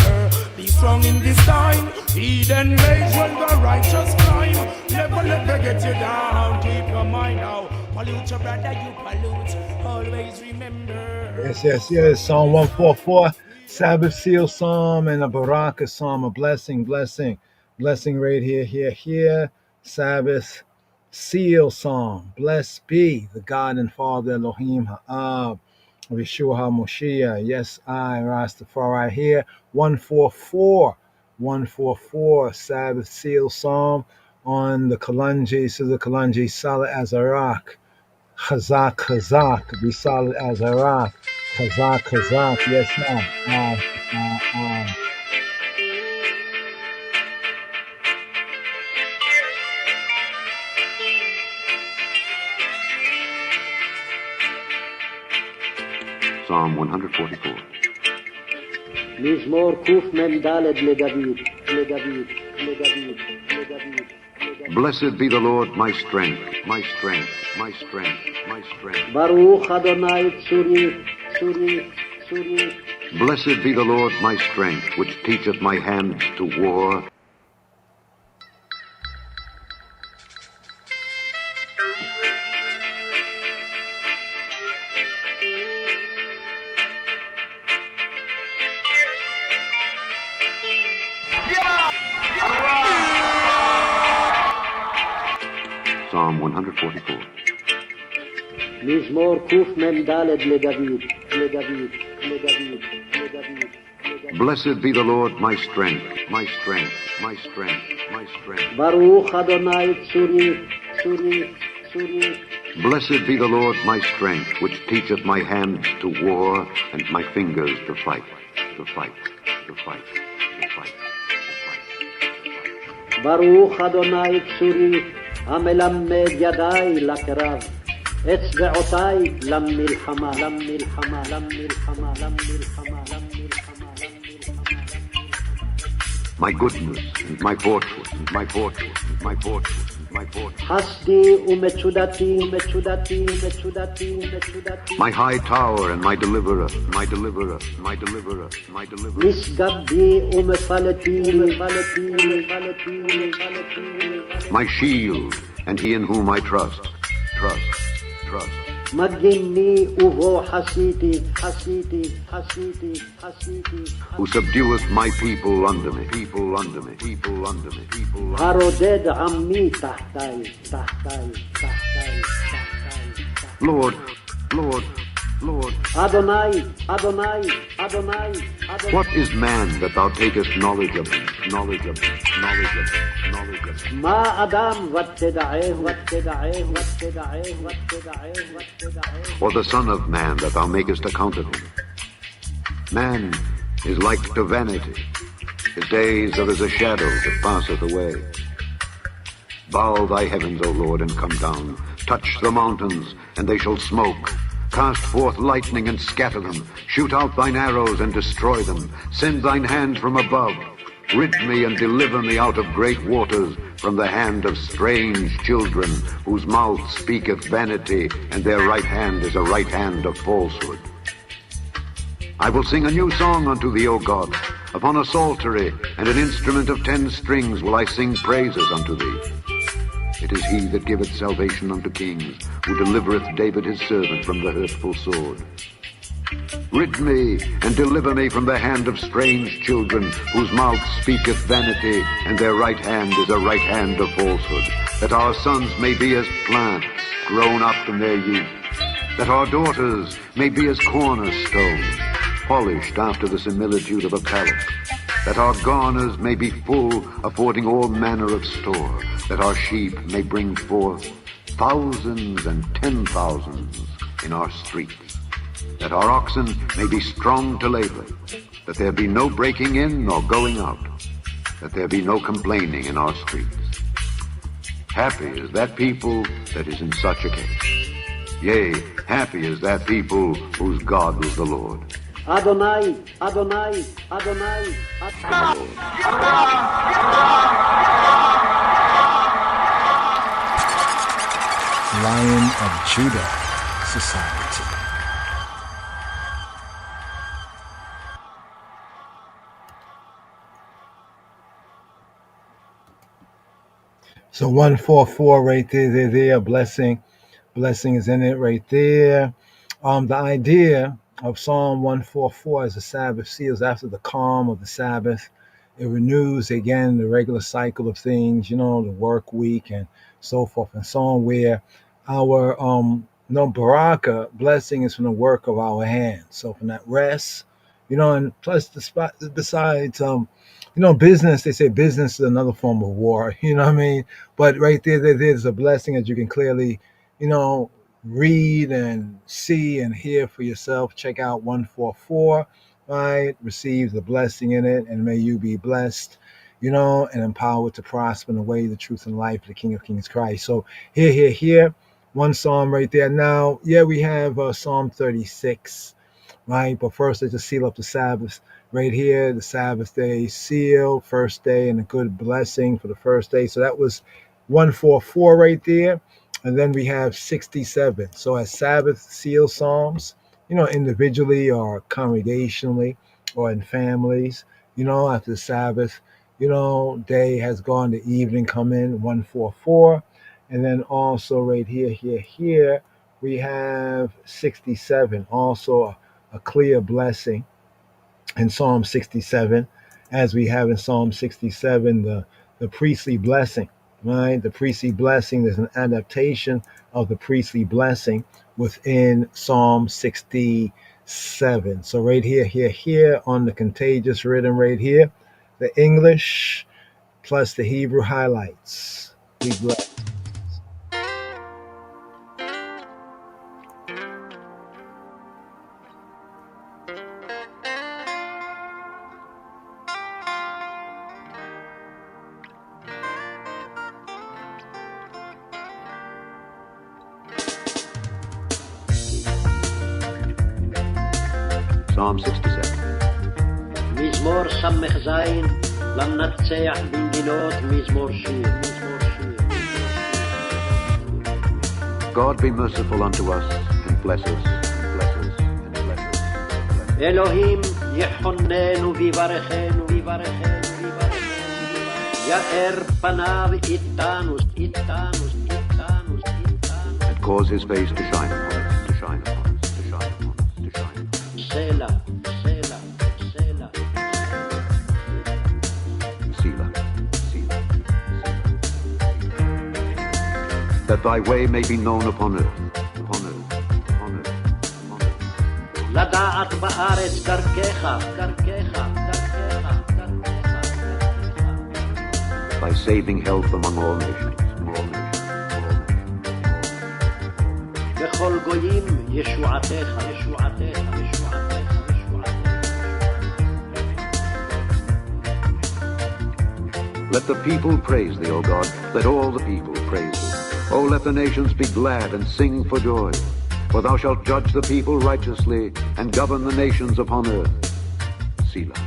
be strong in this time. He then rage when the righteous climb. Never let them get you down. Keep your mind now. Pollute your brother, you pollute. Always remember. Yes. Psalm 144, Sabbath seal psalm, and a Baraka psalm, a blessing right here. Sabbath seal psalm. Blessed be the God and Father Elohim Ha'ab, Yeshua HaMoshiach. Yes, I, Rastafari here. 144, Sabbath seal psalm on the Kalunji, so the Kalunji, solid as a rock. Chazak, be solid as a rock. Chazak, yes, ma'am. Psalm 144. מזמור קמ"ד לדוד. Blessed be the Lord, my strength. ברוך אדוני צורי. Blessed be the Lord, my strength, which teacheth my hands to war. Psalm 144. מזמור קמ"ד לדוד. Blessed be the Lord, my strength. ברוך אדוני צורי. Blessed be the Lord, my strength, which teacheth my hands to war and my fingers to fight. ברוך אדוני צורי, המלמד ידיי לקרב, אצבעותיי למלחמה. My goodness and my fortress. חסדי ומצודתי. My high tower and my deliverer. משגבי ומפלתי. My shield and he in whom I trust. מגיני ובו חסיתי. Who subdueth my people under me. הרודד עמי תחתיי. Lord. אדוני. What is man that thou takest knowledge of him? מה אדם ותדעהו. Or the son of man that thou makest account of him? Man is like to vanity. His days are as a shadow that passeth away. Bow thy heavens, O Lord, and come down. Touch the mountains, and they shall smoke. Cast forth lightning and scatter them. Shoot out thine arrows and destroy them. Send thine hand from above. Rid me and deliver me out of great waters. from the hand of strange children, whose mouth speaketh vanity, and their right hand is a right hand of falsehood. I will sing a new song unto thee, O God. Upon a psaltery and an instrument of 10 strings will I sing praises unto thee. It is he that giveth salvation unto kings, who delivereth David his servant from the hurtful sword. Rid me and deliver me from the hand of strange children, whose mouth speaketh vanity, and their right hand is a right hand of falsehood, that our sons may be as plants grown up in their youth, that our daughters may be as cornerstones, polished after the similitude of a palace, that our garners may be full, affording all manner of store, that our sheep may bring forth thousands and 10,000s in our streets, that our oxen may be strong to labor, that there be no breaking in nor going out, that there be no complaining in our streets. Happy is that people that is in such a case. Yea, happy is that people whose God is the Lord. Adonai, Adonai, Adonai, Adonai. Lion of Judah Society. So 144 right there, blessing is in it right there. The idea of Psalm 144 as the Sabbath seals after the calm of the Sabbath. It renews again the regular cycle of things, the work week and so forth and so on, where our baraka, blessing, is from the work of our hands. So from that rest, and plus besides business, they say business is another form of war, But right there's a blessing that you can clearly, read and see and hear for yourself. Check out 144, right? Receive the blessing in it, and may you be blessed, and empowered to prosper in the way, the truth, and life of the King of Kings Christ. So here, one psalm right there. Now, we have Psalm 36, right? But first, let's just seal up the Sabbath. Right here, the Sabbath day seal, first day, and a good blessing for the first day. So that was 144 right there. And then we have 67. So as Sabbath seal psalms, individually or congregationally or in families, after the Sabbath, day has gone, the evening come in, 144. And then also right here, we have 67, also a clear blessing in Psalm 67, as we have in Psalm 67, the priestly blessing, right? The priestly blessing, there's an adaptation of the priestly blessing within Psalm 67. So right here on the contagious rhythm right here, the English plus the Hebrew highlights. Be blessed. Psalm 67. מזמור סמך זין, למנצח בנגינות מזמור שיר. God be merciful unto us, and bless us, and bless us, and bless us. אלוהים יחוננו ויברכנו, ויברכנו, ויברכנו. יאר פניו איתנו, איתנו, איתנו, איתנו. And cause his face to shine upon us, to shine upon us, to shine upon us, to shine upon us. Selah, Selah, Selah. Selah, Selah, Selah. That thy way may be known upon earth, upon earth, upon earth, upon earth. לדעת בארץ דרכך, דרכך, דרכך, דרכך. Thy saving health among all nations, all nations, all nations. בכל גויים ישועתך, ישועתך, ישועתך, ישועתך. Let the people praise thee, O God. Let all the people praise thee. O let the nations be glad and sing for joy. For thou shalt judge the people righteously and govern the nations upon earth. Selah.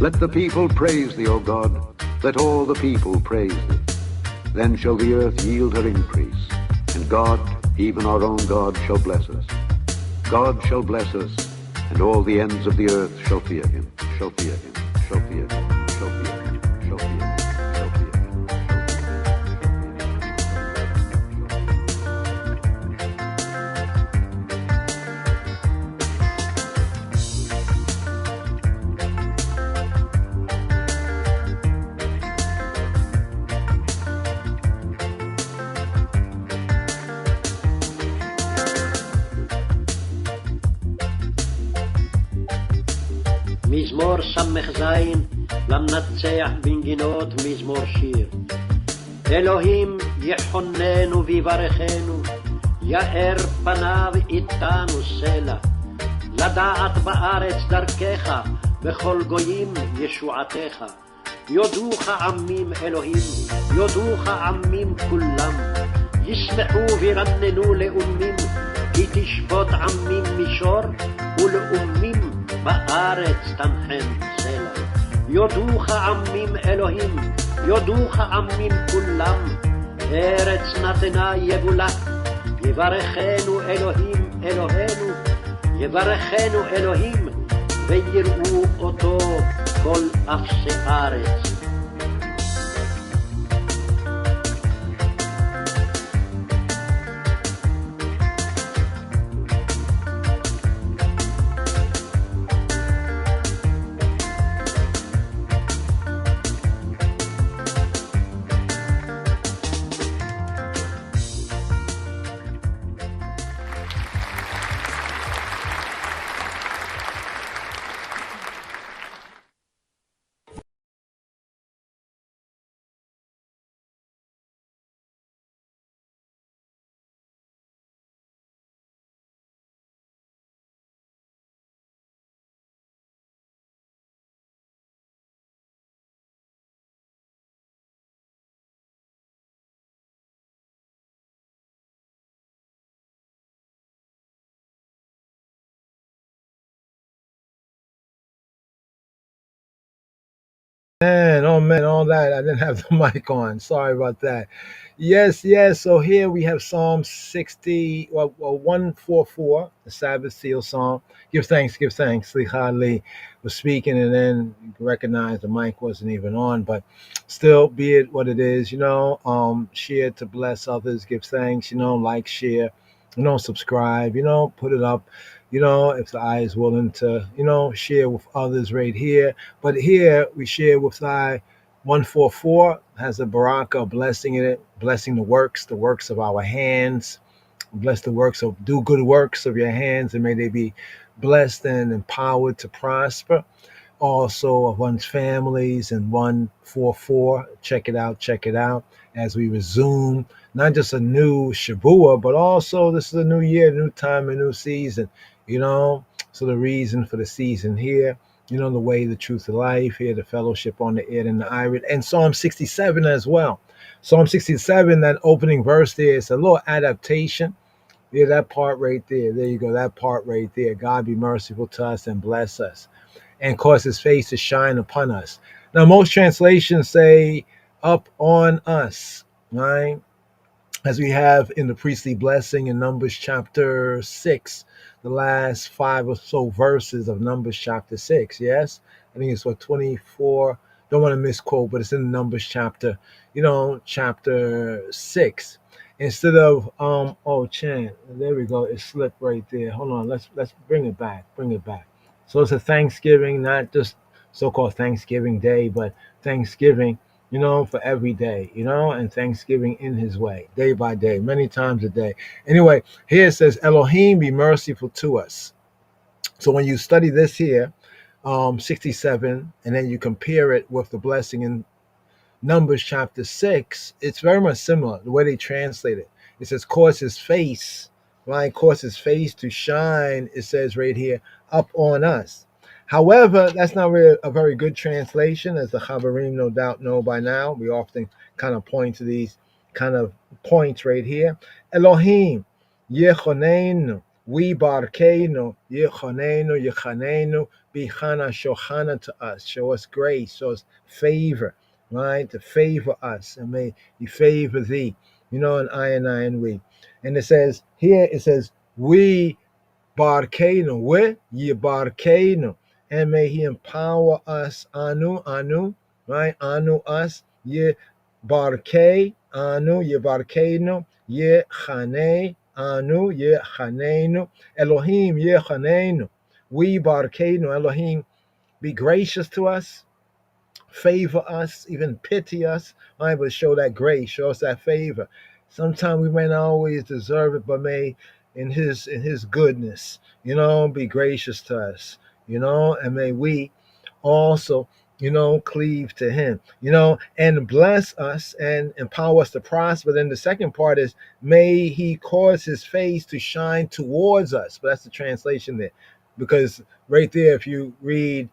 Let the people praise thee, O God. Let all the people praise thee. Then shall the earth yield her increase, and God, even our own God, shall bless us. God shall bless us, and all the ends of the earth shall fear him, shall fear him, shall fear him, shall fear him, shall fear him, shall fear him. מזמור ס"ז למנצח בנגינות מזמור שיר. אלוהים יחוננו ויברכנו, יאר פניו איתנו סלע. לדעת בארץ דרכך, בכל גויים ישועתך. יודוך עמים אלוהים, יודוך עמים כולם. ישמחו וירננו לאומים, כי תשבות עמים מישור, ולאומים בארץ תנחם סלע. יודוך עמים אלוהים, יודוך עמים כולם, ארץ נתנה יבולה. יברכנו אלוהים אלוהינו, יברכנו אלוהים, ויראו אותו כל אפסי ארץ. Man, oh man, all that. I didn't have the mic on. Sorry about that. Yes, yes. So here we have Psalm 60, 144, the Sabbath seal psalm. Give thanks, give thanks. Slicha Ali was speaking, and then you can recognize the mic wasn't even on, but still, be it what it is, share to bless others, give thanks, like, share, subscribe, put it up, if the eye is willing to, share with others right here. But here we share with I 144 has a baraka, blessing in it, blessing the works of our hands. Bless the works of, do good works of your hands, and may they be blessed and empowered to prosper. Also of one's families, and 144. Check it out as we resume not just a new Shavua, but also this is a new year, new time, a new season. So the reason for the season here, the way, the truth, of life, here, the fellowship on the ear and the iris, and Psalm 67 as well. Psalm 67, that opening verse there, is a little adaptation. Yeah, that part right there. There you go, that part right there. God be merciful to us and bless us, and cause his face to shine upon us. Now, most translations say up on us, right? As we have in the priestly blessing in Numbers chapter 6, the last 5 or so verses of Numbers chapter 6, yes? I think it's 24, don't want to misquote, but it's in Numbers chapter, chapter 6. Instead of, there we go, it slipped right there. Hold on, let's bring it back. So it's a Thanksgiving, not just so-called Thanksgiving Day, but Thanksgiving, for every day, and Thanksgiving in his way, day by day, many times a day. Anyway, here it says, Elohim be merciful to us. So when you study this here, 67, and then you compare it with the blessing in Numbers chapter 6, it's very much similar, the way they translate it. It says, cause his face, right? Cause his face to shine, it says right here, up on us. However, that's not really a very good translation, as the Chaverim no doubt know by now. We often kind of point to these kind of points right here. Elohim, Yechonenu, we barkeinu, Yechonenu, Bichana Shochana to us. Show us grace, show us favor, right? To favor us, and may he favor thee, and I and we. And it says here, we barkenu, we ye barkenu, and may he empower us, anu, right? Anu us, ye barke, anu, ye barkenu, ye chane, anu, ye chanenu, Elohim, ye chanenu, we barkenu, Elohim, be gracious to us, favor us, even pity us, right? But show that grace, show us that favor. Sometimes we may not always deserve it, but may in his goodness, be gracious to us, and may we also, cleave to him, and bless us and empower us to prosper. Then the second part is, may he cause his face to shine towards us. But that's the translation there. Because right there, if you read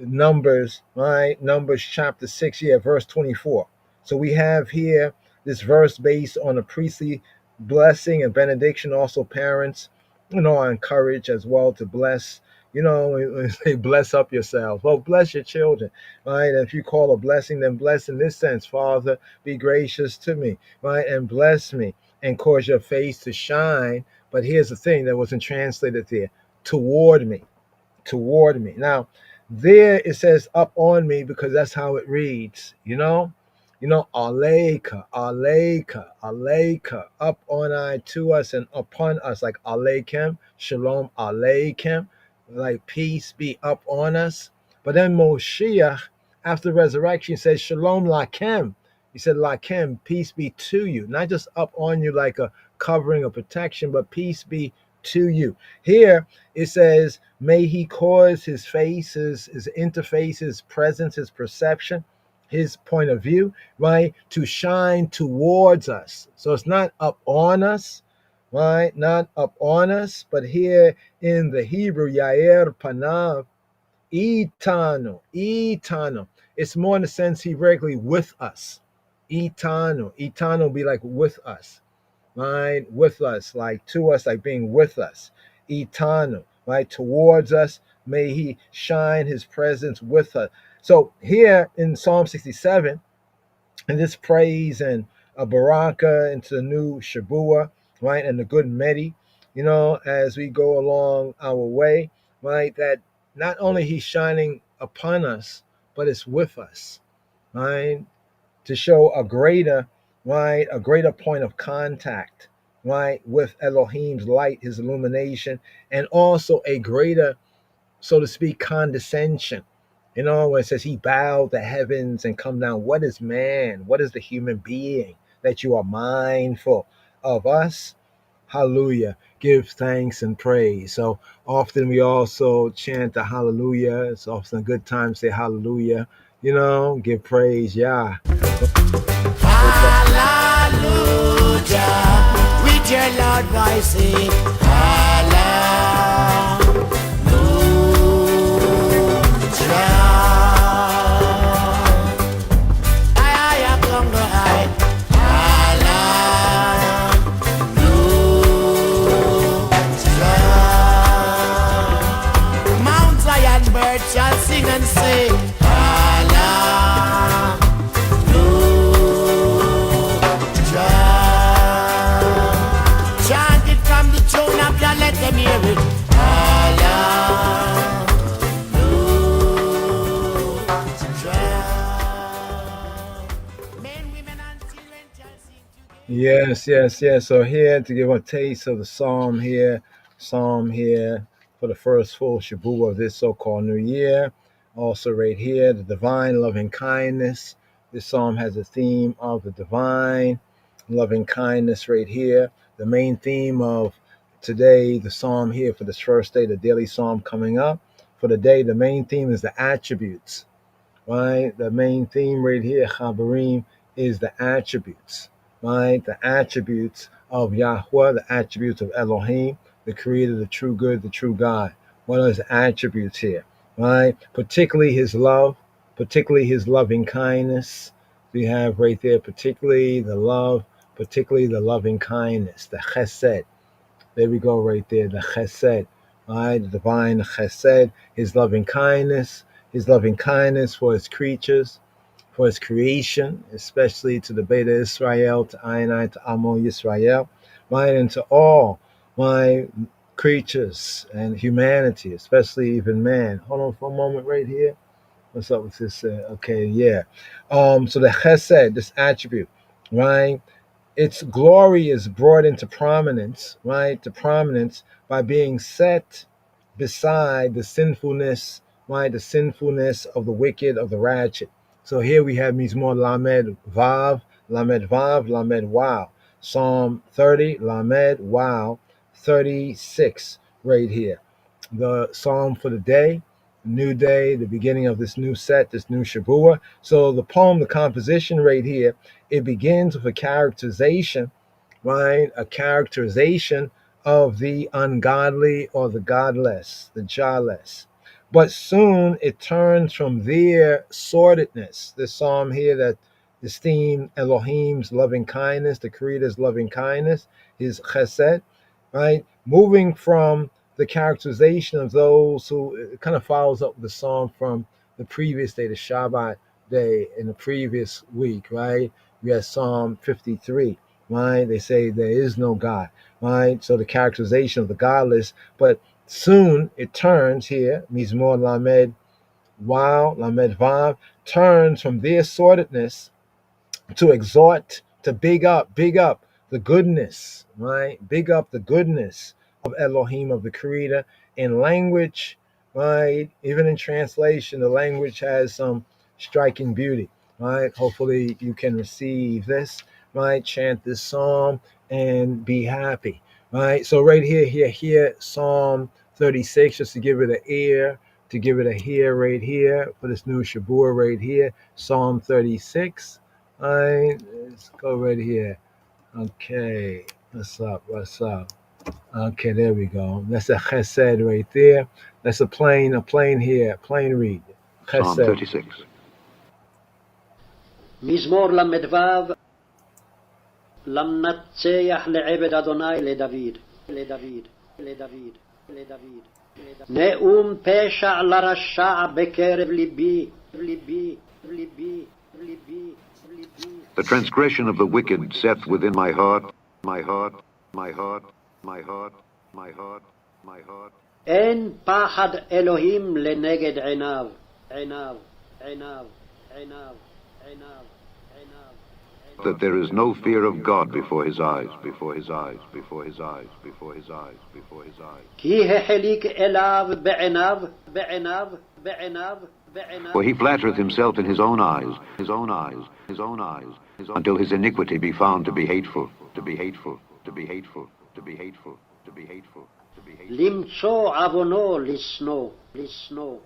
Numbers, right? Numbers chapter 6, verse 24. So we have here this verse based on a priestly blessing and benediction. Also, parents, are encouraged as well to bless. Say bless up yourselves. Well, bless your children, right? If you call a blessing, then bless in this sense. Father, be gracious to me, right? And bless me and cause your face to shine. But here's the thing that wasn't translated there: toward me. Now, there it says up on me because that's how it reads, Aleka, up on I to us and upon us, like Alekem, Shalom Alekem, like peace be up on us. But then Moshiach, after resurrection, says Shalom Lakem. He said Lakem, peace be to you, not just up on you like a covering or protection, but peace be to you. Here it says, may he cause his face, his interface, his presence, his perception, his point of view, right, to shine towards us. So it's not up on us, right? Not up on us, but here in the Hebrew, Yair Panav, Itano. It's more in the sense he regularly with us. Itano be like with us. Right, with us, like to us, like being with us, eternal, right, towards us, may he shine his presence with us. So here in Psalm 67, and this praise and a baraka into the new Shabua, right, and the good Medi, as we go along our way, right, that not only he's shining upon us, but it's with us, right, to show a greater point of contact, right, with Elohim's light, his illumination, and also a greater, so to speak, condescension. When it says he bowed the heavens and come down. What is man? What is the human being that you are mindful of us? Hallelujah. Give thanks and praise. So often we also chant the hallelujah. It's often a good time to say hallelujah. Give praise. Yeah. Hallelujah, with your loud voice sing hallelujah. I am Congo high. Hallelujah. Mount Zion bird shall sing and say let them hear it. Yes. So here to give a taste of the psalm here for the first full Shabbat of this so-called new year. Also right here, the divine loving kindness. This psalm has a theme of the divine loving kindness right here. The main theme of today, the psalm here for this first day, the daily psalm coming up for the day, the main theme is the attributes, right? The main theme right here, Chabarim, is the attributes, right? The attributes of Yahweh, the attributes of Elohim, the creator, the true good, the true God. What are his attributes here, right? Particularly his love, particularly his loving kindness. We have right there, particularly the love, particularly the loving kindness, the chesed. There we go right there, the chesed, right? The divine chesed, his loving kindness for his creatures, for his creation, especially to the Beta Israel, to Ayanai, to Amo Yisrael, right, and to all my creatures and humanity, especially even man. Hold on for a moment right here. What's up with this? Okay, yeah. So the chesed, this attribute, right? Its glory is brought into prominence, right? To prominence by being set beside the sinfulness, right? The sinfulness of the wicked, of the ratchet. So here we have Mizmor Lamed Vav, Lamed Vav, Lamed Wow. Psalm 30, Lamed Wow, 36, right here. The psalm for the day, new day, the beginning of this new set, this new Shabua. So the poem, the composition right here, it begins with a characterization, right? A characterization of the ungodly or the godless, the jawless. But soon it turns from their sordidness. This psalm here that esteem Elohim's loving kindness, the Creator's loving kindness, his chesed, right? Moving from the characterization of those who, it kind of follows up the psalm from the previous day, the Shabbat day in the previous week, right? We had Psalm 53, right? They say there is no God, right? So the characterization of the godless, but soon it turns here, Mizmor Lamed Wow, Lamed Vav, turns from their sordidness to exhort, to big up the goodness, right? Big up the goodness of Elohim, of the Creator. In language, right? Even in translation, the language has some striking beauty, right? Hopefully you can receive this, right? Chant this psalm and be happy, right? So right here, Psalm 36, just to give it an ear, to give it a hear right here for this new Shabur right here, Psalm 36. All right, let's go right here. Okay, what's up? Okay, there we go. That's a chesed right there. That's a plain here, plain read. Psalm Chesed. 36. מזמור ל"ו למנצח לעבד אדוני לדוד. נאום פשע לרשע בקרב ליבי. The transgression of the wicked saith within my heart, my heart, my heart, my heart, my heart, my heart. אין פחד אלוהים לנגד עיניו. That there is no fear of God before his eyes, before his eyes, before his eyes, before his eyes, before his eyes. כי החליק אליו בעיניו. For he flattereth himself in his own eyes, his own eyes, his own eyes, until his iniquity be found to be hateful, to be hateful, to be hateful, to be hateful, to be hateful, to be hateful. למצוא עוונו לשנוא.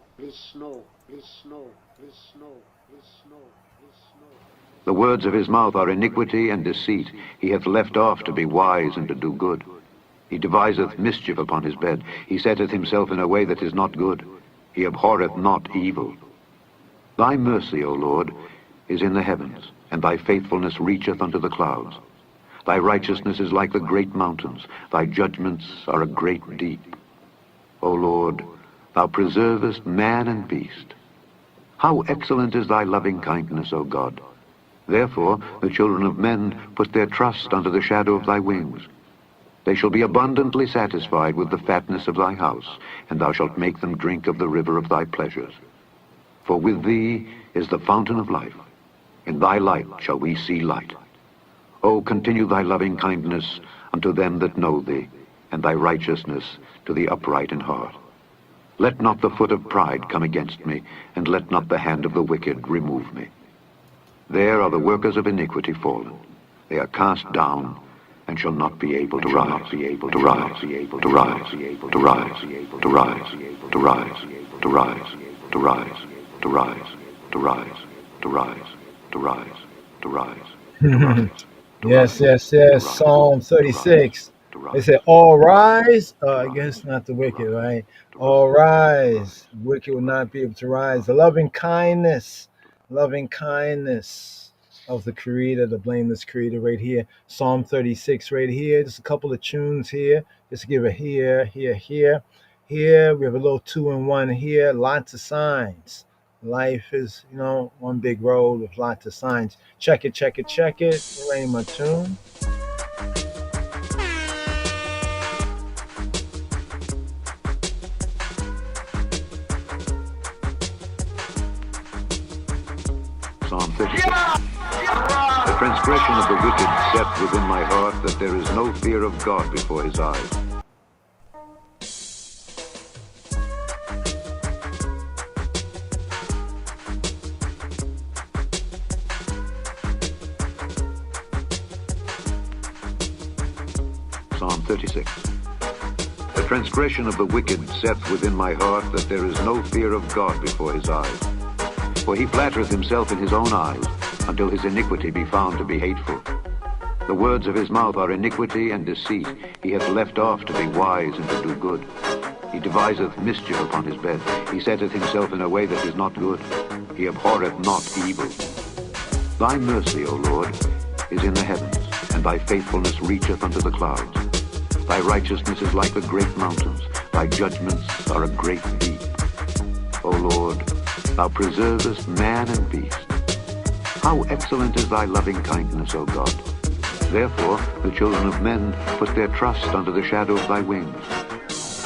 The words of his mouth are iniquity and deceit. He hath left off to be wise and to do good. He deviseth mischief upon his bed. He setteth himself in a way that is not good. He abhorreth not evil. Thy mercy, O Lord, is in the heavens, and thy faithfulness reacheth unto the clouds. Thy righteousness is like the great mountains. Thy judgments are a great deep. O Lord, thou preservest man and beast. How excellent is thy loving kindness, O God! Therefore the children of men put their trust under the shadow of thy wings. They shall be abundantly satisfied with the fatness of thy house, and thou shalt make them drink of the river of thy pleasures. For with thee is the fountain of life. In thy light shall we see light. O continue thy loving kindness unto them that know thee, and thy righteousness to the upright in heart. Let not the foot of pride come against me, and let not the hand of the wicked remove me. There are the workers of iniquity fallen. They are cast down, and shall not be able to rise, to rise, to rise, to rise, to rise, to rise, to rise, to rise, to rise, to rise, to rise, to rise, to rise. Yes. Psalm 36. They say, all rise. I guess not the wicked, right? All rise. The wicked will not be able to rise. The loving kindness of the Creator, the blameless Creator right here. Psalm 36 right here. Just a couple of tunes here. Just to give a here. Here we have a little 2-in-1 here. Lots of signs. Life is, one big road with lots of signs. Check it, check it, check it. Rayma tune. Psalm 36. The transgression of the wicked saith within my heart that there is no fear of God before his eyes. Psalm 36. The transgression of the wicked saith within my heart that there is no fear of God before his eyes. For he flattereth himself in his own eyes, until his iniquity be found to be hateful. The words of his mouth are iniquity and deceit. He hath left off to be wise and to do good. He deviseth mischief upon his bed. He setteth himself in a way that is not good. He abhorreth not evil. Thy mercy, O Lord, is in the heavens, and thy faithfulness reacheth unto the clouds. Thy righteousness is like the great mountains. Thy judgments are a great deep. O Lord, thou preservest man and beast. How excellent is thy loving kindness, O God. Therefore the children of men put their trust under the shadow of thy wings.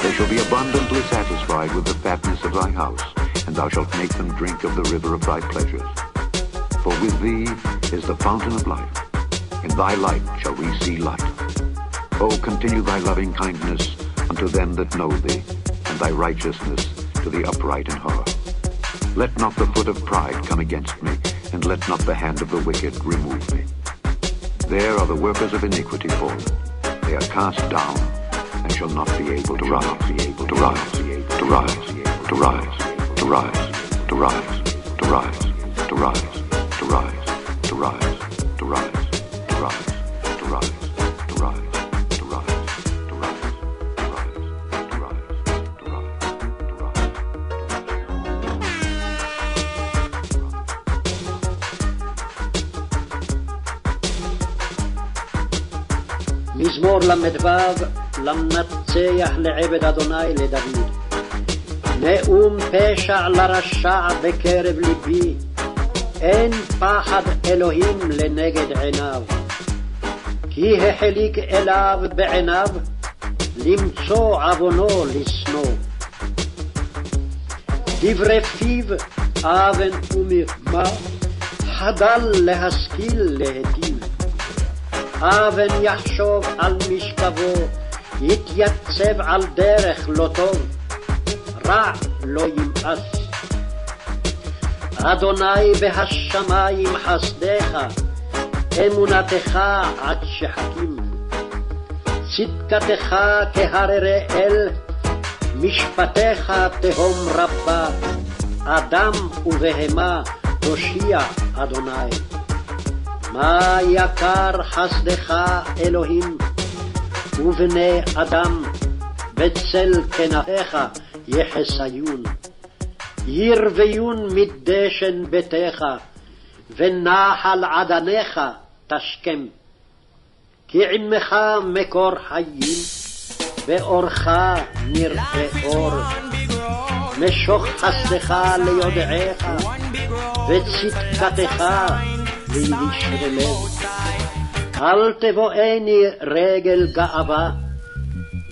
They shall be abundantly satisfied with the fatness of thy house, and thou shalt make them drink of the river of thy pleasures. For with thee is the fountain of life. In thy light shall we see light. O continue thy loving kindness unto them that know thee, and thy righteousness to the upright in heart. Let not the foot of pride come against me, and let not the hand of the wicked remove me. There are the workers of iniquity fallen. They are cast down, and shall not be able to rise, to rise, to rise, to rise, to rise, to rise, to rise, to rise, to rise, to rise, to rise, to rise, to rise, to rise. מזמור למדוו למנצח לעבד אדוני לדוד. נאום פשע לרשע בקרב ליבי, אין פחד אלוהים לנגד עיניו. כי החליק אליו בעיניו, למצוא עוונו לשנוא. דברי פיו אבן ומרמה, חדל להשכיל להיטיב. אבן יחשוב על משכבו, יתייצב על דרך לא טוב, רע לא ימאס. אדוני בהשמיים חסדך, אמונתך עד שחקים. צדקתך כהררי אל, משפטיך תהום רבה. אדם ובהמה תושיע אדוני. מה יקר חסדך אלוהים, ובני אדם בצל כנפיך יחסיון. ירוויון מדשן ביתך, ונחל עדניך תשכם. כי עמך מקור חיים, באורך נראה אור. משוך חסדך ליודעך, וצדקתך לישרי לב. אל תבואני רגל גאווה,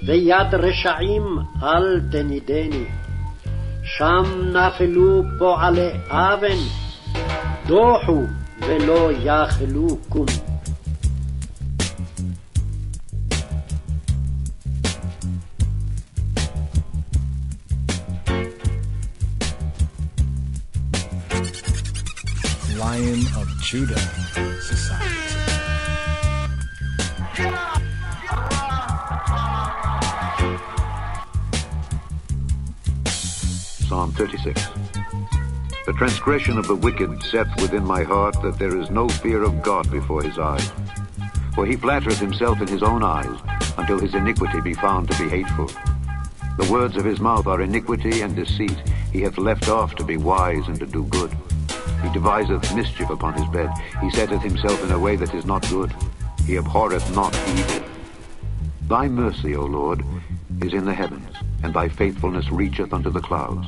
ויד רשעים אל תנידני. שם נפלו פועלי אבן, דוחו ולא יכלו קום. Lion of Judah Society. Psalm 36. The transgression of the wicked saith within my heart that there is no fear of God before his eyes. For he flattereth himself in his own eyes, until his iniquity be found to be hateful. The words of his mouth are iniquity and deceit. He hath left off to be wise and to do good. He deviseth mischief upon his bed. He setteth himself in a way that is not good. He abhorreth not evil. Thy mercy, O Lord, is in the heavens, and thy faithfulness reacheth unto the clouds.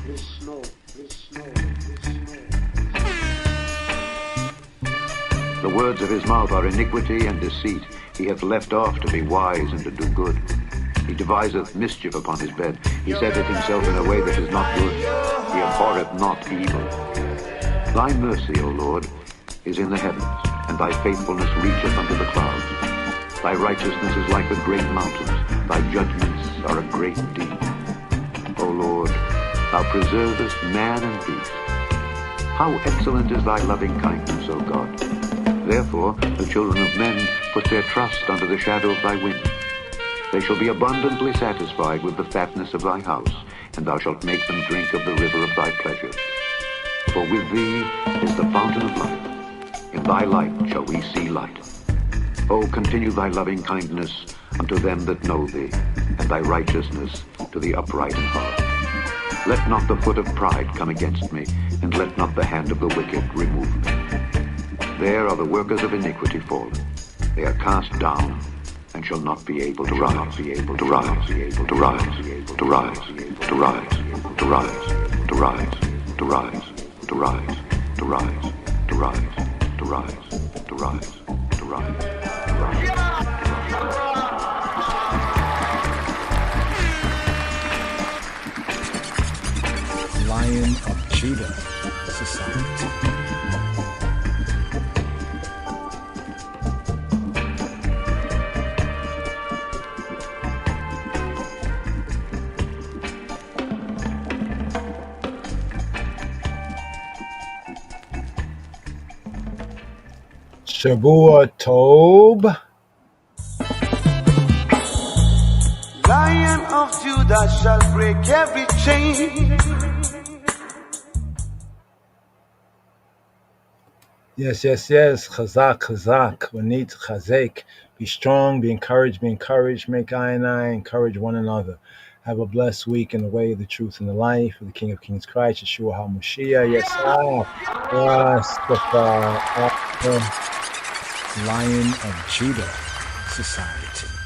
לשנוא, The words of his mouth are iniquity and deceit. He hath left off to be wise and to do good. He deviseth mischief upon his bed. He setteth himself in a way that is not good. He abhorreth not evil. Thy mercy, O Lord, is in the heavens, and thy faithfulness reacheth unto the clouds. Thy righteousness is like the great mountains. Thy judgments are a great deep. O Lord, thou preservest man and beast. How excellent is thy loving kindness, O God! Therefore the children of men put their trust under the shadow of thy wings. They shall be abundantly satisfied with the fatness of thy house, and thou shalt make them drink of the river of thy pleasure. For with thee is the fountain of life. In thy light shall we see light. O continue thy loving kindness unto them that know thee, and thy righteousness to the upright in heart. Let not the foot of pride come against me, and let not the hand of the wicked remove me. There are the workers of iniquity fallen. They are cast down, and shall not be able to rise, to rise, to rise, to rise, to rise, to rise, to rise, to rise, to rise, to rise, to rise, to rise, to rise, to rise, to rise. Lion of Judah Society. Shavua Tob. Lion of Judah shall break every chain. Yes. Chazak. We need chazek. Be strong, be encouraged, Make I and I encourage one another. Have a blessed week in the way of the truth and the life of the King of Kings Christ, Yeshua HaMashiach. Yes, Rastafari, Lion of Judah Society.